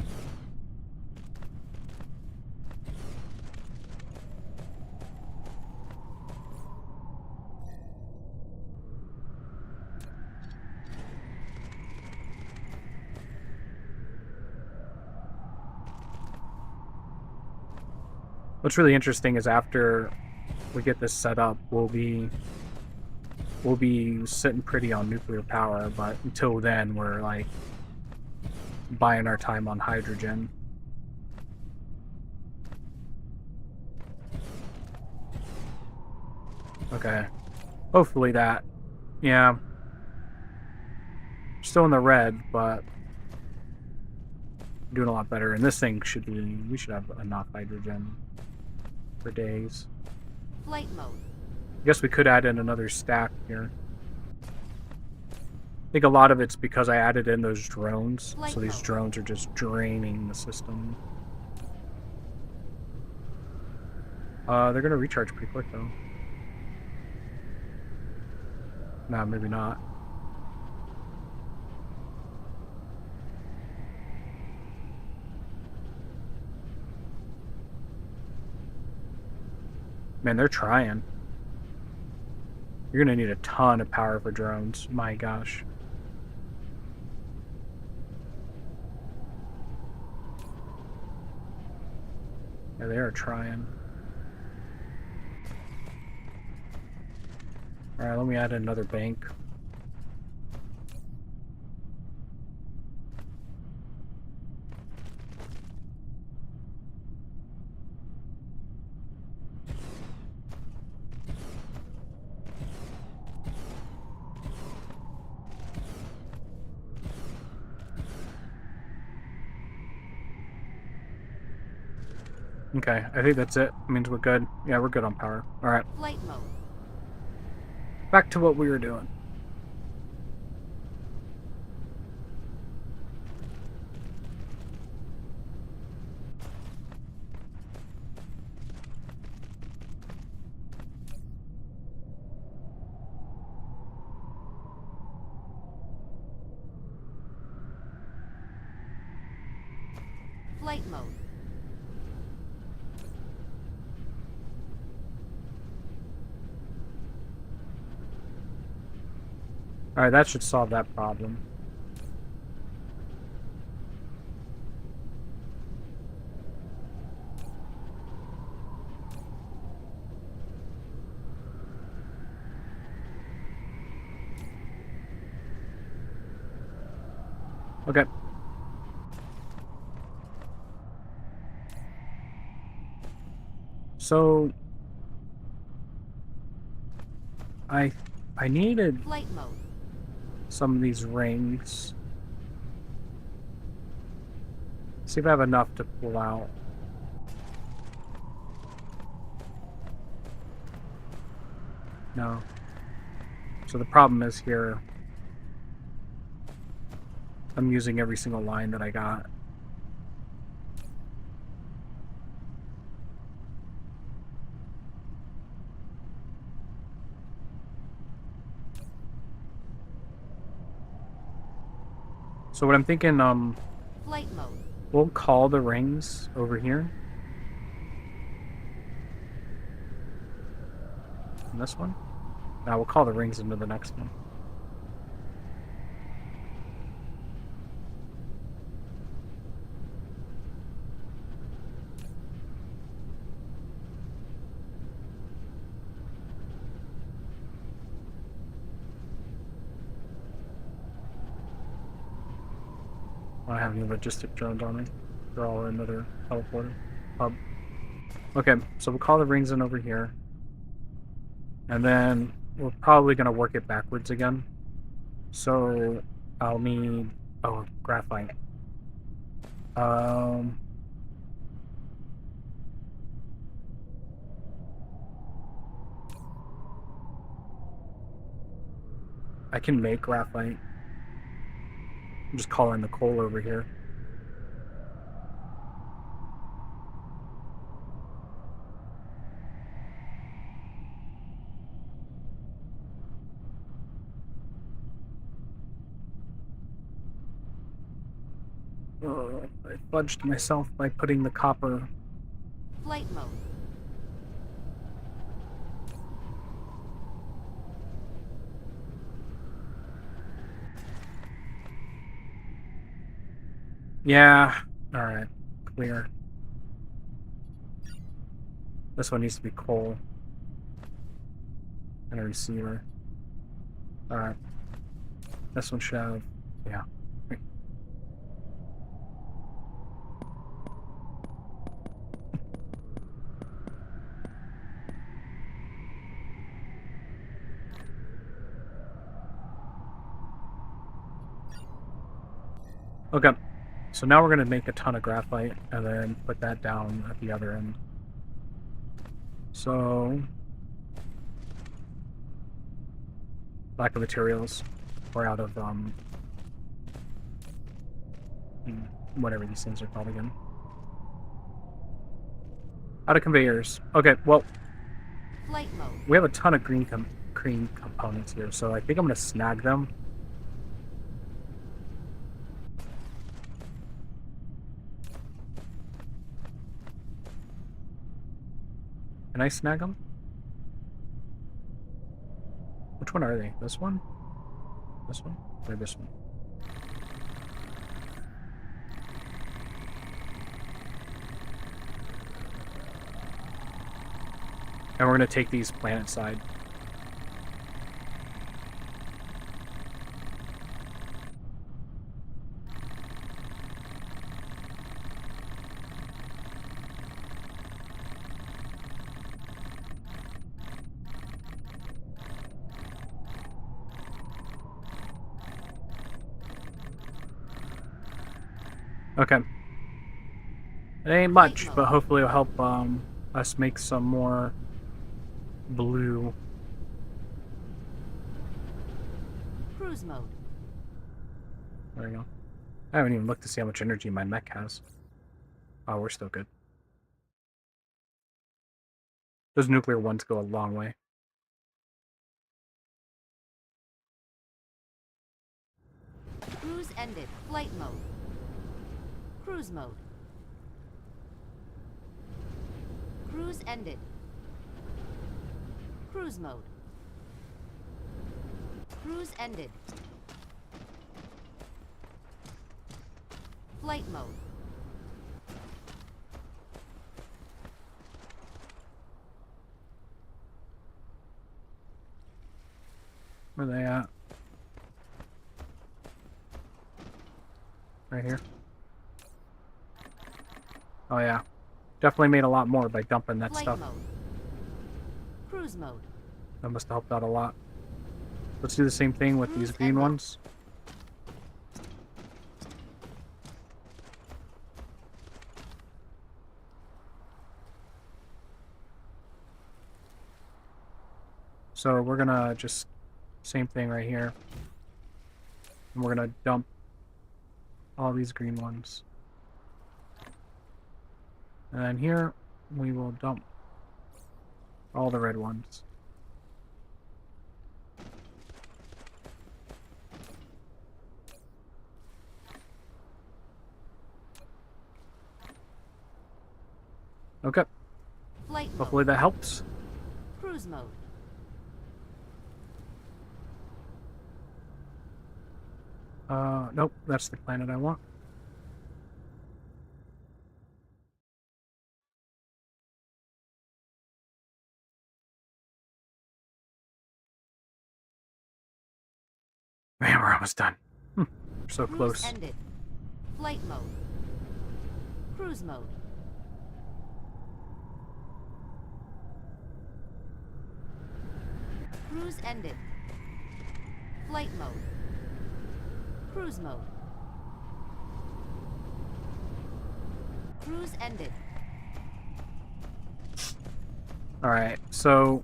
What's really interesting is after we get this set up, we'll be sitting pretty on nuclear power, but until then we're like buying our time on hydrogen. Okay. Hopefully that, yeah. Still in the red, but doing a lot better. And this thing should be, we should have enough hydrogen for days. Flight mode. I guess we could add in another stack here. I think a lot of it's because I added in those drones. Flight So these mode. drones are just draining the system. They're going to recharge pretty quick, though. Nah, maybe not. Man, they're trying. You're going to need a ton of power for drones. My gosh. Yeah, they are trying. Alright, let me add another bank. Okay, I think that's it. Means we're good. Yeah, we're good on power. Alright, Flight mode. back to what we were doing. Flight mode. Alright, that should solve that problem. Okay. So I needed Flight mode. some of these rings. See if I have enough to pull out. No. So the problem is here, I'm using every single line that I got. So what I'm thinking, Flight mode. we'll call the rings over here. And this one. Now we'll call the rings into the next one. I don't have any logistic drones on me. They're all in another teleporter hub. Okay, so we'll call the rings in over here. And then we're probably going to work it backwards again. So I'll need... Oh, graphite. I can make graphite. I'm just calling the coal over here. I fudged myself by putting the copper. Flight mode. Yeah. Alright. Clear. This one needs to be coal. And a receiver. Alright. This one should have... Yeah. Okay. So now we're going to make a ton of graphite and then put that down at the other end. So... lack of materials. We're out of, whatever these things are called again. Out of conveyors. Okay, well, Flight mode. we have a ton of green components here, so I think I'm going to snag them. Can I snag them? Which one are they? This one? This one? Or this one? And we're going to take these planet side. Okay. It ain't much, but hopefully it'll help us make some more blue. Cruise mode. There we go. I haven't even looked to see how much energy my mech has. Oh, we're still good. Those nuclear ones go a long way. Cruise ended. Flight mode. Cruise mode. Cruise ended. Cruise mode. Cruise ended. Flight mode. Where are they at? Right here. Oh yeah. Definitely made a lot more by dumping that Flight stuff. mode. Cruise mode. That must have helped out a lot. Let's do the same thing with these green ones. So we're gonna just same thing right here. And we're gonna dump all these green ones. And then here we will dump all the red ones. Okay. Flight mode. Hopefully that helps. Cruise mode. Nope, that's the planet I want. Man, we're almost done. We're so Cruise close. ended. Flight mode. Cruise mode. Cruise ended. Flight mode. Cruise mode. Cruise ended. Alright, so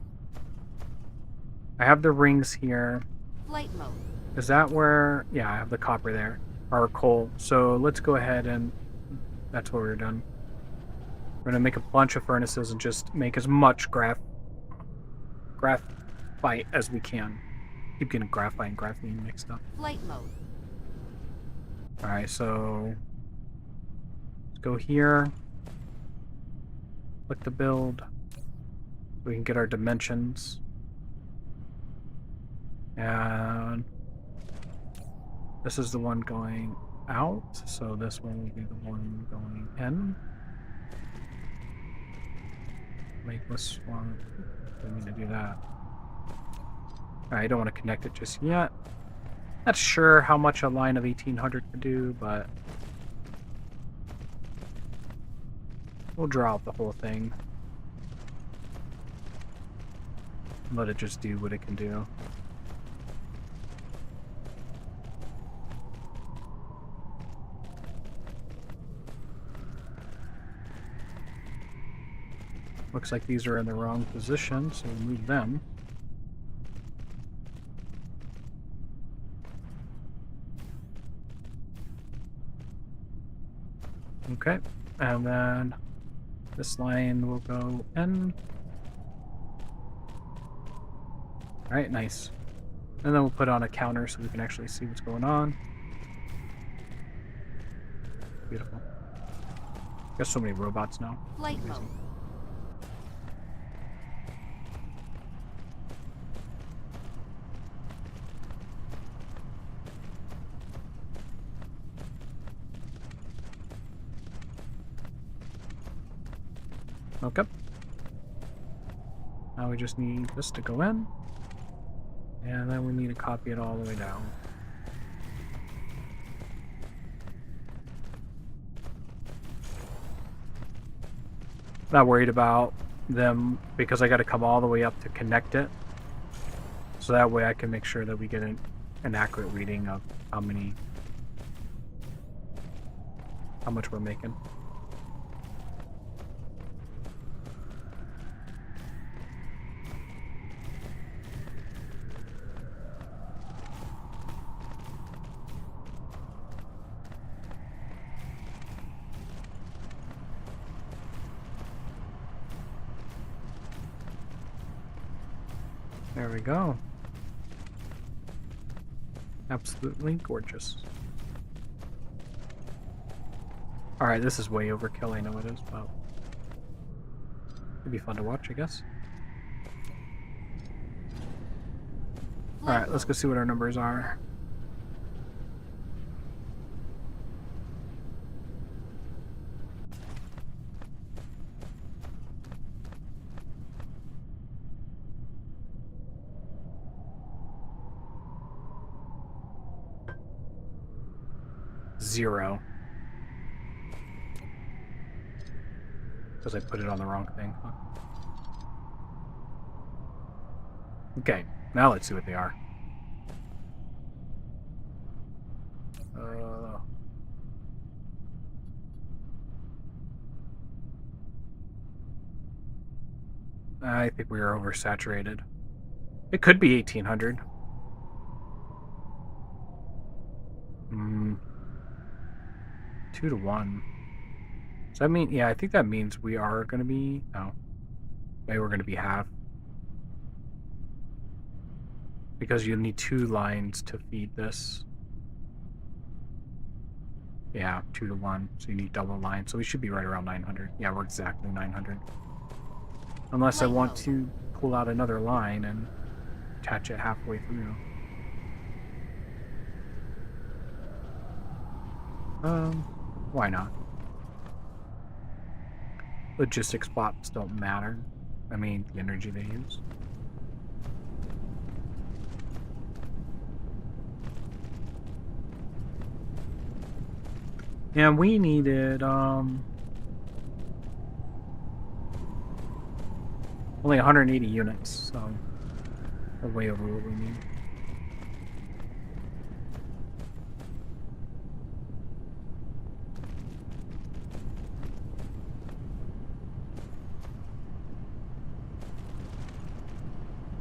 I have the rings here. Flight mode. Is that where... Yeah, I have the copper there. Or coal. So let's go ahead and... That's where we're done. We're going to make a bunch of furnaces and just make as much graphite as we can. Keep getting graphite and graphene mixed up. Flight mode. Alright, so... go here. Click the build. We can get our dimensions. And this is the one going out, so this one will be the one going in. Make this one. We need to do that. I don't want to connect it just yet. Not sure how much a line of 1800 can do, but we'll draw out the whole thing. Let it just do what it can do. Looks like these are in the wrong position, so we'll move them. Okay, and then this line will go in. Alright, nice. And then we'll put on a counter so we can actually see what's going on. Beautiful. Got so many robots now. Flight mode. Okay. Now we just need this to go in. And then we need to copy it all the way down. Not worried about them because I got to come all the way up to connect it. So that way I can make sure that we get an accurate reading of how much we're making. There we go. Absolutely gorgeous. Alright, this is way overkill, I know it is, but it'd be fun to watch, I guess. Alright, let's go see what our numbers are. Zero. Because I put it on the wrong thing. Huh? Okay, now let's see what they are. I think we are oversaturated. It could be 1800. 2 to 1. Does that mean, yeah, I think that means we are going to be, no. Maybe we're going to be half. Because you need 2 lines to feed this. Yeah, 2 to 1. So you need double lines. So we should be right around 900. Yeah, we're exactly 900. Unless I want to pull out another line and attach it halfway through. Why not? Logistics plots don't matter. I mean, the energy they use. And we needed, only 180 units, so we're way over what we need.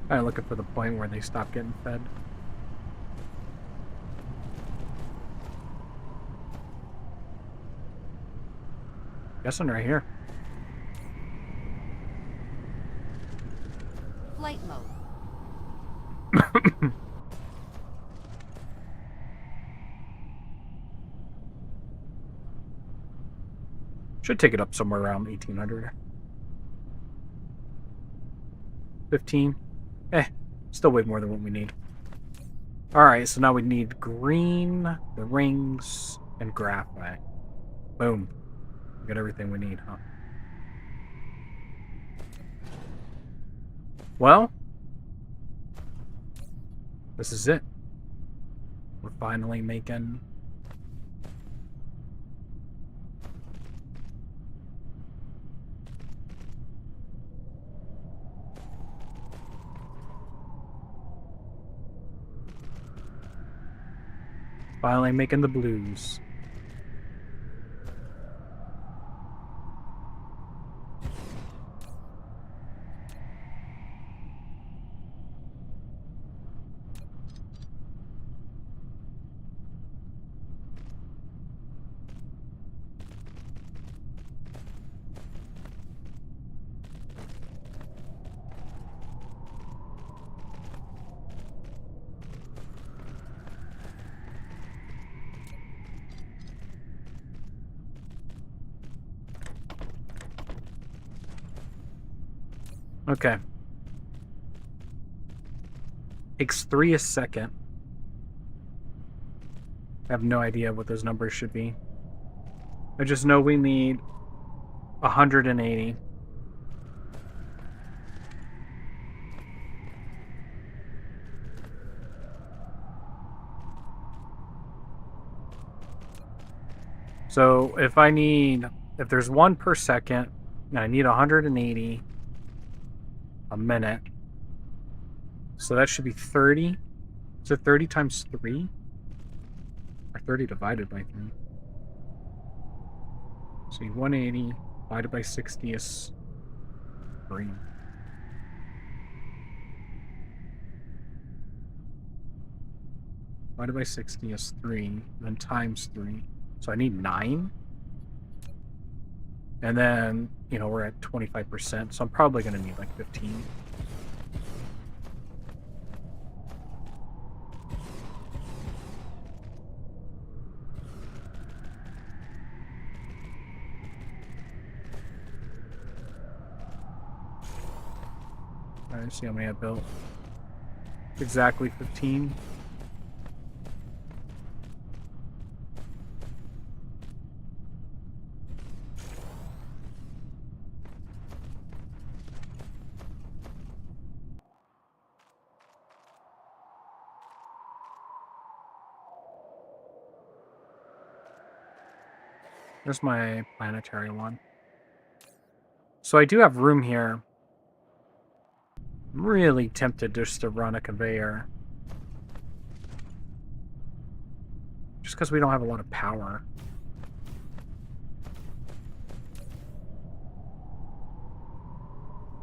Kind of looking for the point where they stop getting fed. Guessing right here. Flight mode. Should take it up somewhere around 1800. 15. Still way more than what we need. Alright, so now we need green, the rings, and graphite. Boom. We got everything we need, huh? Well, this is it. We're finally making... Finally making the blues. Okay. Takes 3 a second. I have no idea what those numbers should be. I just know we need 180. So if there's 1 per second, and I need 180 a minute. So that should be 30. Is it 30 times 3? Or 30 divided by 3? See, 180 divided by 60 is 3. Divided by 60 is 3, then times 3. So I need 9. And then, we're at 25%, so I'm probably going to need like 15. Alright, let's see how many I built. Exactly 15. There's my planetary one. So I do have room here. I'm really tempted just to run a conveyor. Just because we don't have a lot of power.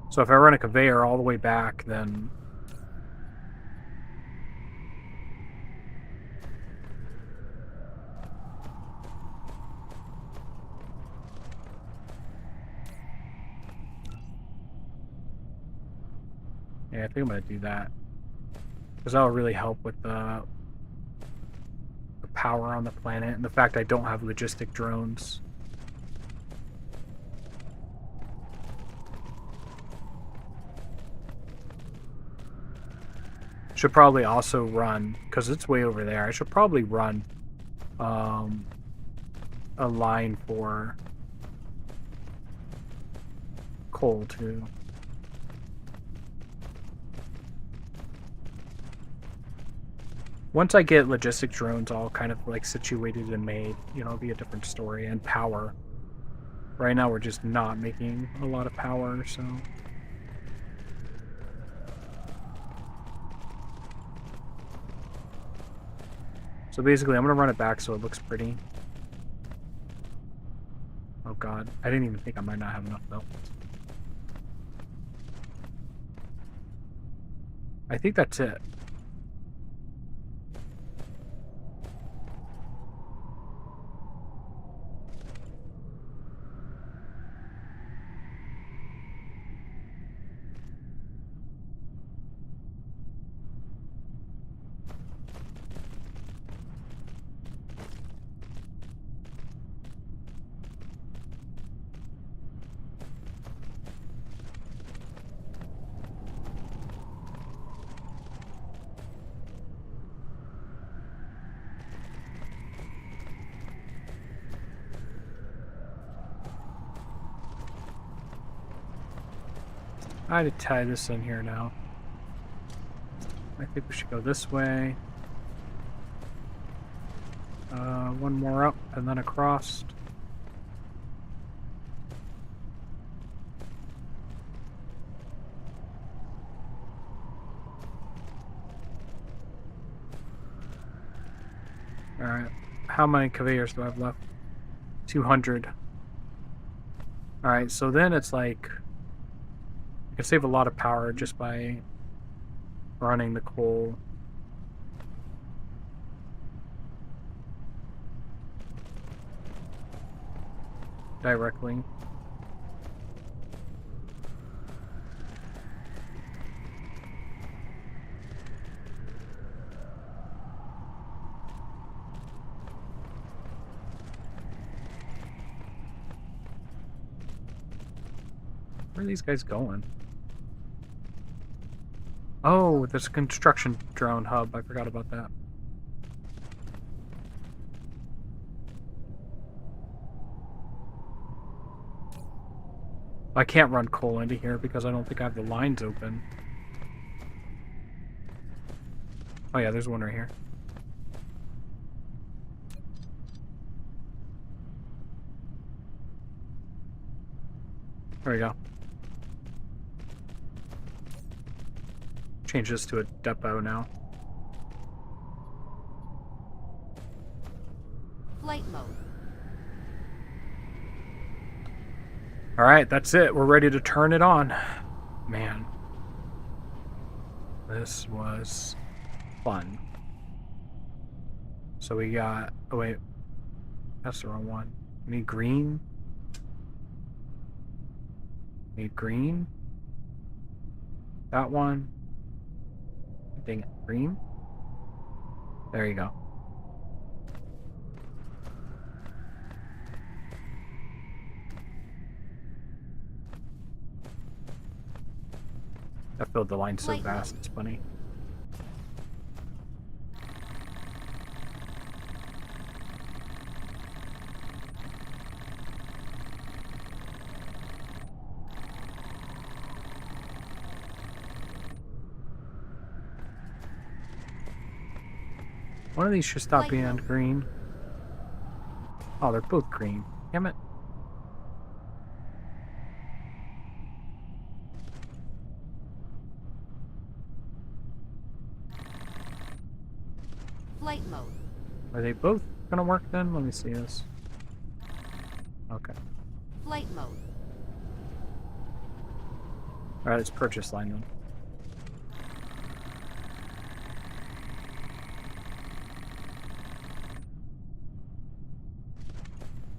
So if I run a conveyor all the way back, then... Yeah, I think I'm going to do that. Because that'll really help with the power on the planet and the fact I don't have logistic drones. Should probably also run, because it's way over there, I should probably run a line for coal too. Once I get logistic drones all kind of like situated and made, it'll be a different story. And power. Right now we're just not making a lot of power, so... So basically I'm going to run it back so it looks pretty. Oh god, I didn't even think I might not have enough belts. I think that's it. I had to tie this in here now. I think we should go this way. One more up and then across. Alright. How many conveyors do I have left? 200. Alright, so then it's like... I can save a lot of power just by running the coal. Directly. Where are these guys going? Oh, there's a construction drone hub. I forgot about that. I can't run coal into here because I don't think I have the lines open. Oh yeah, there's one right here. There we go. Change this to a depot now. Flight mode. Alright, that's it. We're ready to turn it on. Man. This was fun. So we got... Oh wait. That's the wrong one. We need green. Need green. That one. Dang it. Green. There you go. I filled the line so Light fast, mode. it's funny. One of these should stop Light being mode. green. Oh, they're both green. Damn it. Flight mode. Are they both gonna work then? Let me see this. Okay. Flight mode. Alright, let's purchase line then.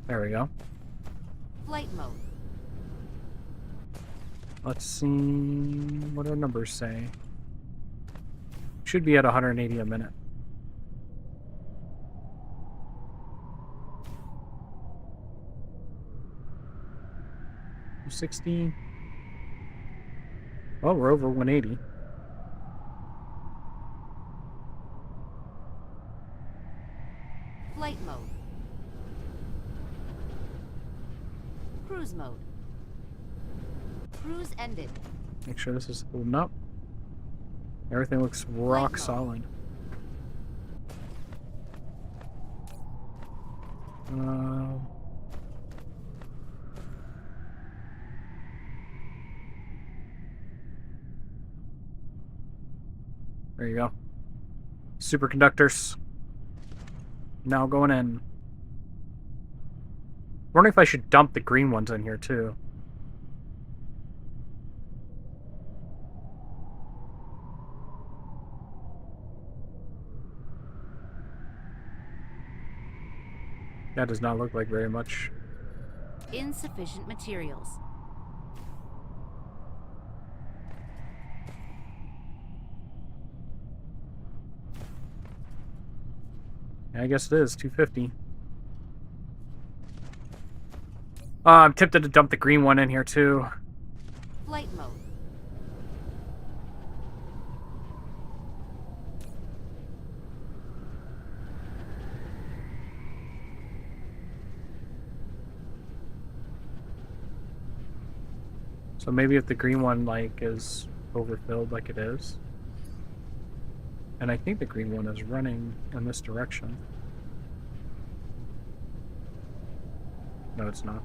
There we go. Flight mode. Let's see what our numbers say. Should be at 180 a minute. 260. Oh, we're over 180. Flight mode. Cruise mode. Cruise ended. Make sure this is holding up. Everything looks rock mode. solid. There you go. Superconductors. Now going in. Wondering if I should dump the green ones in here too. That does not look like very much. Insufficient materials. Yeah, I guess it is 250. I'm tempted to dump the green one in here too. Flight mode. So maybe if the green one like is overfilled like it is. And I think the green one is running in this direction. No, it's not.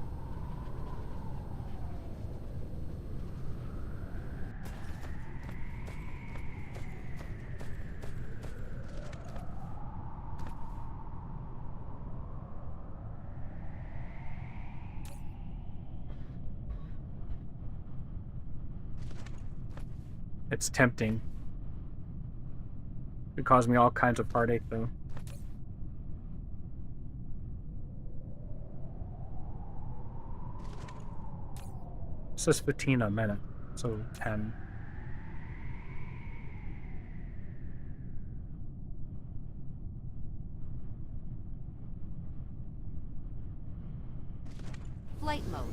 It's tempting. It caused me all kinds of heartache, though. It says 15 a minute, so 10. Flight mode.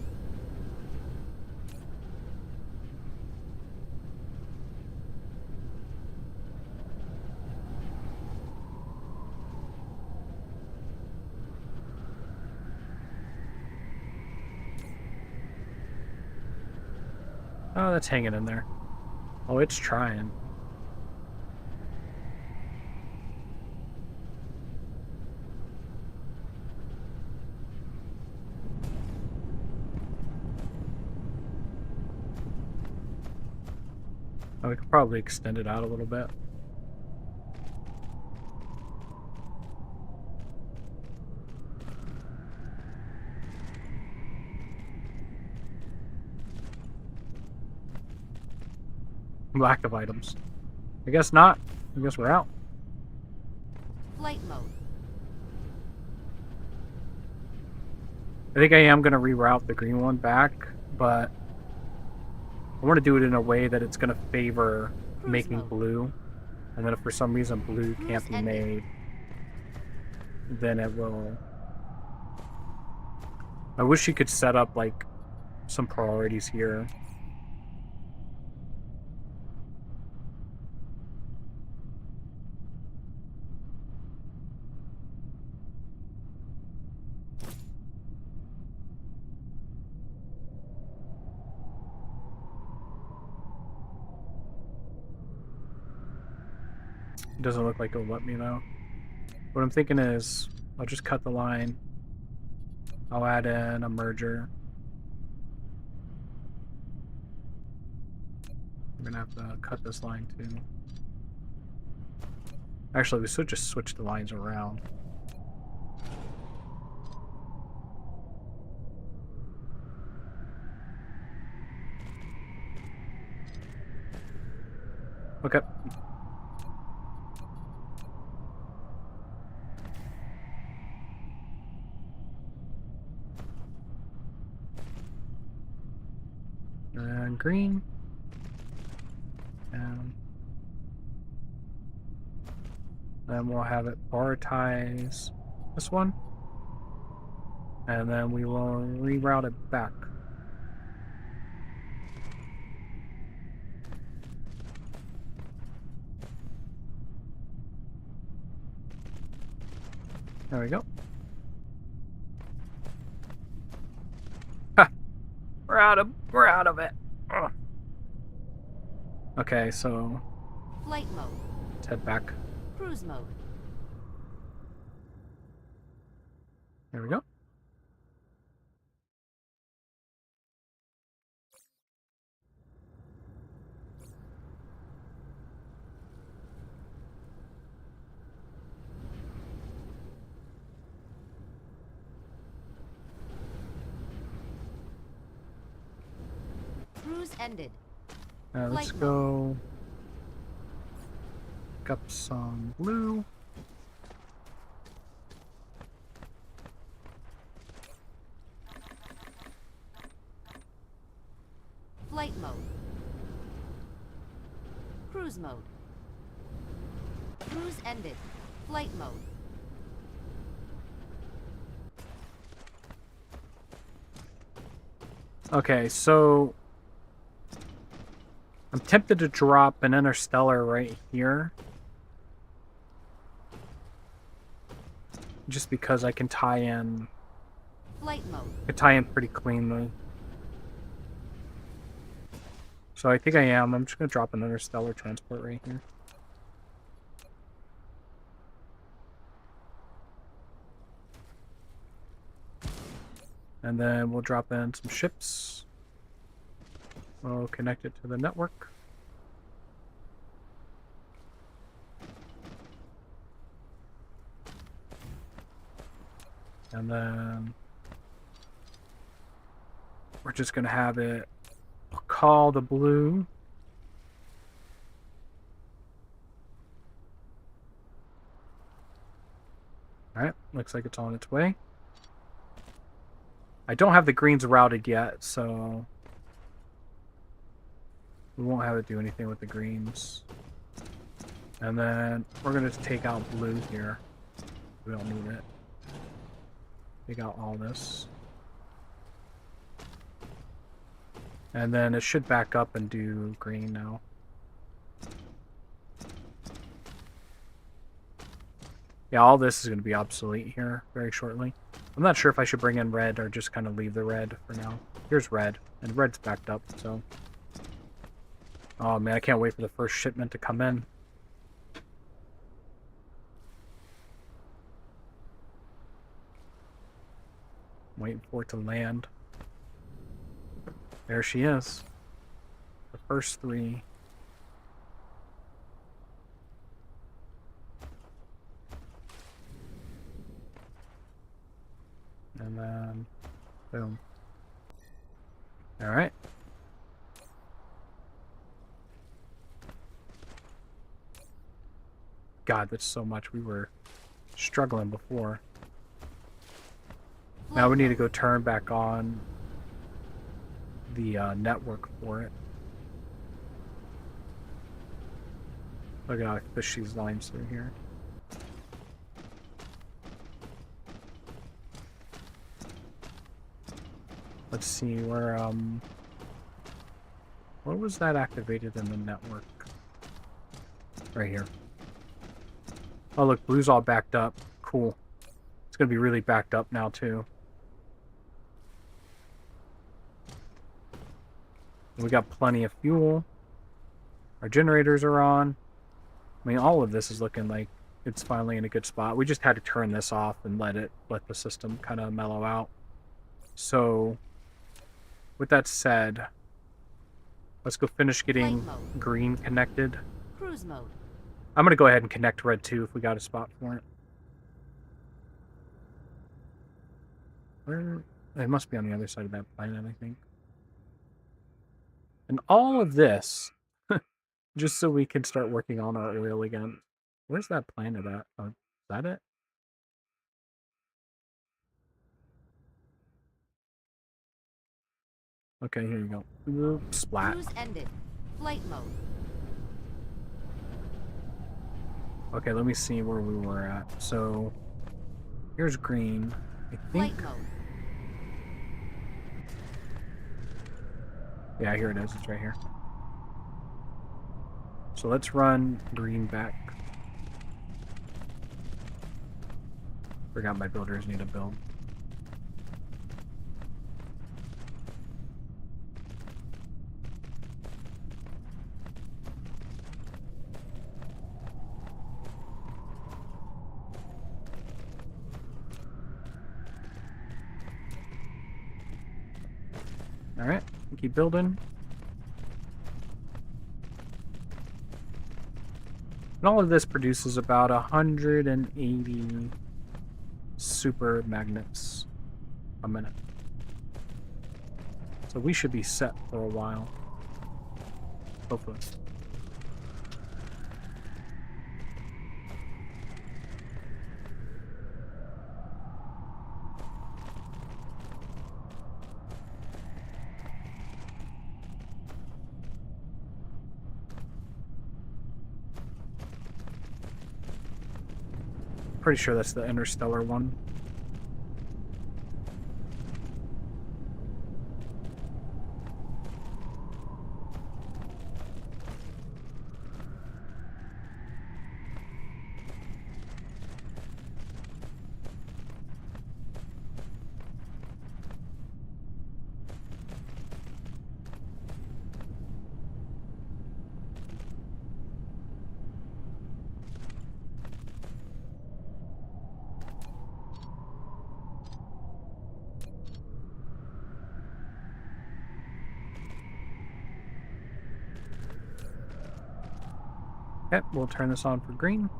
Oh, that's hanging in there. Oh, it's trying. Oh, we could probably extend it out a little bit. Lack of items. I guess not. I guess we're out. Flight mode. I think I am going to reroute the green one back, but I want to do it in a way that it's going to favor Cruise making mode. blue. And then if for some reason blue Cruise can't be ended. made, then it will... I wish you could set up, like, some priorities here. It doesn't look like it'll let me, though. What I'm thinking is, I'll just cut the line. I'll add in a merger. I'm gonna have to cut this line, too. Actually, we should just switch the lines around. Okay. And green. And then we'll have it prioritize this one. And then we will reroute it back. There we go. Ha! We're out of it. Ugh. Okay, so Flight mode. let's head back. Cruise mode. There we go. Cruise ended. Now let's Flight go pick up some blue. Flight mode. Cruise mode. Cruise ended. Flight mode. Okay, so I'm tempted to drop an interstellar right here. Just because I can tie in Flight mode. pretty cleanly. So I think I am. I'm just going to drop an interstellar transport right here. And then we'll drop in some ships. We'll connect it to the network. And then we're just going to have it call the blue. Alright, looks like it's on its way. I don't have the greens routed yet, so we won't have it do anything with the greens. And then we're going to take out blue here. We don't need it. Take out all this. And then it should back up and do green now. Yeah, all this is going to be obsolete here very shortly. I'm not sure if I should bring in red or just kind of leave the red for now. Here's red, and red's backed up, so... Oh man, I can't wait for the first shipment to come in. Waiting for it to land. There she is. The first three. And then, boom. Alright. God, that's so much. We were struggling before. Now we need to go turn back on the network for it. Look at how I push these lines through here. Let's see where what was that activated in the network? Right here. Oh look, blue's all backed up. Cool. It's gonna be really backed up now too. We got plenty of fuel. Our generators are on. I mean, all of this is looking like it's finally in a good spot. We just had to turn this off and let the system kind of mellow out. So, with that said, let's go finish getting green connected. Cruise mode. I'm gonna go ahead and connect red too if we got a spot for it. Where? It must be on the other side of that planet, I think. And all of this, just so we can start working on our oil again. Where's that planet at? Oh, is that it? Okay, here you go. Ooh, splat. Cruise ended. Flight mode. Okay, let me see where we were at. So, here's green. I think. Flight mode. Yeah, here it is. It's right here. So let's run green back. Forgot my builders need to build. Alright, keep building. And all of this produces about 180 super magnets a minute. So we should be set for a while. Hopefully. Pretty sure that's the interstellar one. Okay, we'll turn this on for green.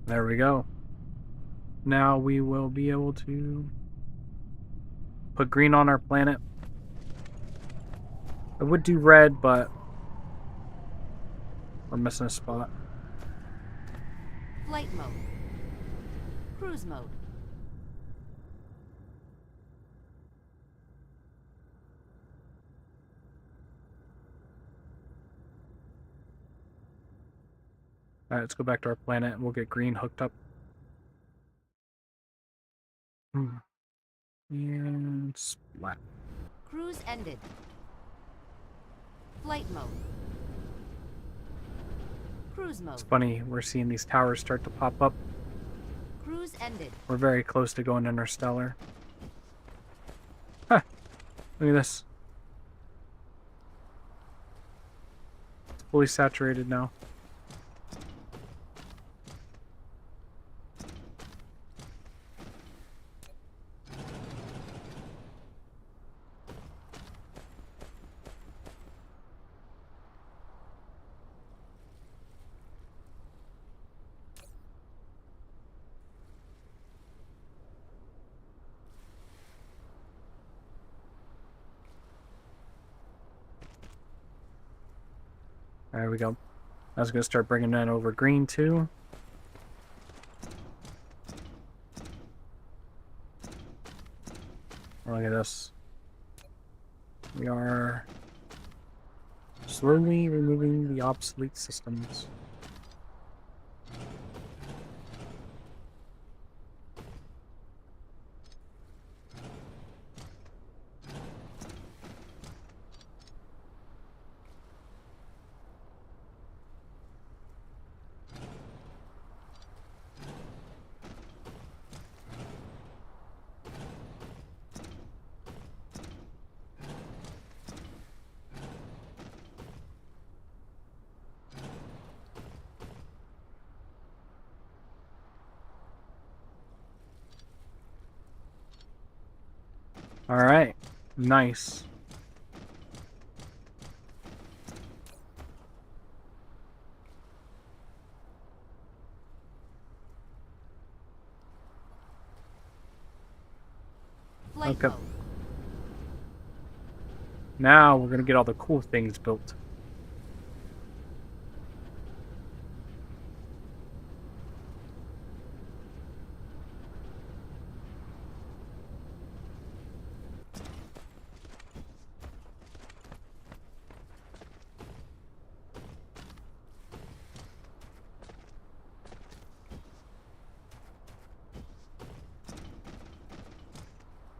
There we go. Now we will be able to put green on our planet. I would do red, but we're missing a spot. Flight mode. Cruise mode. Alright, let's go back to our planet and we'll get green hooked up. And splat. Cruise ended. Flight mode. Cruise mode. It's funny, we're seeing these towers start to pop up. Cruise ended. We're very close to going interstellar. Huh. Look at this. It's fully saturated now. There we go. I was going to start bringing that over green too. Look at this. We are slowly removing the obsolete systems. All right, nice. Flight Okay. mode. Now we're gonna get all the cool things built.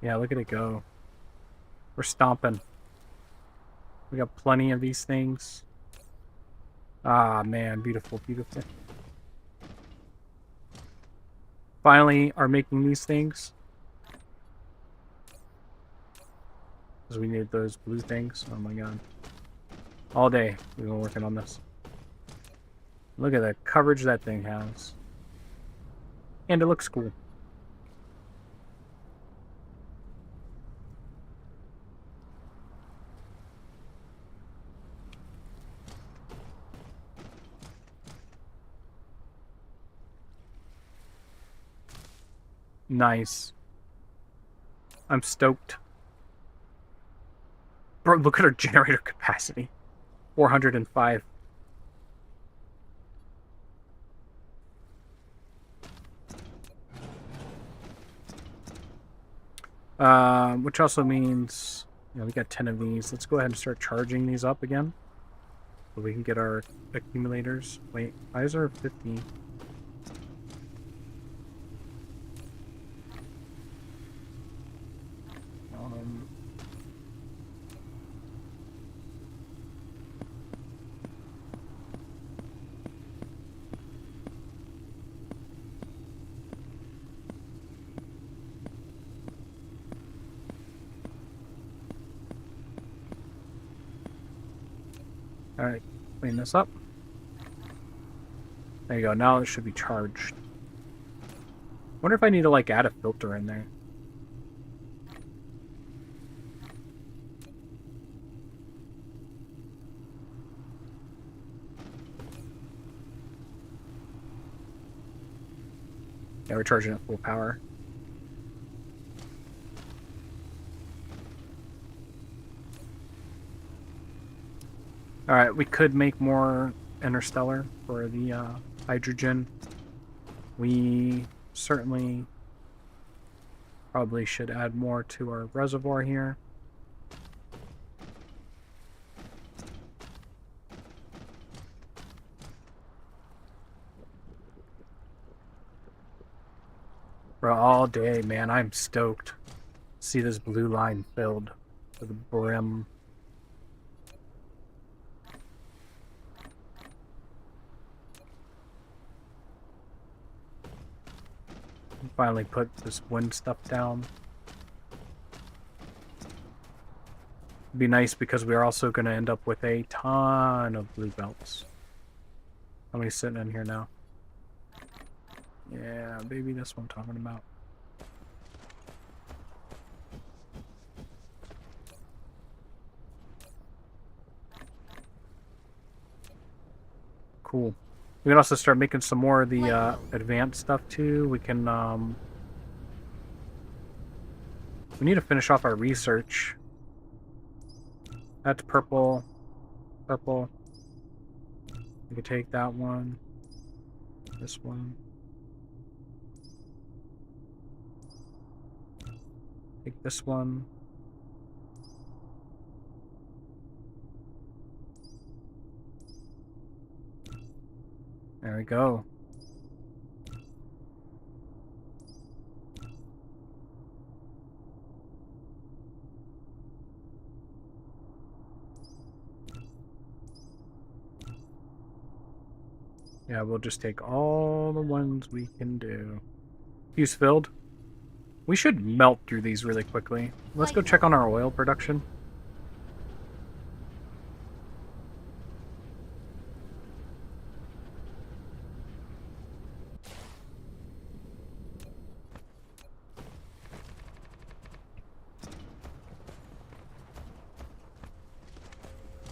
Yeah, look at it go. We're stomping. We got plenty of these things. Ah, man, beautiful, beautiful. Finally are making these things. Because we need those blue things. Oh my god. All day we've been working on this. Look at the coverage that thing has. And it looks cool. Nice. I'm stoked. Bro, look at our generator capacity. 405. Which also means, we got 10 of these. Let's go ahead and start charging these up again. So we can get our accumulators. Wait, why is there 50? Alright, clean this up. There you go, now it should be charged. Wonder if I need to add a filter in there. Yeah, we're charging at full power. Alright, we could make more interstellar for the hydrogen. We certainly probably should add more to our reservoir here. Bro, all day, man, I'm stoked. See this blue line filled to the brim. Finally put this wind stuff down. It'd be nice because we're also going to end up with a ton of blue belts. How many sitting in here now? Yeah, baby, that's what I'm talking about. Cool. We can also start making some more of the advanced stuff too. We can, we need to finish off our research. That's purple. Purple. We can take that one. This one. Take this one. There we go. Yeah, we'll just take all the ones we can do. Fuse filled. We should melt through these really quickly. Let's go check on our oil production.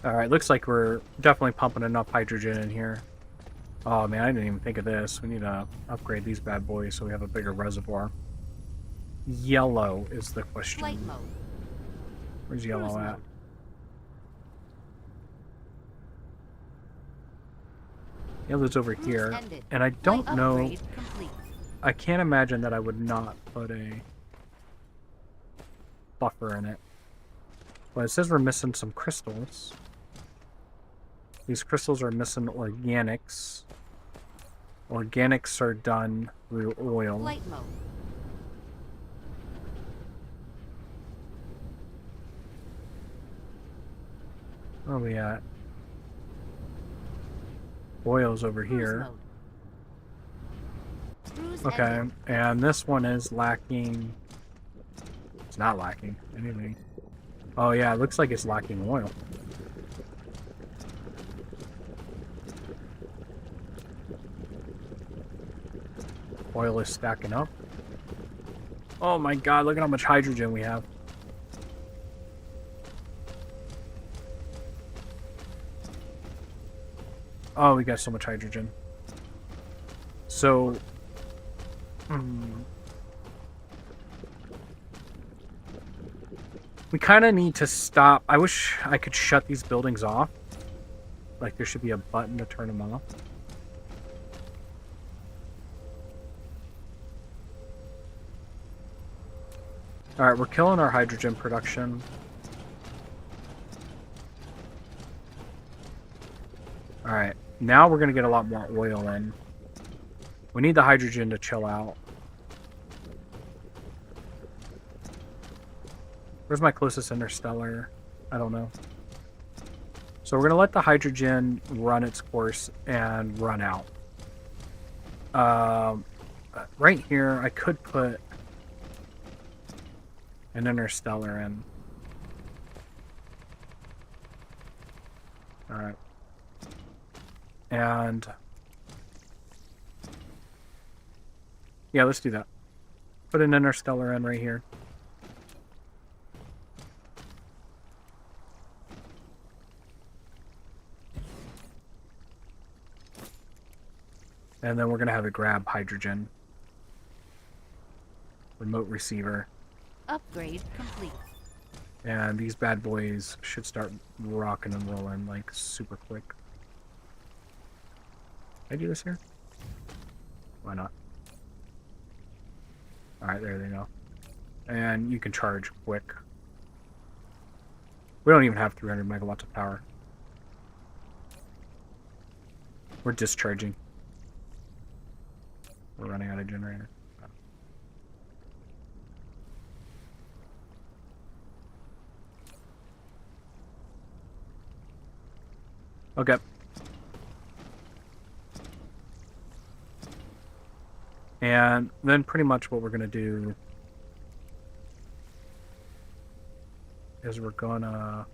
Alright, looks like we're definitely pumping enough hydrogen in here. Oh man, I didn't even think of this. We need to upgrade these bad boys so we have a bigger reservoir. Yellow is the question. Flight mode. Where's yellow Cruise at? mode. Yellow's over Cruise here. ended. And I don't Flight know... upgrade complete. I can't imagine that I would not put a buffer in it. Well, it says we're missing some crystals. These crystals are missing organics. Organics are done through oil. Flight mode. Where are we at? Oil's over Cruise here. mode. Cruise Okay, ended. and this one is lacking... It's not lacking anything. Oh yeah, it looks like it's lacking oil. Oil is stacking up. Oh my god, look at how much hydrogen we have. Oh, we got so much hydrogen. So... we kind of need to stop. I wish I could shut these buildings off. Like there should be a button to turn them off. Alright, we're killing our hydrogen production. Alright, now we're going to get a lot more oil in. We need the hydrogen to chill out. Where's my closest interstellar? I don't know. So we're going to let the hydrogen run its course and run out. Right here, I could put an interstellar in. Alright. And... yeah, let's do that. Put an interstellar in right here. And then we're going to have it grab hydrogen. remote receiver. Upgrade complete. And these bad boys should start rocking and rolling like super quick. Can I do this here? Why not? Alright, there they go. And you can charge quick. We don't even have 300 megawatts of power. We're discharging. We're running out of generator. Okay. And then pretty much what we're going to do is we're going to...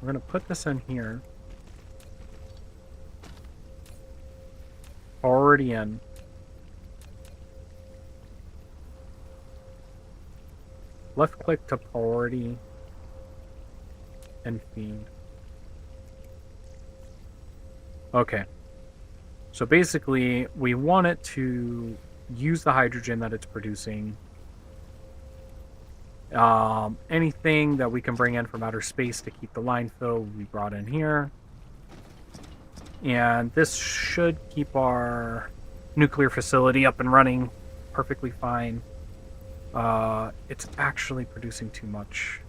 We're going to put this in here. Already in. Left click to priority and feed. Okay. So basically, we want it to use the hydrogen that it's producing. Anything that we can bring in from outer space to keep the line filled, we brought in here. And this should keep our nuclear facility up and running perfectly fine. It's actually producing too much.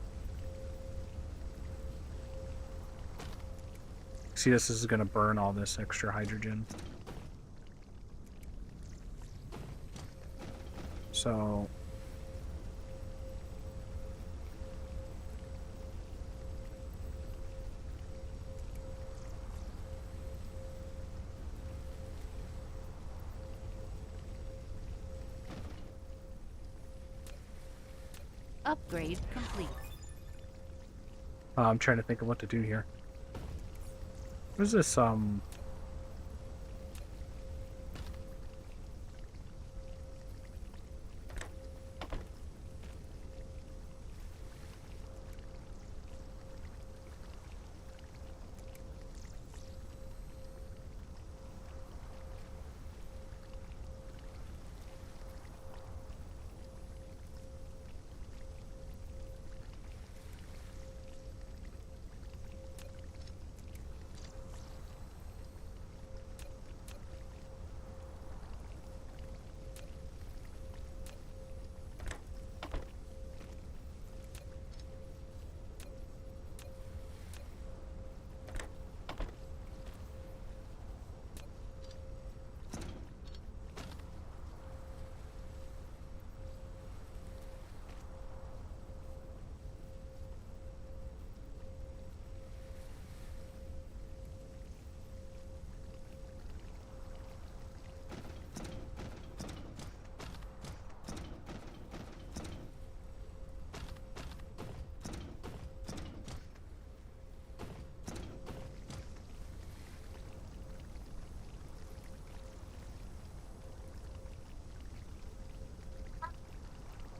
See, this is going to burn all this extra hydrogen. So... Upgrade complete. I'm trying to think of what to do here. What is this,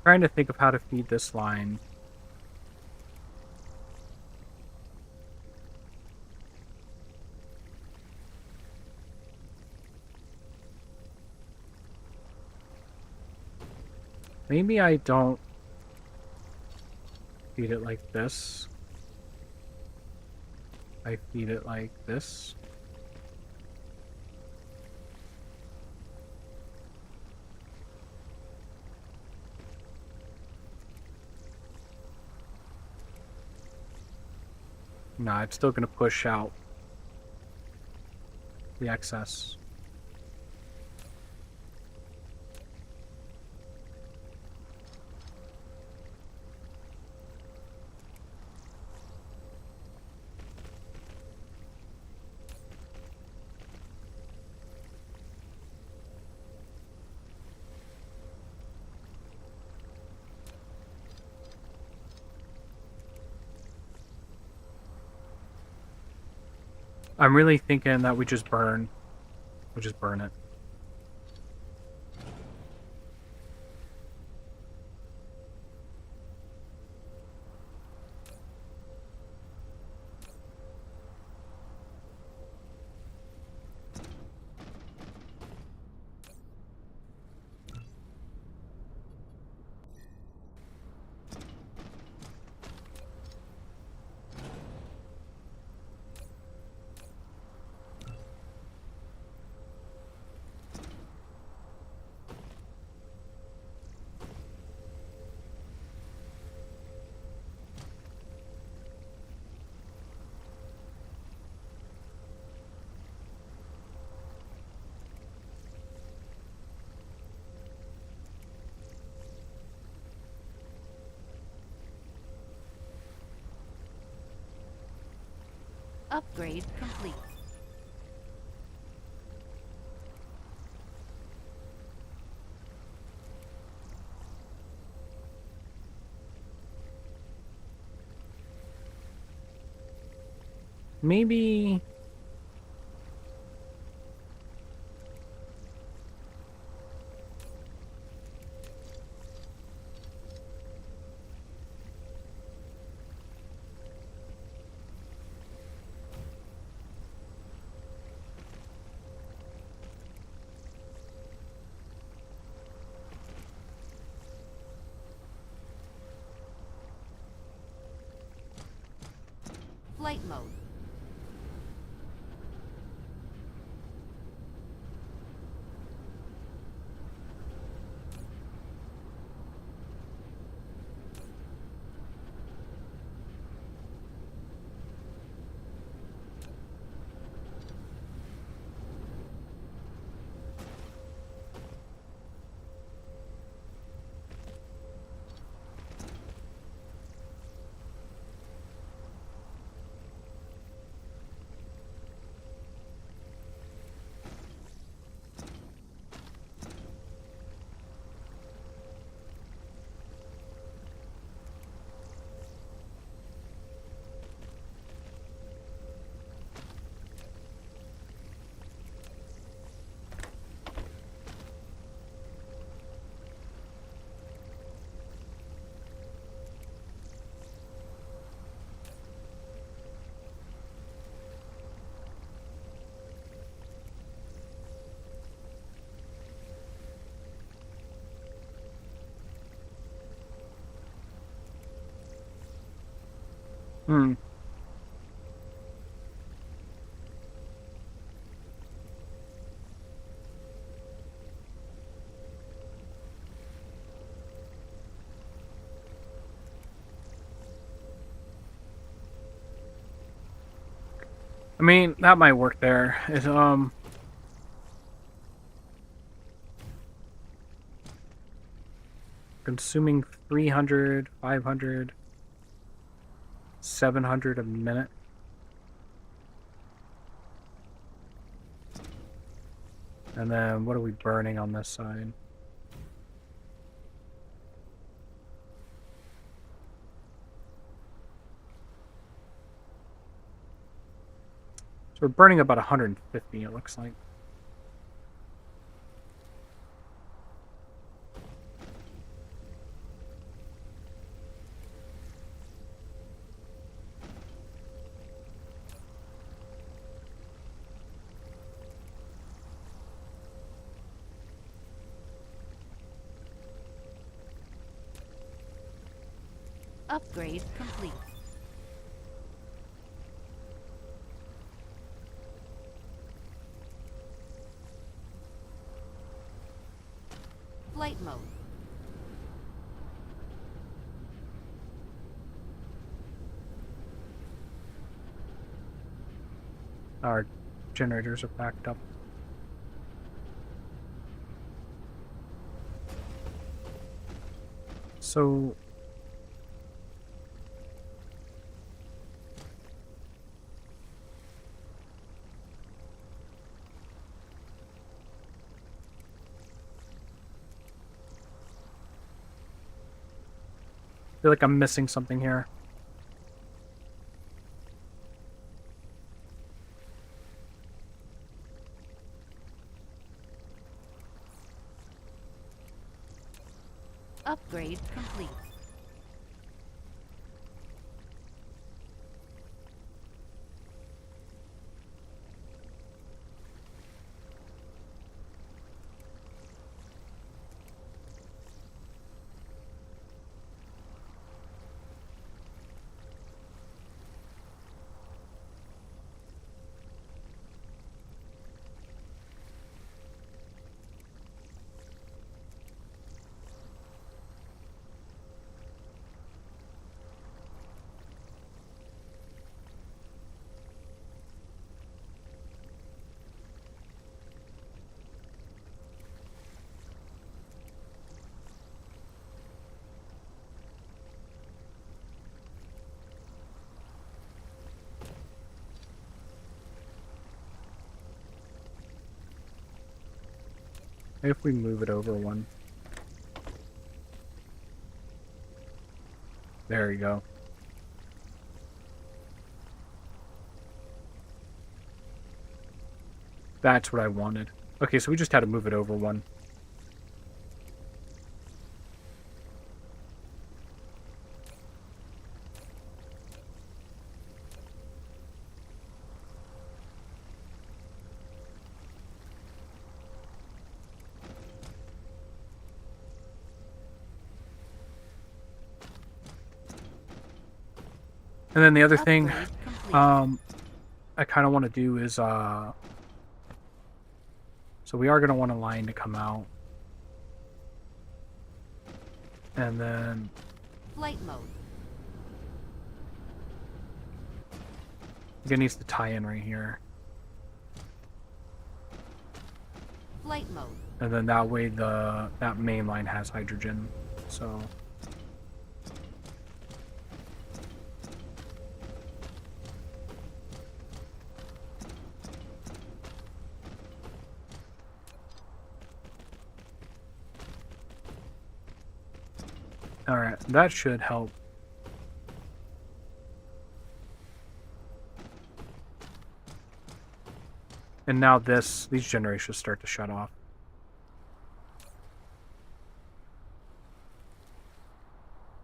trying to think of how to feed this line. Maybe I don't feed it like this. I feed it like this. Nah, it's still going to push out the excess. I'm really thinking that we just burn. We just burn it. Upgrade complete. Maybe... Flight mode. Hmm. I mean, that might work there. Consuming 300, 500, 700 a minute. And then what are we burning on this side? So we're burning about 150, it looks like. Upgrade complete. Flight mode. Our generators are backed up. So I feel like I'm missing something here. If we move it over one. There you go. That's what I wanted. Okay, so we just had to move it over one. And then the other thing Upgrade complete. I kind of want to do is so we are going to want a line to come out. And then Flight mode. it needs to tie in right here. Flight mode. And then that way that main line has hydrogen. So alright, that should help. And now these generators start to shut off.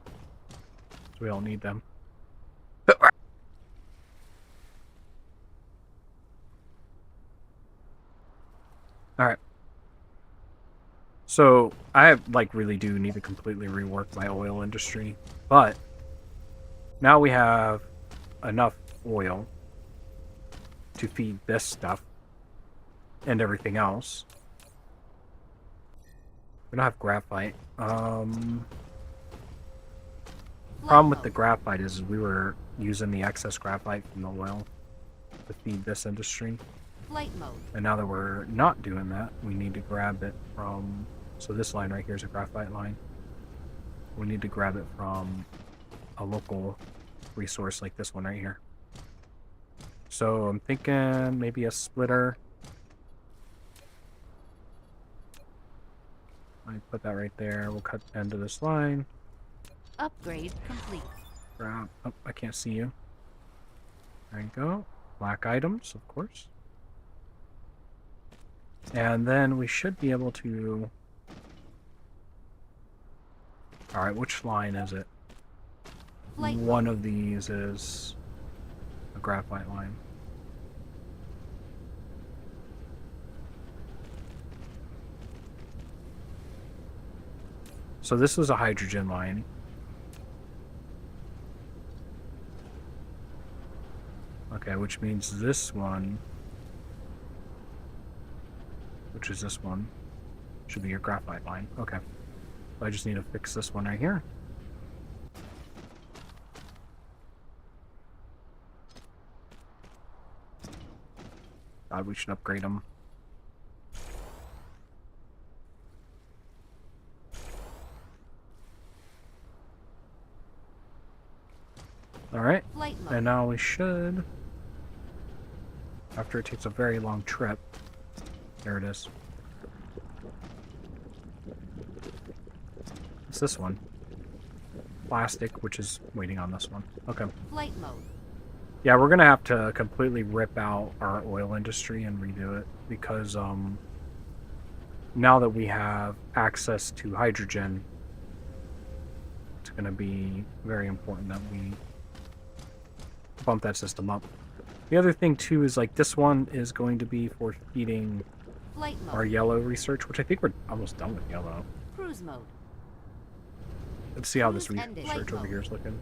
So we don't need them. Alright. So I really do need to completely rework my oil industry, but now we have enough oil to feed this stuff and everything else. We don't have graphite. Problem with the graphite is we were using the excess graphite from the oil to feed this industry. Flight mode. And now that we're not doing that, we need to grab it from... So this line right here is a graphite line. We need to grab it from a local resource like this one right here. So I'm thinking maybe a splitter. I put that right there. We'll cut the end of this line. Upgrade complete. Grab... Oh, I can't see you. There you go. Black items, of course. And then we should be able to... Alright, which line is it? Flight One of these is a graphite line. So this is a hydrogen line. Okay, which means this one, which is this one, should be your graphite line. Okay. I just need to fix this one right here. God, we should upgrade them. Alright, Flight mode. and now we should, after it takes a very long trip, there it is. It's this one. Plastic, which is waiting on this one. Okay. Flight mode. Yeah, we're gonna have to completely rip out our oil industry and redo it because now that we have access to hydrogen, it's gonna be very important that we bump that system up. The other thing too is this one is going to be for feeding Flight mode. our yellow research, which I think we're almost done with yellow. Cruise mode. Let's see how this Cruise ended. research Flight over mode. here is looking.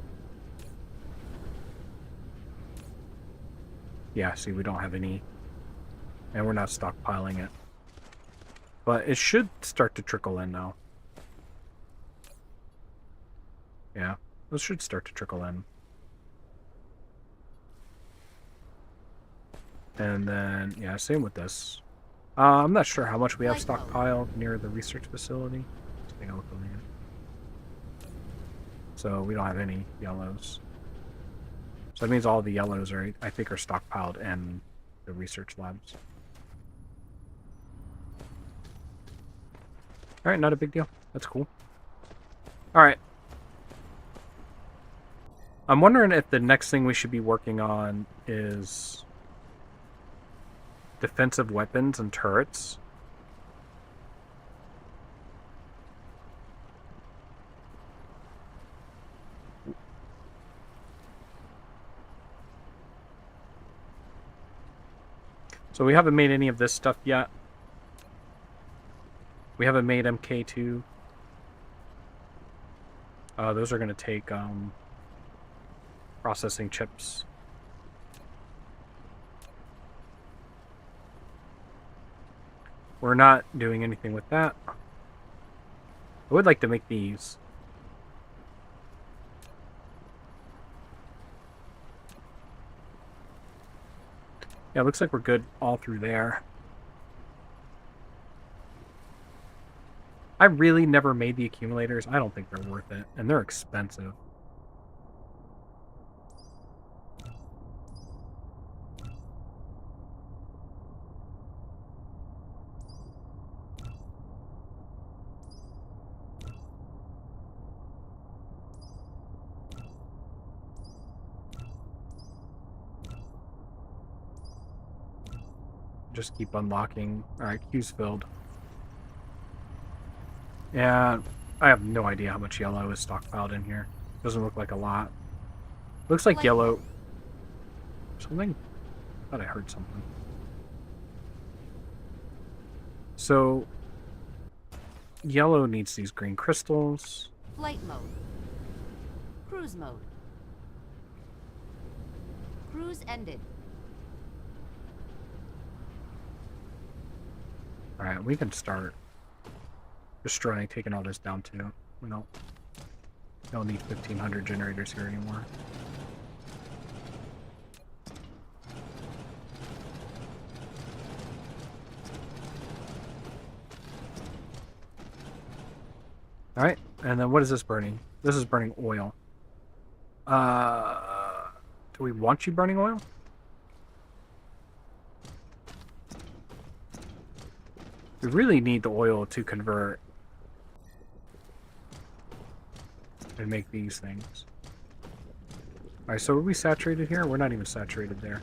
Yeah, see, we don't have any, and we're not stockpiling it. But it should start to trickle in now. Yeah, this should start to trickle in. And then, yeah, same with this. I'm not sure how much we have Flight mode. stockpiled near the research facility. Let's take a look over here. So we don't have any yellows. So that means all the yellows are, I think, are stockpiled in the research labs. Alright, not a big deal. That's cool. Alright. I'm wondering if the next thing we should be working on is defensive weapons and turrets. So we haven't made any of this stuff yet. We haven't made MK2. Those are going to take processing chips. We're not doing anything with that. I would like to make these. Yeah, it looks like we're good all through there. I really never made the accumulators. I don't think they're worth it, and they're expensive. Just keep unlocking. Alright, queue's filled. Yeah, I have no idea how much yellow is stockpiled in here. Doesn't look like a lot. Looks like yellow. Something? I thought I heard something. So, yellow needs these green crystals. Flight mode. Cruise mode. Cruise ended. Alright, we can start destroying, taking all this down too. We don't need 1,500 generators here anymore. Alright, and then what is this burning? This is burning oil. Do we want you burning oil? We really need the oil to convert and make these things. Alright, so are we saturated here? We're not even saturated there.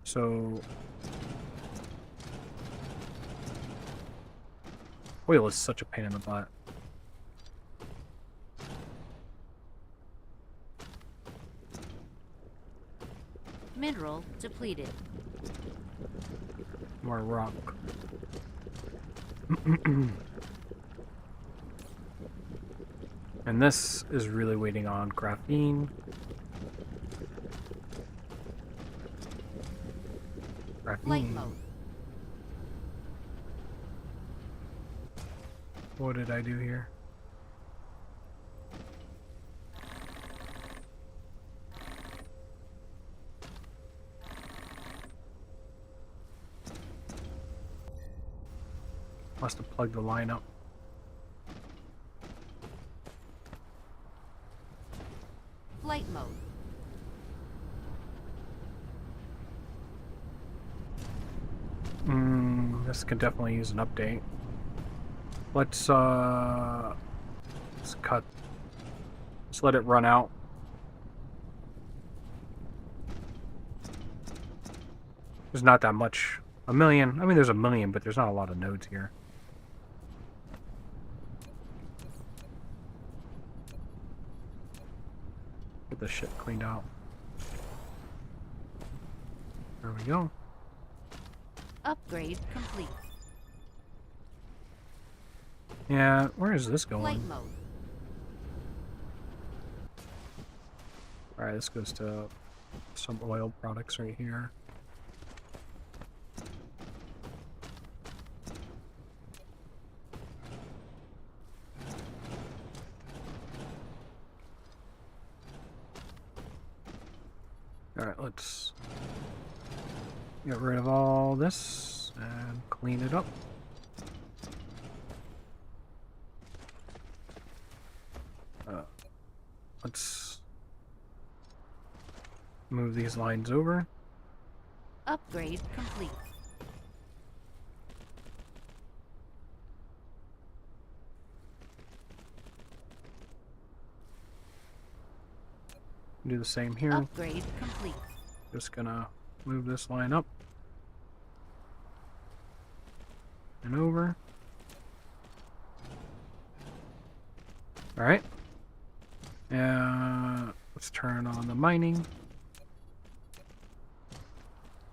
So oil is such a pain in the butt. Mineral depleted. More rock. And this is really waiting on graphene. Flight mode. What did I do here? Must have plugged the line up. Flight mode. This could definitely use an update. Let's cut. Let's let it run out. There's not that much. A million. I mean, there's a million, but there's not a lot of nodes here. Get this shit cleaned out. There we go. Upgrade complete. Yeah, where is this Flight going? mode. Alright, this goes to some oil products right here. Alright, let's get rid of all this and clean it up. Let's move these lines over. Upgrade complete. Do the same here. Upgrade complete. Just gonna move this line up and over. All right. Let's turn on the mining.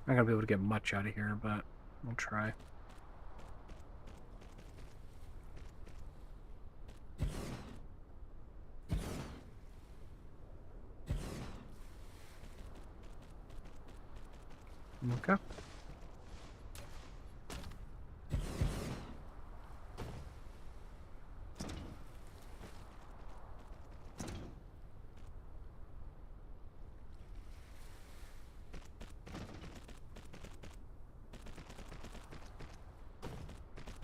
I'm not gonna be able to get much out of here, but we'll try. Okay.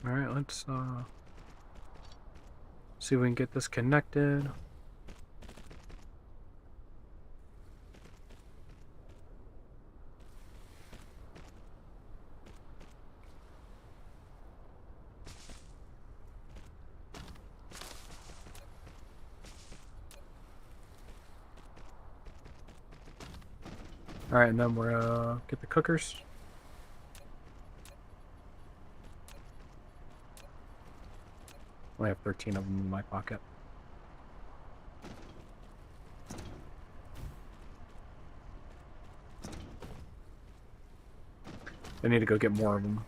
All right, let's see if we can get this connected. All right, and then we're get the cookers. I have 13 of them in my pocket. I need to go get more of them.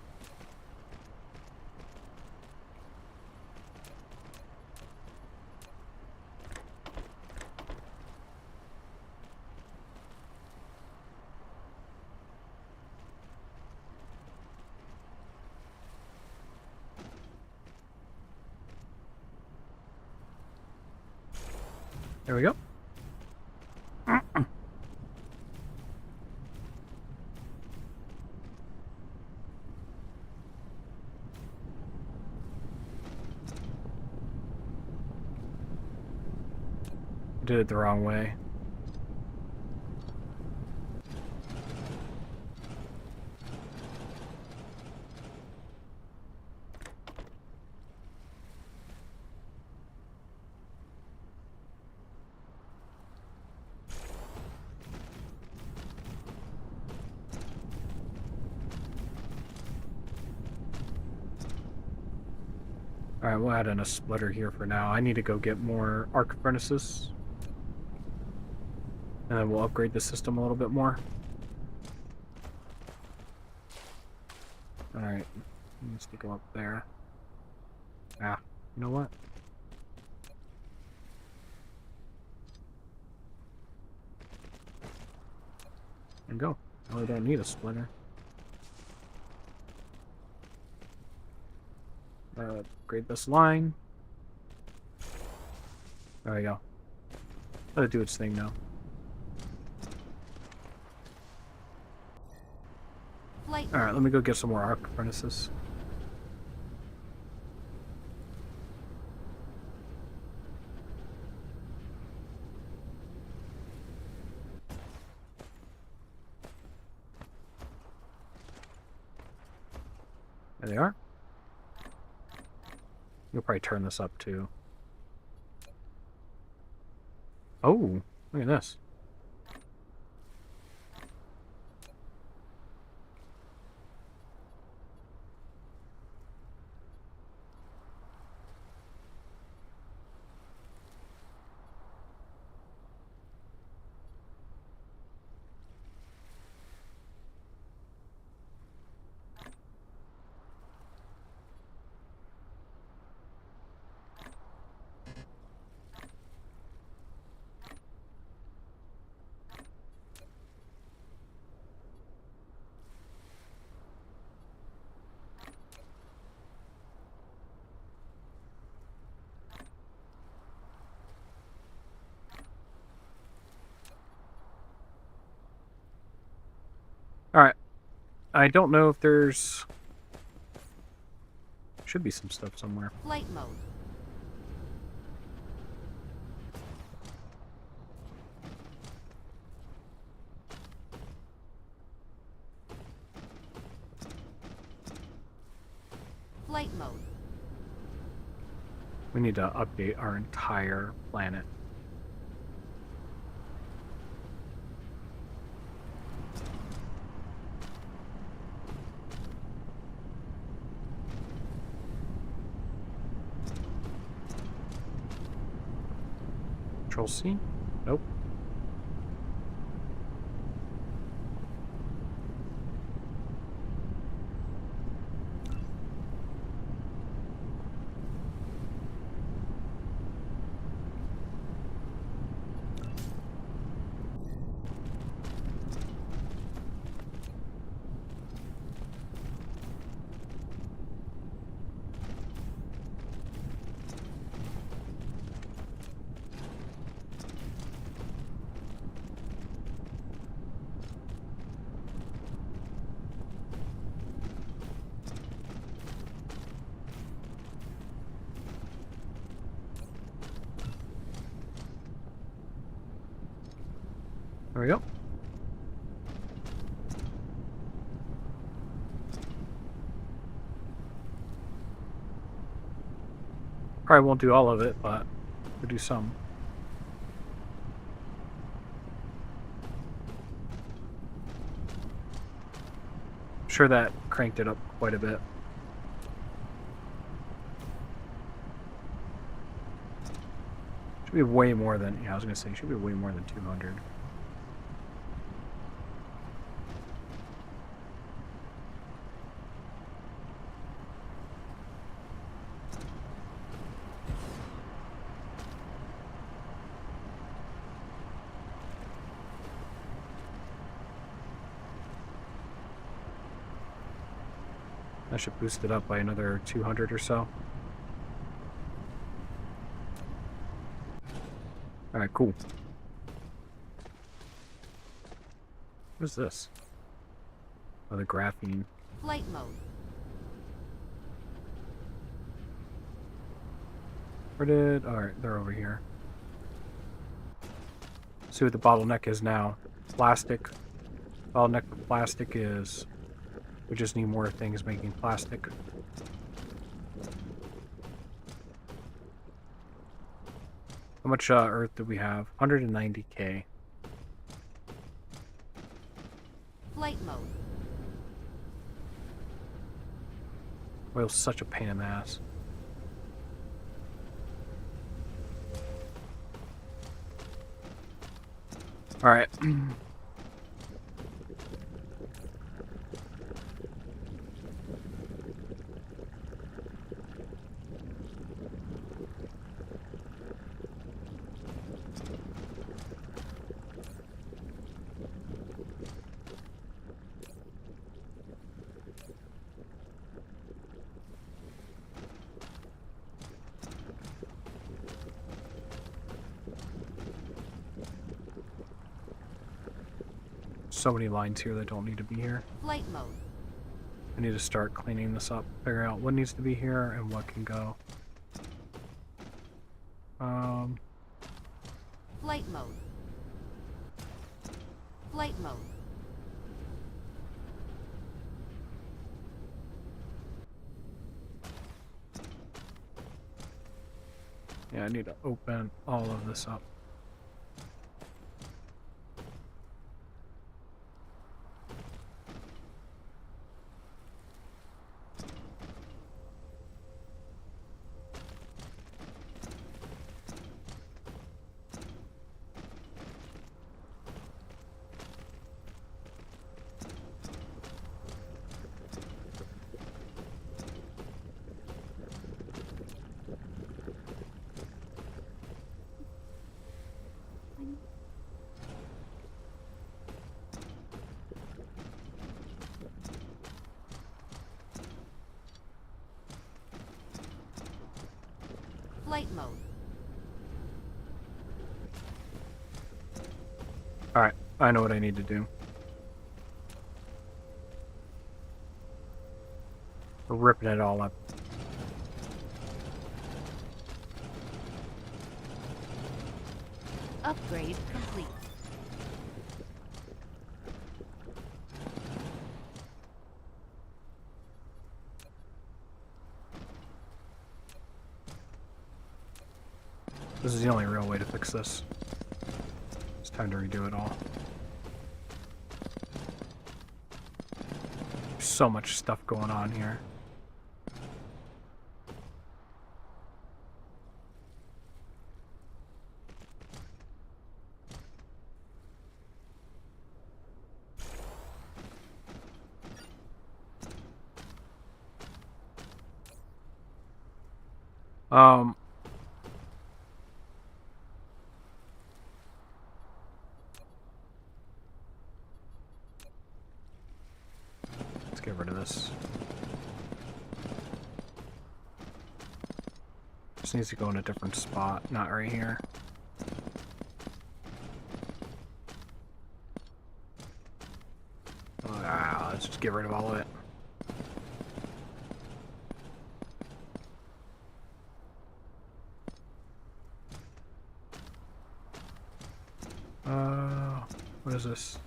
There we go. Did it the wrong way. Alright, we'll add in a splitter here for now. I need to go get more arc furnaces. And then we'll upgrade the system a little bit more. Alright, let's go up there. Ah, you know what? And go. I really don't need a splitter. Upgrade this line. There we go. Let it do its thing now. Alright, let me go get some more arc furnaces. There they are. You'll probably turn this up too. Oh, look at this. Alright. I don't know if there's... Should be some stuff somewhere. Flight mode. Flight mode. We need to update our entire planet. Control C? Nope. There we go. Probably won't do all of it, but we'll do some. I'm sure that cranked it up quite a bit. Should be way more than, yeah, I was gonna say, should be way more than 200. I should boost it up by another 200 or so. Alright, cool. What is this? Oh, the graphene. Flight mode. Where did... Alright, they're over here. See what the bottleneck is now. Plastic. Bottleneck for plastic is... We just need more things making plastic. How much earth do we have? 190k. Flight mode. Oil's such a pain in the ass. Alright. So many lines here that don't need to be here. Flight mode. I need to start cleaning this up, figure out what needs to be here and what can go. Flight mode. Flight mode. Yeah, I need to open all of this up. Flight mode. Alright, I know what I need to do. We're ripping it all up. Upgrade complete. This is the only real way to fix this. It's time to redo it all. There's so much stuff going on here. Um, let's get rid of this. Just needs to go in a different spot, not right here. Let's just get rid of all of it. What is this?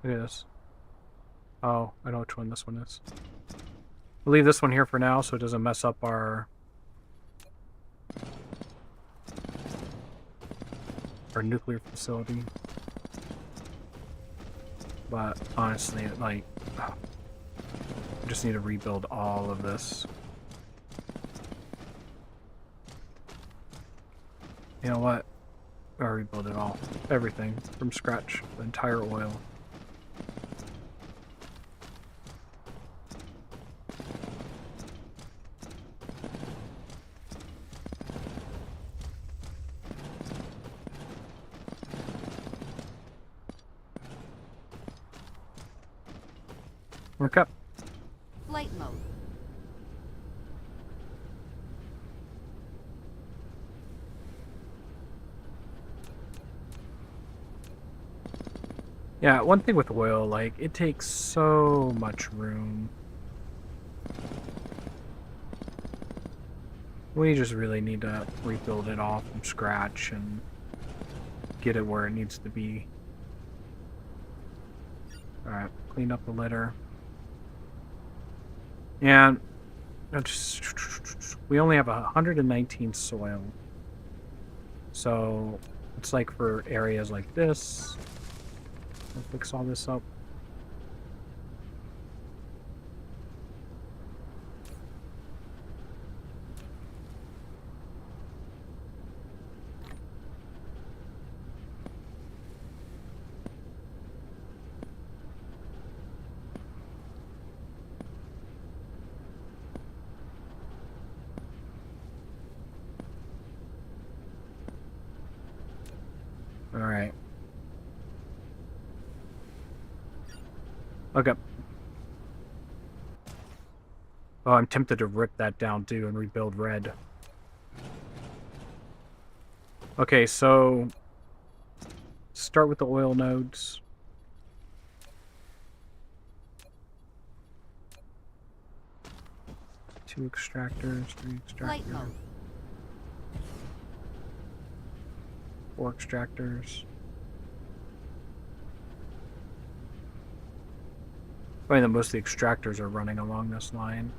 Look at this. Oh, I know which one this one is. We'll leave this one here for now so it doesn't mess up our nuclear facility. But honestly, like, I just need to rebuild all of this. You know what? I'll rebuild it all. Everything from scratch. The entire oil. Okay. Flight mode. Yeah, one thing with oil, like, it takes so much room. We just really need to rebuild it all from scratch and get it where it needs to be. Alright, clean up the litter. And we only have 119 soil. So it's like for areas like this. I'll fix all this up. All right. Okay. Oh, I'm tempted to rip that down too and rebuild red. Okay, so start with the oil nodes. Two extractors, three Flight extractors, mode. 4 extractors. I mean, most of the extractors are running along this line.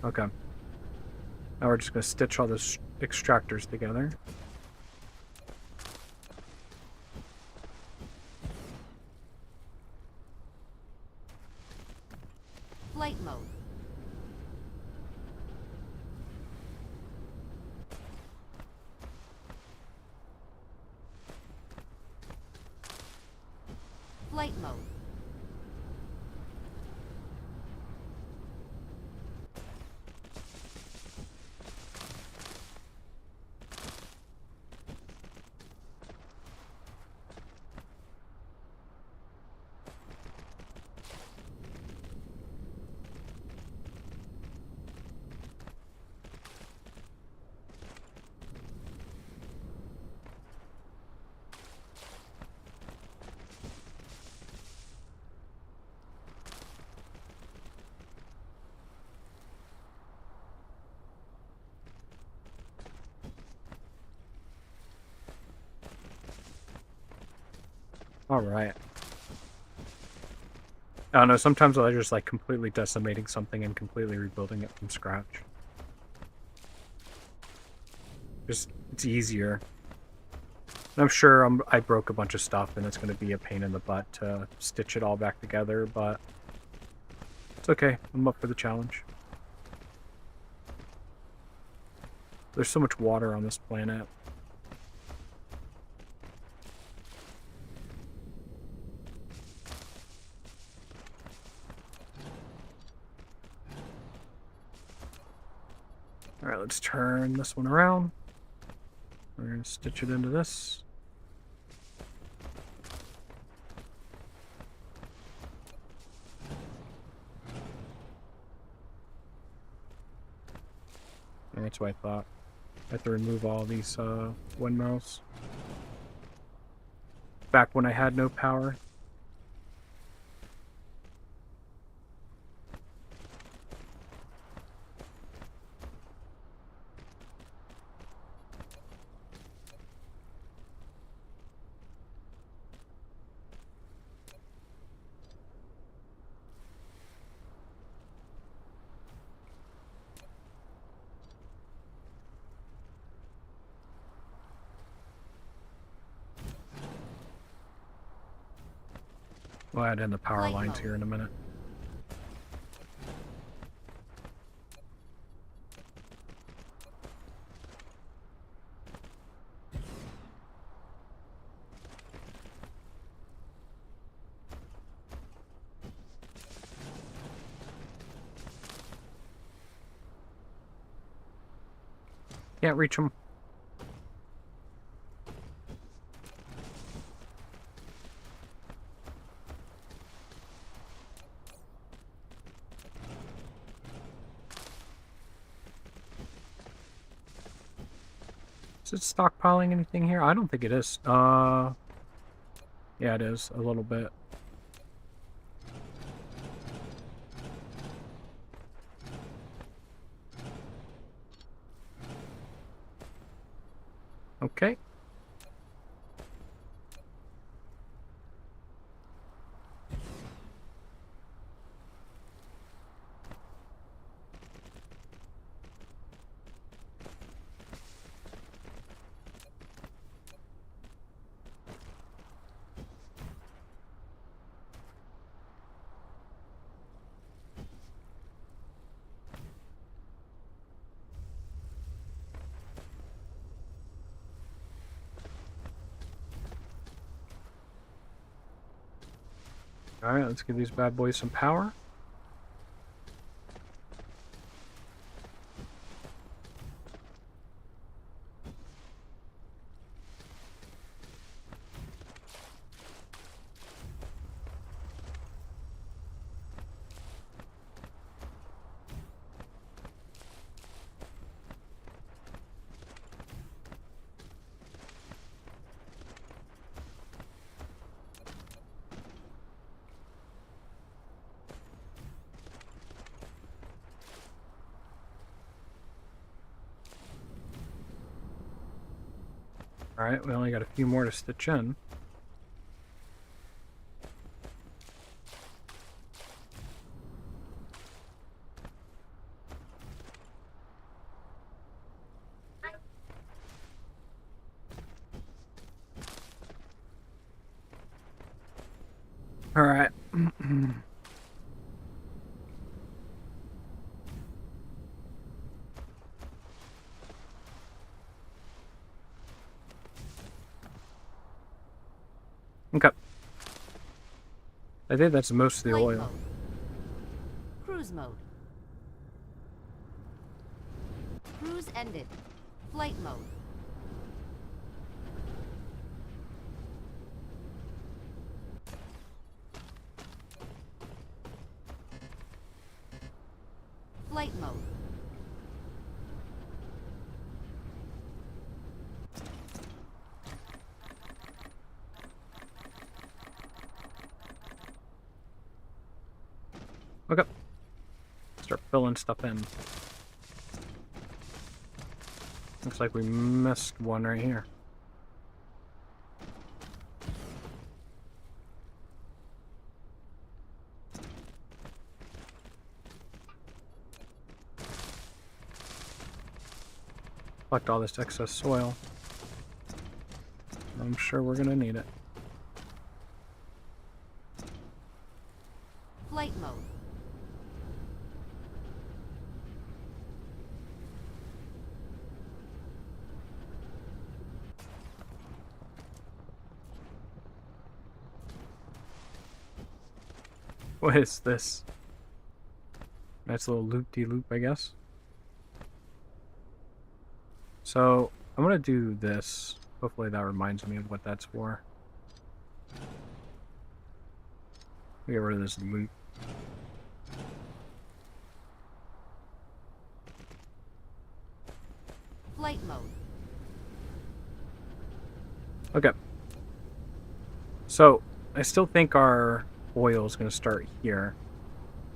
Okay. Now we're just going to stitch all those extractors together. Flight mode. Flight mode. Alright. I don't know, sometimes I just like completely decimating something and completely rebuilding it from scratch. Just, it's easier. And I'm sure I broke a bunch of stuff and it's going to be a pain in the butt to stitch it all back together, but it's okay. I'm up for the challenge. There's so much water on this planet. Alright, let's turn this one around. We're going to stitch it into this. And that's what I thought. I have to remove all these windmills. Back when I had no power. We'll add in the power Flight lines mode. here in a minute. Can't reach them. Is it stockpiling anything here? I don't think it is. Yeah, it is a little bit. Okay. Alright, let's give these bad boys some power. Alright, we only got a few more to stitch in. Alright. Okay. I think that's most of the Flight oil. mode. Cruise mode. Cruise ended. Flight mode. Flight mode. Okay. Start filling stuff in. Looks like we missed one right here. collect all this excess soil. I'm sure we're gonna need it. Flight mode. What is this? Nice little loop-de-loop, I guess. So, I'm gonna do this. Hopefully that reminds me of what that's for. Get rid of this loop. Flight mode. Okay. So, I still think our oil is going to start here,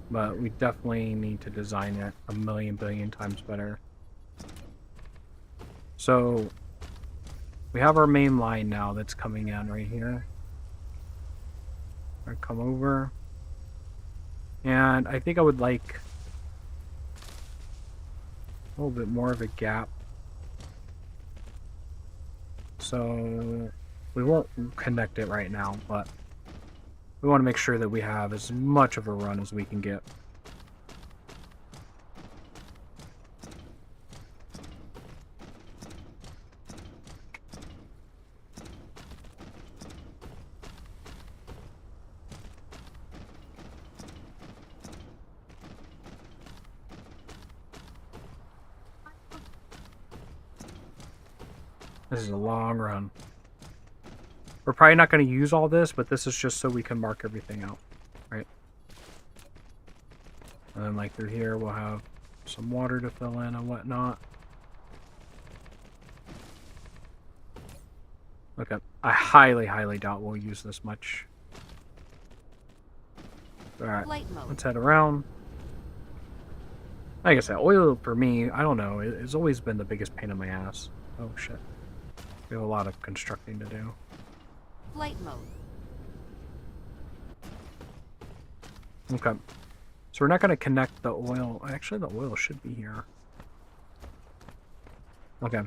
but we definitely need to design it a million billion times better. So, we have our main line now that's coming in right here. I come over, and I think I would like a little bit more of a gap. So we won't connect it right now, but we want to make sure that we have as much of a run as we can get. This is a long run. We're probably not going to use all this, but this is just so we can mark everything out, right? And then like through here, we'll have some water to fill in and whatnot. Okay, I highly, highly doubt we'll use this much. Alright, let's head around. Like I said, oil for me, I don't know, it's always been the biggest pain in my ass. Oh shit. We have a lot of constructing to do. Flight mode. Okay. So we're not going to connect the oil. Actually, the oil should be here. Okay.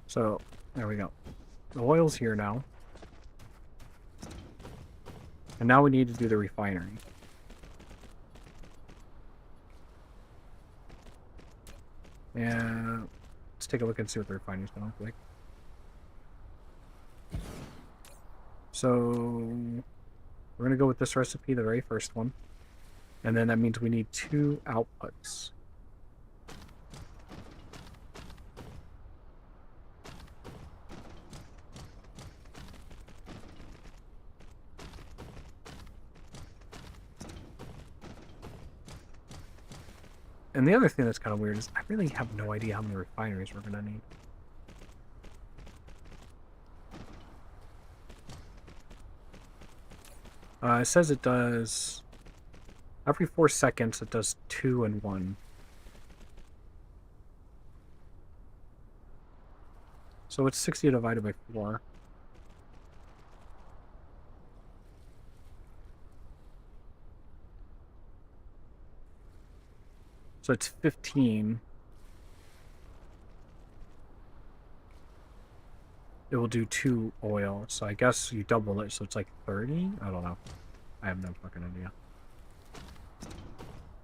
So, there we go. The oil's here now. And now we need to do the refinery. And let's take a look and see what the refinery's going to look like. So we're going to go with this recipe, the very first one. And then that means we need 2 outputs. And the other thing that's kind of weird is I really have no idea how many refineries we're going to need. It says it does, every 4 seconds it does 2 and 1. So it's 60 divided by 4. So it's 15. It will do 2 oil, so I guess you double it, so it's like 30? I don't know. I have no fucking idea.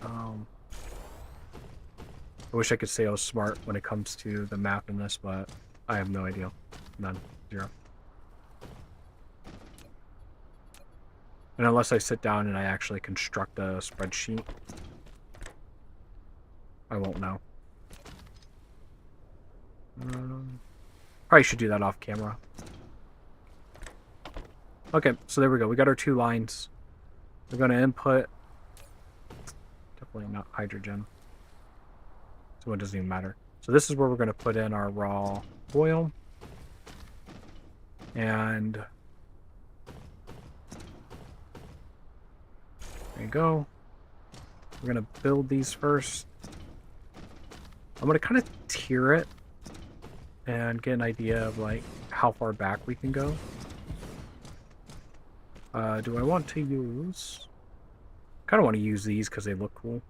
I wish I could say I was smart when it comes to the math in this, but I have no idea. None. 0. And unless I sit down and I actually construct a spreadsheet, I won't know. Probably should do that off camera. Okay, so there we go. We got our 2 lines. We're going to input... Definitely not hydrogen. So it doesn't even matter. So this is where we're going to put in our raw oil. And... there you go. We're going to build these first. I'm going to kind of tier it and get an idea of like how far back we can go. Do I want to use... kind of want to use these because they look cool.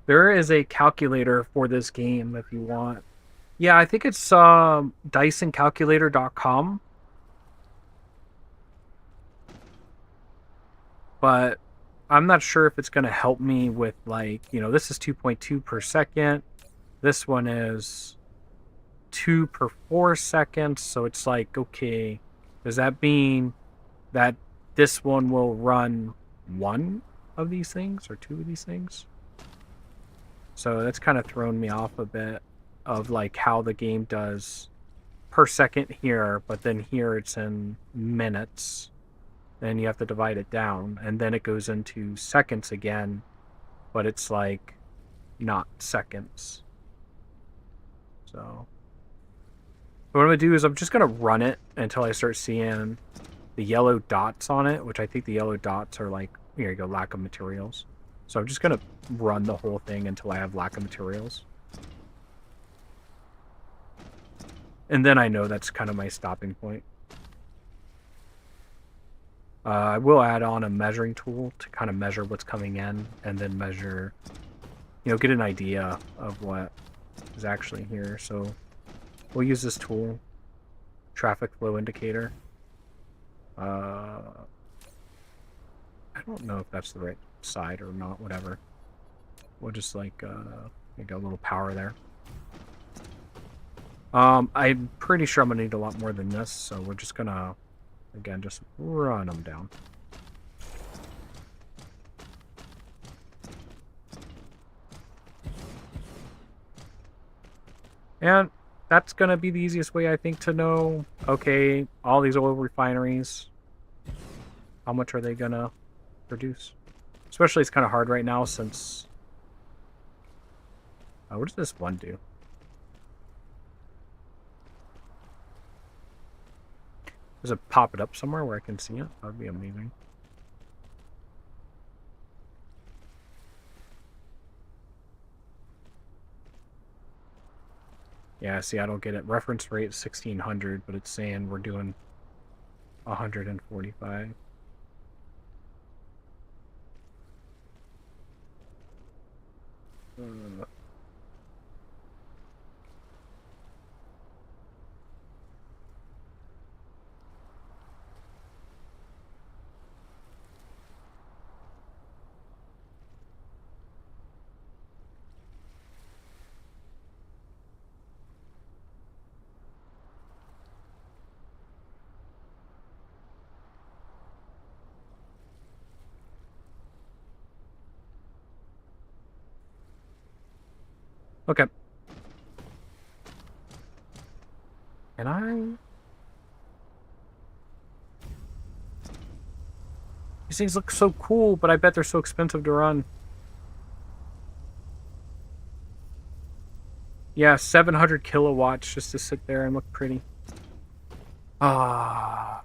There is a calculator for this game if you want. Yeah, I think it's DysonCalculator.com. But I'm not sure if it's going to help me with, like, this is 2.2 per second. This one is 2 per 4 seconds. So it's like, okay, does that mean that this one will run one of these things or two of these things? So that's kind of thrown me off a bit of like how the game does per second here, but then here it's in minutes. Then you have to divide it down, and then it goes into seconds again, but it's like not seconds. So what I'm gonna do is I'm just gonna run it until I start seeing the yellow dots on it, which I think the yellow dots are like, here you go, lack of materials. So I'm just gonna run the whole thing until I have lack of materials. And then I know that's kind of my stopping point. I will add on a measuring tool to kind of measure what's coming in, and then measure, get an idea of what is actually here. So we'll use this tool, traffic flow indicator. I don't know if that's the right side or not, whatever. We'll just like make a little power there. I'm pretty sure I'm gonna need a lot more than this, so we're just gonna, again, just run them down. And that's gonna be the easiest way, I think, to know, okay, all these oil refineries, how much are they gonna produce? Especially it's kind of hard right now since... what does this one do? Does it pop it up somewhere where I can see it? That would be amazing. Yeah, see, I don't get it. Reference rate 1600, but it's saying we're doing 145. Okay. And these things look so cool, but I bet they're so expensive to run. Yeah, 700 kilowatts just to sit there and look pretty. Ah.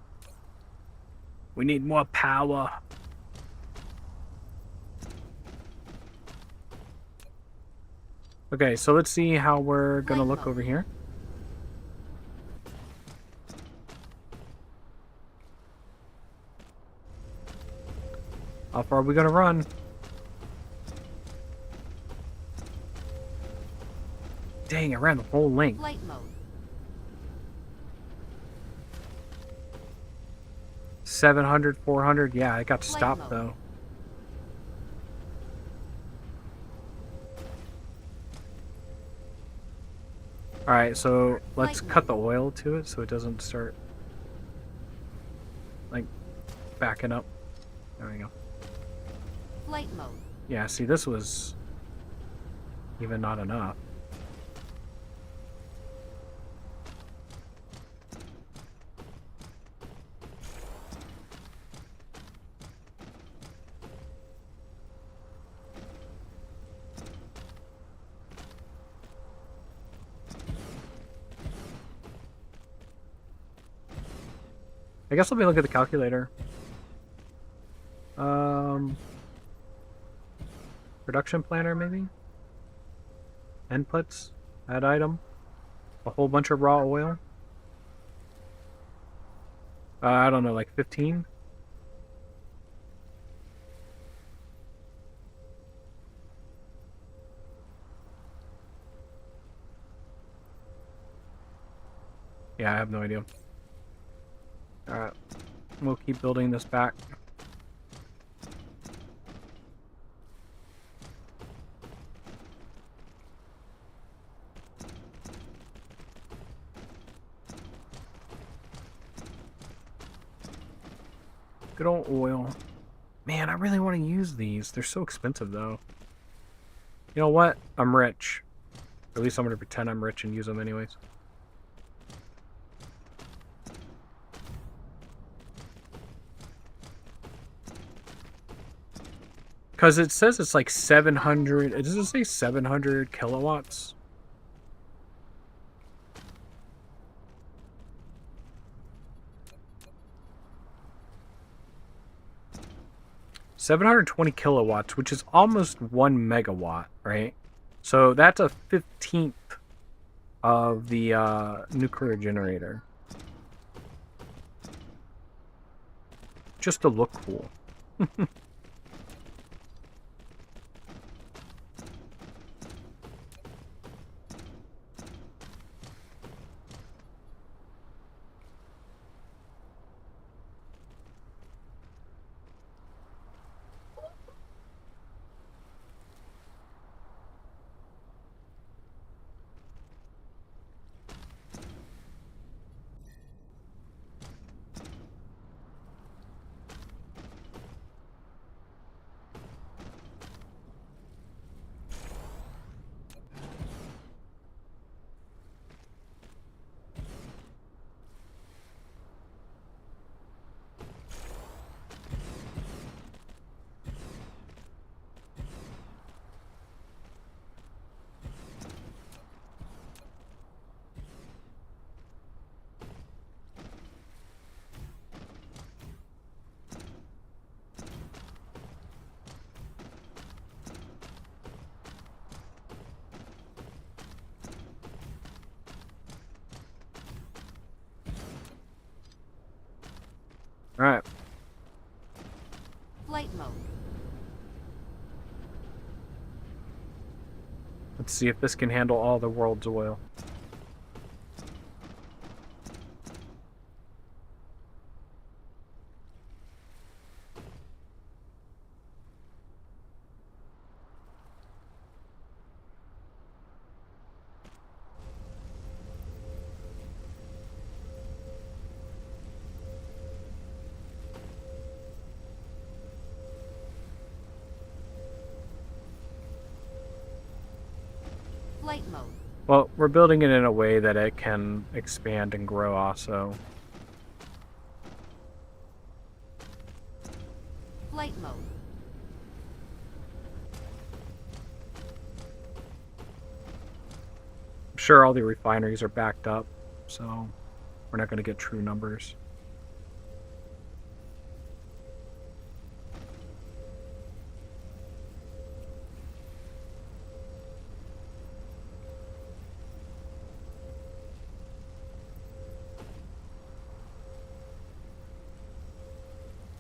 We need more power. Okay, so let's see how we're gonna look over here. How far are we gonna run? Dang, I ran the whole length. Flight mode. 700, 400. Yeah, I got Flight stopped mode. though. Alright, so let's Flight cut the mode. oil to it so it doesn't start, like, backing up. There we go. Flight mode. Yeah, see, this was even not enough. I guess let me look at the calculator. Production planner, maybe? Inputs, add item, a whole bunch of raw oil. I don't know, like 15? Yeah, I have no idea. Alright. We'll keep building this back. Good old oil. Man, I really want to use these. They're so expensive, though. You know what? I'm rich. Or at least I'm going to pretend I'm rich and use them anyways. Because it says it's like 700... Does it say 700 kilowatts? $720 kilowatts, which is almost 1 megawatt, right? So that's a 15th of the nuclear generator. Just to look cool. Alright. Flight mode. Let's see if this can handle all the world's oil. Flight mode. Well, we're building it in a way that it can expand and grow also. Flight mode. I'm sure all the refineries are backed up, so we're not going to get true numbers.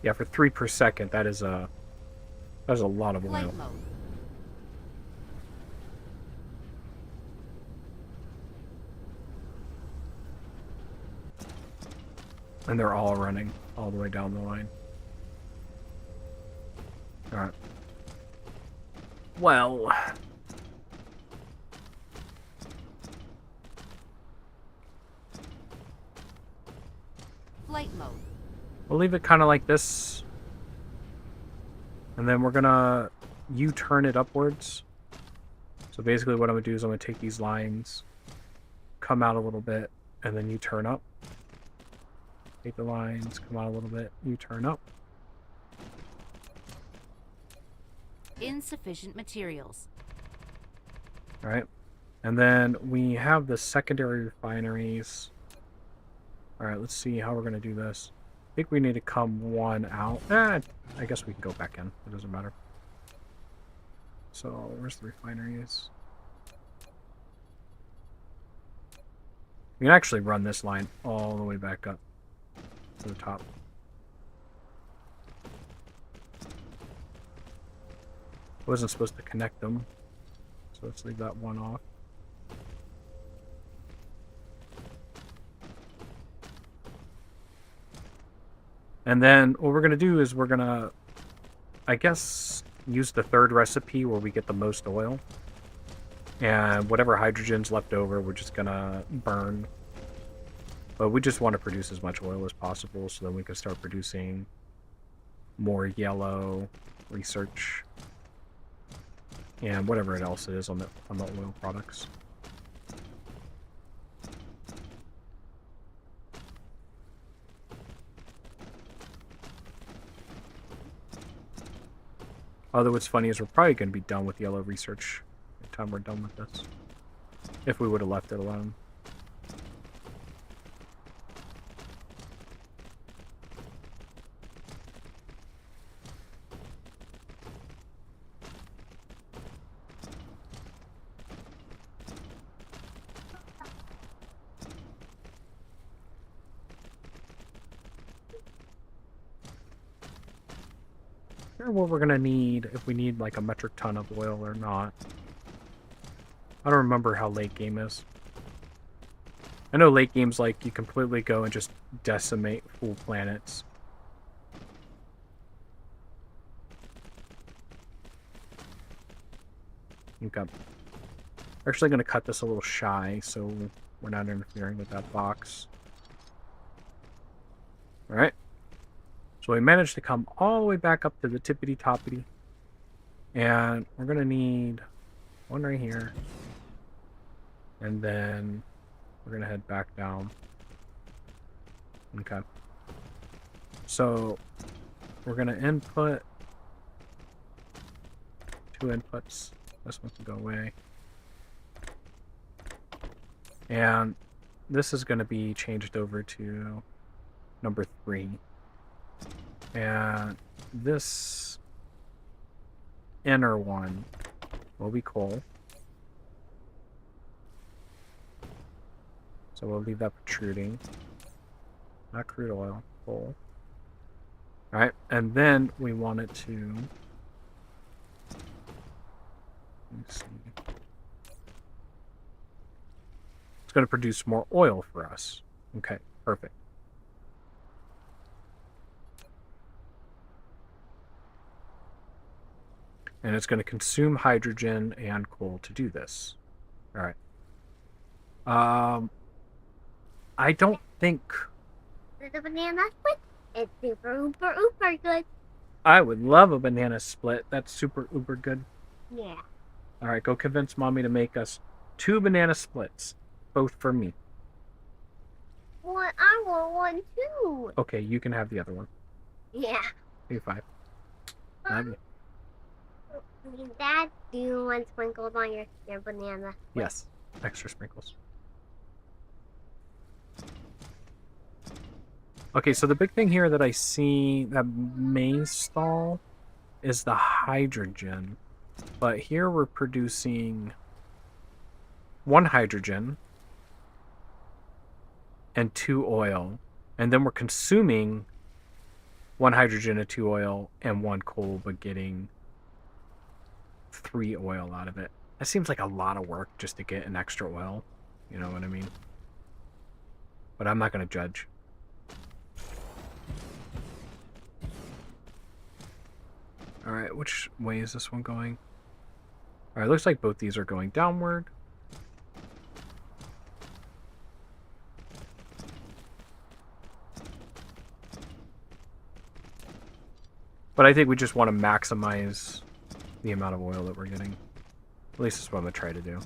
Yeah, for 3 per second, that is a lot of oil. Flight mode. And they're all running all the way down the line. Alright. Well, Flight mode. we'll leave it kind of like this. And then we're gonna U-turn it upwards. So basically what I'm gonna do is I'm gonna take these lines, come out a little bit, and then U-turn up. Take the lines, come out a little bit, U-turn up. Insufficient materials. Alright. And then we have the secondary refineries. Alright, let's see how we're gonna do this. I think we need to come one out. I guess we can go back in. It doesn't matter. So, where's the refineries? We can actually run this line all the way back up to the top. I wasn't supposed to connect them, so let's leave that one off. And then what we're going to do is we're going to, I guess, use the third recipe where we get the most oil. And whatever hydrogen's left over, we're just going to burn. But we just want to produce as much oil as possible so then we can start producing more yellow research and whatever else it is on the oil products. Although what's funny is we're probably going to be done with yellow research by the time we're done with this. If we would have left it alone. Or what we're gonna need, if we need like a metric ton of oil or not. I don't remember how late game is. I know late game's like you completely go and just decimate full planets. Okay. We're actually gonna cut this a little shy so we're not interfering with that box. Alright. So we managed to come all the way back up to the tippity-toppity. And we're going to need one right here. And then we're going to head back down. Okay. So we're going to input 2 inputs. This one can go away. And this is going to be changed over to number 3. And this inner one will be coal. So we'll leave that protruding. Not crude oil, coal. Alright, and then we want it to... Let's see. It's going to produce more oil for us. Okay, perfect. And it's going to consume hydrogen and coal to do this. All right. I don't think... The banana split, it's super, uber good. I would love a banana split. That's super uber good. Yeah. All right, go convince Mommy to make us 2 banana splits. Both for me. Well, I want one too. Okay, you can have the other one. Yeah. You're 5. Love you. Dad, do you want sprinkles on your banana? Yes, extra sprinkles. Okay, so the big thing here that I see that may stall is the hydrogen. But here we're producing 1 hydrogen and 2 oil. And then we're consuming 1 hydrogen and 2 oil and 1 coal, but getting 3 oil out of it. That seems like a lot of work just to get an extra oil. You know what I mean? But I'm not going to judge. Alright, which way is this one going? Alright, looks like both these are going downward. But I think we just want to maximize the amount of oil that we're getting. At least that's what I'm going to try to do.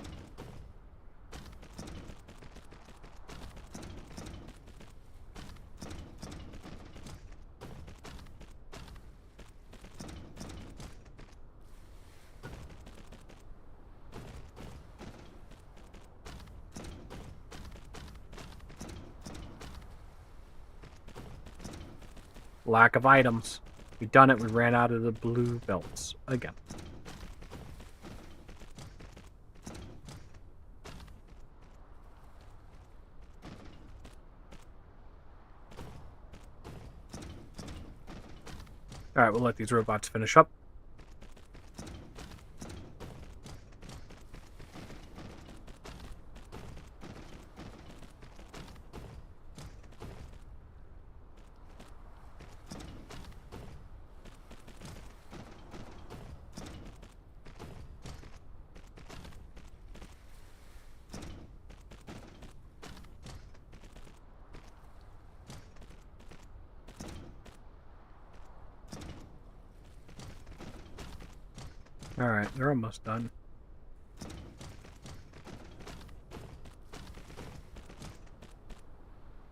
Lack of items. We've done it. We ran out of the blue belts again. Alright, we'll let these robots finish up. Alright, they're almost done.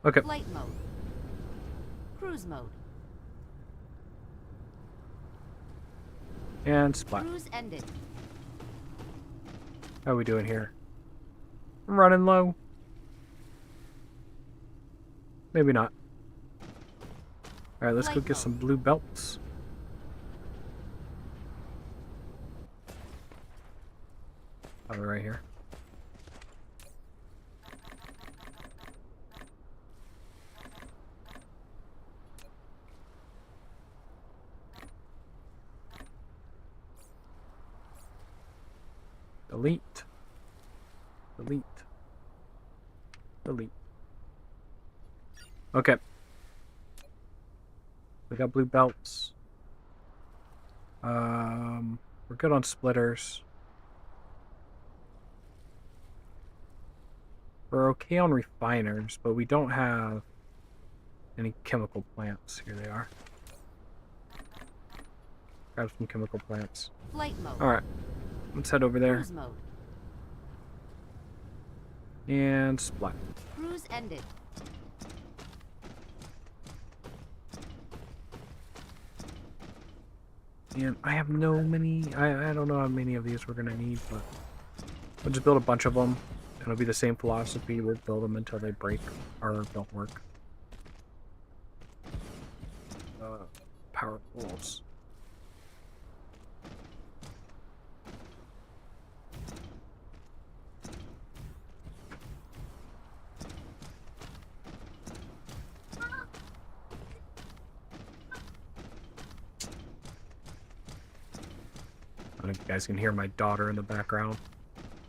Okay. Flight mode. Cruise mode. And splat. Cruise ended. How are we doing here? I'm running low. Maybe not. Alright, let's go Flight get mode. some blue belts. Probably right here. Delete. Delete. Delete. Okay. We got blue belts. We're good on splitters. We're okay on refiners, but we don't have any chemical plants. Here they are. Grab some chemical plants. Flight mode. Alright. Let's head over there. Cruise mode. And splat. Cruise ended. And I have no many... I don't know how many of these we're going to need, but... We'll just build a bunch of them. It'll be the same philosophy. We'll build them until they break or don't work. Power poles. I don't know if you guys can hear my daughter in the background.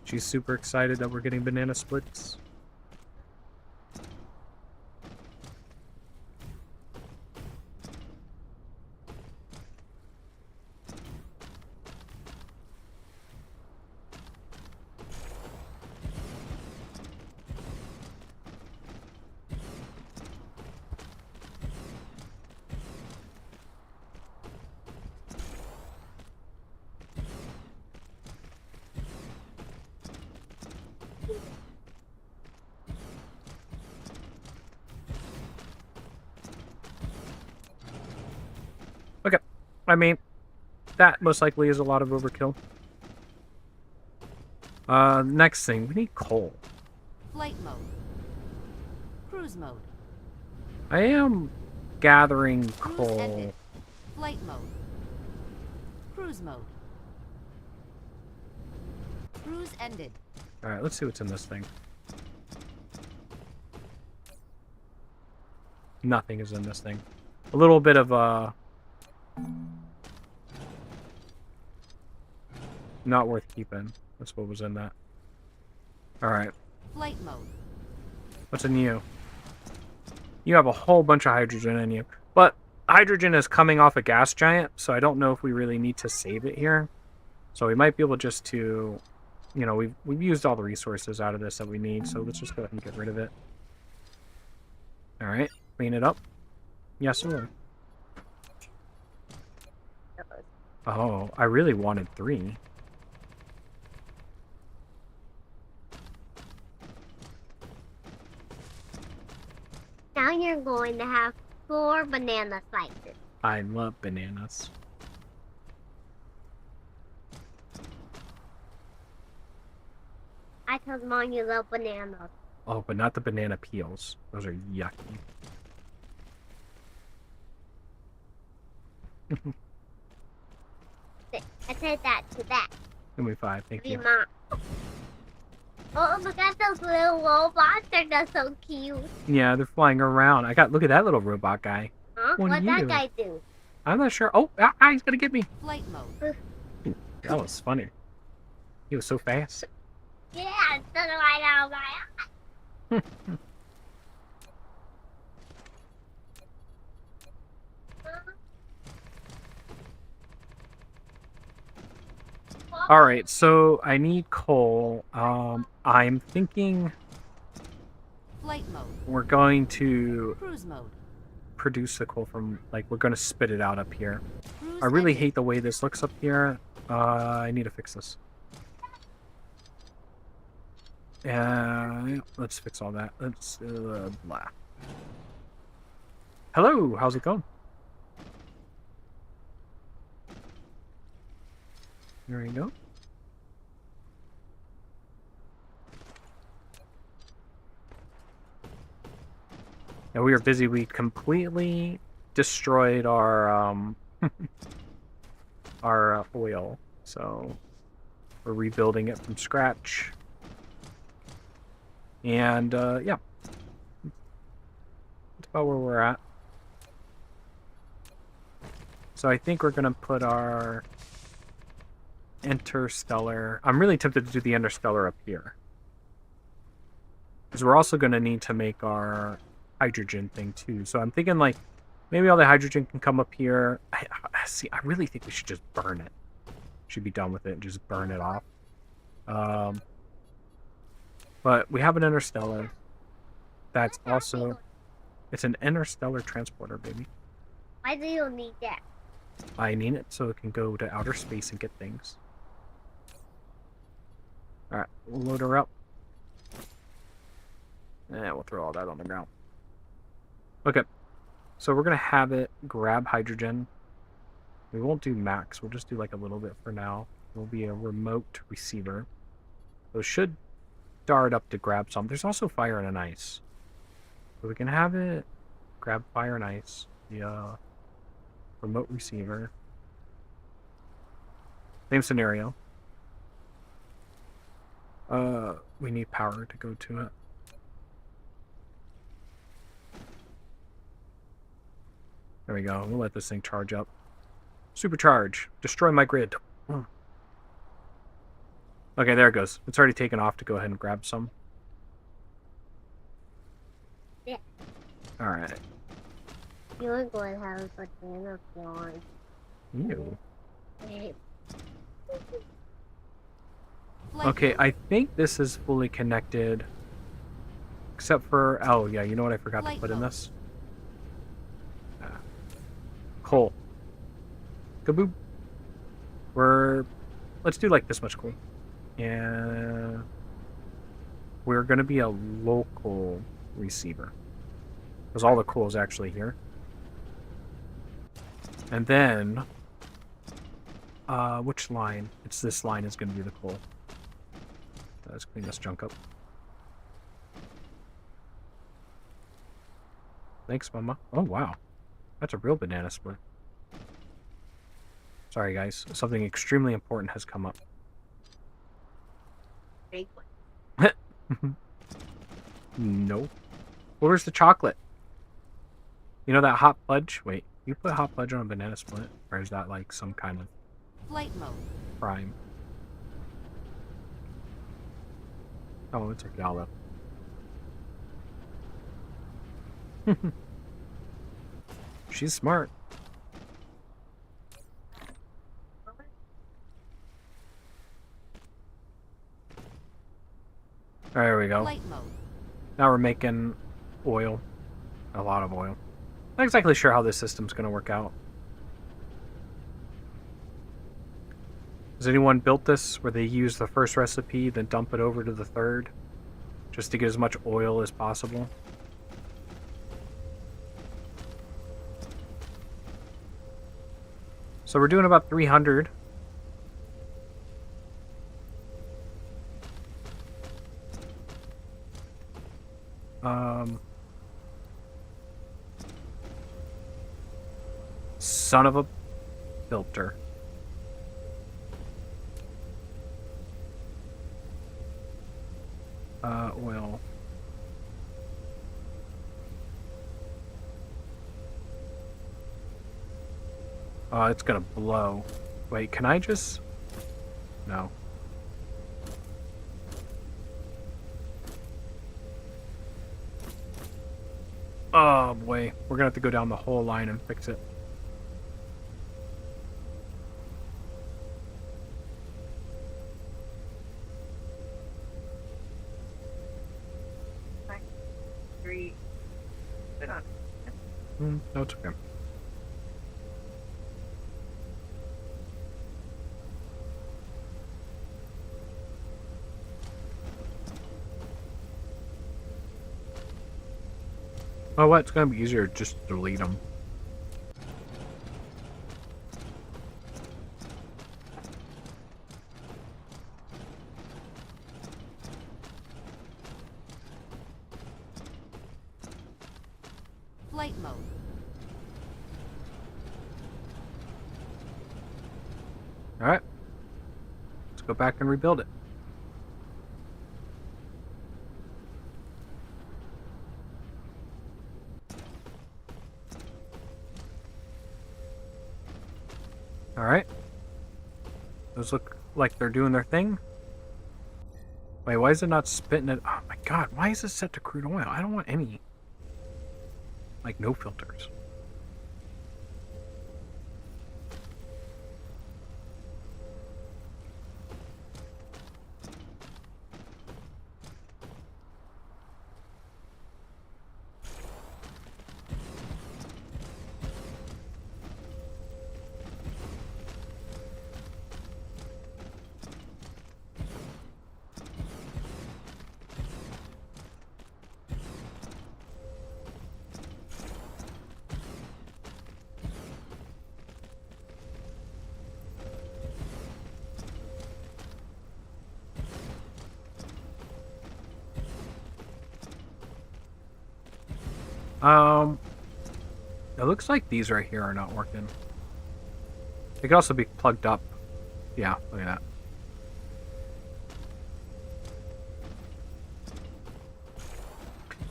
She's super excited that we're getting banana splits. Okay, I mean, that most likely is a lot of overkill. Next thing, we need coal. Flight mode. Cruise mode. I am gathering Cruise coal. ended. Flight mode. Cruise mode. Cruise ended. Alright, let's see what's in this thing. Nothing is in this thing. A little bit of, not worth keeping. That's what was in that. Alright, Flight mode. what's in you? You have a whole bunch of hydrogen in you. But hydrogen is coming off a gas giant, so I don't know if we really need to save it here. So we might be able just to, you know, we've used all the resources out of this that we need, so let's just go ahead and get rid of it. Alright, clean it up. Yes, sir. Oh, I really wanted 3. Now you're going to have 4 banana slices. I love bananas. I told Mom you love bananas. Oh, but not the banana peels. Those are yucky. I said that to that. Give me 5, thank Be you. Mom. Oh, look at those little robots. They're just so cute. Yeah, they're flying around. Look at that little robot guy. Huh? What What'd do you that do? guy do? I'm not sure. Oh, he's gonna get me. Flight mode. That was funny. He was so fast. Yeah, it's just right out of my eye. All right, so I need coal. I'm thinking Flight mode. we're going to Cruise mode. produce the coal from, like, we're going to spit it out up here. Cruise I really ended. hate the way this looks up here. I need to fix this. Let's fix all that. Let's blah. Hello, how's it going? There you go. Yeah, we were busy. We completely destroyed our our oil, so we're rebuilding it from scratch. And yeah, that's about where we're at. So I think we're gonna put our interstellar. I'm really tempted to do the interstellar up here, because we're also gonna need to make our hydrogen thing too. So I'm thinking like maybe all the hydrogen can come up here. I really think we should just burn it. Should be done with it and just burn it off. But we have an interstellar. That's also, it's an interstellar transporter, baby. Why do you need that? I need it so it can go to outer space and get things. Alright, we'll load her up. And we'll throw all that on the ground. Okay, so we're going to have it grab hydrogen. We won't do max, we'll just do like a little bit for now. It'll be a remote receiver. So it should start up to grab some. There's also fire and ice. So we can have it grab fire and ice. The remote receiver. Same scenario. We need power to go to it. There we go. We'll let this thing charge up. Supercharge. Destroy my grid. Okay, there it goes. It's already taken off to go ahead and grab some. Yeah. Alright. You are going to have a banana blonde. Ew. Hey. Flight Okay, mode. I think this is fully connected. Except for... Oh, yeah, you know what I forgot to Flight put in mode. this? Coal. Kaboom. Let's do like this much coal. And we're going to be a local receiver. Because all the coal is actually here. And then... which line? It's this line is going to be the coal. Let's clean this junk up. Thanks, Mama. Oh, wow. That's a real banana split. Sorry, guys. Something extremely important has come up. Big one. No. Where's the chocolate? You know that hot fudge? Wait, you put hot fudge on a banana split? Or is that like some kind of Flight mode. prime? Oh, it's a gala. She's smart. There we go. Flight mode. Now we're making oil. A lot of oil. Not exactly sure how this system's going to work out. Has anyone built this where they use the first recipe, then dump it over to the third? Just to get as much oil as possible? So we're doing about 300. Son of a filter. Oil. It's gonna blow. Wait, can I just... No. Oh boy, we're gonna have to go down the whole line and fix it. No, it's okay. Oh, what? It's gonna be easier to just delete them. Flight mode. Alright. Let's go back and rebuild it. Alright. Those look like they're doing their thing. Wait, why is it not spitting it? Oh my god, why is this set to crude oil? I don't want any. Like, no filters. It looks like these right here are not working. They could also be plugged up. Yeah, look at that.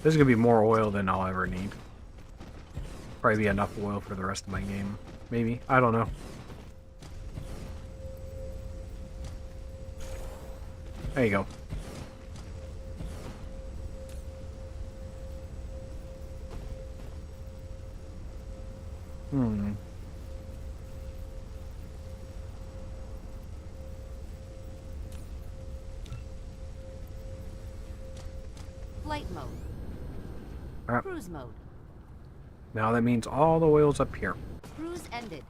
This is gonna be more oil than I'll ever need. Probably be enough oil for the rest of my game. Maybe. I don't know. There you go. Flight mode. Alright. Cruise mode. Now that means all the oil's up here. Cruise ended.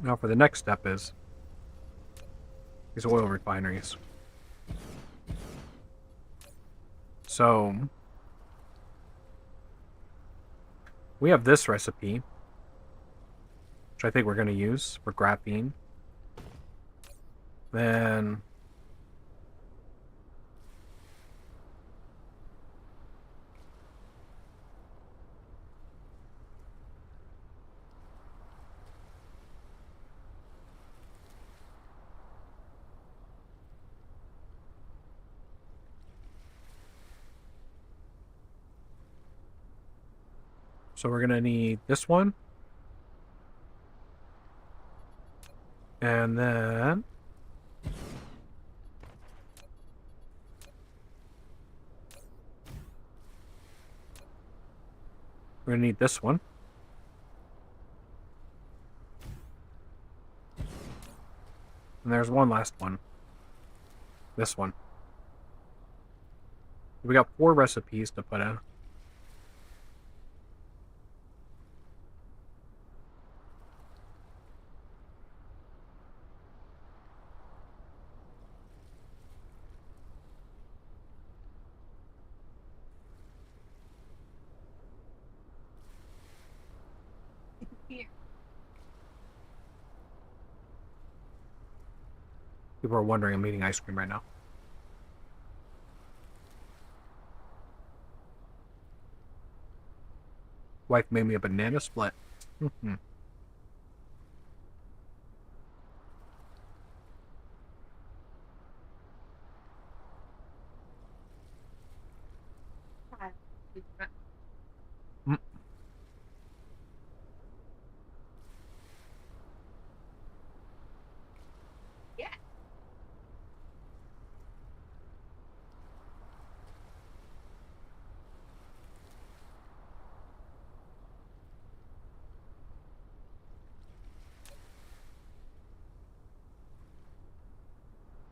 Now for the next step is these oil refineries. So we have this recipe, which I think we're going to use for graphene. Then so we're going to need this one. And then we're going to need this one. And there's one last one. This one. We got 4 recipes to put in. People are wondering I'm eating ice cream right now. Wife made me a banana split. Mm.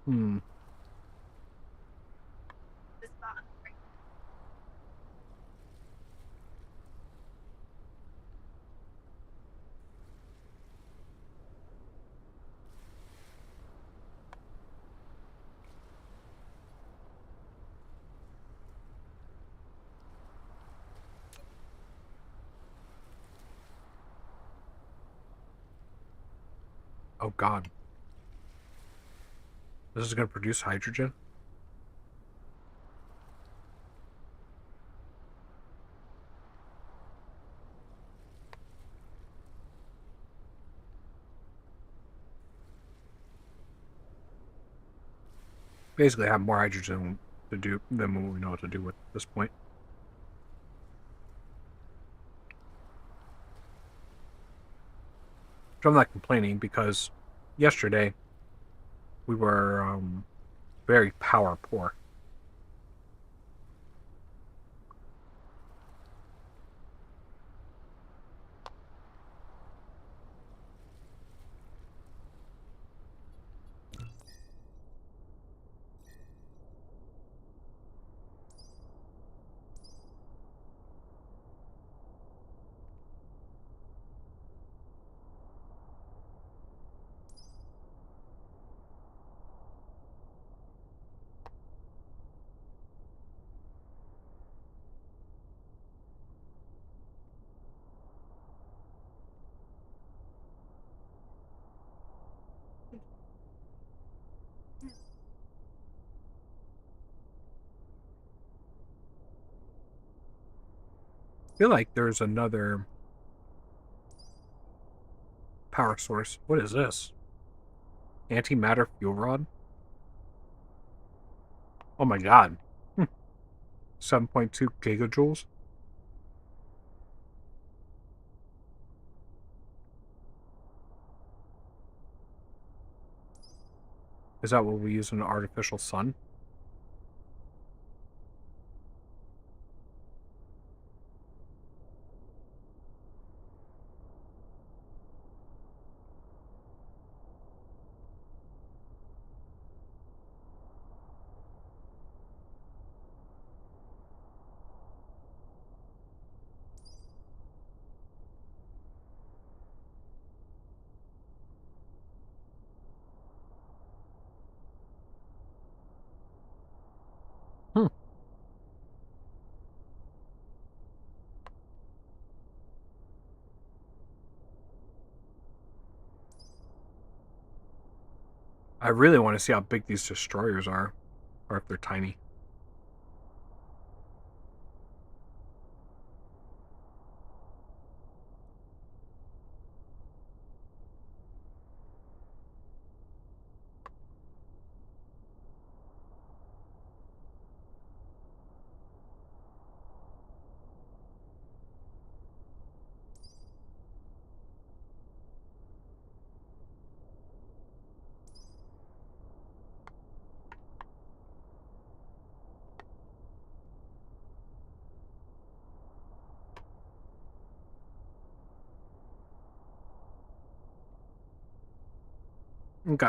Hmm. Oh god. This is going to produce hydrogen? Basically have more hydrogen to do than what we know what to do with at this point. So I'm not complaining because yesterday we were very power poor. I feel like there's another power source. What is this? Antimatter fuel rod? Oh my god. 7.2 gigajoules? Is that what we use in an artificial sun? Hmm. I really want to see how big these destroyers are, or if they're tiny. Okay.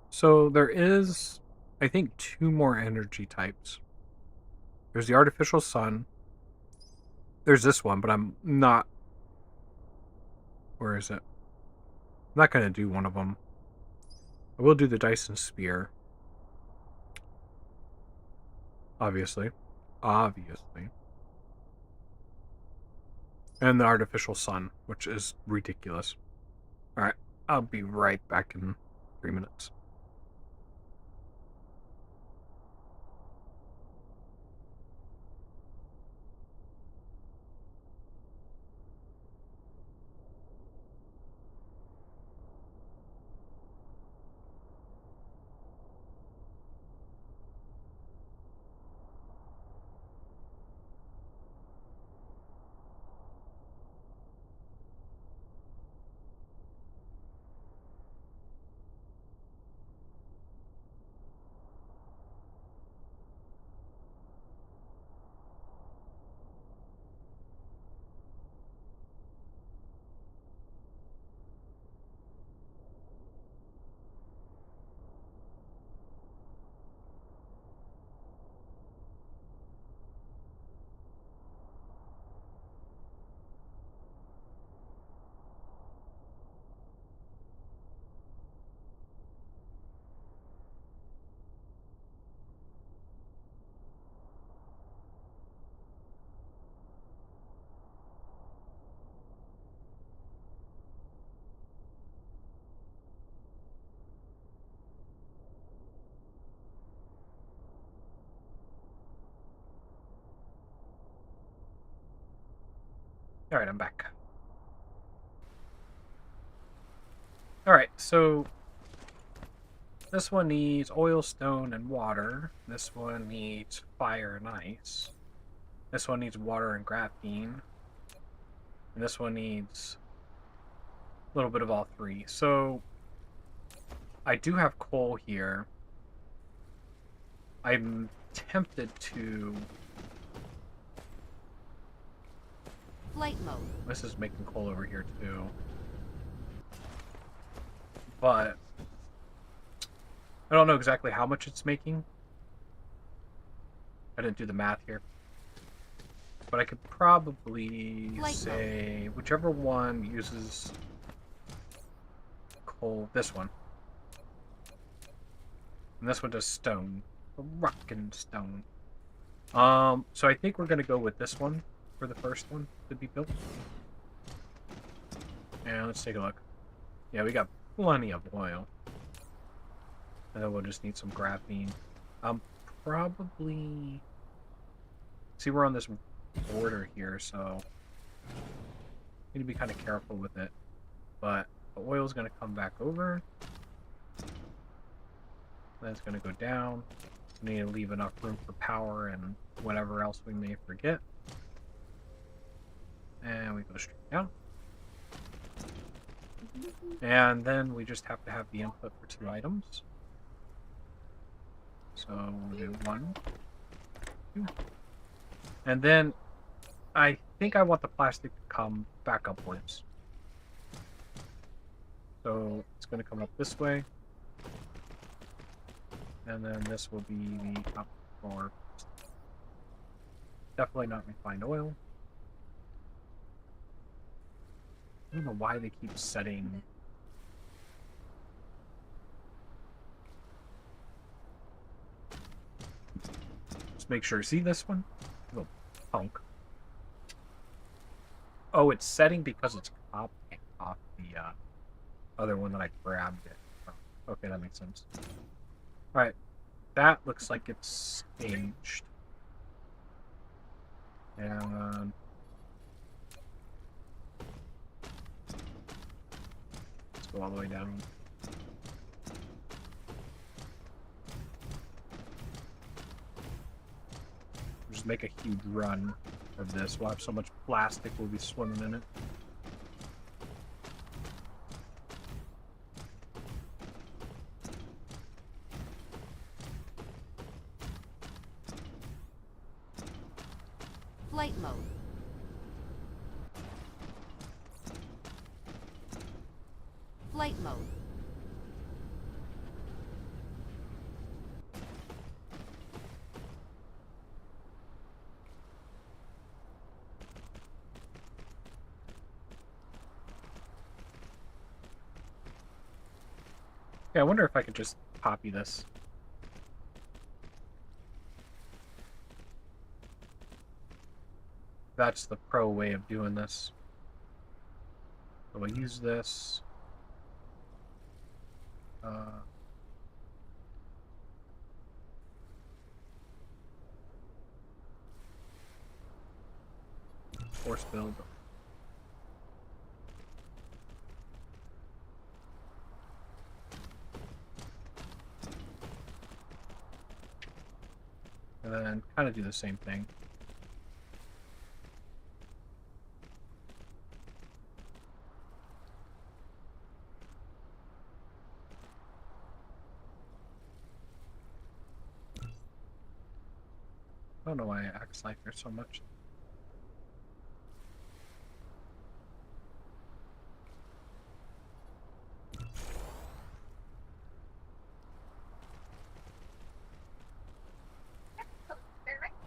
So there is, I think, two more energy types. There's the artificial sun. There's this one, but I'm not. Where is it? I'm not going to do one of them. I will do the Dyson Sphere. Obviously. Obviously. And the artificial sun, which is ridiculous. Alright, I'll be right back in 3 minutes. Alright, I'm back. Alright, so this one needs oil, stone, and water. This one needs fire and ice. This one needs water and graphene. And this one needs a little bit of all three. So I do have coal here. I'm tempted to... Flight mode. This is making coal over here too. But I don't know exactly how much it's making. I didn't do the math here. But I could probably say whichever one uses coal, this one. And this one does stone. Rock and stone. So I think we're gonna go with this one for the first one to be built. And let's take a look. Yeah, we got plenty of oil. And then we'll just need some graphene. Probably... See, we're on this border here, so... need to be kind of careful with it. But the oil's going to come back over. Then it's going to go down. We need to leave enough room for power and whatever else we may forget. And we go straight down. And then we just have to have the input for 2 items. So we'll do 1, 2. And then I think I want the plastic to come back upwards. So it's going to come up this way. And then this will be the up for... Definitely not refined oil. I don't know why they keep setting... Let's make sure. See this one? Little punk. Oh, it's setting because it's copying off the other one that I grabbed it from. Okay, that makes sense. Alright. That looks like it's aged. And... let's go all the way down. Just make a huge run of this. We'll have so much plastic, we'll be swimming in it. Flight mode. Flight mode. Yeah, I wonder if I could just copy this. That's the pro way of doing this. So we'll use this. Force build. And then kind of do the same thing. I don't know why it acts like there's so much.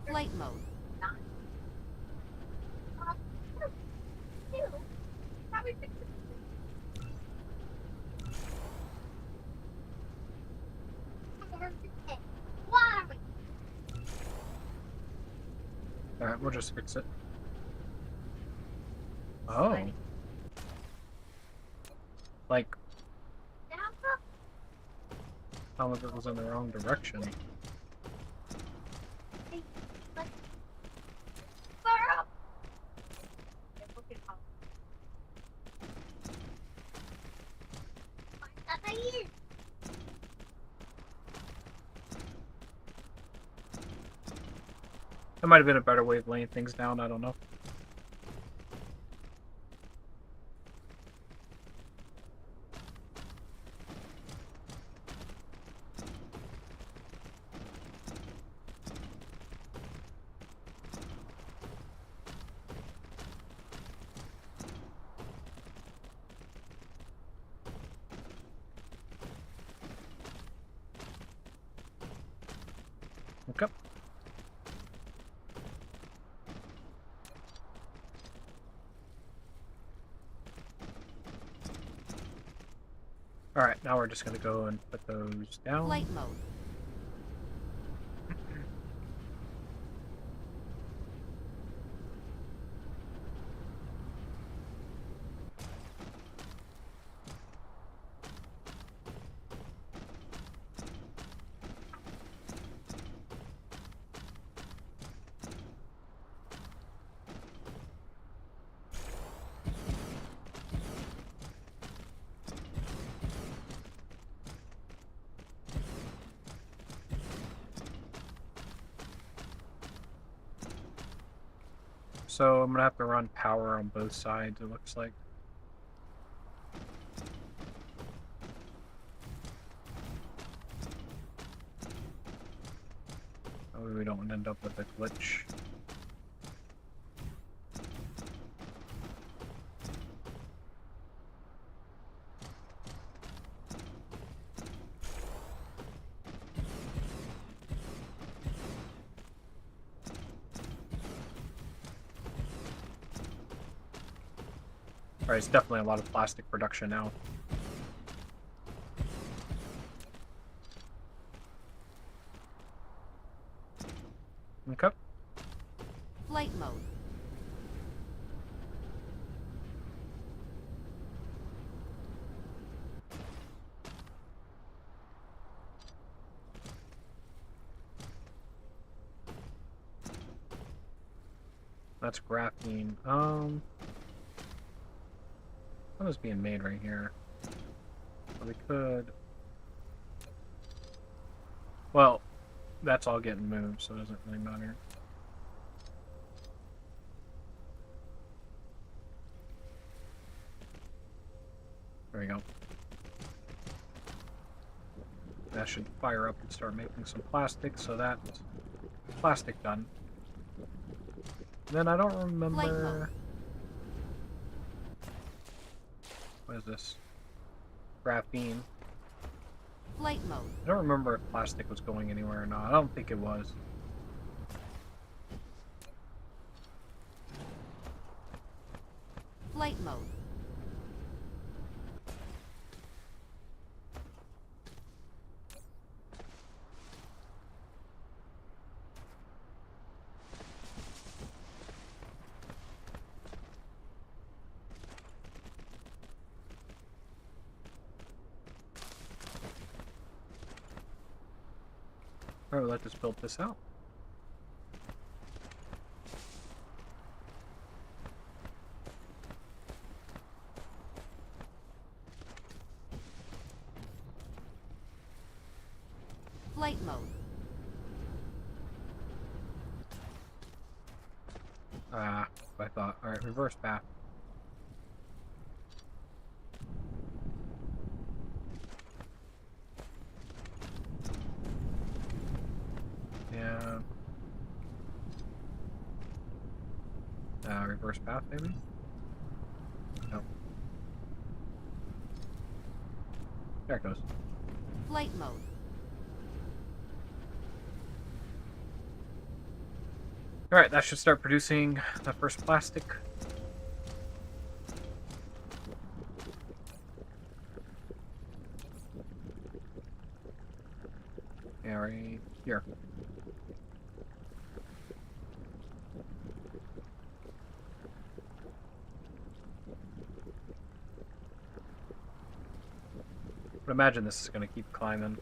Flight mode. Alright, we'll just fix it. Oh. Like, some of it was in the wrong direction. That might have been a better way of laying things down, I don't know. Okay. Alright, now we're just going to go and put those down. Flight mode. So I'm going to have to run power on both sides, it looks like. That way we don't end up with a glitch. Alright, it's definitely a lot of plastic production now. Okay. Flight mode. That's graphene. That was being made right here. So we could... Well, that's all getting moved, so it doesn't really matter. There we go. That should fire up and start making some plastic, so that's plastic done. Then I don't remember... What is this? Graphene. Flight mode. I don't remember if plastic was going anywhere or not. I don't think it was. Flight mode. Alright, let's just build this out. Flight mode. Ah, I thought. Alright, reverse path. Yeah. Reverse path, maybe? No. There it goes. Flight mode. Alright, that should start producing the first plastic. Yeah, right here. But imagine this is going to keep climbing.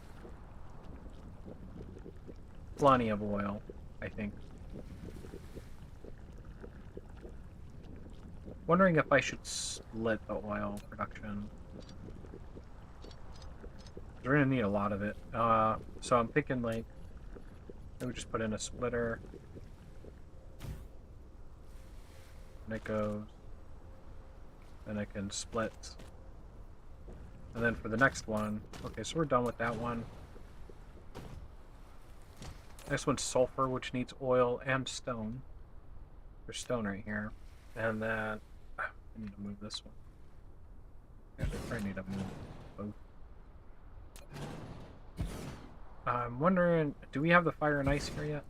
Plenty of oil, I think. Wondering if I should split the oil production. We're gonna need a lot of it. So I'm thinking like, maybe just put in a splitter. And it goes. Then it can split. And then for the next one, okay, so we're done with that one. Next one's sulfur, which needs oil and stone. There's stone right here. And then I need to move this one. Actually, I probably need to move both. I'm wondering, do we have the fire and ice here yet?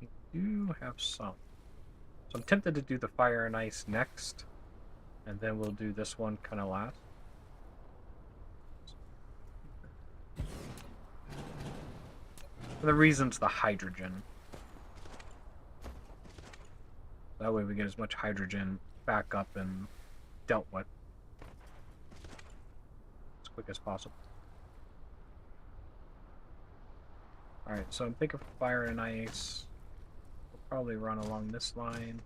We do have some. So I'm tempted to do the fire and ice next. And then we'll do this one kind of last. For the reason's the hydrogen. That way we get as much hydrogen back up and dealt with as quick as possible. Alright, so I'm thinking fire and ice. We'll probably run along this line.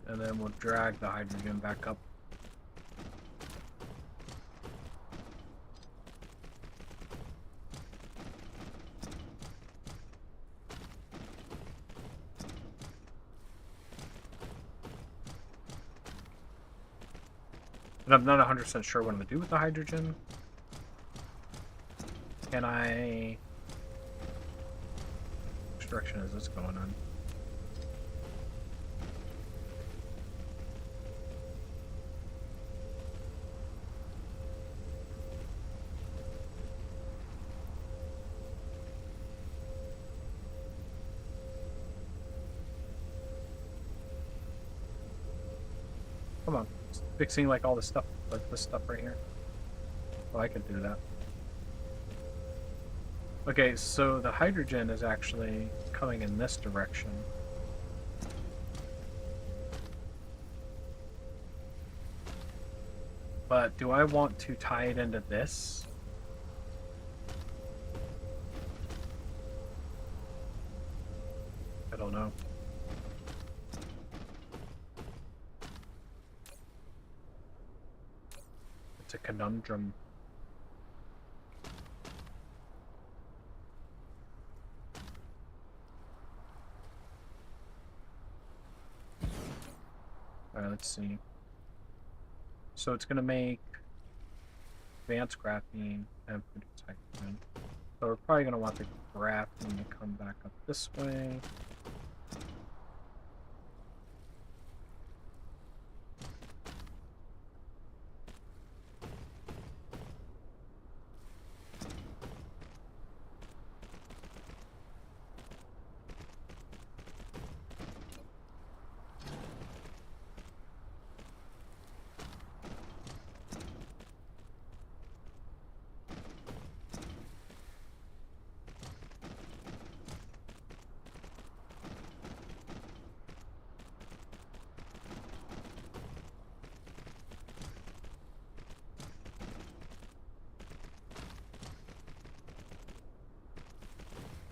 And then we'll drag the hydrogen back up. And I'm not 100% sure what I'm going to do with the hydrogen. Can I... Which direction is this going on? Come on. It's fixing like all this stuff, like this stuff right here. Oh, I can do that. Okay, so the hydrogen is actually coming in this direction. But do I want to tie it into this? I don't know. It's a conundrum. Alright, let's see. So it's going to make advanced graphene and produce hydrogen. So we're probably going to want the graphene to come back up this way.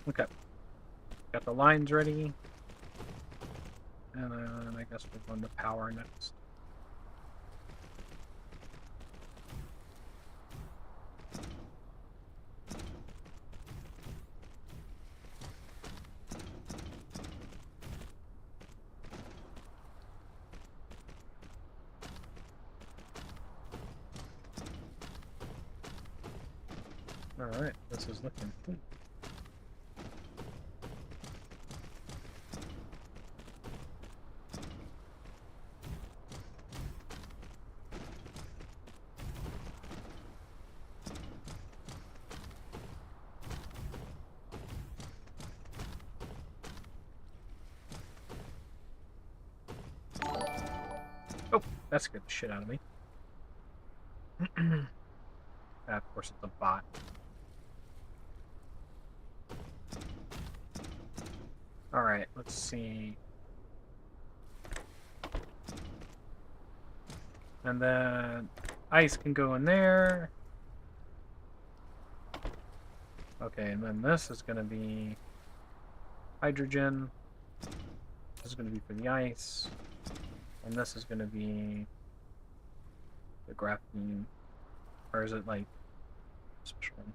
Okay. Got the lines ready. And then I guess we're going to power next. Alright, this is looking good. Oh, that scared the shit out of me. Of course, it's a bot. Alright, let's see. And then ice can go in there. Okay, and then this is going to be hydrogen. This is going to be for the ice. And this is going to be the graphene. Or is it like special one?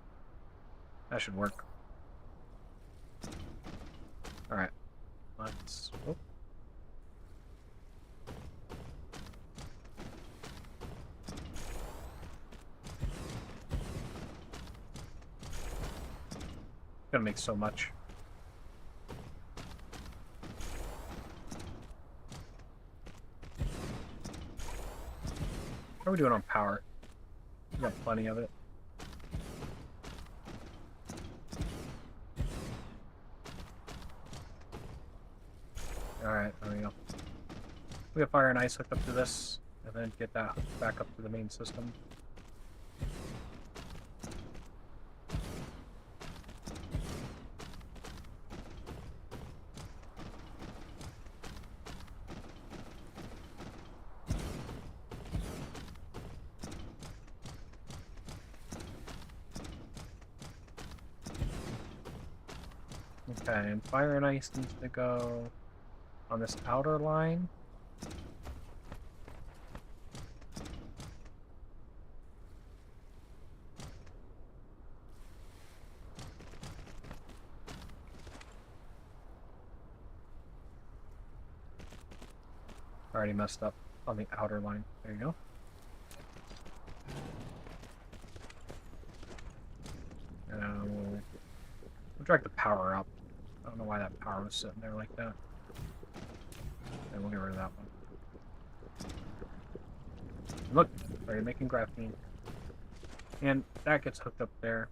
That should work. Alright. Let's... Oh. Gonna make so much. How are we doing on power? We got plenty of it. Alright, there we go. We have fire and ice hooked up to this, and then get that hooked back up to the main system. Okay, and fire and ice needs to go on this outer line. Already messed up on the outer line. There you go. We'll drag the power up. I don't know why that power was sitting there like that. And we'll get rid of that one. Look, already making graphene. And that gets hooked up there.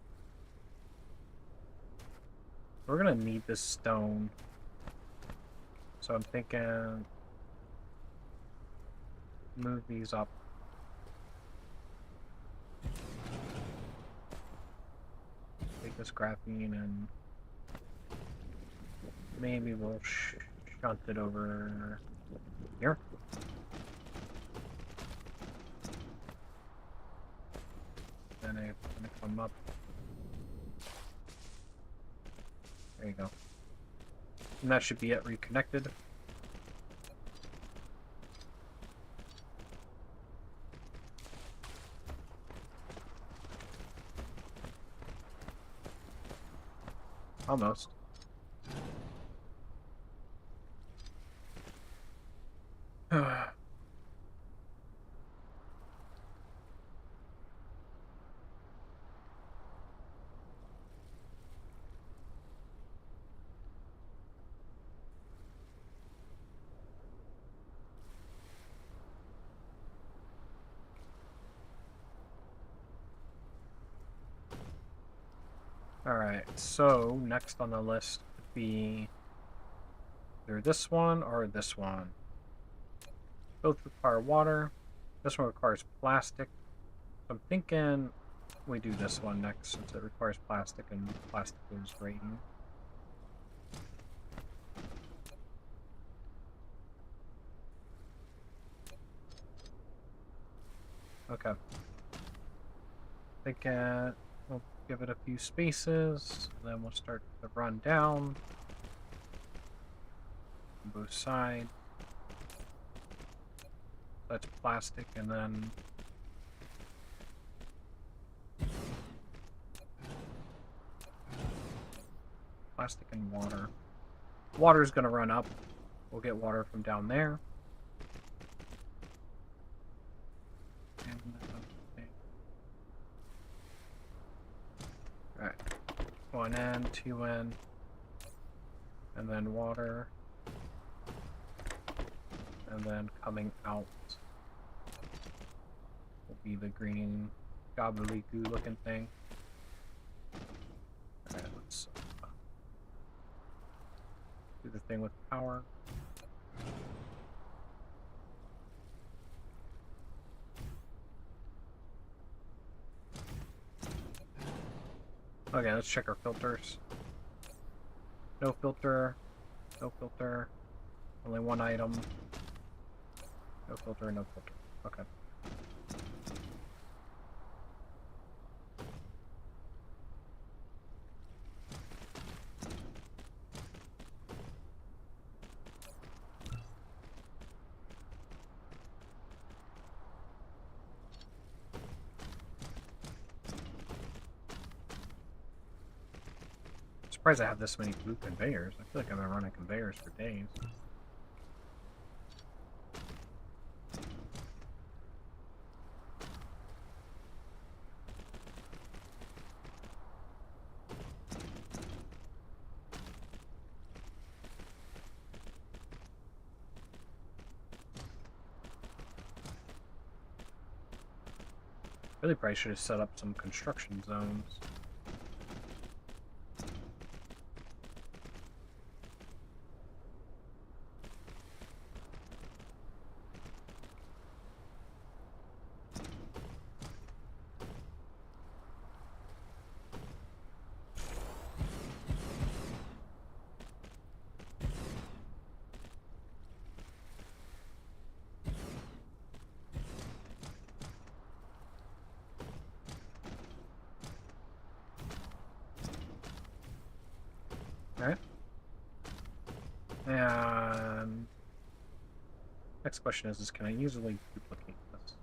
We're gonna need this stone. So I'm thinking... move these up. Take this graphene and... maybe we'll shunt it over here. Then it's gonna come up. There you go. And that should be it reconnected. Almost. Alright, so next on the list would be either this one or this one. Both require water. This one requires plastic. I'm thinking we do this one next since it requires plastic and plastic is radiant. Okay. Thinking we'll give it a few spaces, then we'll start to run down on both sides. That's plastic, and then plastic and water. Water is going to run up. We'll get water from down there. Alright. 1 in, 2 in, and then water. And then coming out will be the green gobbledygoo looking thing. Alright, let's do the thing with power. Okay, let's check our filters. No filter, no filter, only one item. No filter, no filter. Okay. Surprised I have this many blue conveyors. I feel like I've been running conveyors for days. Really probably should have set up some construction zones. Alright. And next question is can I easily duplicate this?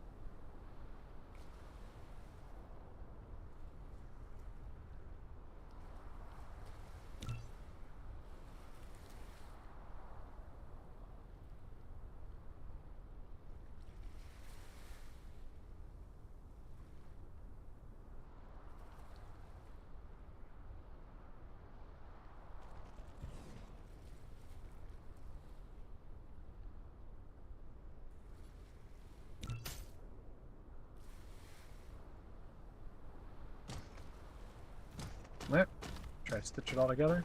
Alright. Try to stitch it all together.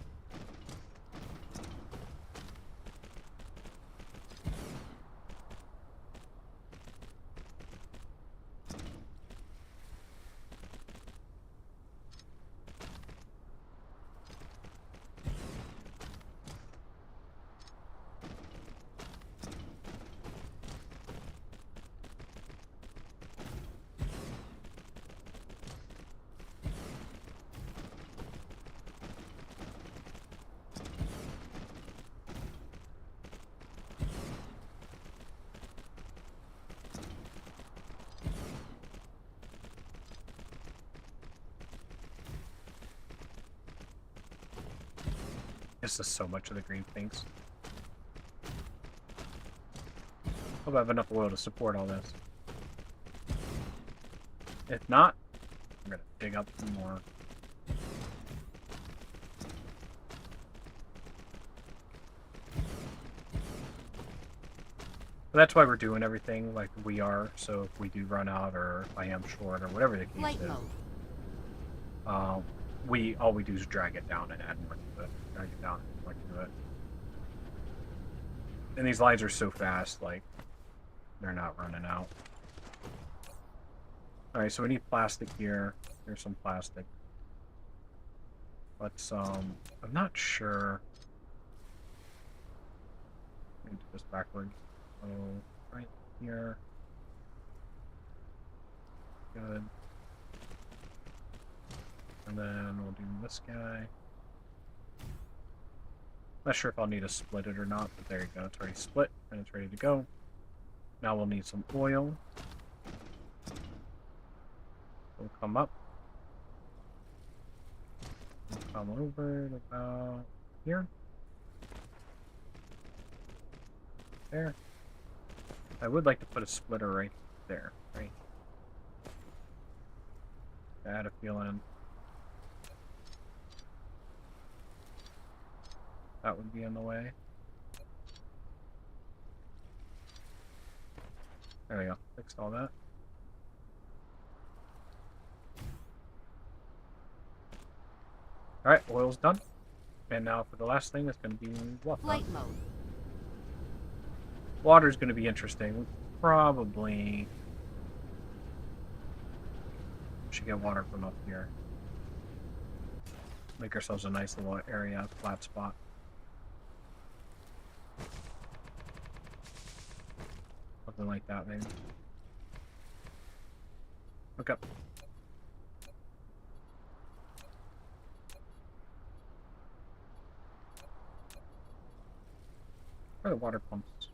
This is so much of the green things. Hope I have enough oil to support all this. If not, I'm gonna dig up some more. But that's why we're doing everything like we are, so if we do run out or if I am short or whatever the case Flight is, mode. all we do is drag it down and add more to it. Drag it down and more to it. And these lines are so fast, like, they're not running out. Alright, so we need plastic here. Here's some plastic. Let's, I'm not sure. Let me do this backwards. So, right here. Good. And then we'll do this guy. Not sure if I'll need to split it or not, but there you go. It's already split and it's ready to go. Now we'll need some oil. We'll come up. We'll come over to about here. There. I would like to put a splitter right there, right? I had a feeling that would be in the way. There we go. Fixed all that. Alright, oil's done. And now for the last thing, it's going to be what? Flight mode. Water's going to be interesting. We probably should get water from up here. Make ourselves a nice little area, flat spot. Something like that, maybe. Look up. Where are the water pumps?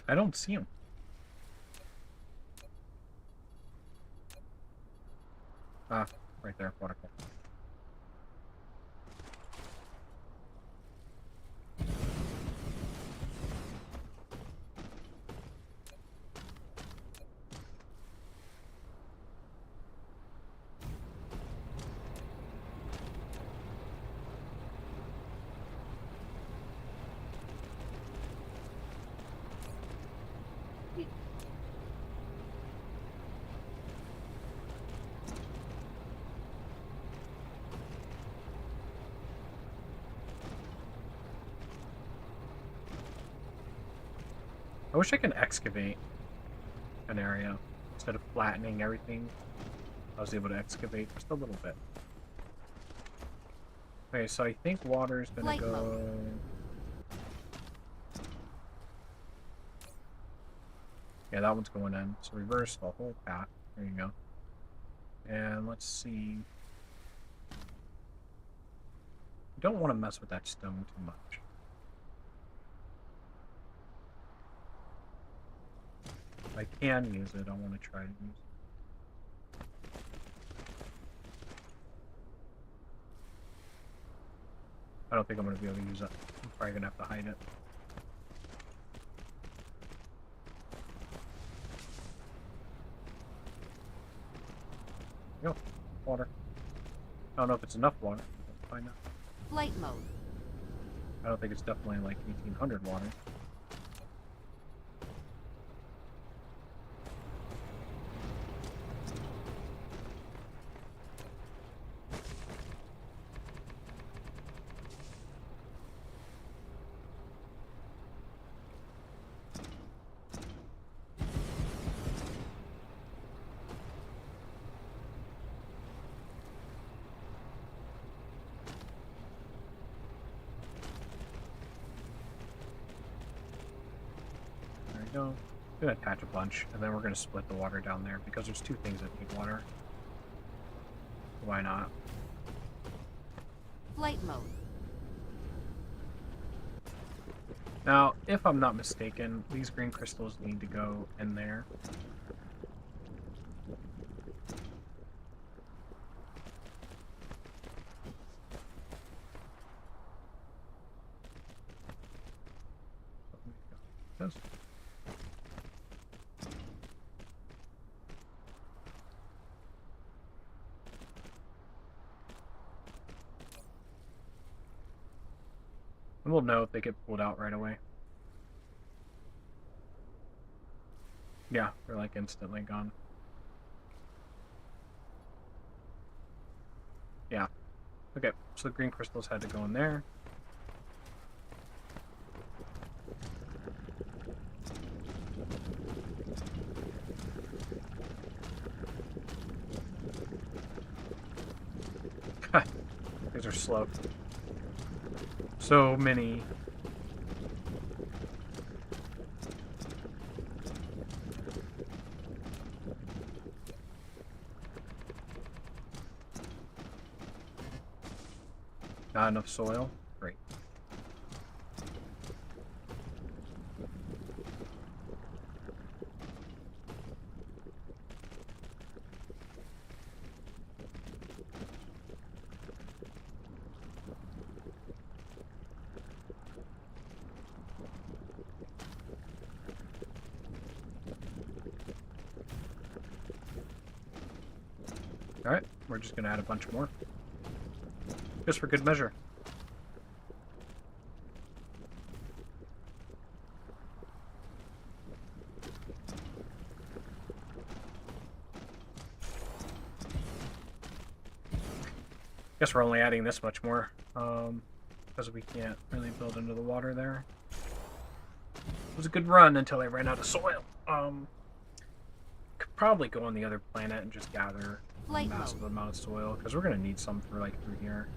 I don't see him. Ah, right there, waterfall. I wish I could excavate an area instead of flattening everything. I was able to excavate just a little bit. Okay, so I think water is gonna Flight go. mode. Yeah, that one's going in. So reverse the whole path. There you go. And let's see. You don't want to mess with that stone too much. If I can use it, I want to try to use it. I don't think I'm going to be able to use it. I'm probably going to have to hide it. Yo, water. I don't know if it's enough water. Let's find out. Flight mode. I don't think it's definitely like 1800 water. Go. I'm gonna attach a bunch, and then we're gonna split the water down there because there's two things that need water. Why not? Flight mode. Now, if I'm not mistaken, these green crystals need to go in there. Yes. And we'll know if they get pulled out right away. Yeah, they're like instantly gone. Yeah. Okay, so the green crystals had to go in there. These are slow. So many. Not enough soil? Great. Alright, we're just gonna add a bunch more. Just for good measure. Guess we're only adding this much more, because we can't really build into the water there. It was a good run until I ran out of soil. Could probably go on the other planet and just gather a Flight massive mode. amount of soil, because we're going to need some for like through here.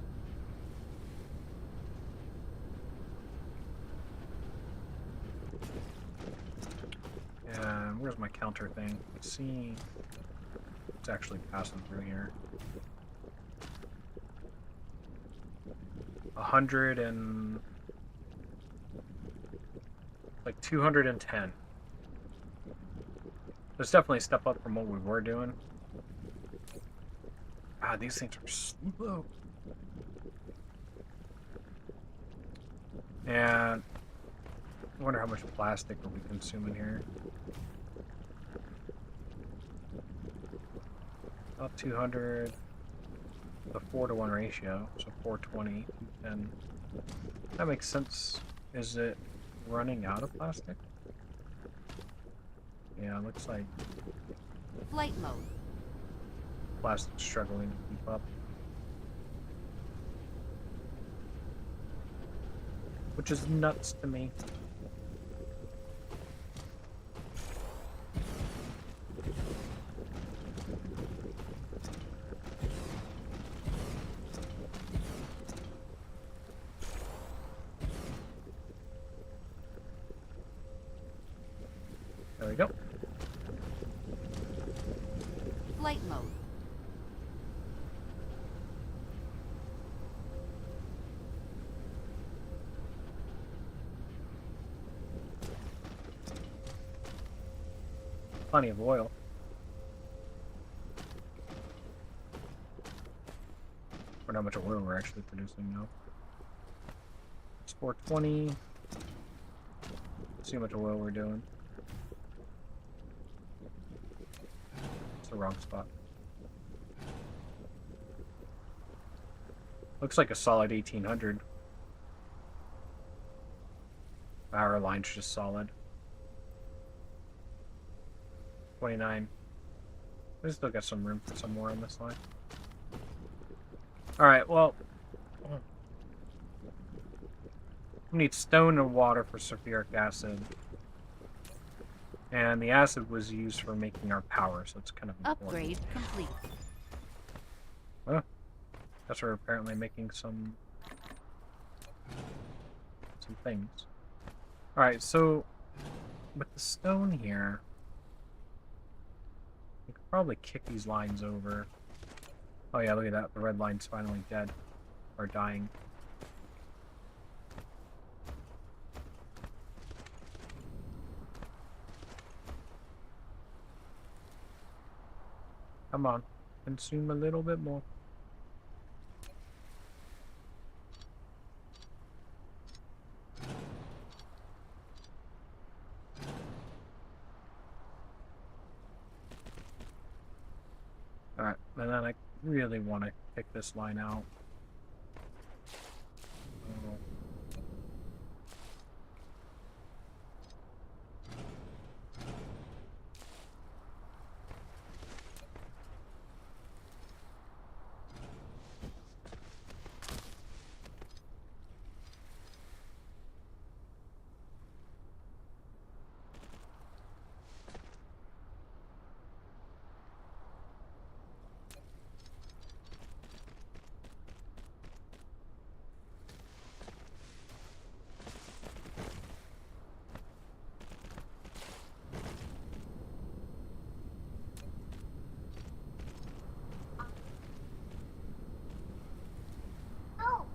And where's my counter thing? Let's see. It's actually passing through here. 100 and like 210. There's definitely a step up from what we were doing. God, these things are slow. And I wonder how much plastic are we consuming here. About 200. A 4-to-1 ratio, so 420, and that makes sense. Is it running out of plastic? Yeah, it looks like Flight mode. plastic's struggling to keep up. Which is nuts to me. There we go. Flight mode. Plenty of oil. Or how much oil we're actually producing now. It's 420. Let's see how much oil we're doing. It's the wrong spot. Looks like a solid 1800. Power line's just solid. 29. We still got some room for some more on this line. Alright, well. We need stone and water for sulfuric acid. And the acid was used for making our power, so it's kind of important. Upgrade complete. Oh. Guess we're apparently making some things. Alright, so with the stone here, we could probably kick these lines over. Oh yeah, look at that. The red line's finally dead. Or dying. Come on. Consume a little bit more. Alright, and then I really want to pick this line out. Oh. Oh,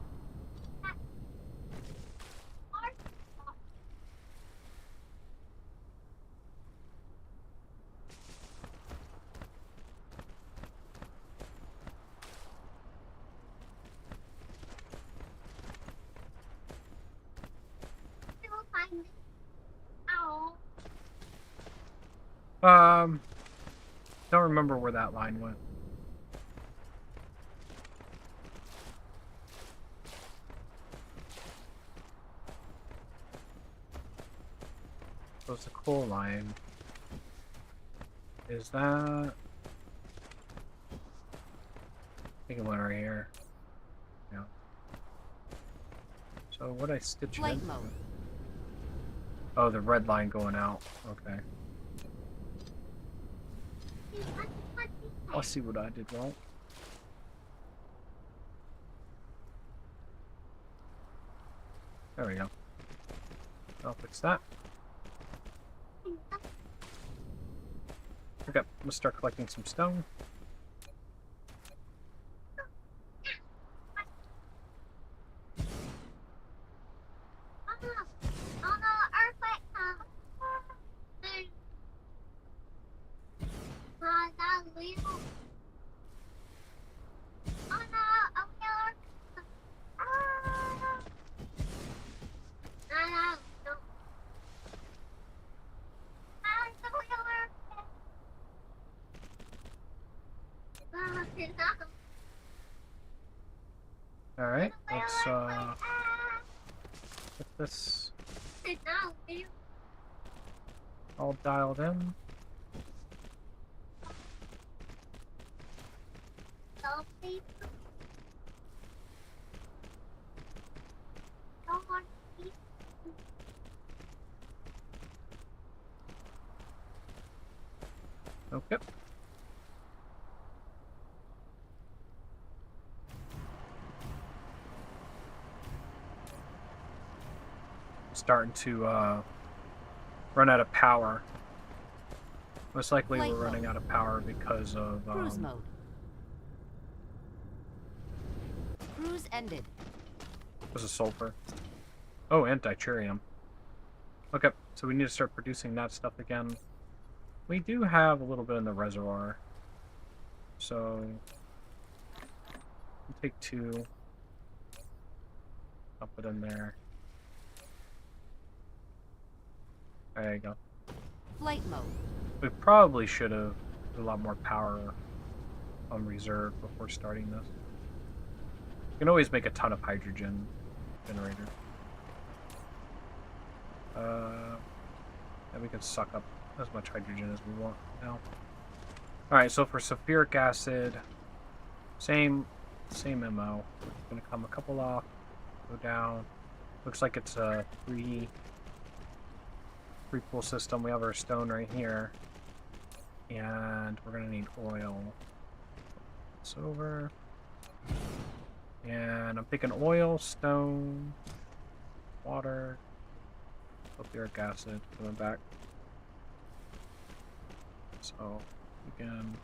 we will find it. Ow. Don't remember where that line went. So it's a coal line. Is that? I think it went right here. Yeah. So what I stitch it Flight in? mode. Oh, the red line going out. Okay. I'll see what I did wrong. There we go. I'll fix that. Okay, let's start collecting some stone. Alright, let's get this all dialed in. Okay. Starting to run out of power. Most likely Flight we're running mode. out of power because of Cruise mode. Cruise ended. because of sulfur. Oh, and deuterium. Okay, so we need to start producing that stuff again. We do have a little bit in the reservoir. So we'll take 2. I'll put in there. There you go. Flight mode. We probably should have put a lot more power on reserve before starting this. You can always make a ton of hydrogen generator. And we can suck up as much hydrogen as we want now. Alright, so for sulfuric acid, same MO. We're gonna come a couple off, go down. Looks like it's a three pool system. We have our stone right here. And we're gonna need oil. It's over. And I'm thinking oil, stone, water, sulfuric acid coming back. So we can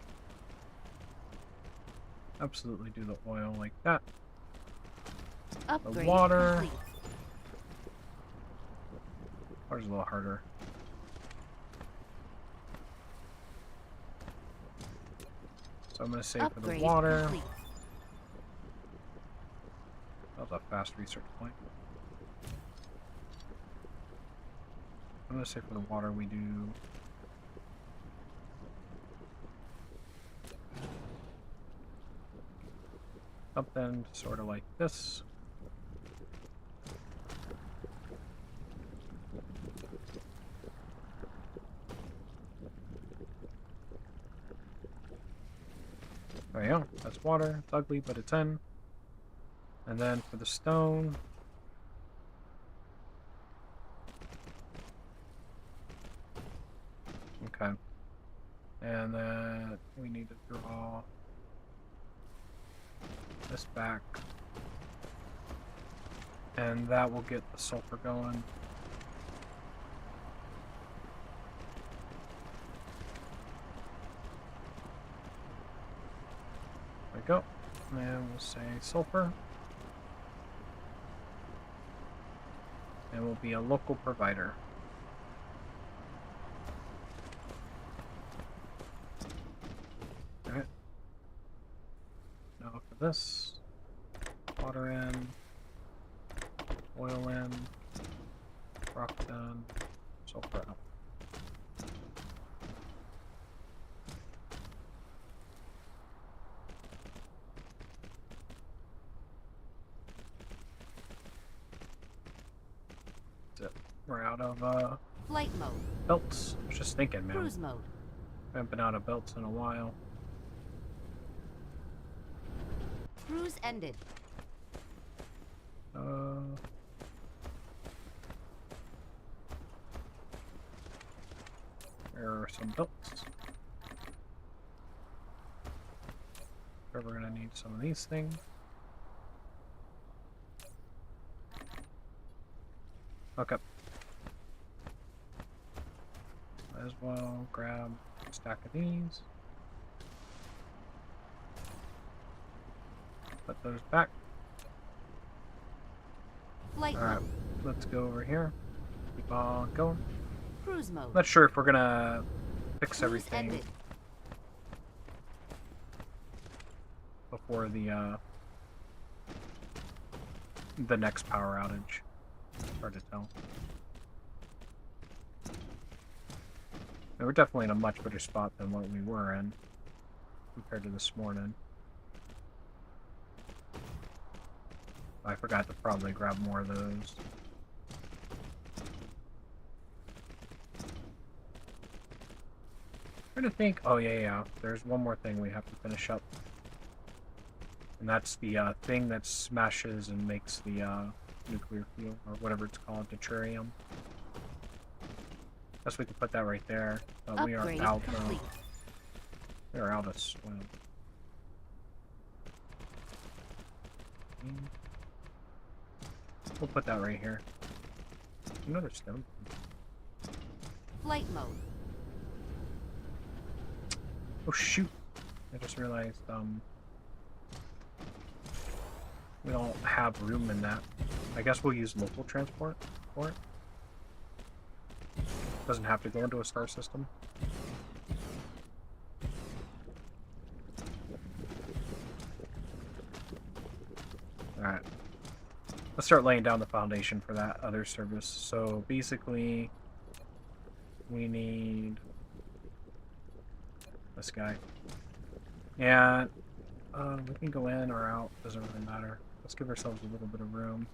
absolutely do the oil like that. Upgrade water. complete. Water's a little harder. So I'm gonna say for the Upgrade water. complete. That was a fast research point. I'm gonna say for the water we do something sort of like this. There you go. That's water. It's ugly, but it's in. And then for the stone, okay. And then we need to draw this back. And that will get the sulfur going. There we go. And we'll say sulfur. And we'll be a local provider. Alright. Now for this, water in, oil in, rock in, sulfur out. That's it. We're out of Flight mode. belts. I was just thinking, man. Cruise mode. I haven't been out of belts in a while. Cruise ended. There are some belts. Sure, we're gonna need some of these things. Okay. Might as well grab a stack of these. Put those back. Flight Alright, mode. let's go over here. Keep on going. Cruise mode. Not sure if we're gonna fix Cruise everything ended. before the next power outage. Hard to tell. We're definitely in a much better spot than what we were in compared to this morning. I forgot to probably grab more of those. I'm trying to think. Oh, yeah. There's one more thing we have to finish up. And that's the thing that smashes and makes the nuclear fuel, or whatever it's called, deuterium. Guess we can put that right there. But we are Upgrade out complete. we are out of swim. We'll put that right here. Another stone. Flight mode. Oh shoot! I just realized we don't have room in that. I guess we'll use local transport for it. Doesn't have to go into a star system. Alright. Let's start laying down the foundation for that other service. So basically, we need this guy. And we can go in or out, doesn't really matter. Let's give ourselves a little bit of room.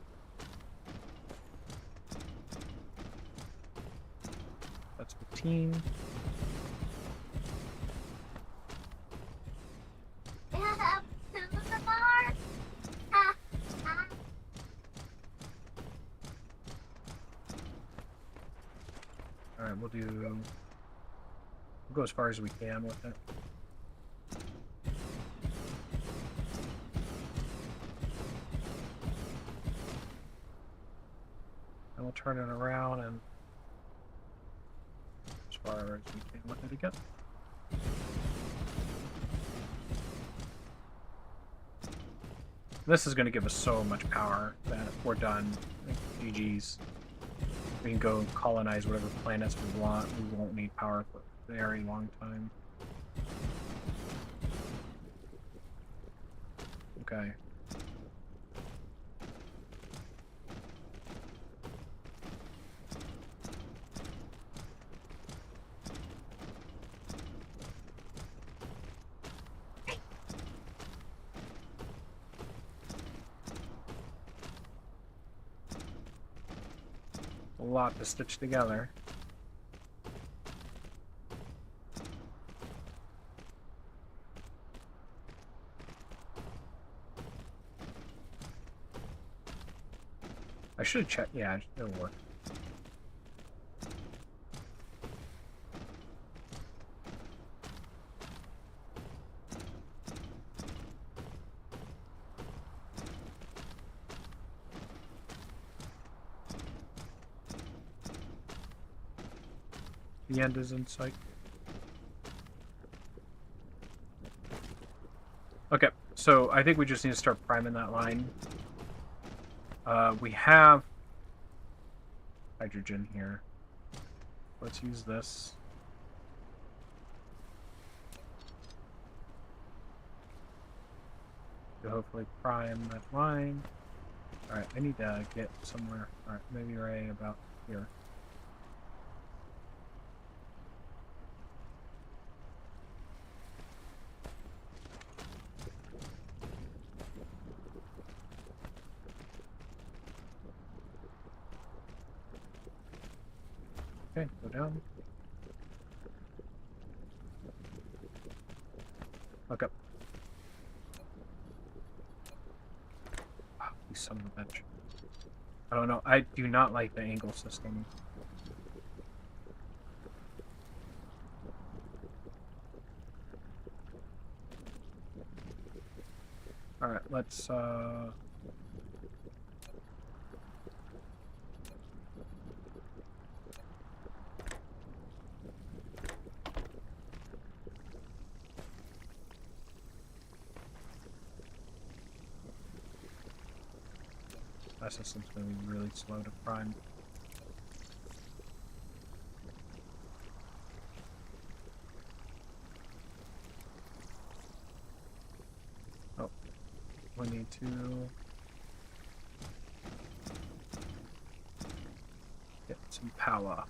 That's 15. Alright, we'll go as far as we can with it. And we'll turn it around and as far as we can with it again. This is going to give us so much power that we're done. GG's. We can go colonize whatever planets we want. We won't need power for a very long time. Okay. A lot to stitch together. I should have checked. Yeah, it'll work. The end is in sight. Okay, so I think we just need to start priming that line. We have hydrogen here. Let's use this. To hopefully prime that line. Alright, I need to get somewhere. Alright, maybe right about here. Okay, go down. Look up. Oh, you son of a bitch. I don't know. I do not like the angle system. Alright, let's that system's gonna be really slow to prime. Oh, we need to get some power.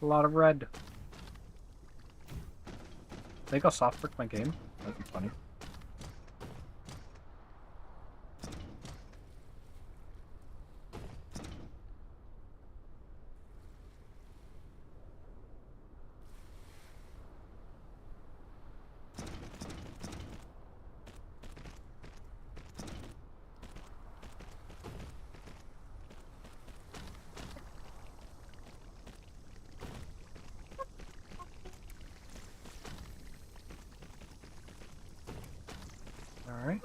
A lot of red. They go soft brick my game? That'd be funny. Alright.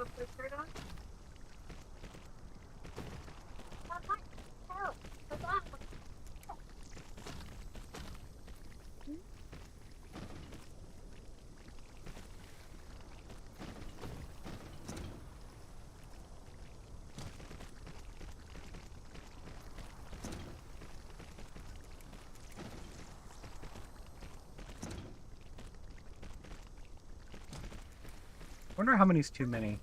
Wonder how many's too many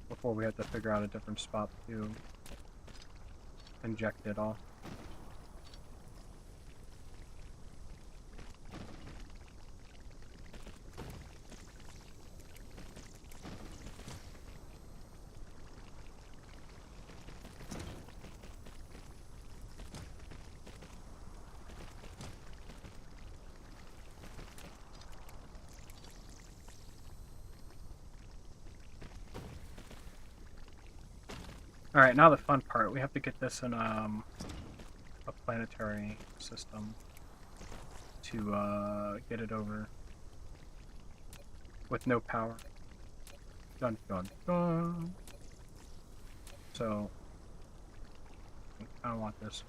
before we have to figure out a different spot to inject it all. Alright, now the fun part. We have to get this in a planetary system to get it over with no power. Dun dun dun. So, I don't want this.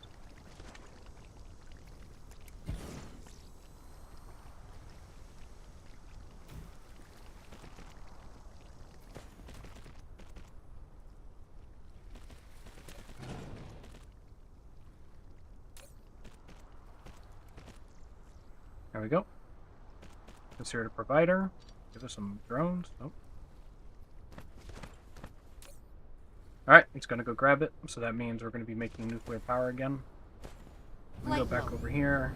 There we go. Consider a provider. Give us some drones. Nope. Alright, it's gonna go grab it. So that means we're gonna be making nuclear power again. We go Flight back mode. over here.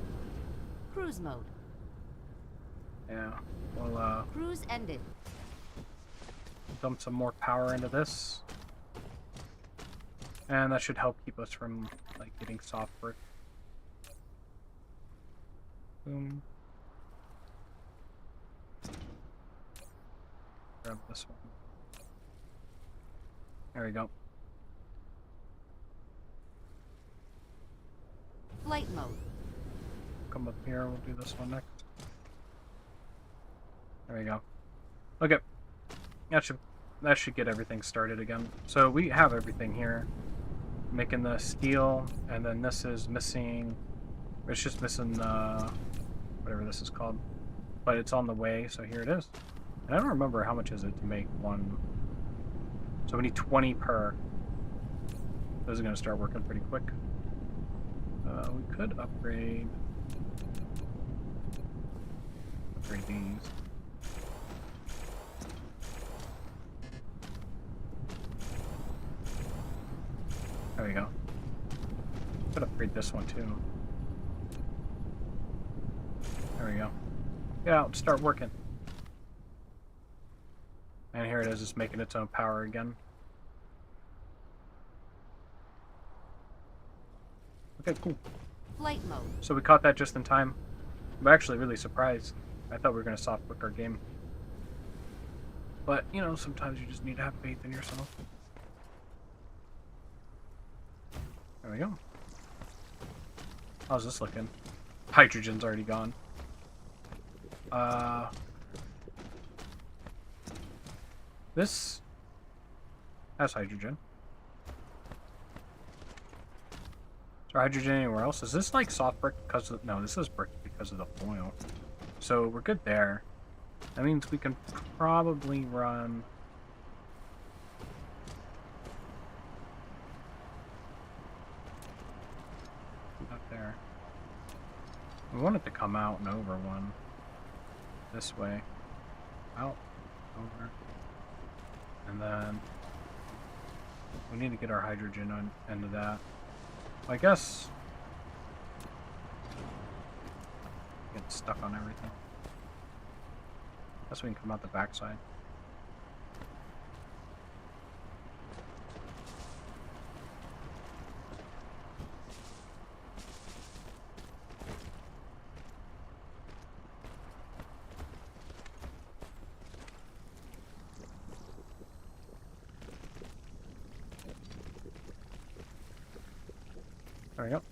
Cruise mode. Yeah. We'll Cruise ended. dump some more power into this. And that should help keep us from like getting soft brick. Boom. Grab this one. There we go. Flight mode. Come up here, we'll do this one next. There we go. Okay. That should get everything started again. So we have everything here. Making the steel, and then this is missing. It's just missing whatever this is called. But it's on the way, so here it is. And I don't remember how much is it to make one. So we need 20 per. This is gonna start working pretty quick. We could upgrade these. There we go. Could upgrade this one too. There we go. Yeah, let's start working. And here it is, it's making its own power again. Okay, cool. Flight mode. So we caught that just in time. I'm actually really surprised. I thought we were going to soft click our game. But, you know, sometimes you just need to have faith in yourself. There we go. How's this looking? Hydrogen's already gone. This has hydrogen. Is there hydrogen anywhere else? Is this like soft brick because of... No, this is brick because of the foil. So we're good there. That means we can probably run... Up there. We want it to come out and over one. This way. Out. Over. And then... we need to get our hydrogen on into that. I guess... get stuck on everything. Guess we can come out the backside. There we go.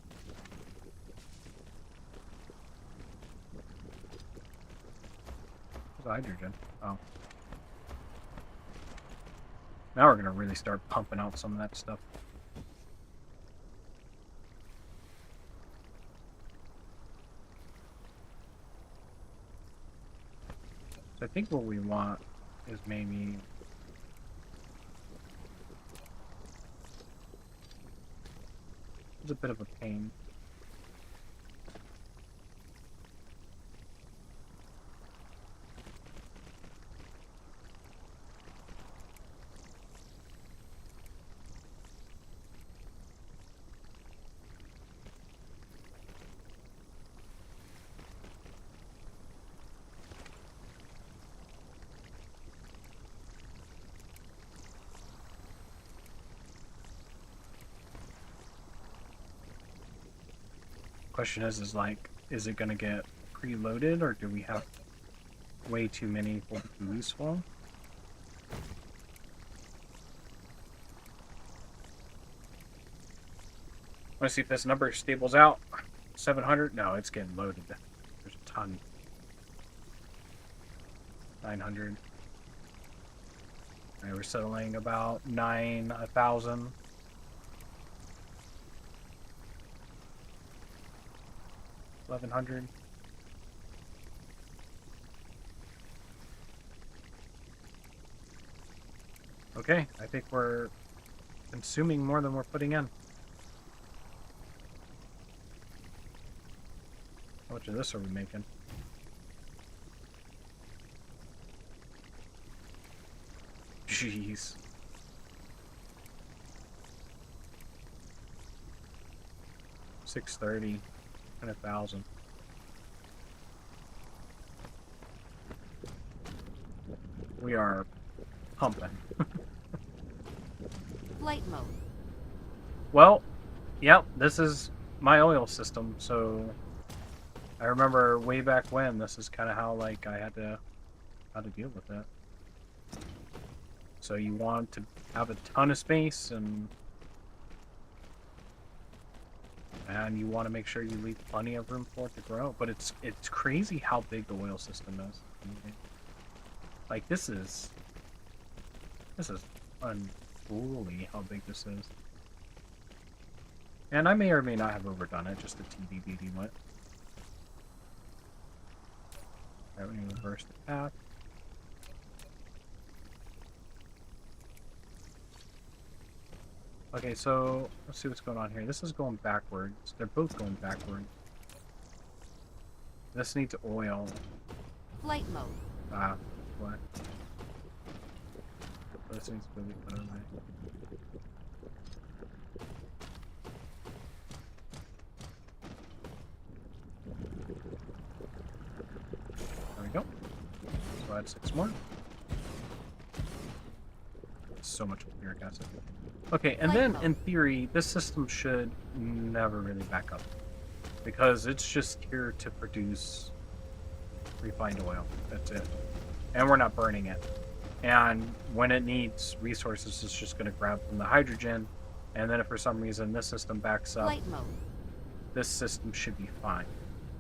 Where's the hydrogen? Oh. Now we're gonna really start pumping out some of that stuff. So I think what we want is maybe it's a bit of a pain. Question is like, is it gonna get preloaded, or do we have way too many for it to be useful? Want to see if this number stables out. 700? No, it's getting loaded. There's a ton. 900. Alright, we're settling about 1,000. $1,100. Okay, I think we're consuming more than we're putting in. How much of this are we making? Jeez. $630. 1,000. We are pumping. Flight mode. Well, yep, this is my oil system, so I remember way back when this is kind of how like I had to deal with it. So you want to have a ton of space and you want to make sure you leave plenty of room for it to grow. But it's crazy how big the oil system is. Like this is unruly how big this is. And I may or may not have overdone it, just a TBD what. Alright, we reverse the path. Okay, so let's see what's going on here. This is going backwards. They're both going backwards. This needs oil. Flight mode. Ah, what? This needs to be put away. There we go. So add 6 more. So much uric acid. Okay, and then in theory, this system should never really back up because it's just here to produce refined oil. That's it. And we're not burning it. And when it needs resources, it's just going to grab from the hydrogen. And then if for some reason this system backs up, Flight mode. this system should be fine.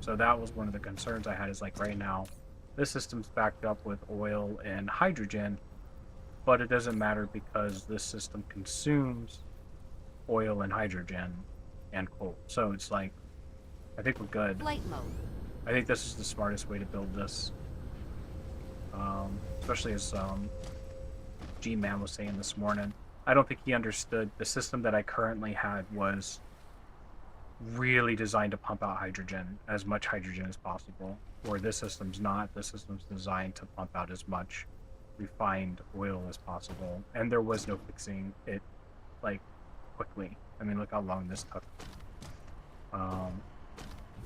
So that was one of the concerns I had is like right now, this system's backed up with oil and hydrogen, but it doesn't matter because this system consumes oil and hydrogen and coal. So it's like, I think we're good. Flight mode. I think this is the smartest way to build this. Especially as G-Man was saying this morning. I don't think he understood the system that I currently had was really designed to pump out hydrogen, as much hydrogen as possible. Where this system's not. This system's designed to pump out as much refined oil as possible. And there was no fixing it, like, quickly. I mean, look how long this took.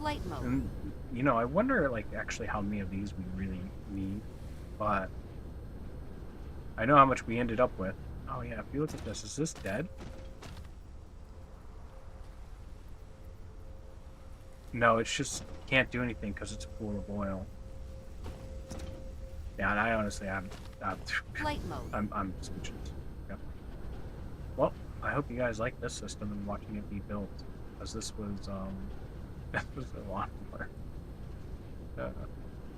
Flight mode. And, you know, I wonder, like, actually how many of these we really need, but I know how much we ended up with. Oh, yeah, if you look at this, is this dead? No, it's just can't do anything because it's full of oil. Yeah, and I honestly, Flight mode. I'm speechless. Yeah. Well, I hope you guys like this system and watching it be built, because this was this was a lot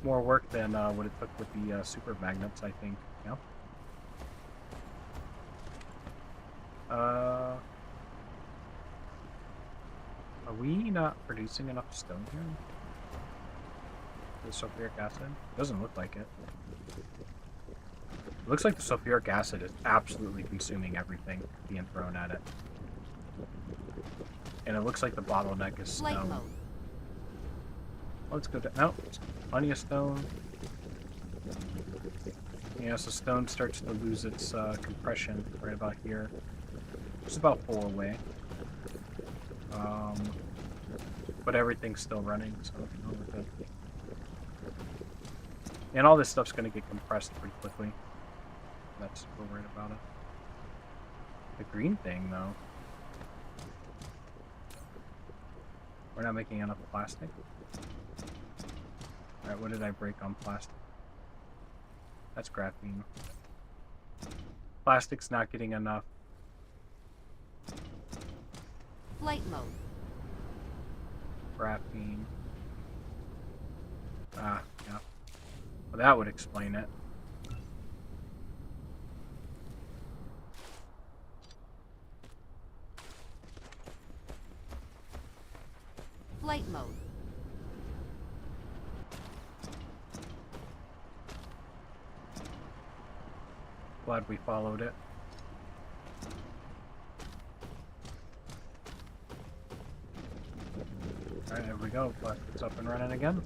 more work than what it took with the super magnets, I think. Yeah. Are we not producing enough stone here? The sulfuric acid? Doesn't look like it. It looks like the sulfuric acid is absolutely consuming everything being thrown at it. And it looks like the bottleneck is Flight stone. mode. Let's go down. No, plenty of stone. Yeah, so stone starts to lose its compression right about here. It's about 4 away. But everything's still running, so we're good. And all this stuff's going to get compressed pretty quickly. That's what we're worried about it. The green thing, though. We're not making enough plastic. Alright, what did I break on plastic? That's graphene. Plastic's not getting enough. Flight mode. Graphene. Ah, yeah. Well, that would explain it. Flight mode. Glad we followed it. Alright, there we go. Plastic's up and running again.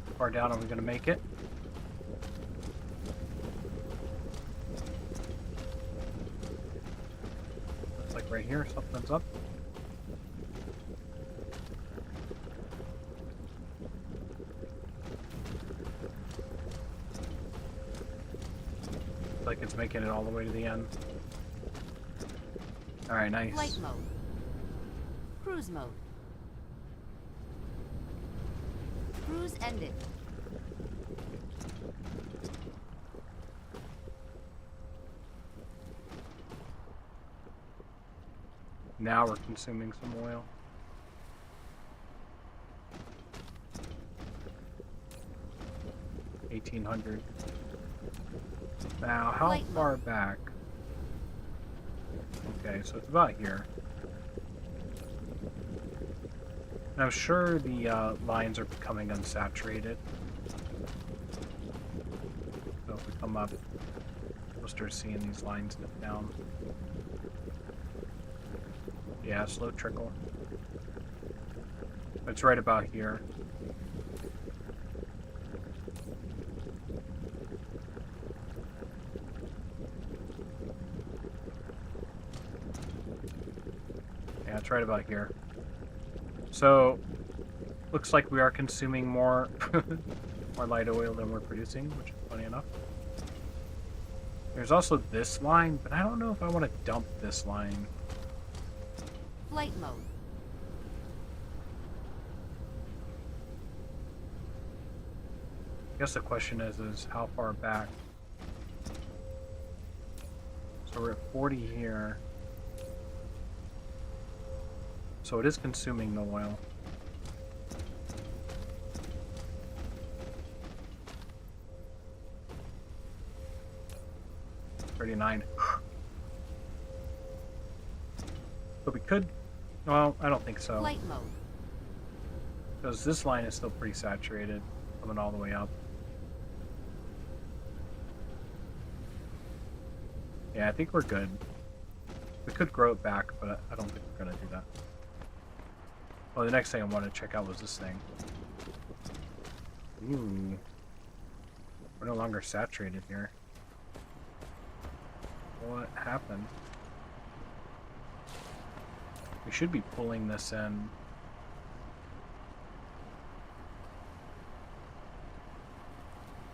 How far down are we going to make it? Looks like right here, something's up. Looks like it's making it all the way to the end. Alright, nice. Flight mode. Cruise mode. Cruise ended. Now we're consuming some oil. $1,800. Now, how Flight far mode. back? Okay, so it's about here. And I'm sure the lines are becoming unsaturated. So if we come up, we'll start seeing these lines dip down. Yeah, slow trickle. It's right about here. Yeah, it's right about here. So, looks like we are consuming more more light oil than we're producing, which is funny enough. There's also this line, but I don't know if I want to dump this line. Flight mode. I guess the question is how far back? So we're at 40 here. So it is consuming the oil. $39. But we could, well, I don't think so. Flight mode. Because this line is still pretty saturated, coming all the way up. Yeah, I think we're good. We could grow it back, but I don't think we're going to do that. Well, the next thing I wanted to check out was this thing. Ooh. We're no longer saturated here. What happened? We should be pulling this in.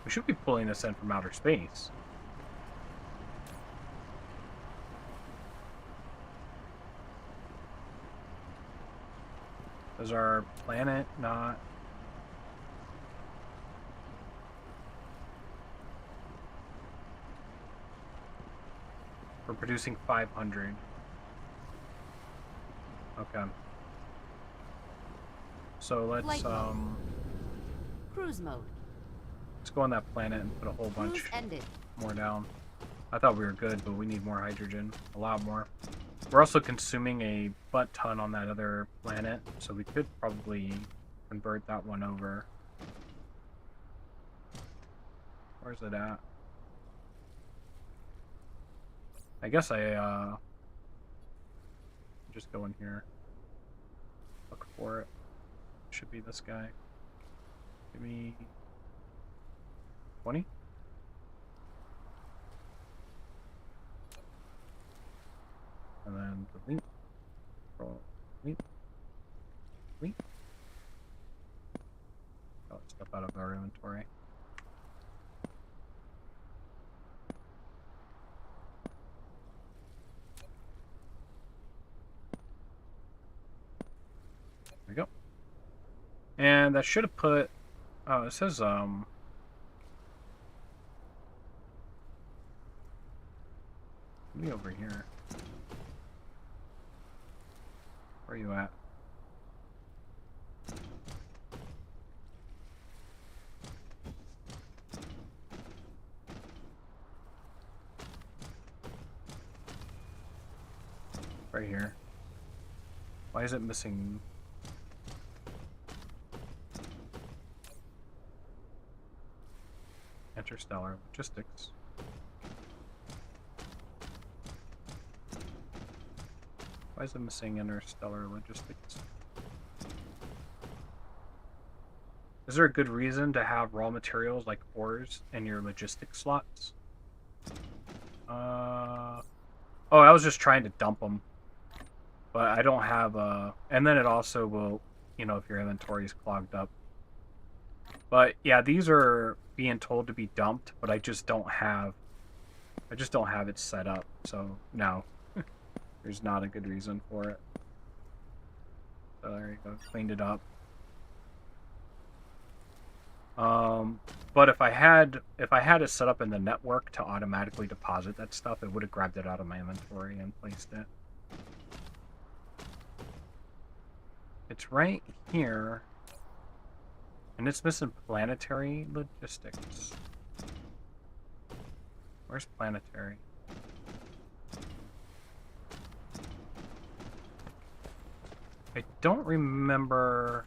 We should be pulling this in from outer space. Is our planet not... We're producing 500. Okay. So let's Flight mode. Cruise mode. let's go on that planet and put a whole Cruise bunch ended. more down. I thought we were good, but we need more hydrogen. A lot more. We're also consuming a butt ton on that other planet, so we could probably convert that one over. Where's it at? I guess I just go in here. Look for it. Should be this guy. Give me 20? And then delete. Control delete. Delete. Oh, stuff out of our inventory. There we go. And that should have put... Oh, it says, maybe over here. Where are you at? Right here. Why is it missing? Interstellar logistics. Why is it missing interstellar logistics? Is there a good reason to have raw materials like ores in your logistics slots? Oh, I was just trying to dump them. But I don't have a... And then it also will, you know, if your inventory is clogged up. But yeah, these are being told to be dumped, but I just don't have it set up. So no, there's not a good reason for it. So there you go, cleaned it up. But if I had it set up in the network to automatically deposit that stuff, it would have grabbed it out of my inventory and placed it. It's right here. And it's missing planetary logistics. Where's planetary? I don't remember.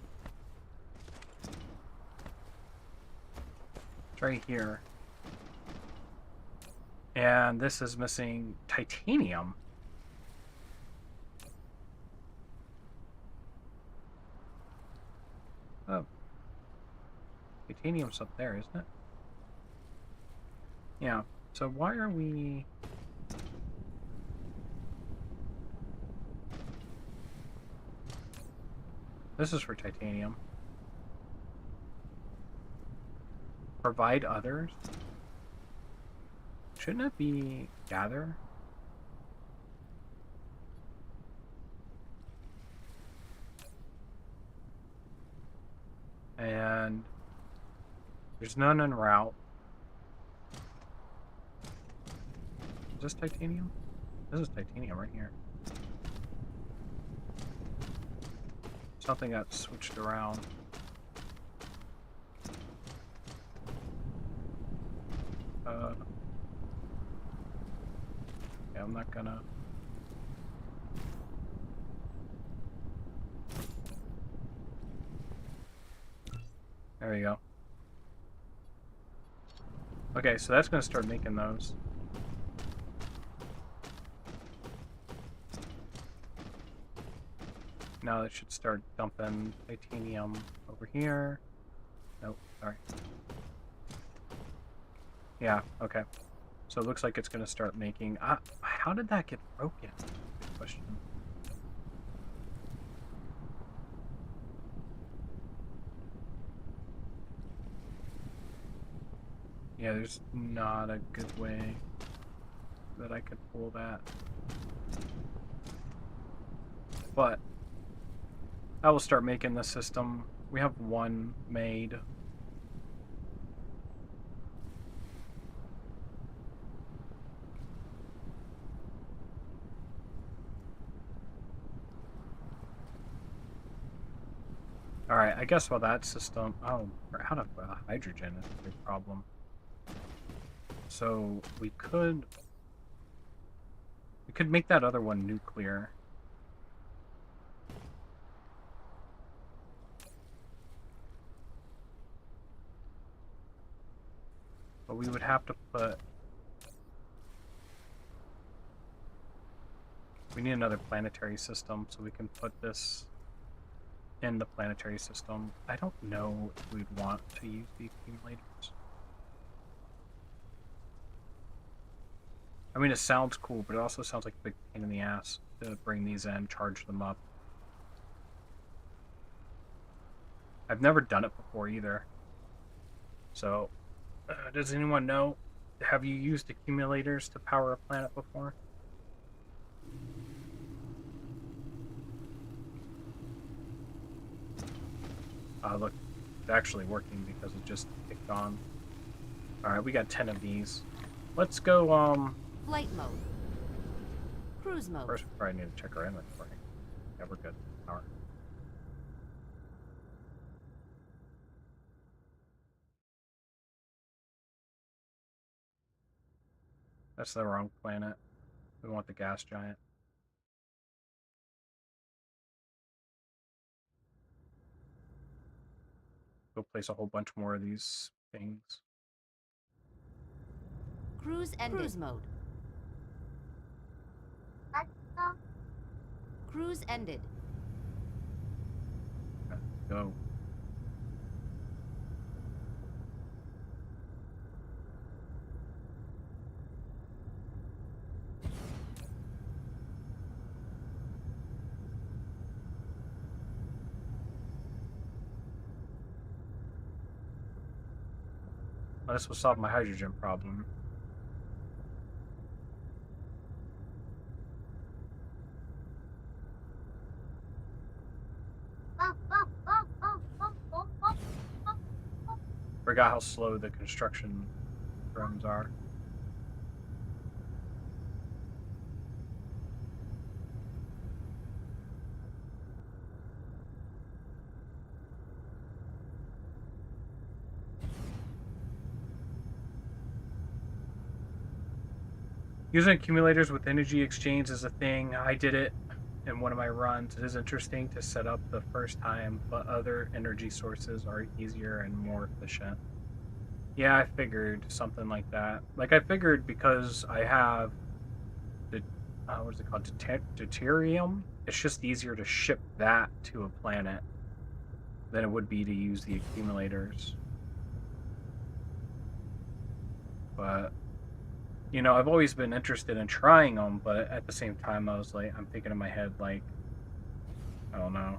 It's right here. And this is missing titanium. Oh. Titanium's up there, isn't it? Yeah. So why are we... This is for titanium. Provide others? Shouldn't it be gather? And there's none en route. Is this titanium? This is titanium right here. Something got switched around. Yeah, I'm not gonna... There we go. Okay, so that's gonna start making those. Now it should start dumping titanium over here. Nope, sorry. Yeah, okay. So it looks like it's gonna start making... how did that get broken? Good question. Yeah, there's not a good way that I could pull that. But I will start making the system. We have one made. Alright, I guess while that system... Oh, we're out of hydrogen is a big problem. So we could make that other one nuclear. But we would have to put... We need another planetary system so we can put this in the planetary system. I don't know if we'd want to use the accumulators. I mean, it sounds cool, but it also sounds like a big pain in the ass to bring these in, charge them up. I've never done it before either. So, does anyone know? Have you used accumulators to power a planet before? Look, it's actually working because it just kicked on. Alright, we got 10 of these. Let's go, Flight mode. Cruise mode. First, we probably need to check our inventory. Yeah, we're good. Alright. That's the wrong planet. We want the gas giant. Go place a whole bunch more of these things. Cruise ended. Cruise mode. Let's go. Cruise ended. Go. Well, this will solve my hydrogen problem. Oh, oh, oh, oh, oh, oh, oh, oh, oh. Forgot how slow the construction drones are. Using accumulators with energy exchange is a thing. I did it in one of my runs. It is interesting to set up the first time, but other energy sources are easier and more efficient. Yeah, I figured something like that. Like, I figured because I have the, what is it called? Deuterium? It's just easier to ship that to a planet than it would be to use the accumulators. But, you know, I've always been interested in trying them, but at the same time, I was like, I'm thinking in my head, like, I don't know.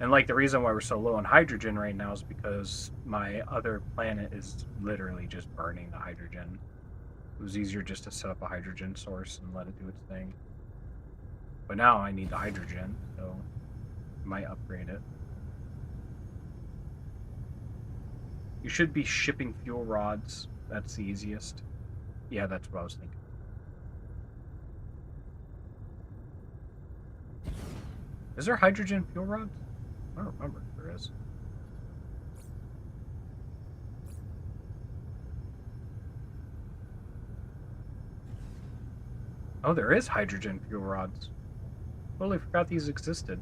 And, like, the reason why we're so low on hydrogen right now is because my other planet is literally just burning the hydrogen. It was easier just to set up a hydrogen source and let it do its thing. But now I need the hydrogen, so I might upgrade it. You should be shipping fuel rods. That's the easiest. Yeah, that's what I was thinking. Is there hydrogen fuel rods? I don't remember if there is. Oh, there is hydrogen fuel rods. Totally forgot these existed.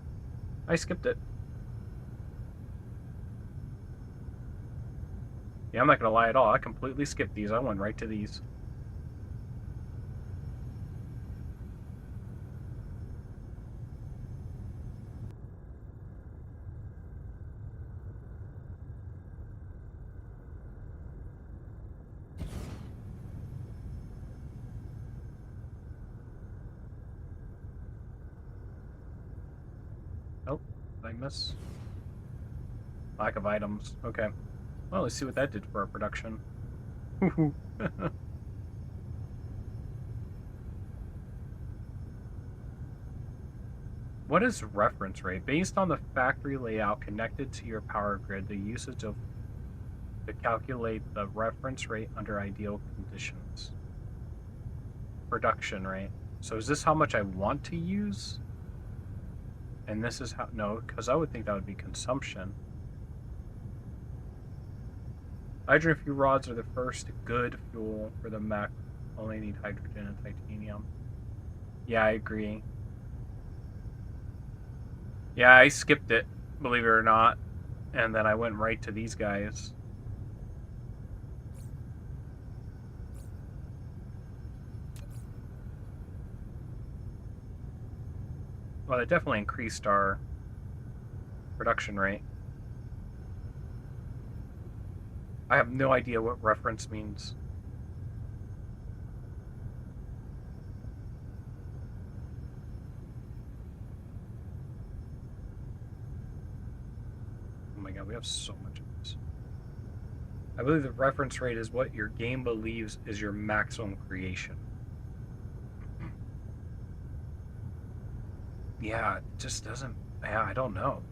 I skipped it. Yeah, I'm not gonna lie at all. I completely skipped these. I went right to these. I miss? Lack of items. Okay. Well, let's see what that did for our production. What is reference rate? Based on the factory layout connected to your power grid, the usage of to calculate the reference rate under ideal conditions. Production rate. So is this how much I want to use? And this is how... No, because I would think that would be consumption. Hydrogen fuel rods are the first good fuel for the mech. Only need hydrogen and titanium. Yeah, I agree. Yeah, I skipped it, believe it or not. And then I went right to these guys. Well, it definitely increased our production rate. I have no idea what reference means. Oh my god, we have so much of this. I believe the reference rate is what your game believes is your maximum creation. Yeah, it just doesn't... Yeah, I don't know.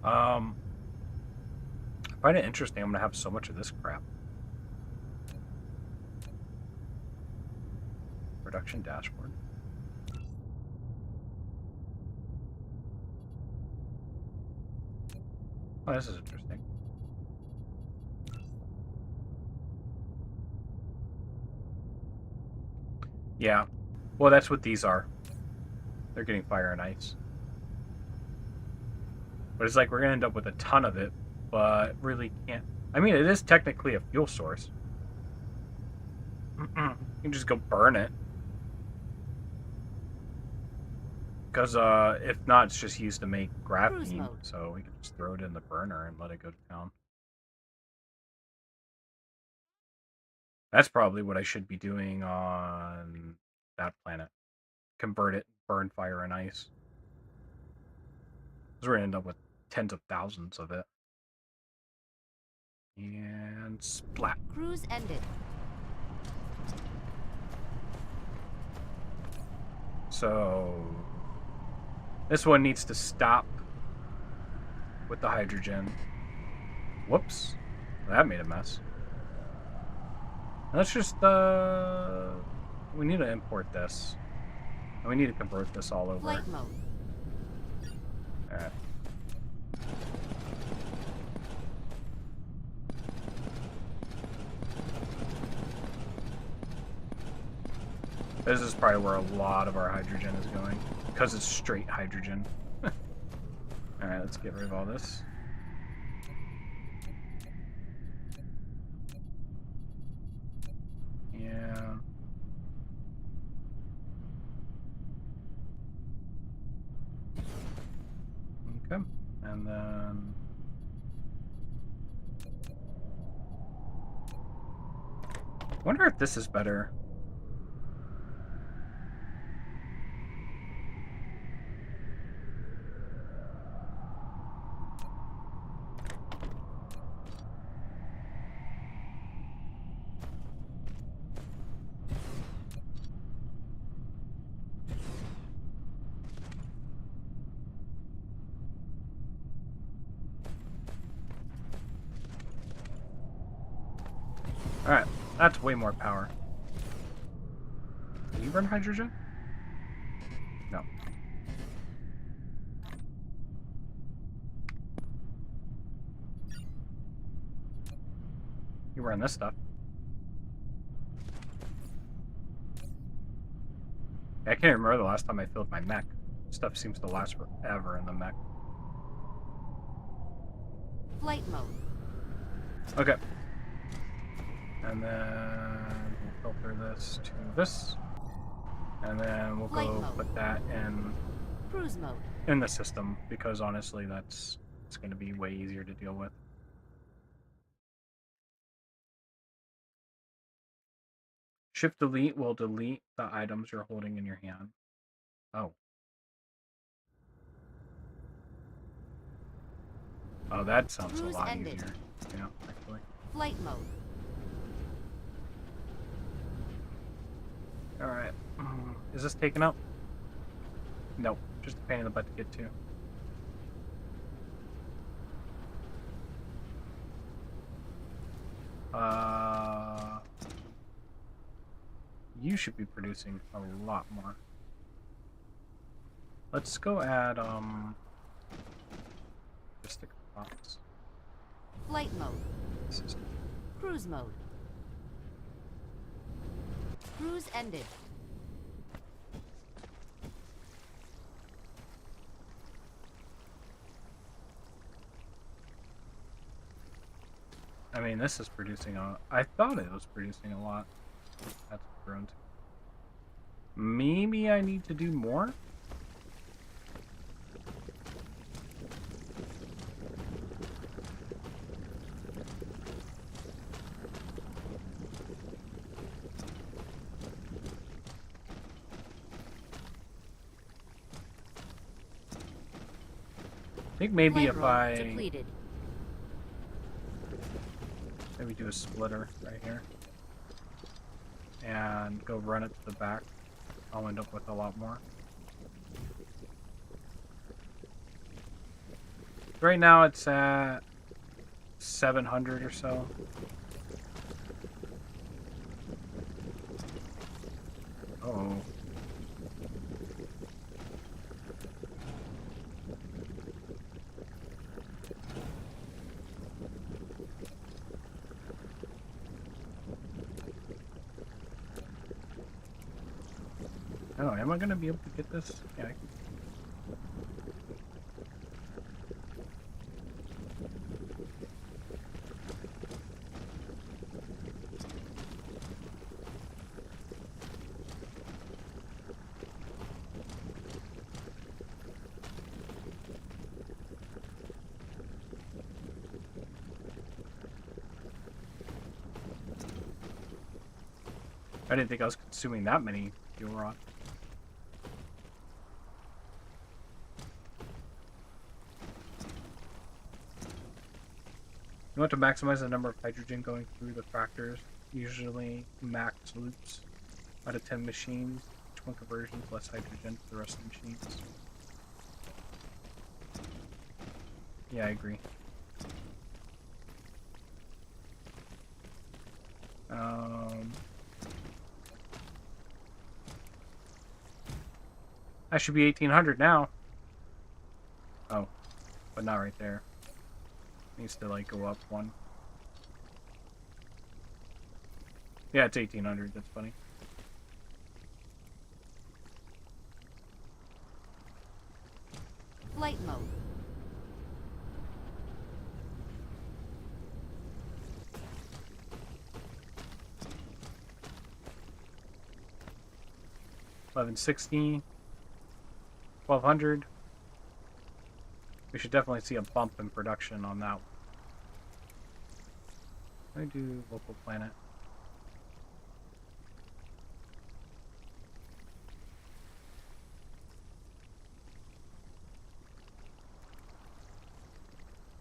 I find it interesting. I'm going to have so much of this crap. Production dashboard. Oh, this is interesting. Yeah. Well, that's what these are. They're getting fire and ice. But it's like we're going to end up with a ton of it, but really can't... I mean, it is technically a fuel source. You can just go burn it. Because if not, it's just used to make graphene, so we can just throw it in the burner and let it go to town. That's probably what I should be doing on that planet. Convert it, burn fire and ice. Because we're going to end up with tens of thousands of it. And splat. Cruise ended. So this one needs to stop with the hydrogen. Whoops. That made a mess. Let's just, we need to import this. And we need to convert this all over. Flight mode. Alright. This is probably where a lot of our hydrogen is going. Because it's straight hydrogen. Alright, let's get rid of all this. Yeah. Okay. And then... I wonder if this is better. Alright, that's way more power. Can you burn hydrogen? No. You burn this stuff. I can't remember the last time I filled my mech. Stuff seems to last forever in the mech. Flight mode. Okay. And then we'll filter this to this. And then we'll Flight go mode. put that in Cruise mode. in the system, because honestly, it's going to be way easier to deal with. Shift delete will delete the items you're holding in your hand. Oh. Oh, that sounds Cruise a lot ended. easier. Yeah, actually. Flight mode. Alright. Is this taken up? Nope. Just a pain in the butt to get to. You should be producing a lot more. Let's go add, just stick a box. Flight mode. Cruise mode. Cruise ended. I mean, this is producing I thought it was producing a lot. That's grown to. Maybe I need to do more? I think maybe Flight if roll I depleted. maybe do a splitter right here and go run it to the back, I'll end up with a lot more. Right now it's at 700 or so. Oh. Oh, am I going to be able to get this? Yeah, I can. I didn't think I was consuming that many fuel rod. You want to maximize the number of hydrogen going through the fractors, usually max loops out of 10 machines. Each one conversions less hydrogen for the rest of the machines. Yeah, I agree. I should be 1800 now. Oh, but not right there. Needs to like go up one. Yeah, it's 1800. That's funny. Flight mode. $11.60. 1200. We should definitely see a bump in production on that one. I do local planet.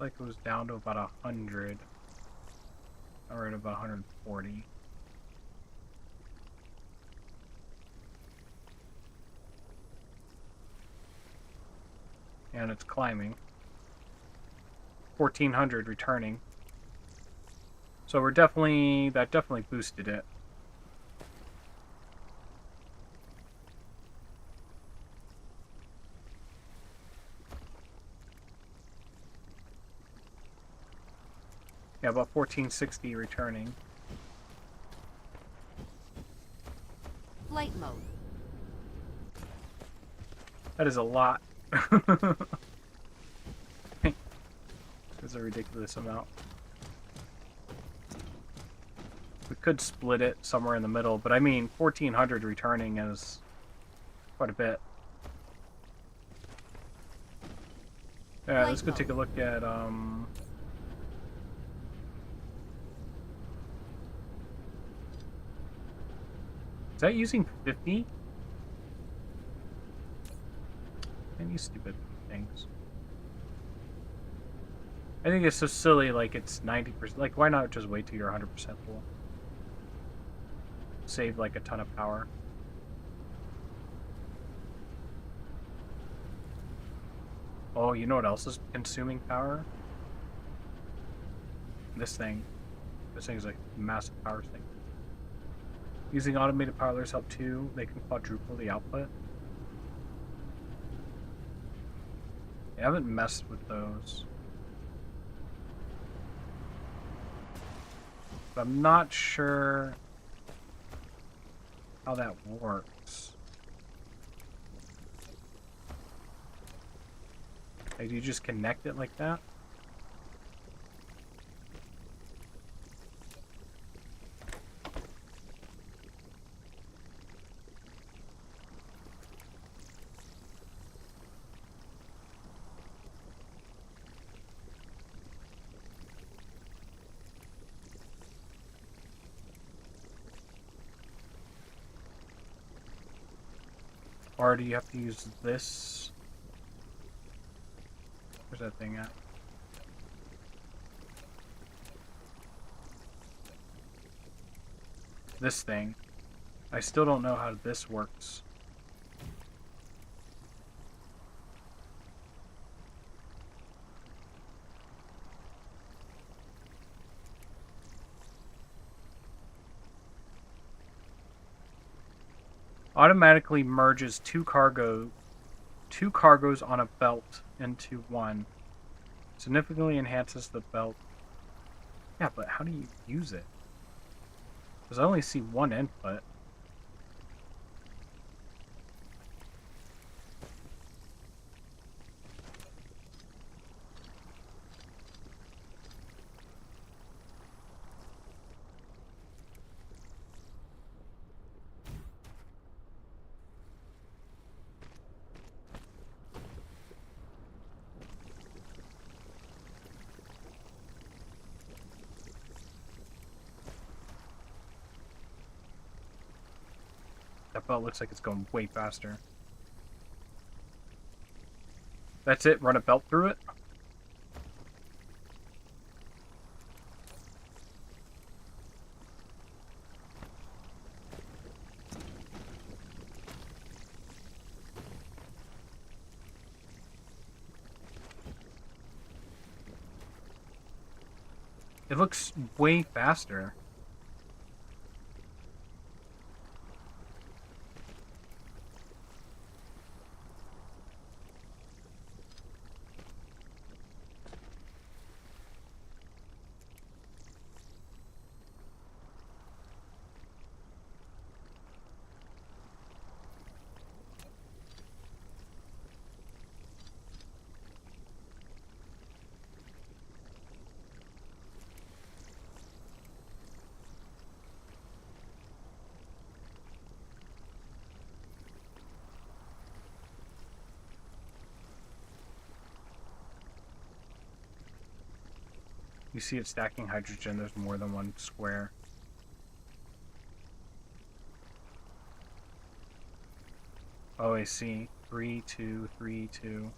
Like it was down to about 100. Or at about 140. And it's climbing. 1400 returning. So we're definitely, that definitely boosted it. Yeah, about 1460 returning. Flight mode. That is a lot. It's a ridiculous amount. We could split it somewhere in the middle, but I mean, 1400 returning is quite a bit. Alright, let's go take a look at is that using 50? And these stupid things. I think it's so silly, like it's 90%. Like, why not just wait till you're 100% full? Save like a ton of power. Oh, you know what else is consuming power? This thing. This thing is like a massive power thing. Using automated parlors help too. They can quadruple the output. I haven't messed with those. But I'm not sure how that works. Like, do you just connect it like that? Or do you have to use this? Where's that thing at? This thing. I still don't know how this works. Automatically merges two cargoes on a belt into one. Significantly enhances the belt. Yeah, but how do you use it? Because I only see one input. That belt looks like it's going way faster. That's it? Run a belt through it? It looks way faster. You see it stacking hydrogen, there's more than one square. Oh, I see. 3, 2, 3, 2.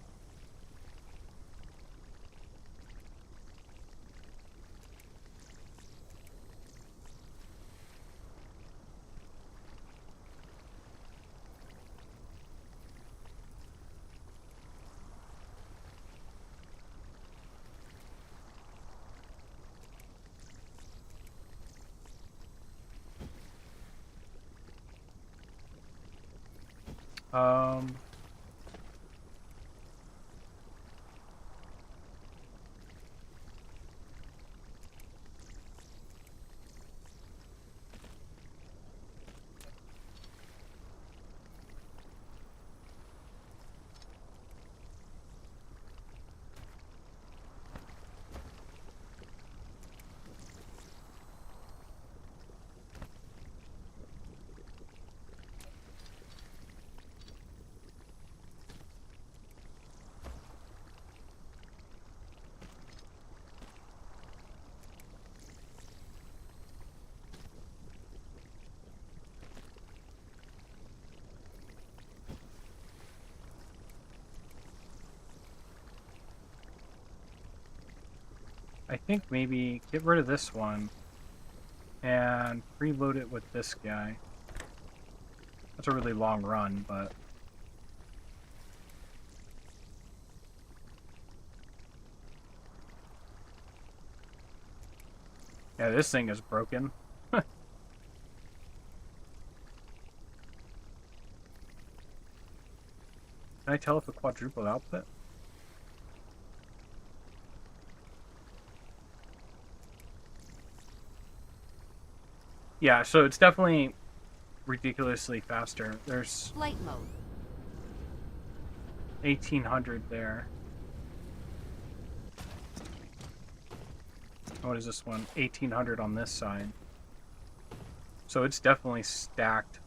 Um, I think maybe get rid of this one and preload it with this guy. That's a really long run, but... Yeah, this thing is broken. Can I tell if a quadruple output? Yeah, so it's definitely ridiculously faster. There's Flight mode. 1800 there. What is this one? 1800 on this side. So it's definitely stacked.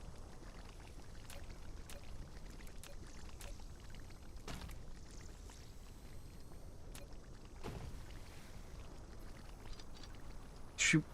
Shoot.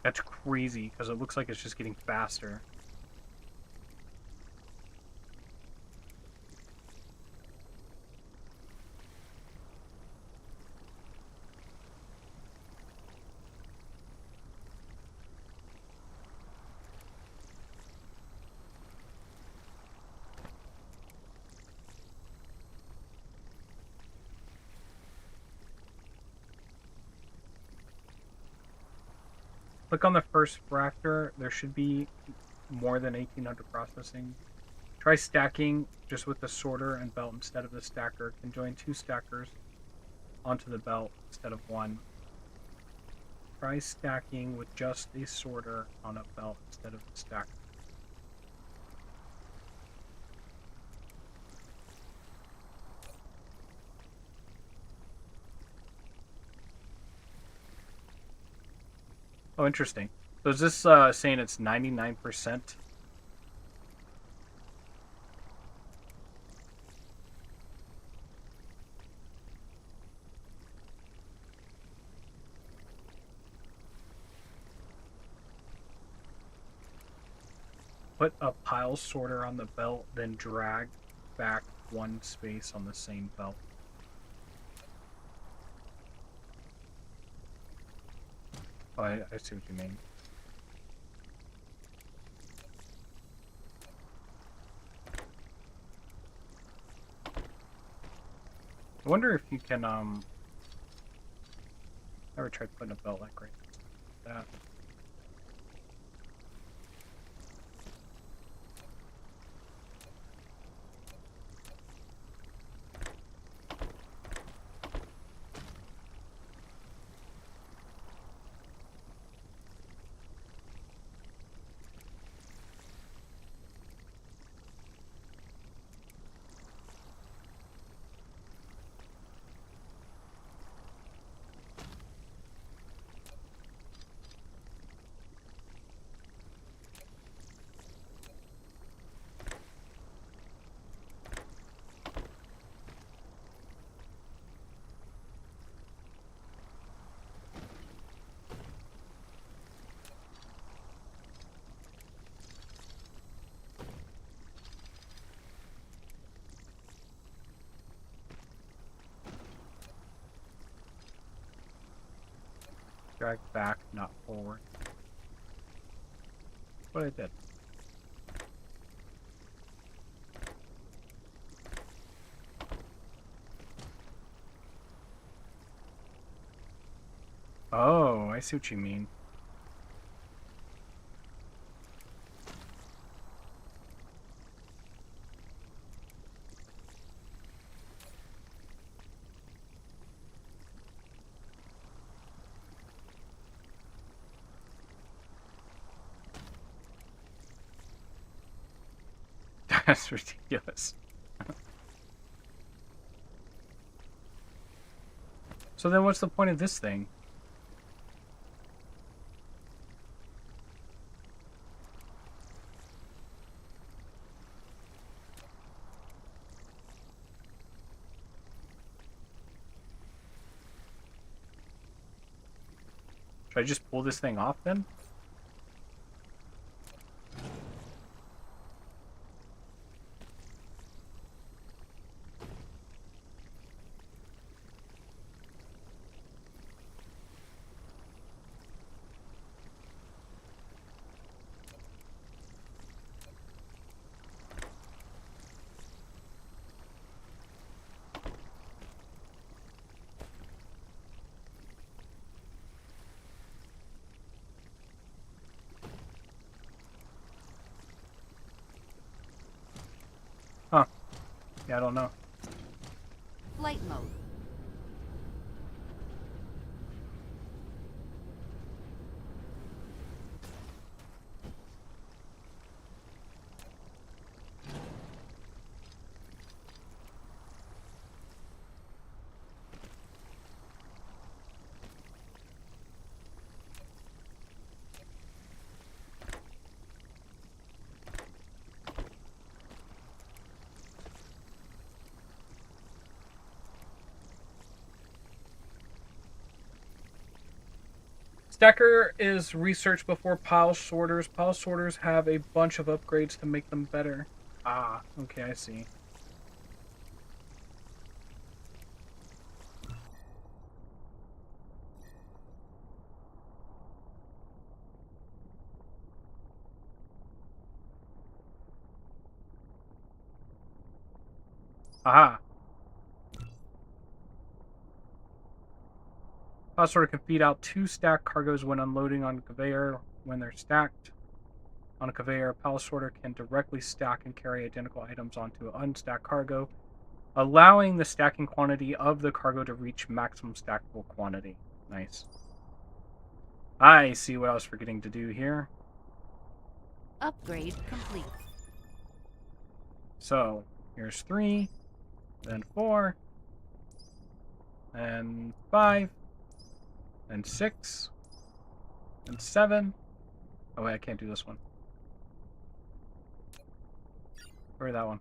That's crazy, because it looks like it's just getting faster. Click on the first fractor. There should be more than 1800 processing. Try stacking just with the sorter and belt instead of the stacker. Can join two stackers onto the belt instead of one. Try stacking with just a sorter on a belt instead of a stacker. Oh, interesting. So is this saying it's 99%? Put a pile sorter on the belt, then drag back one space on the same belt. Oh, I see what you mean. I wonder if you can, ever tried putting a belt like right that. Drag back, not forward. What I did. Oh, I see what you mean. That's ridiculous. So then what's the point of this thing? Should I just pull this thing off then? Huh. Yeah, I don't know. Flight mode. Stacker is researched before pile sorters. Pile sorters have a bunch of upgrades to make them better. Ah, okay, I see. Aha. Pile sorter can feed out 2 stacked cargoes when unloading on a conveyor. When they're stacked on a conveyor, a pile sorter can directly stack and carry identical items onto an unstacked cargo, allowing the stacking quantity of the cargo to reach maximum stackable quantity. Nice. I see what I was forgetting to do here. Upgrade complete. So, here's 3, then 4, and 5, and 6, and 7. Oh wait, I can't do this one. Or that one.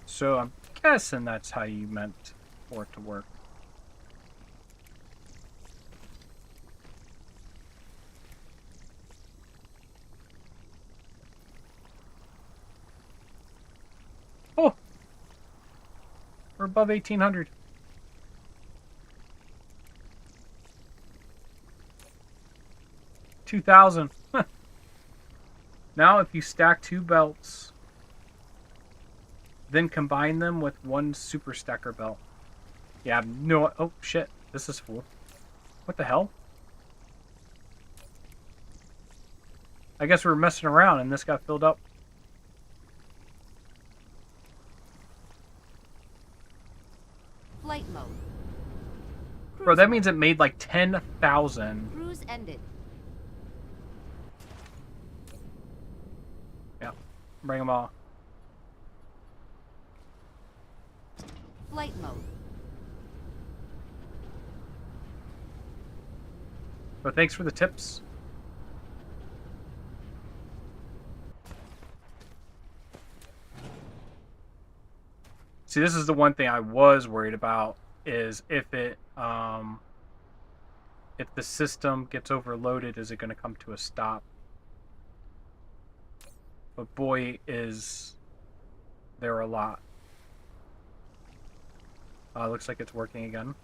So I'm guessing that's how you meant for it to work. Oh! We're above 1800. $2,000. Now if you stack 2 belts, then combine them with 1 super stacker belt. Yeah, no. Oh shit, this is full. What the hell? I guess we were messing around and this got filled up. Flight mode. Bro, that means it made like 10,000. Cruise ended. Yeah, bring them all. Flight mode. But thanks for the tips. See, this is the one thing I was worried about, is if it if the system gets overloaded, is it going to come to a stop? But boy, is there a lot. Looks like it's working again.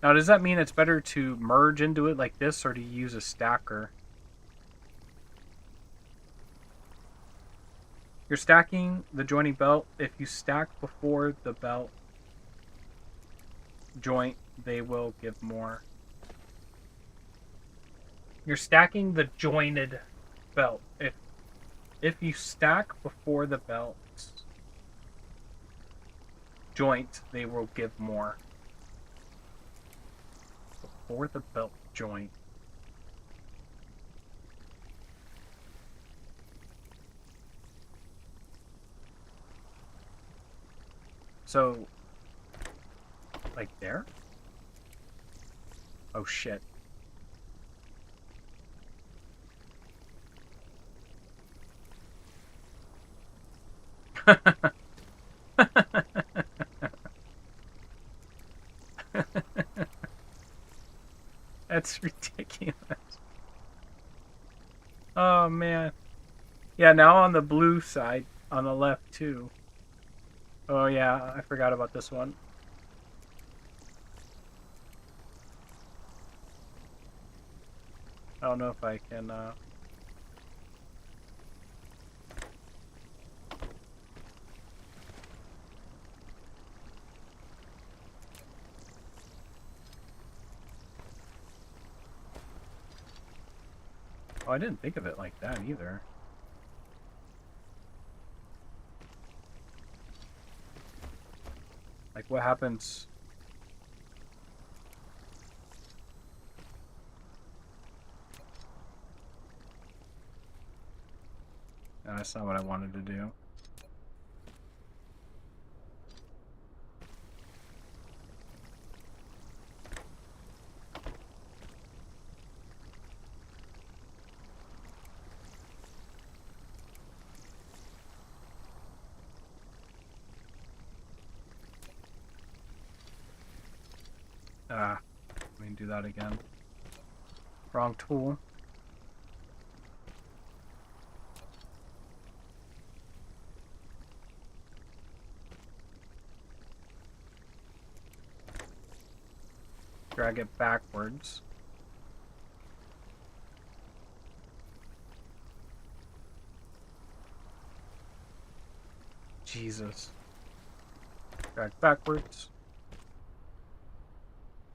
Now, does that mean it's better to merge into it like this, or to use a stacker? You're stacking the joining belt. If you stack before the belt joint, they will give more. You're stacking the jointed belt. If If you stack before the belt joint, they will give more. Before the belt joint. So, like there? Oh shit. That's ridiculous. Oh man. Yeah, now on the blue side, on the left too. Oh yeah, I forgot about this one. I don't know if I can, Oh, I didn't think of it like that either. Like, what happens? No, that's not what I wanted to do. Ah, let me do that again. Wrong tool. Drag it backwards. Jesus. Drag backwards.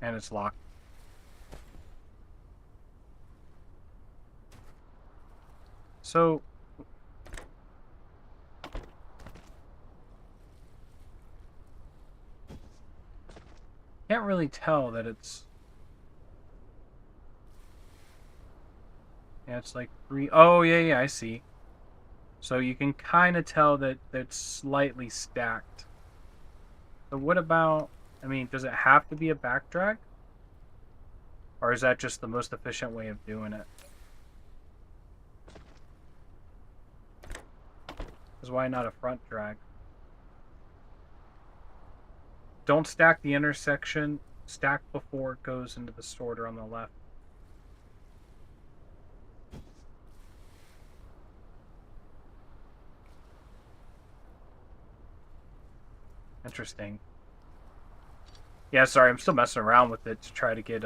And it's locked. So... can't really tell that it's... yeah, it's like 3... oh, yeah, I see. So you can kind of tell that it's slightly stacked. So what about... I mean, does it have to be a back drag? Or is that just the most efficient way of doing it? Because why not a front drag? Don't stack the intersection. Stack before it goes into the sorter on the left. Interesting. Yeah, sorry, I'm still messing around with it to try to get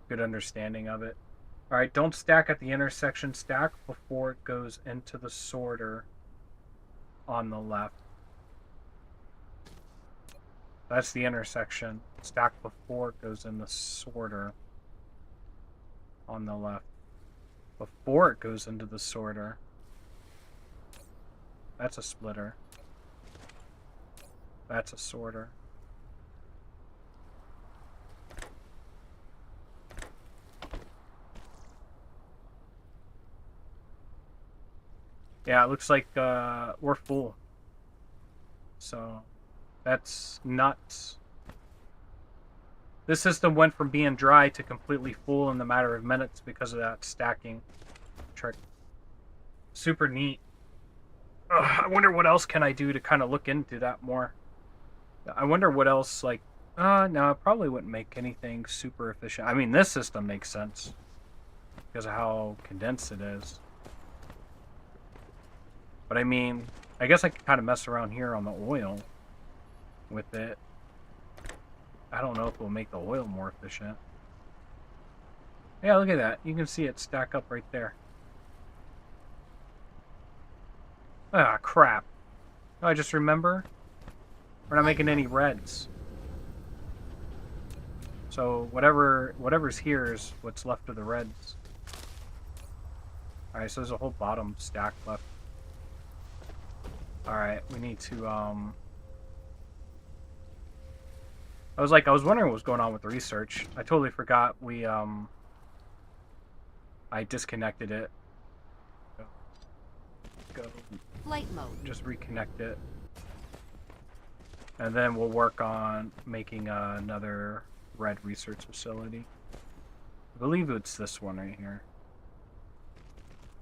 good understanding of it. Alright, don't stack at the intersection. Stack before it goes into the sorter on the left. That's the intersection. Stack before it goes in the sorter on the left. Before it goes into the sorter. That's a splitter. That's a sorter. Yeah, it looks like we're full. So, that's nuts. This system went from being dry to completely full in the matter of minutes because of that stacking trick. Super neat. I wonder what else can I do to kind of look into that more. I wonder what else, like... no, I probably wouldn't make anything super efficient. I mean, this system makes sense because of how condensed it is. But I mean, I guess I could kind of mess around here on the oil with it. I don't know if it'll make the oil more efficient. Yeah, look at that. You can see it stack up right there. Ah, crap. Oh, I just remember we're not making any reds. So whatever's here is what's left of the reds. Alright, so there's a whole bottom stack left. Alright, we need to, I was wondering what was going on with the research. I totally forgot we, I disconnected it. Go. Flight mode. Just reconnect it. And then we'll work on making another red research facility. I believe it's this one right here.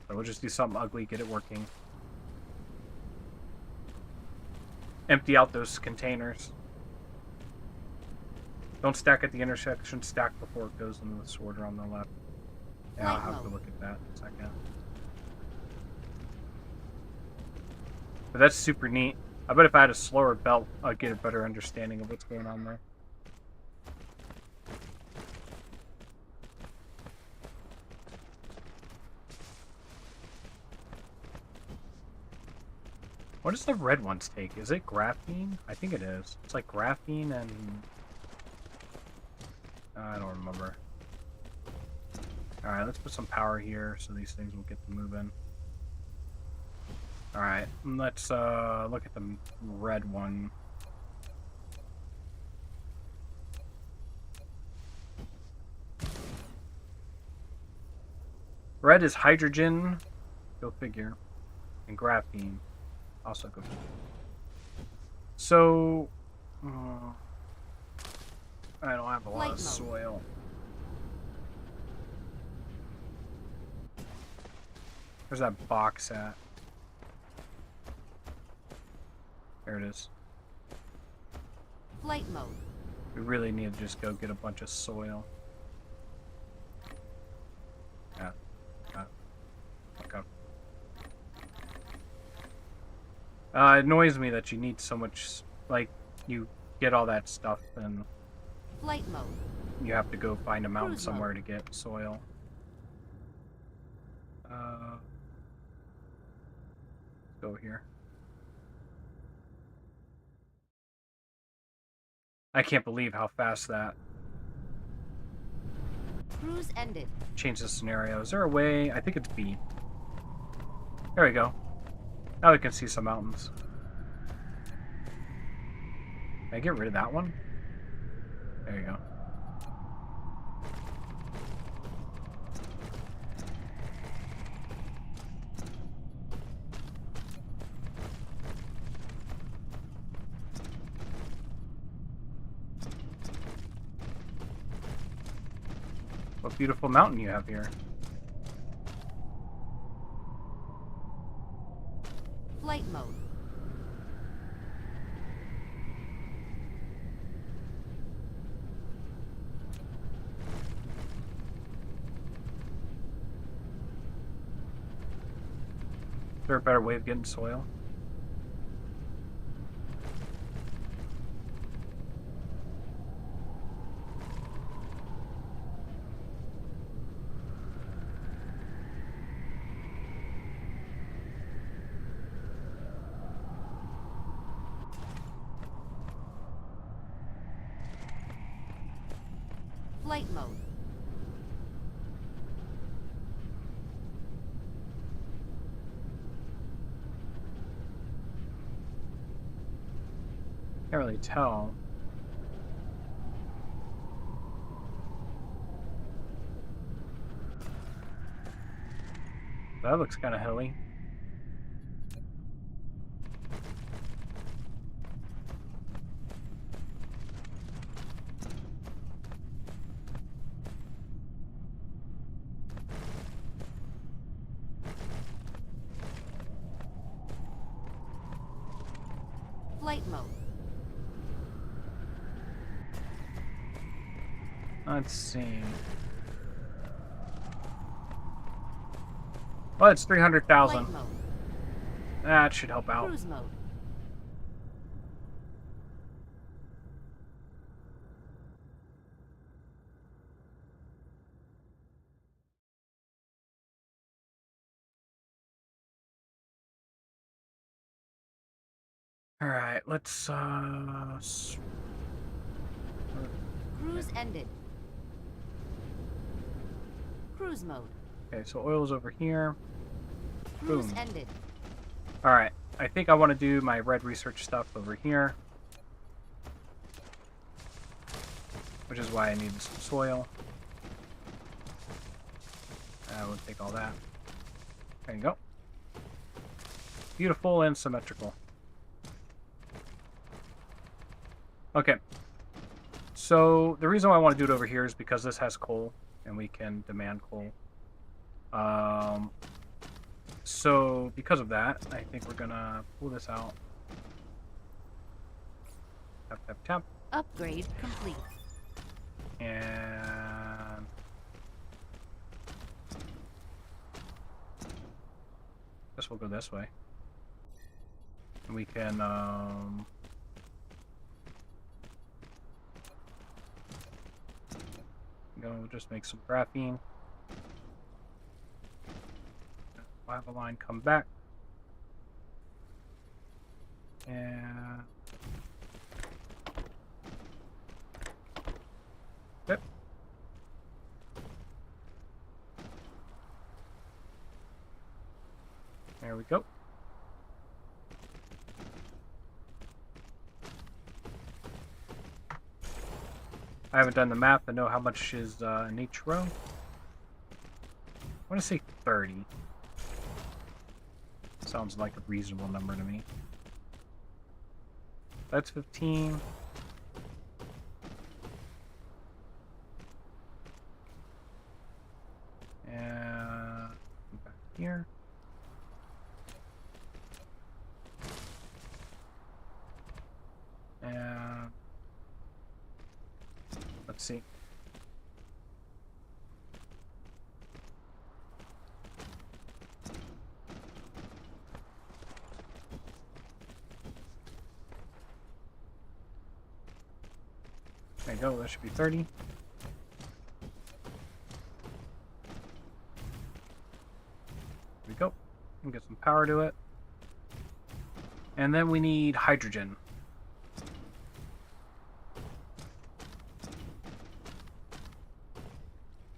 So we'll just do something ugly, get it working. Empty out those containers. Don't stack at the intersection, stack before it goes into the sorter on the left. Yeah, I'll have to look at that in a second. But that's super neat. I bet if I had a slower belt, I'd get a better understanding of what's going on there. What does the red ones take? Is it graphene? I think it is. It's like graphene and... I don't remember. Alright, let's put some power here so these things will get to moving. Alright, let's look at the red one. Red is hydrogen, go figure, and graphene, also go figure. So, I don't have a lot of soil. Where's that box at? There it is. Flight mode. We really need to just go get a bunch of soil. Yeah. Okay. It annoys me that you need so much, like, you get all that stuff and Flight mode. you have to go find a mountain Cruise somewhere mode. to get soil. Go here. I can't believe how fast that Cruise ended. changed the scenario. Is there a way? I think it's B. There we go. Now we can see some mountains. Can I get rid of that one? There you go. What beautiful mountain you have here. Flight mode. Is there a better way of getting soil? Flight mode. Can't really tell. That looks kind of hilly. Flight mode. Let's see. Well, it's 300,000. Flight mode. That should help out. Cruise mode. All right, let's Cruise ended. Cruise mode. okay, so oil's over here. Cruise Boom. ended. Alright, I think I want to do my red research stuff over here. Which is why I need some soil. We'll take all that. There you go. Beautiful and symmetrical. Okay. So, the reason why I want to do it over here is because this has coal, and we can demand coal. So, because of that, I think we're gonna pull this out. Tap, tap, tap. Upgrade complete. And guess we'll go this way. And we can go just make some graphene. Lava line come back. And yep. There we go. I haven't done the math to know how much is in each row. I want to say 30. Sounds like a reasonable number to me. That's 15. And back here. And let's see. There you go, that should be 30. There we go. And get some power to it. And then we need hydrogen.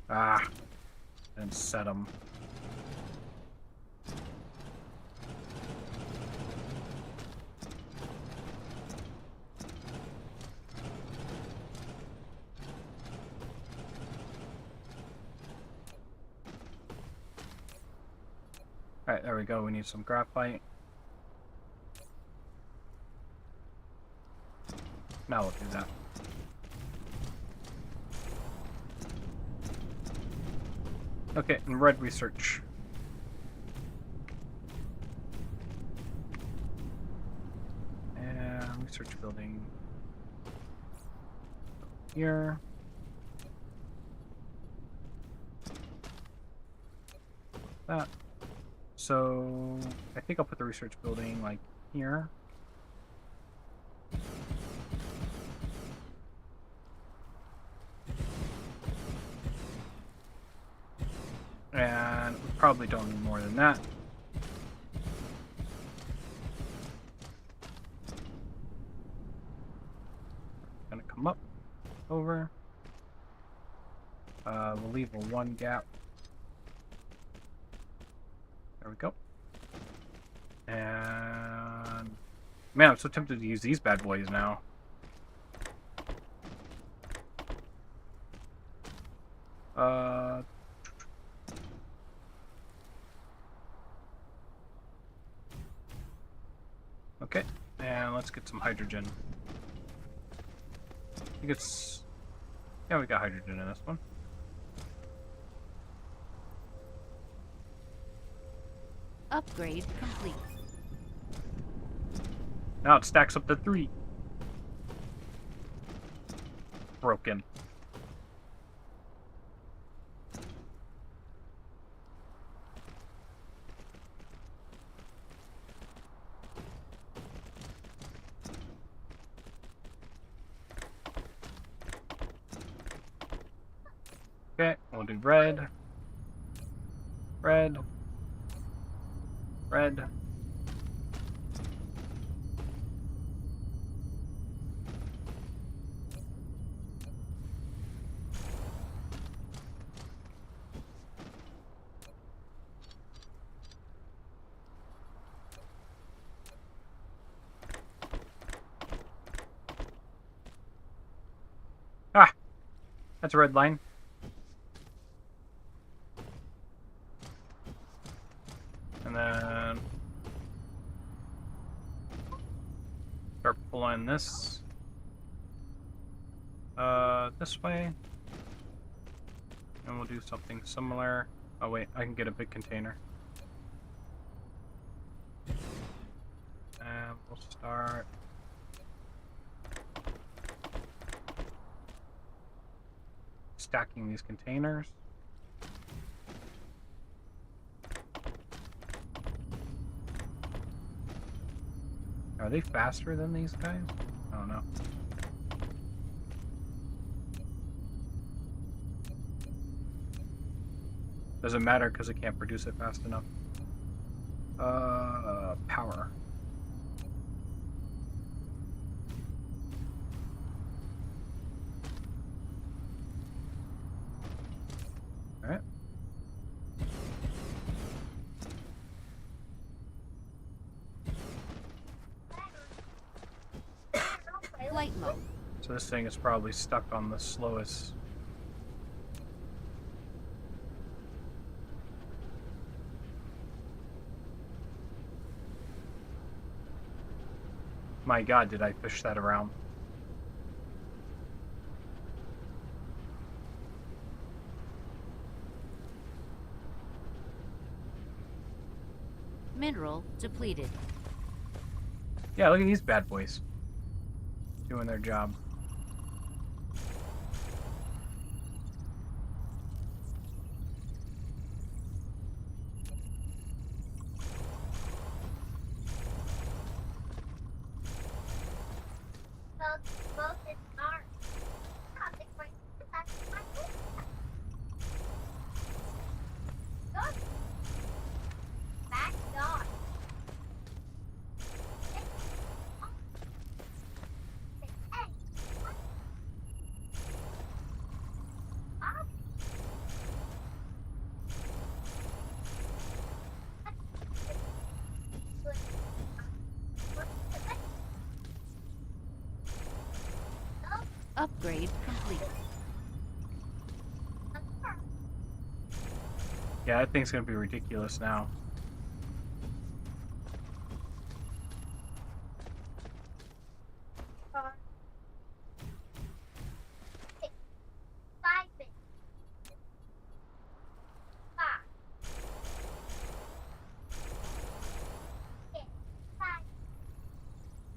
Ah, and set them. Alright, there we go. We need some graphite. Now we'll do that. Okay, and red research. And research building here. That. So I think I'll put the research building like here. And we probably don't need more than that. Gonna come up, over. We'll leave a 1 gap. There we go. And man, I'm so tempted to use these bad boys now. Okay, and let's get some hydrogen. I think it's... yeah, we got hydrogen in this one. Upgrade complete. Now it stacks up to 3. Broken. Okay, we'll do red. Red. Red. That's a red line. And then start pulling this this way. And we'll do something similar. Oh wait, I can get a big container. And we'll start stacking these containers. Are they faster than these guys? I don't know. Doesn't matter because it can't produce it fast enough. Power. Alright. Flight mode. So this thing is probably stuck on the slowest. My god, did I push that around? Mineral depleted. Yeah, look at these bad boys. Doing their job. Upgrade complete. Yeah, that thing's gonna be ridiculous now.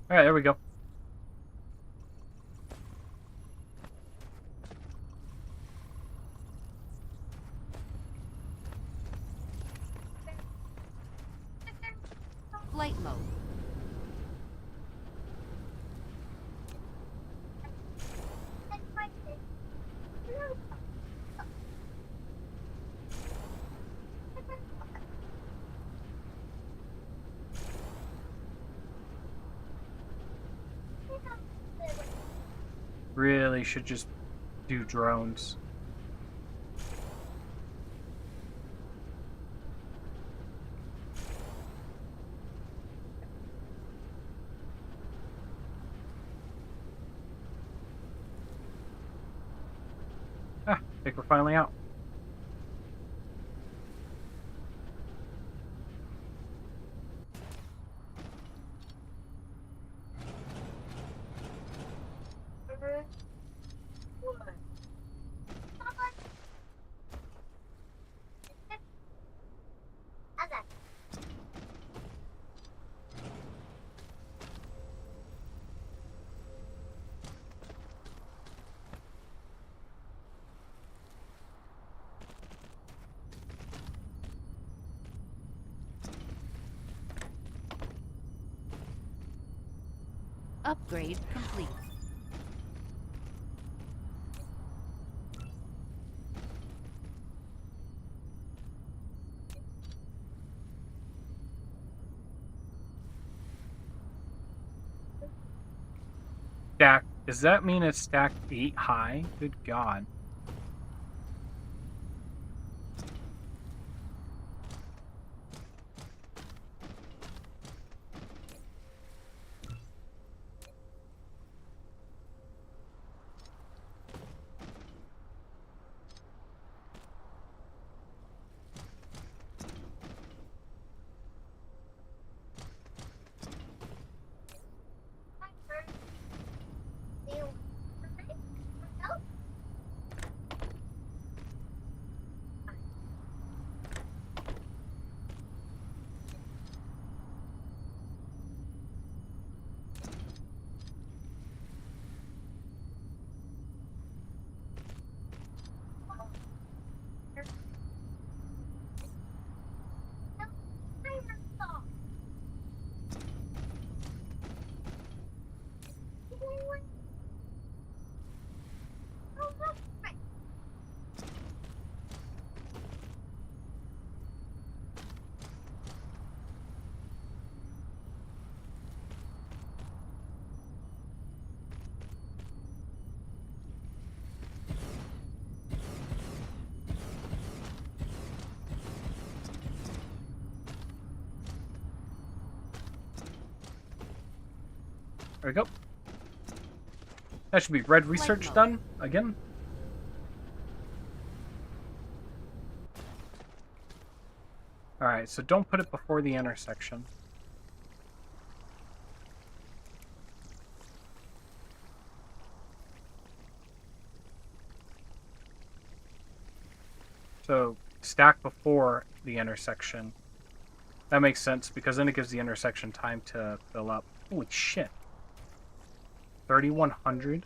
Alright, there we go. Flight mode. Really should just do drones. Ah, I think we're finally out. Upgrade complete. Stack. Does that mean it's stacked 8 high? Good god. There we go. That should be red research mode. done again. Alright, so don't put it before the intersection. So stack before the intersection. That makes sense because then it gives the intersection time to fill up. Holy shit. 3,100?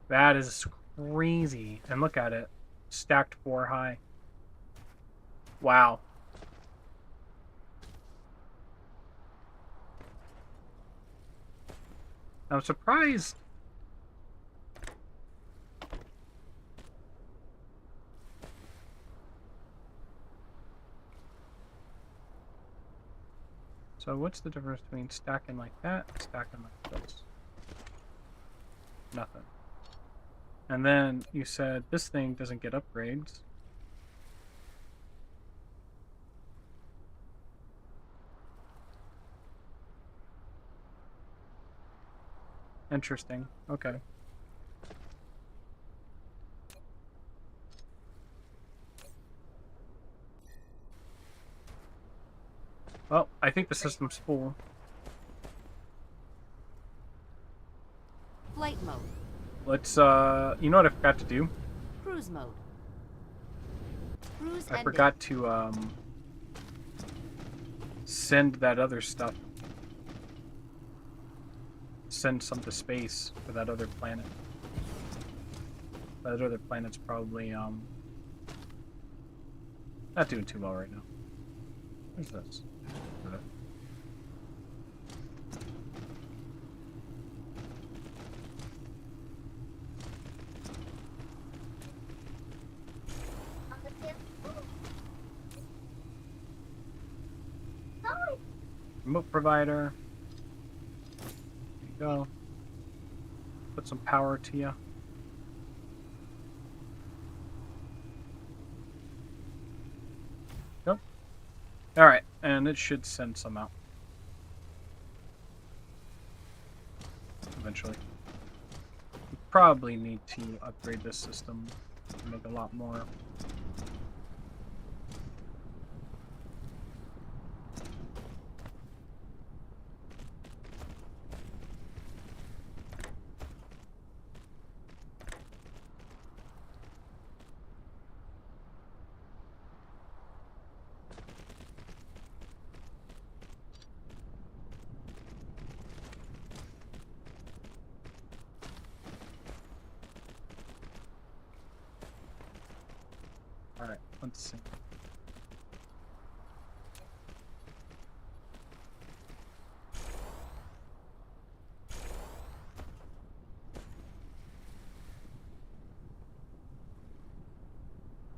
That is crazy. And look at it. Stacked 4 high. Wow. I'm surprised. So what's the difference between stacking like that and stacking like this? Nothing. And then you said this thing doesn't get upgrades. Interesting. Okay. Well, I think the system's full. Flight mode. Let's, you know what I forgot to do? Cruise mode. Cruise I ended. forgot to, send that other stuff. Send some to space for that other planet. That other planet's probably, not doing too well right now. What's this? Remote provider. There you go. Put some power to you. Go. Alright, and it should send some out. Eventually. We probably need to upgrade this system to make a lot more. Alright, let's see.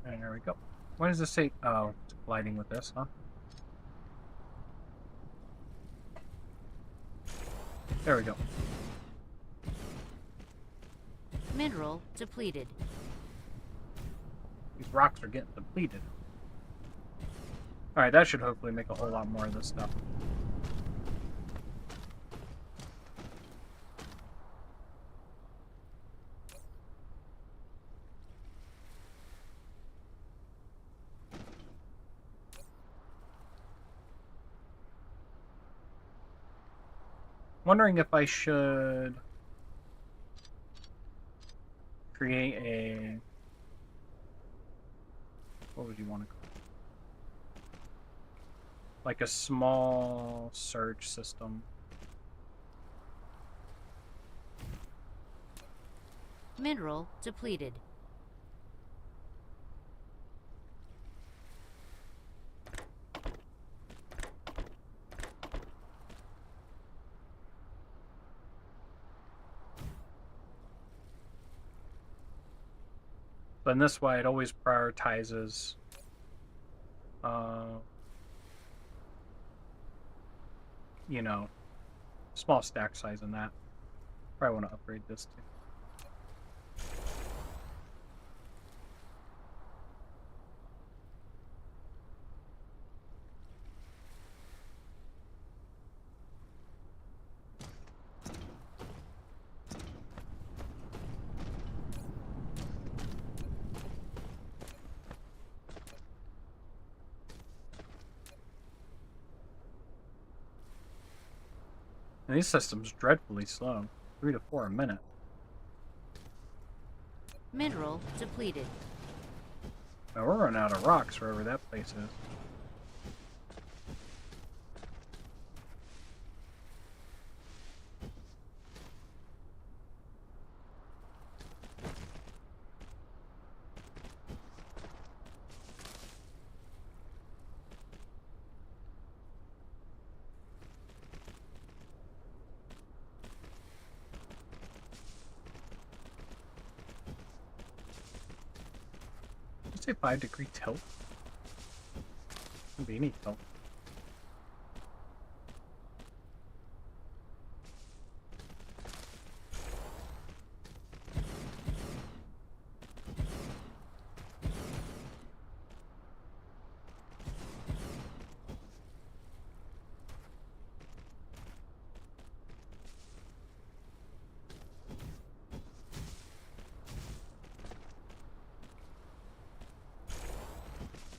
And there we go. Why does this say? Oh, it's colliding with this, huh? There we go. Mineral depleted. These rocks are getting depleted. Alright, that should hopefully make a whole lot more of this stuff. Wondering if I should create a, what would you want to call it? Like a small surge system. Mineral depleted. But in this way, it always prioritizes you know, small stack size in that. Probably want to upgrade this too. And these systems dreadfully slow. 3 to 4 a minute. Mineral depleted. Now we're running out of rocks wherever that place is. Did you say 5-degree tilt? Could be any tilt.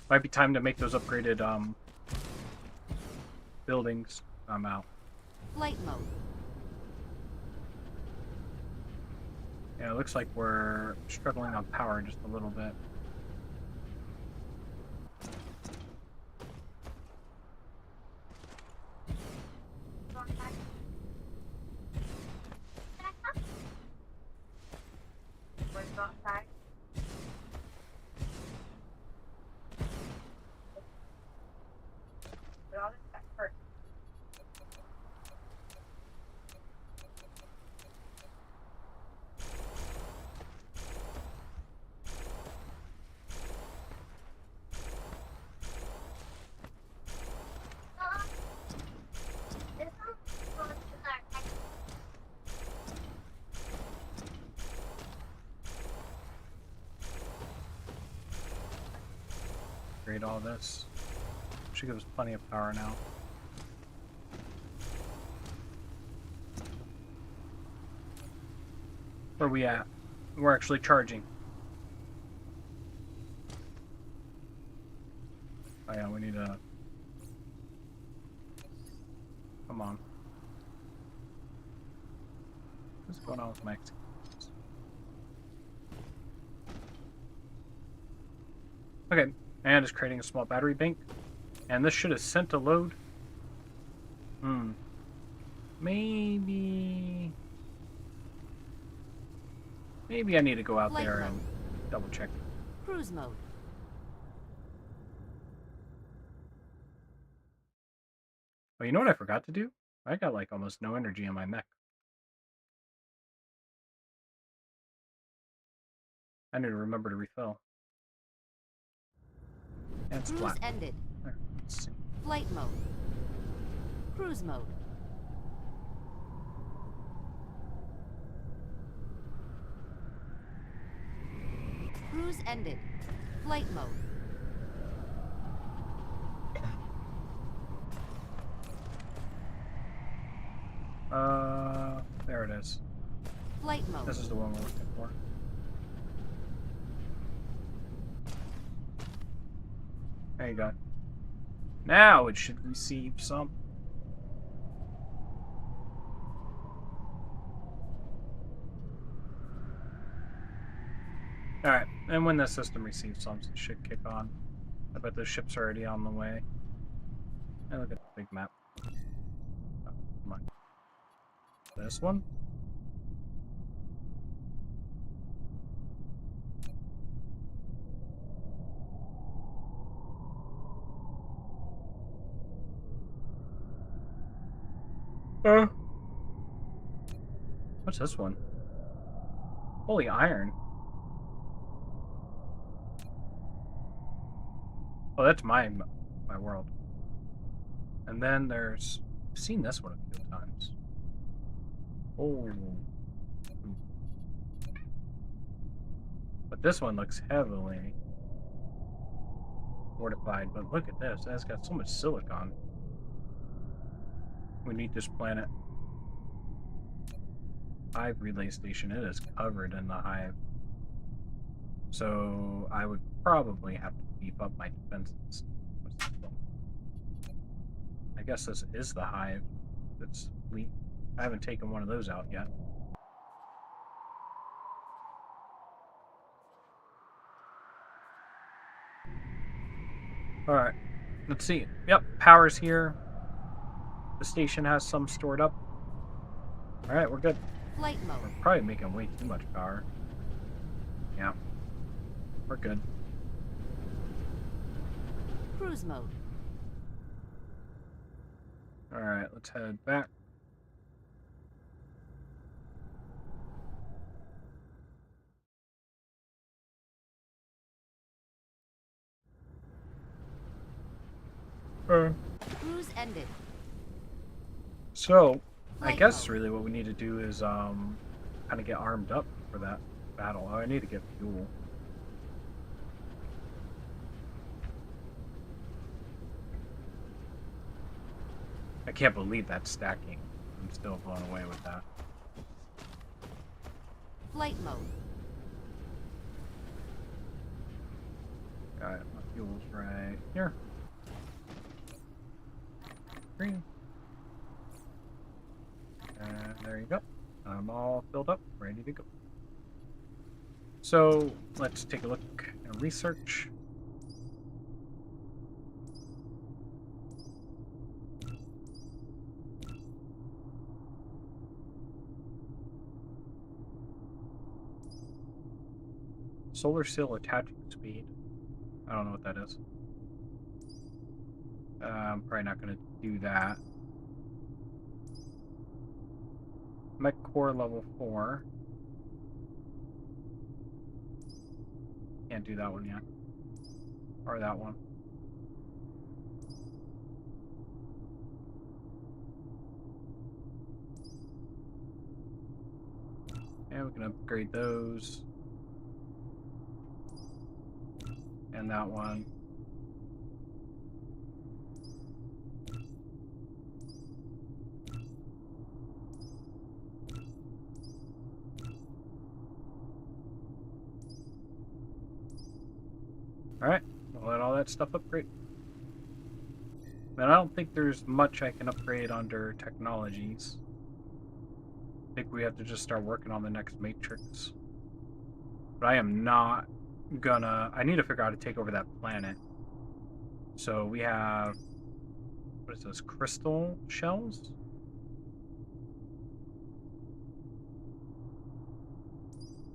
Might be time to make those upgraded buildings. I'm out. Flight mode. Yeah, it looks like we're struggling on power just a little bit. Upgrade all this. Should give us plenty of power now. Where are we at? We're actually charging. Oh yeah, we need a... Come on. What's going on with my... Okay, and it's creating a small battery bank. And this should have sent a load. Maybe I need to go out Flight there mode. and double check. Cruise mode. Oh, you know what I forgot to do? I got like almost no energy in my mech. I need to remember to refill. And it's Cruise flat. ended. There, let's see. Flight mode. Cruise mode. Cruise ended. Flight mode. There it is. Flight mode. This is the one we're looking for. There you go. Now it should receive some. Alright, and when the system receives some, it should kick on. I bet the ship's already on the way. And look at the big map. Oh, come on. This one? What's this one? Holy iron. Oh, that's my world. And then there's I've seen this one a few times. Oh. But this one looks heavily fortified. But look at this. It's got so much silicon. We need this planet. Hive relay station. It is covered in the hive. So I would probably have to beef up my defenses. I guess this is the hive. That's fleet. I haven't taken one of those out yet. Alright. Let's see. Yep, power's here. The station has some stored up. Alright, we're good. Flight mode. We're probably making way too much power. Yeah. We're good. Cruise mode. Alright, let's head back. Cruise ended. So, I Flight guess mode. really what we need to do is kind of get armed up for that battle. Oh, I need to get fuel. I can't believe that's stacking. I'm still blown away with that. Flight mode. Got it. My fuel's right here. Green. And there you go. I'm all filled up, ready to go. So let's take a look and research. Solar cell attaching speed. I don't know what that is. I'm probably not going to do that. Mech core level 4. Can't do that one yet. Or that one. And we can upgrade those. And that one. Alright, we'll let all that stuff upgrade. And I don't think there's much I can upgrade under technologies. I think we have to just start working on the next matrix. But I am not gonna... I need to figure out how to take over that planet. So we have... What is this? Crystal shells?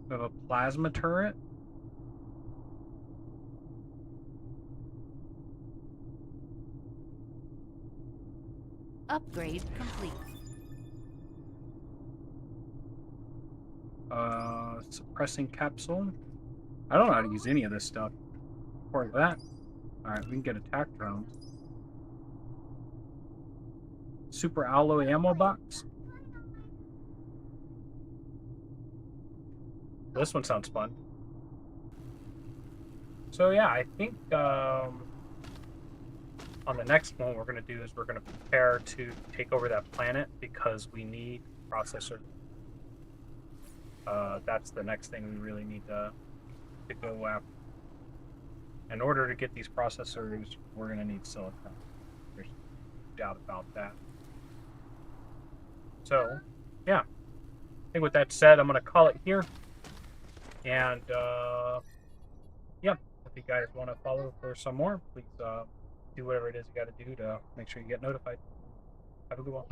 We have a plasma turret. Upgrade complete. Suppressing capsule. I don't know how to use any of this stuff. For that. Alright, we can get attack drones. Super alloy ammo box. This one sounds fun. So yeah, I think on the next one we're going to do is we're going to prepare to take over that planet because we need processor. That's the next thing we really need to go after. In order to get these processors, we're going to need silicon. There's no doubt about that. So, yeah. I think with that said, I'm going to call it here. And, yeah, if you guys want to follow for some more, please do whatever it is you got to do to make sure you get notified. Have a good one.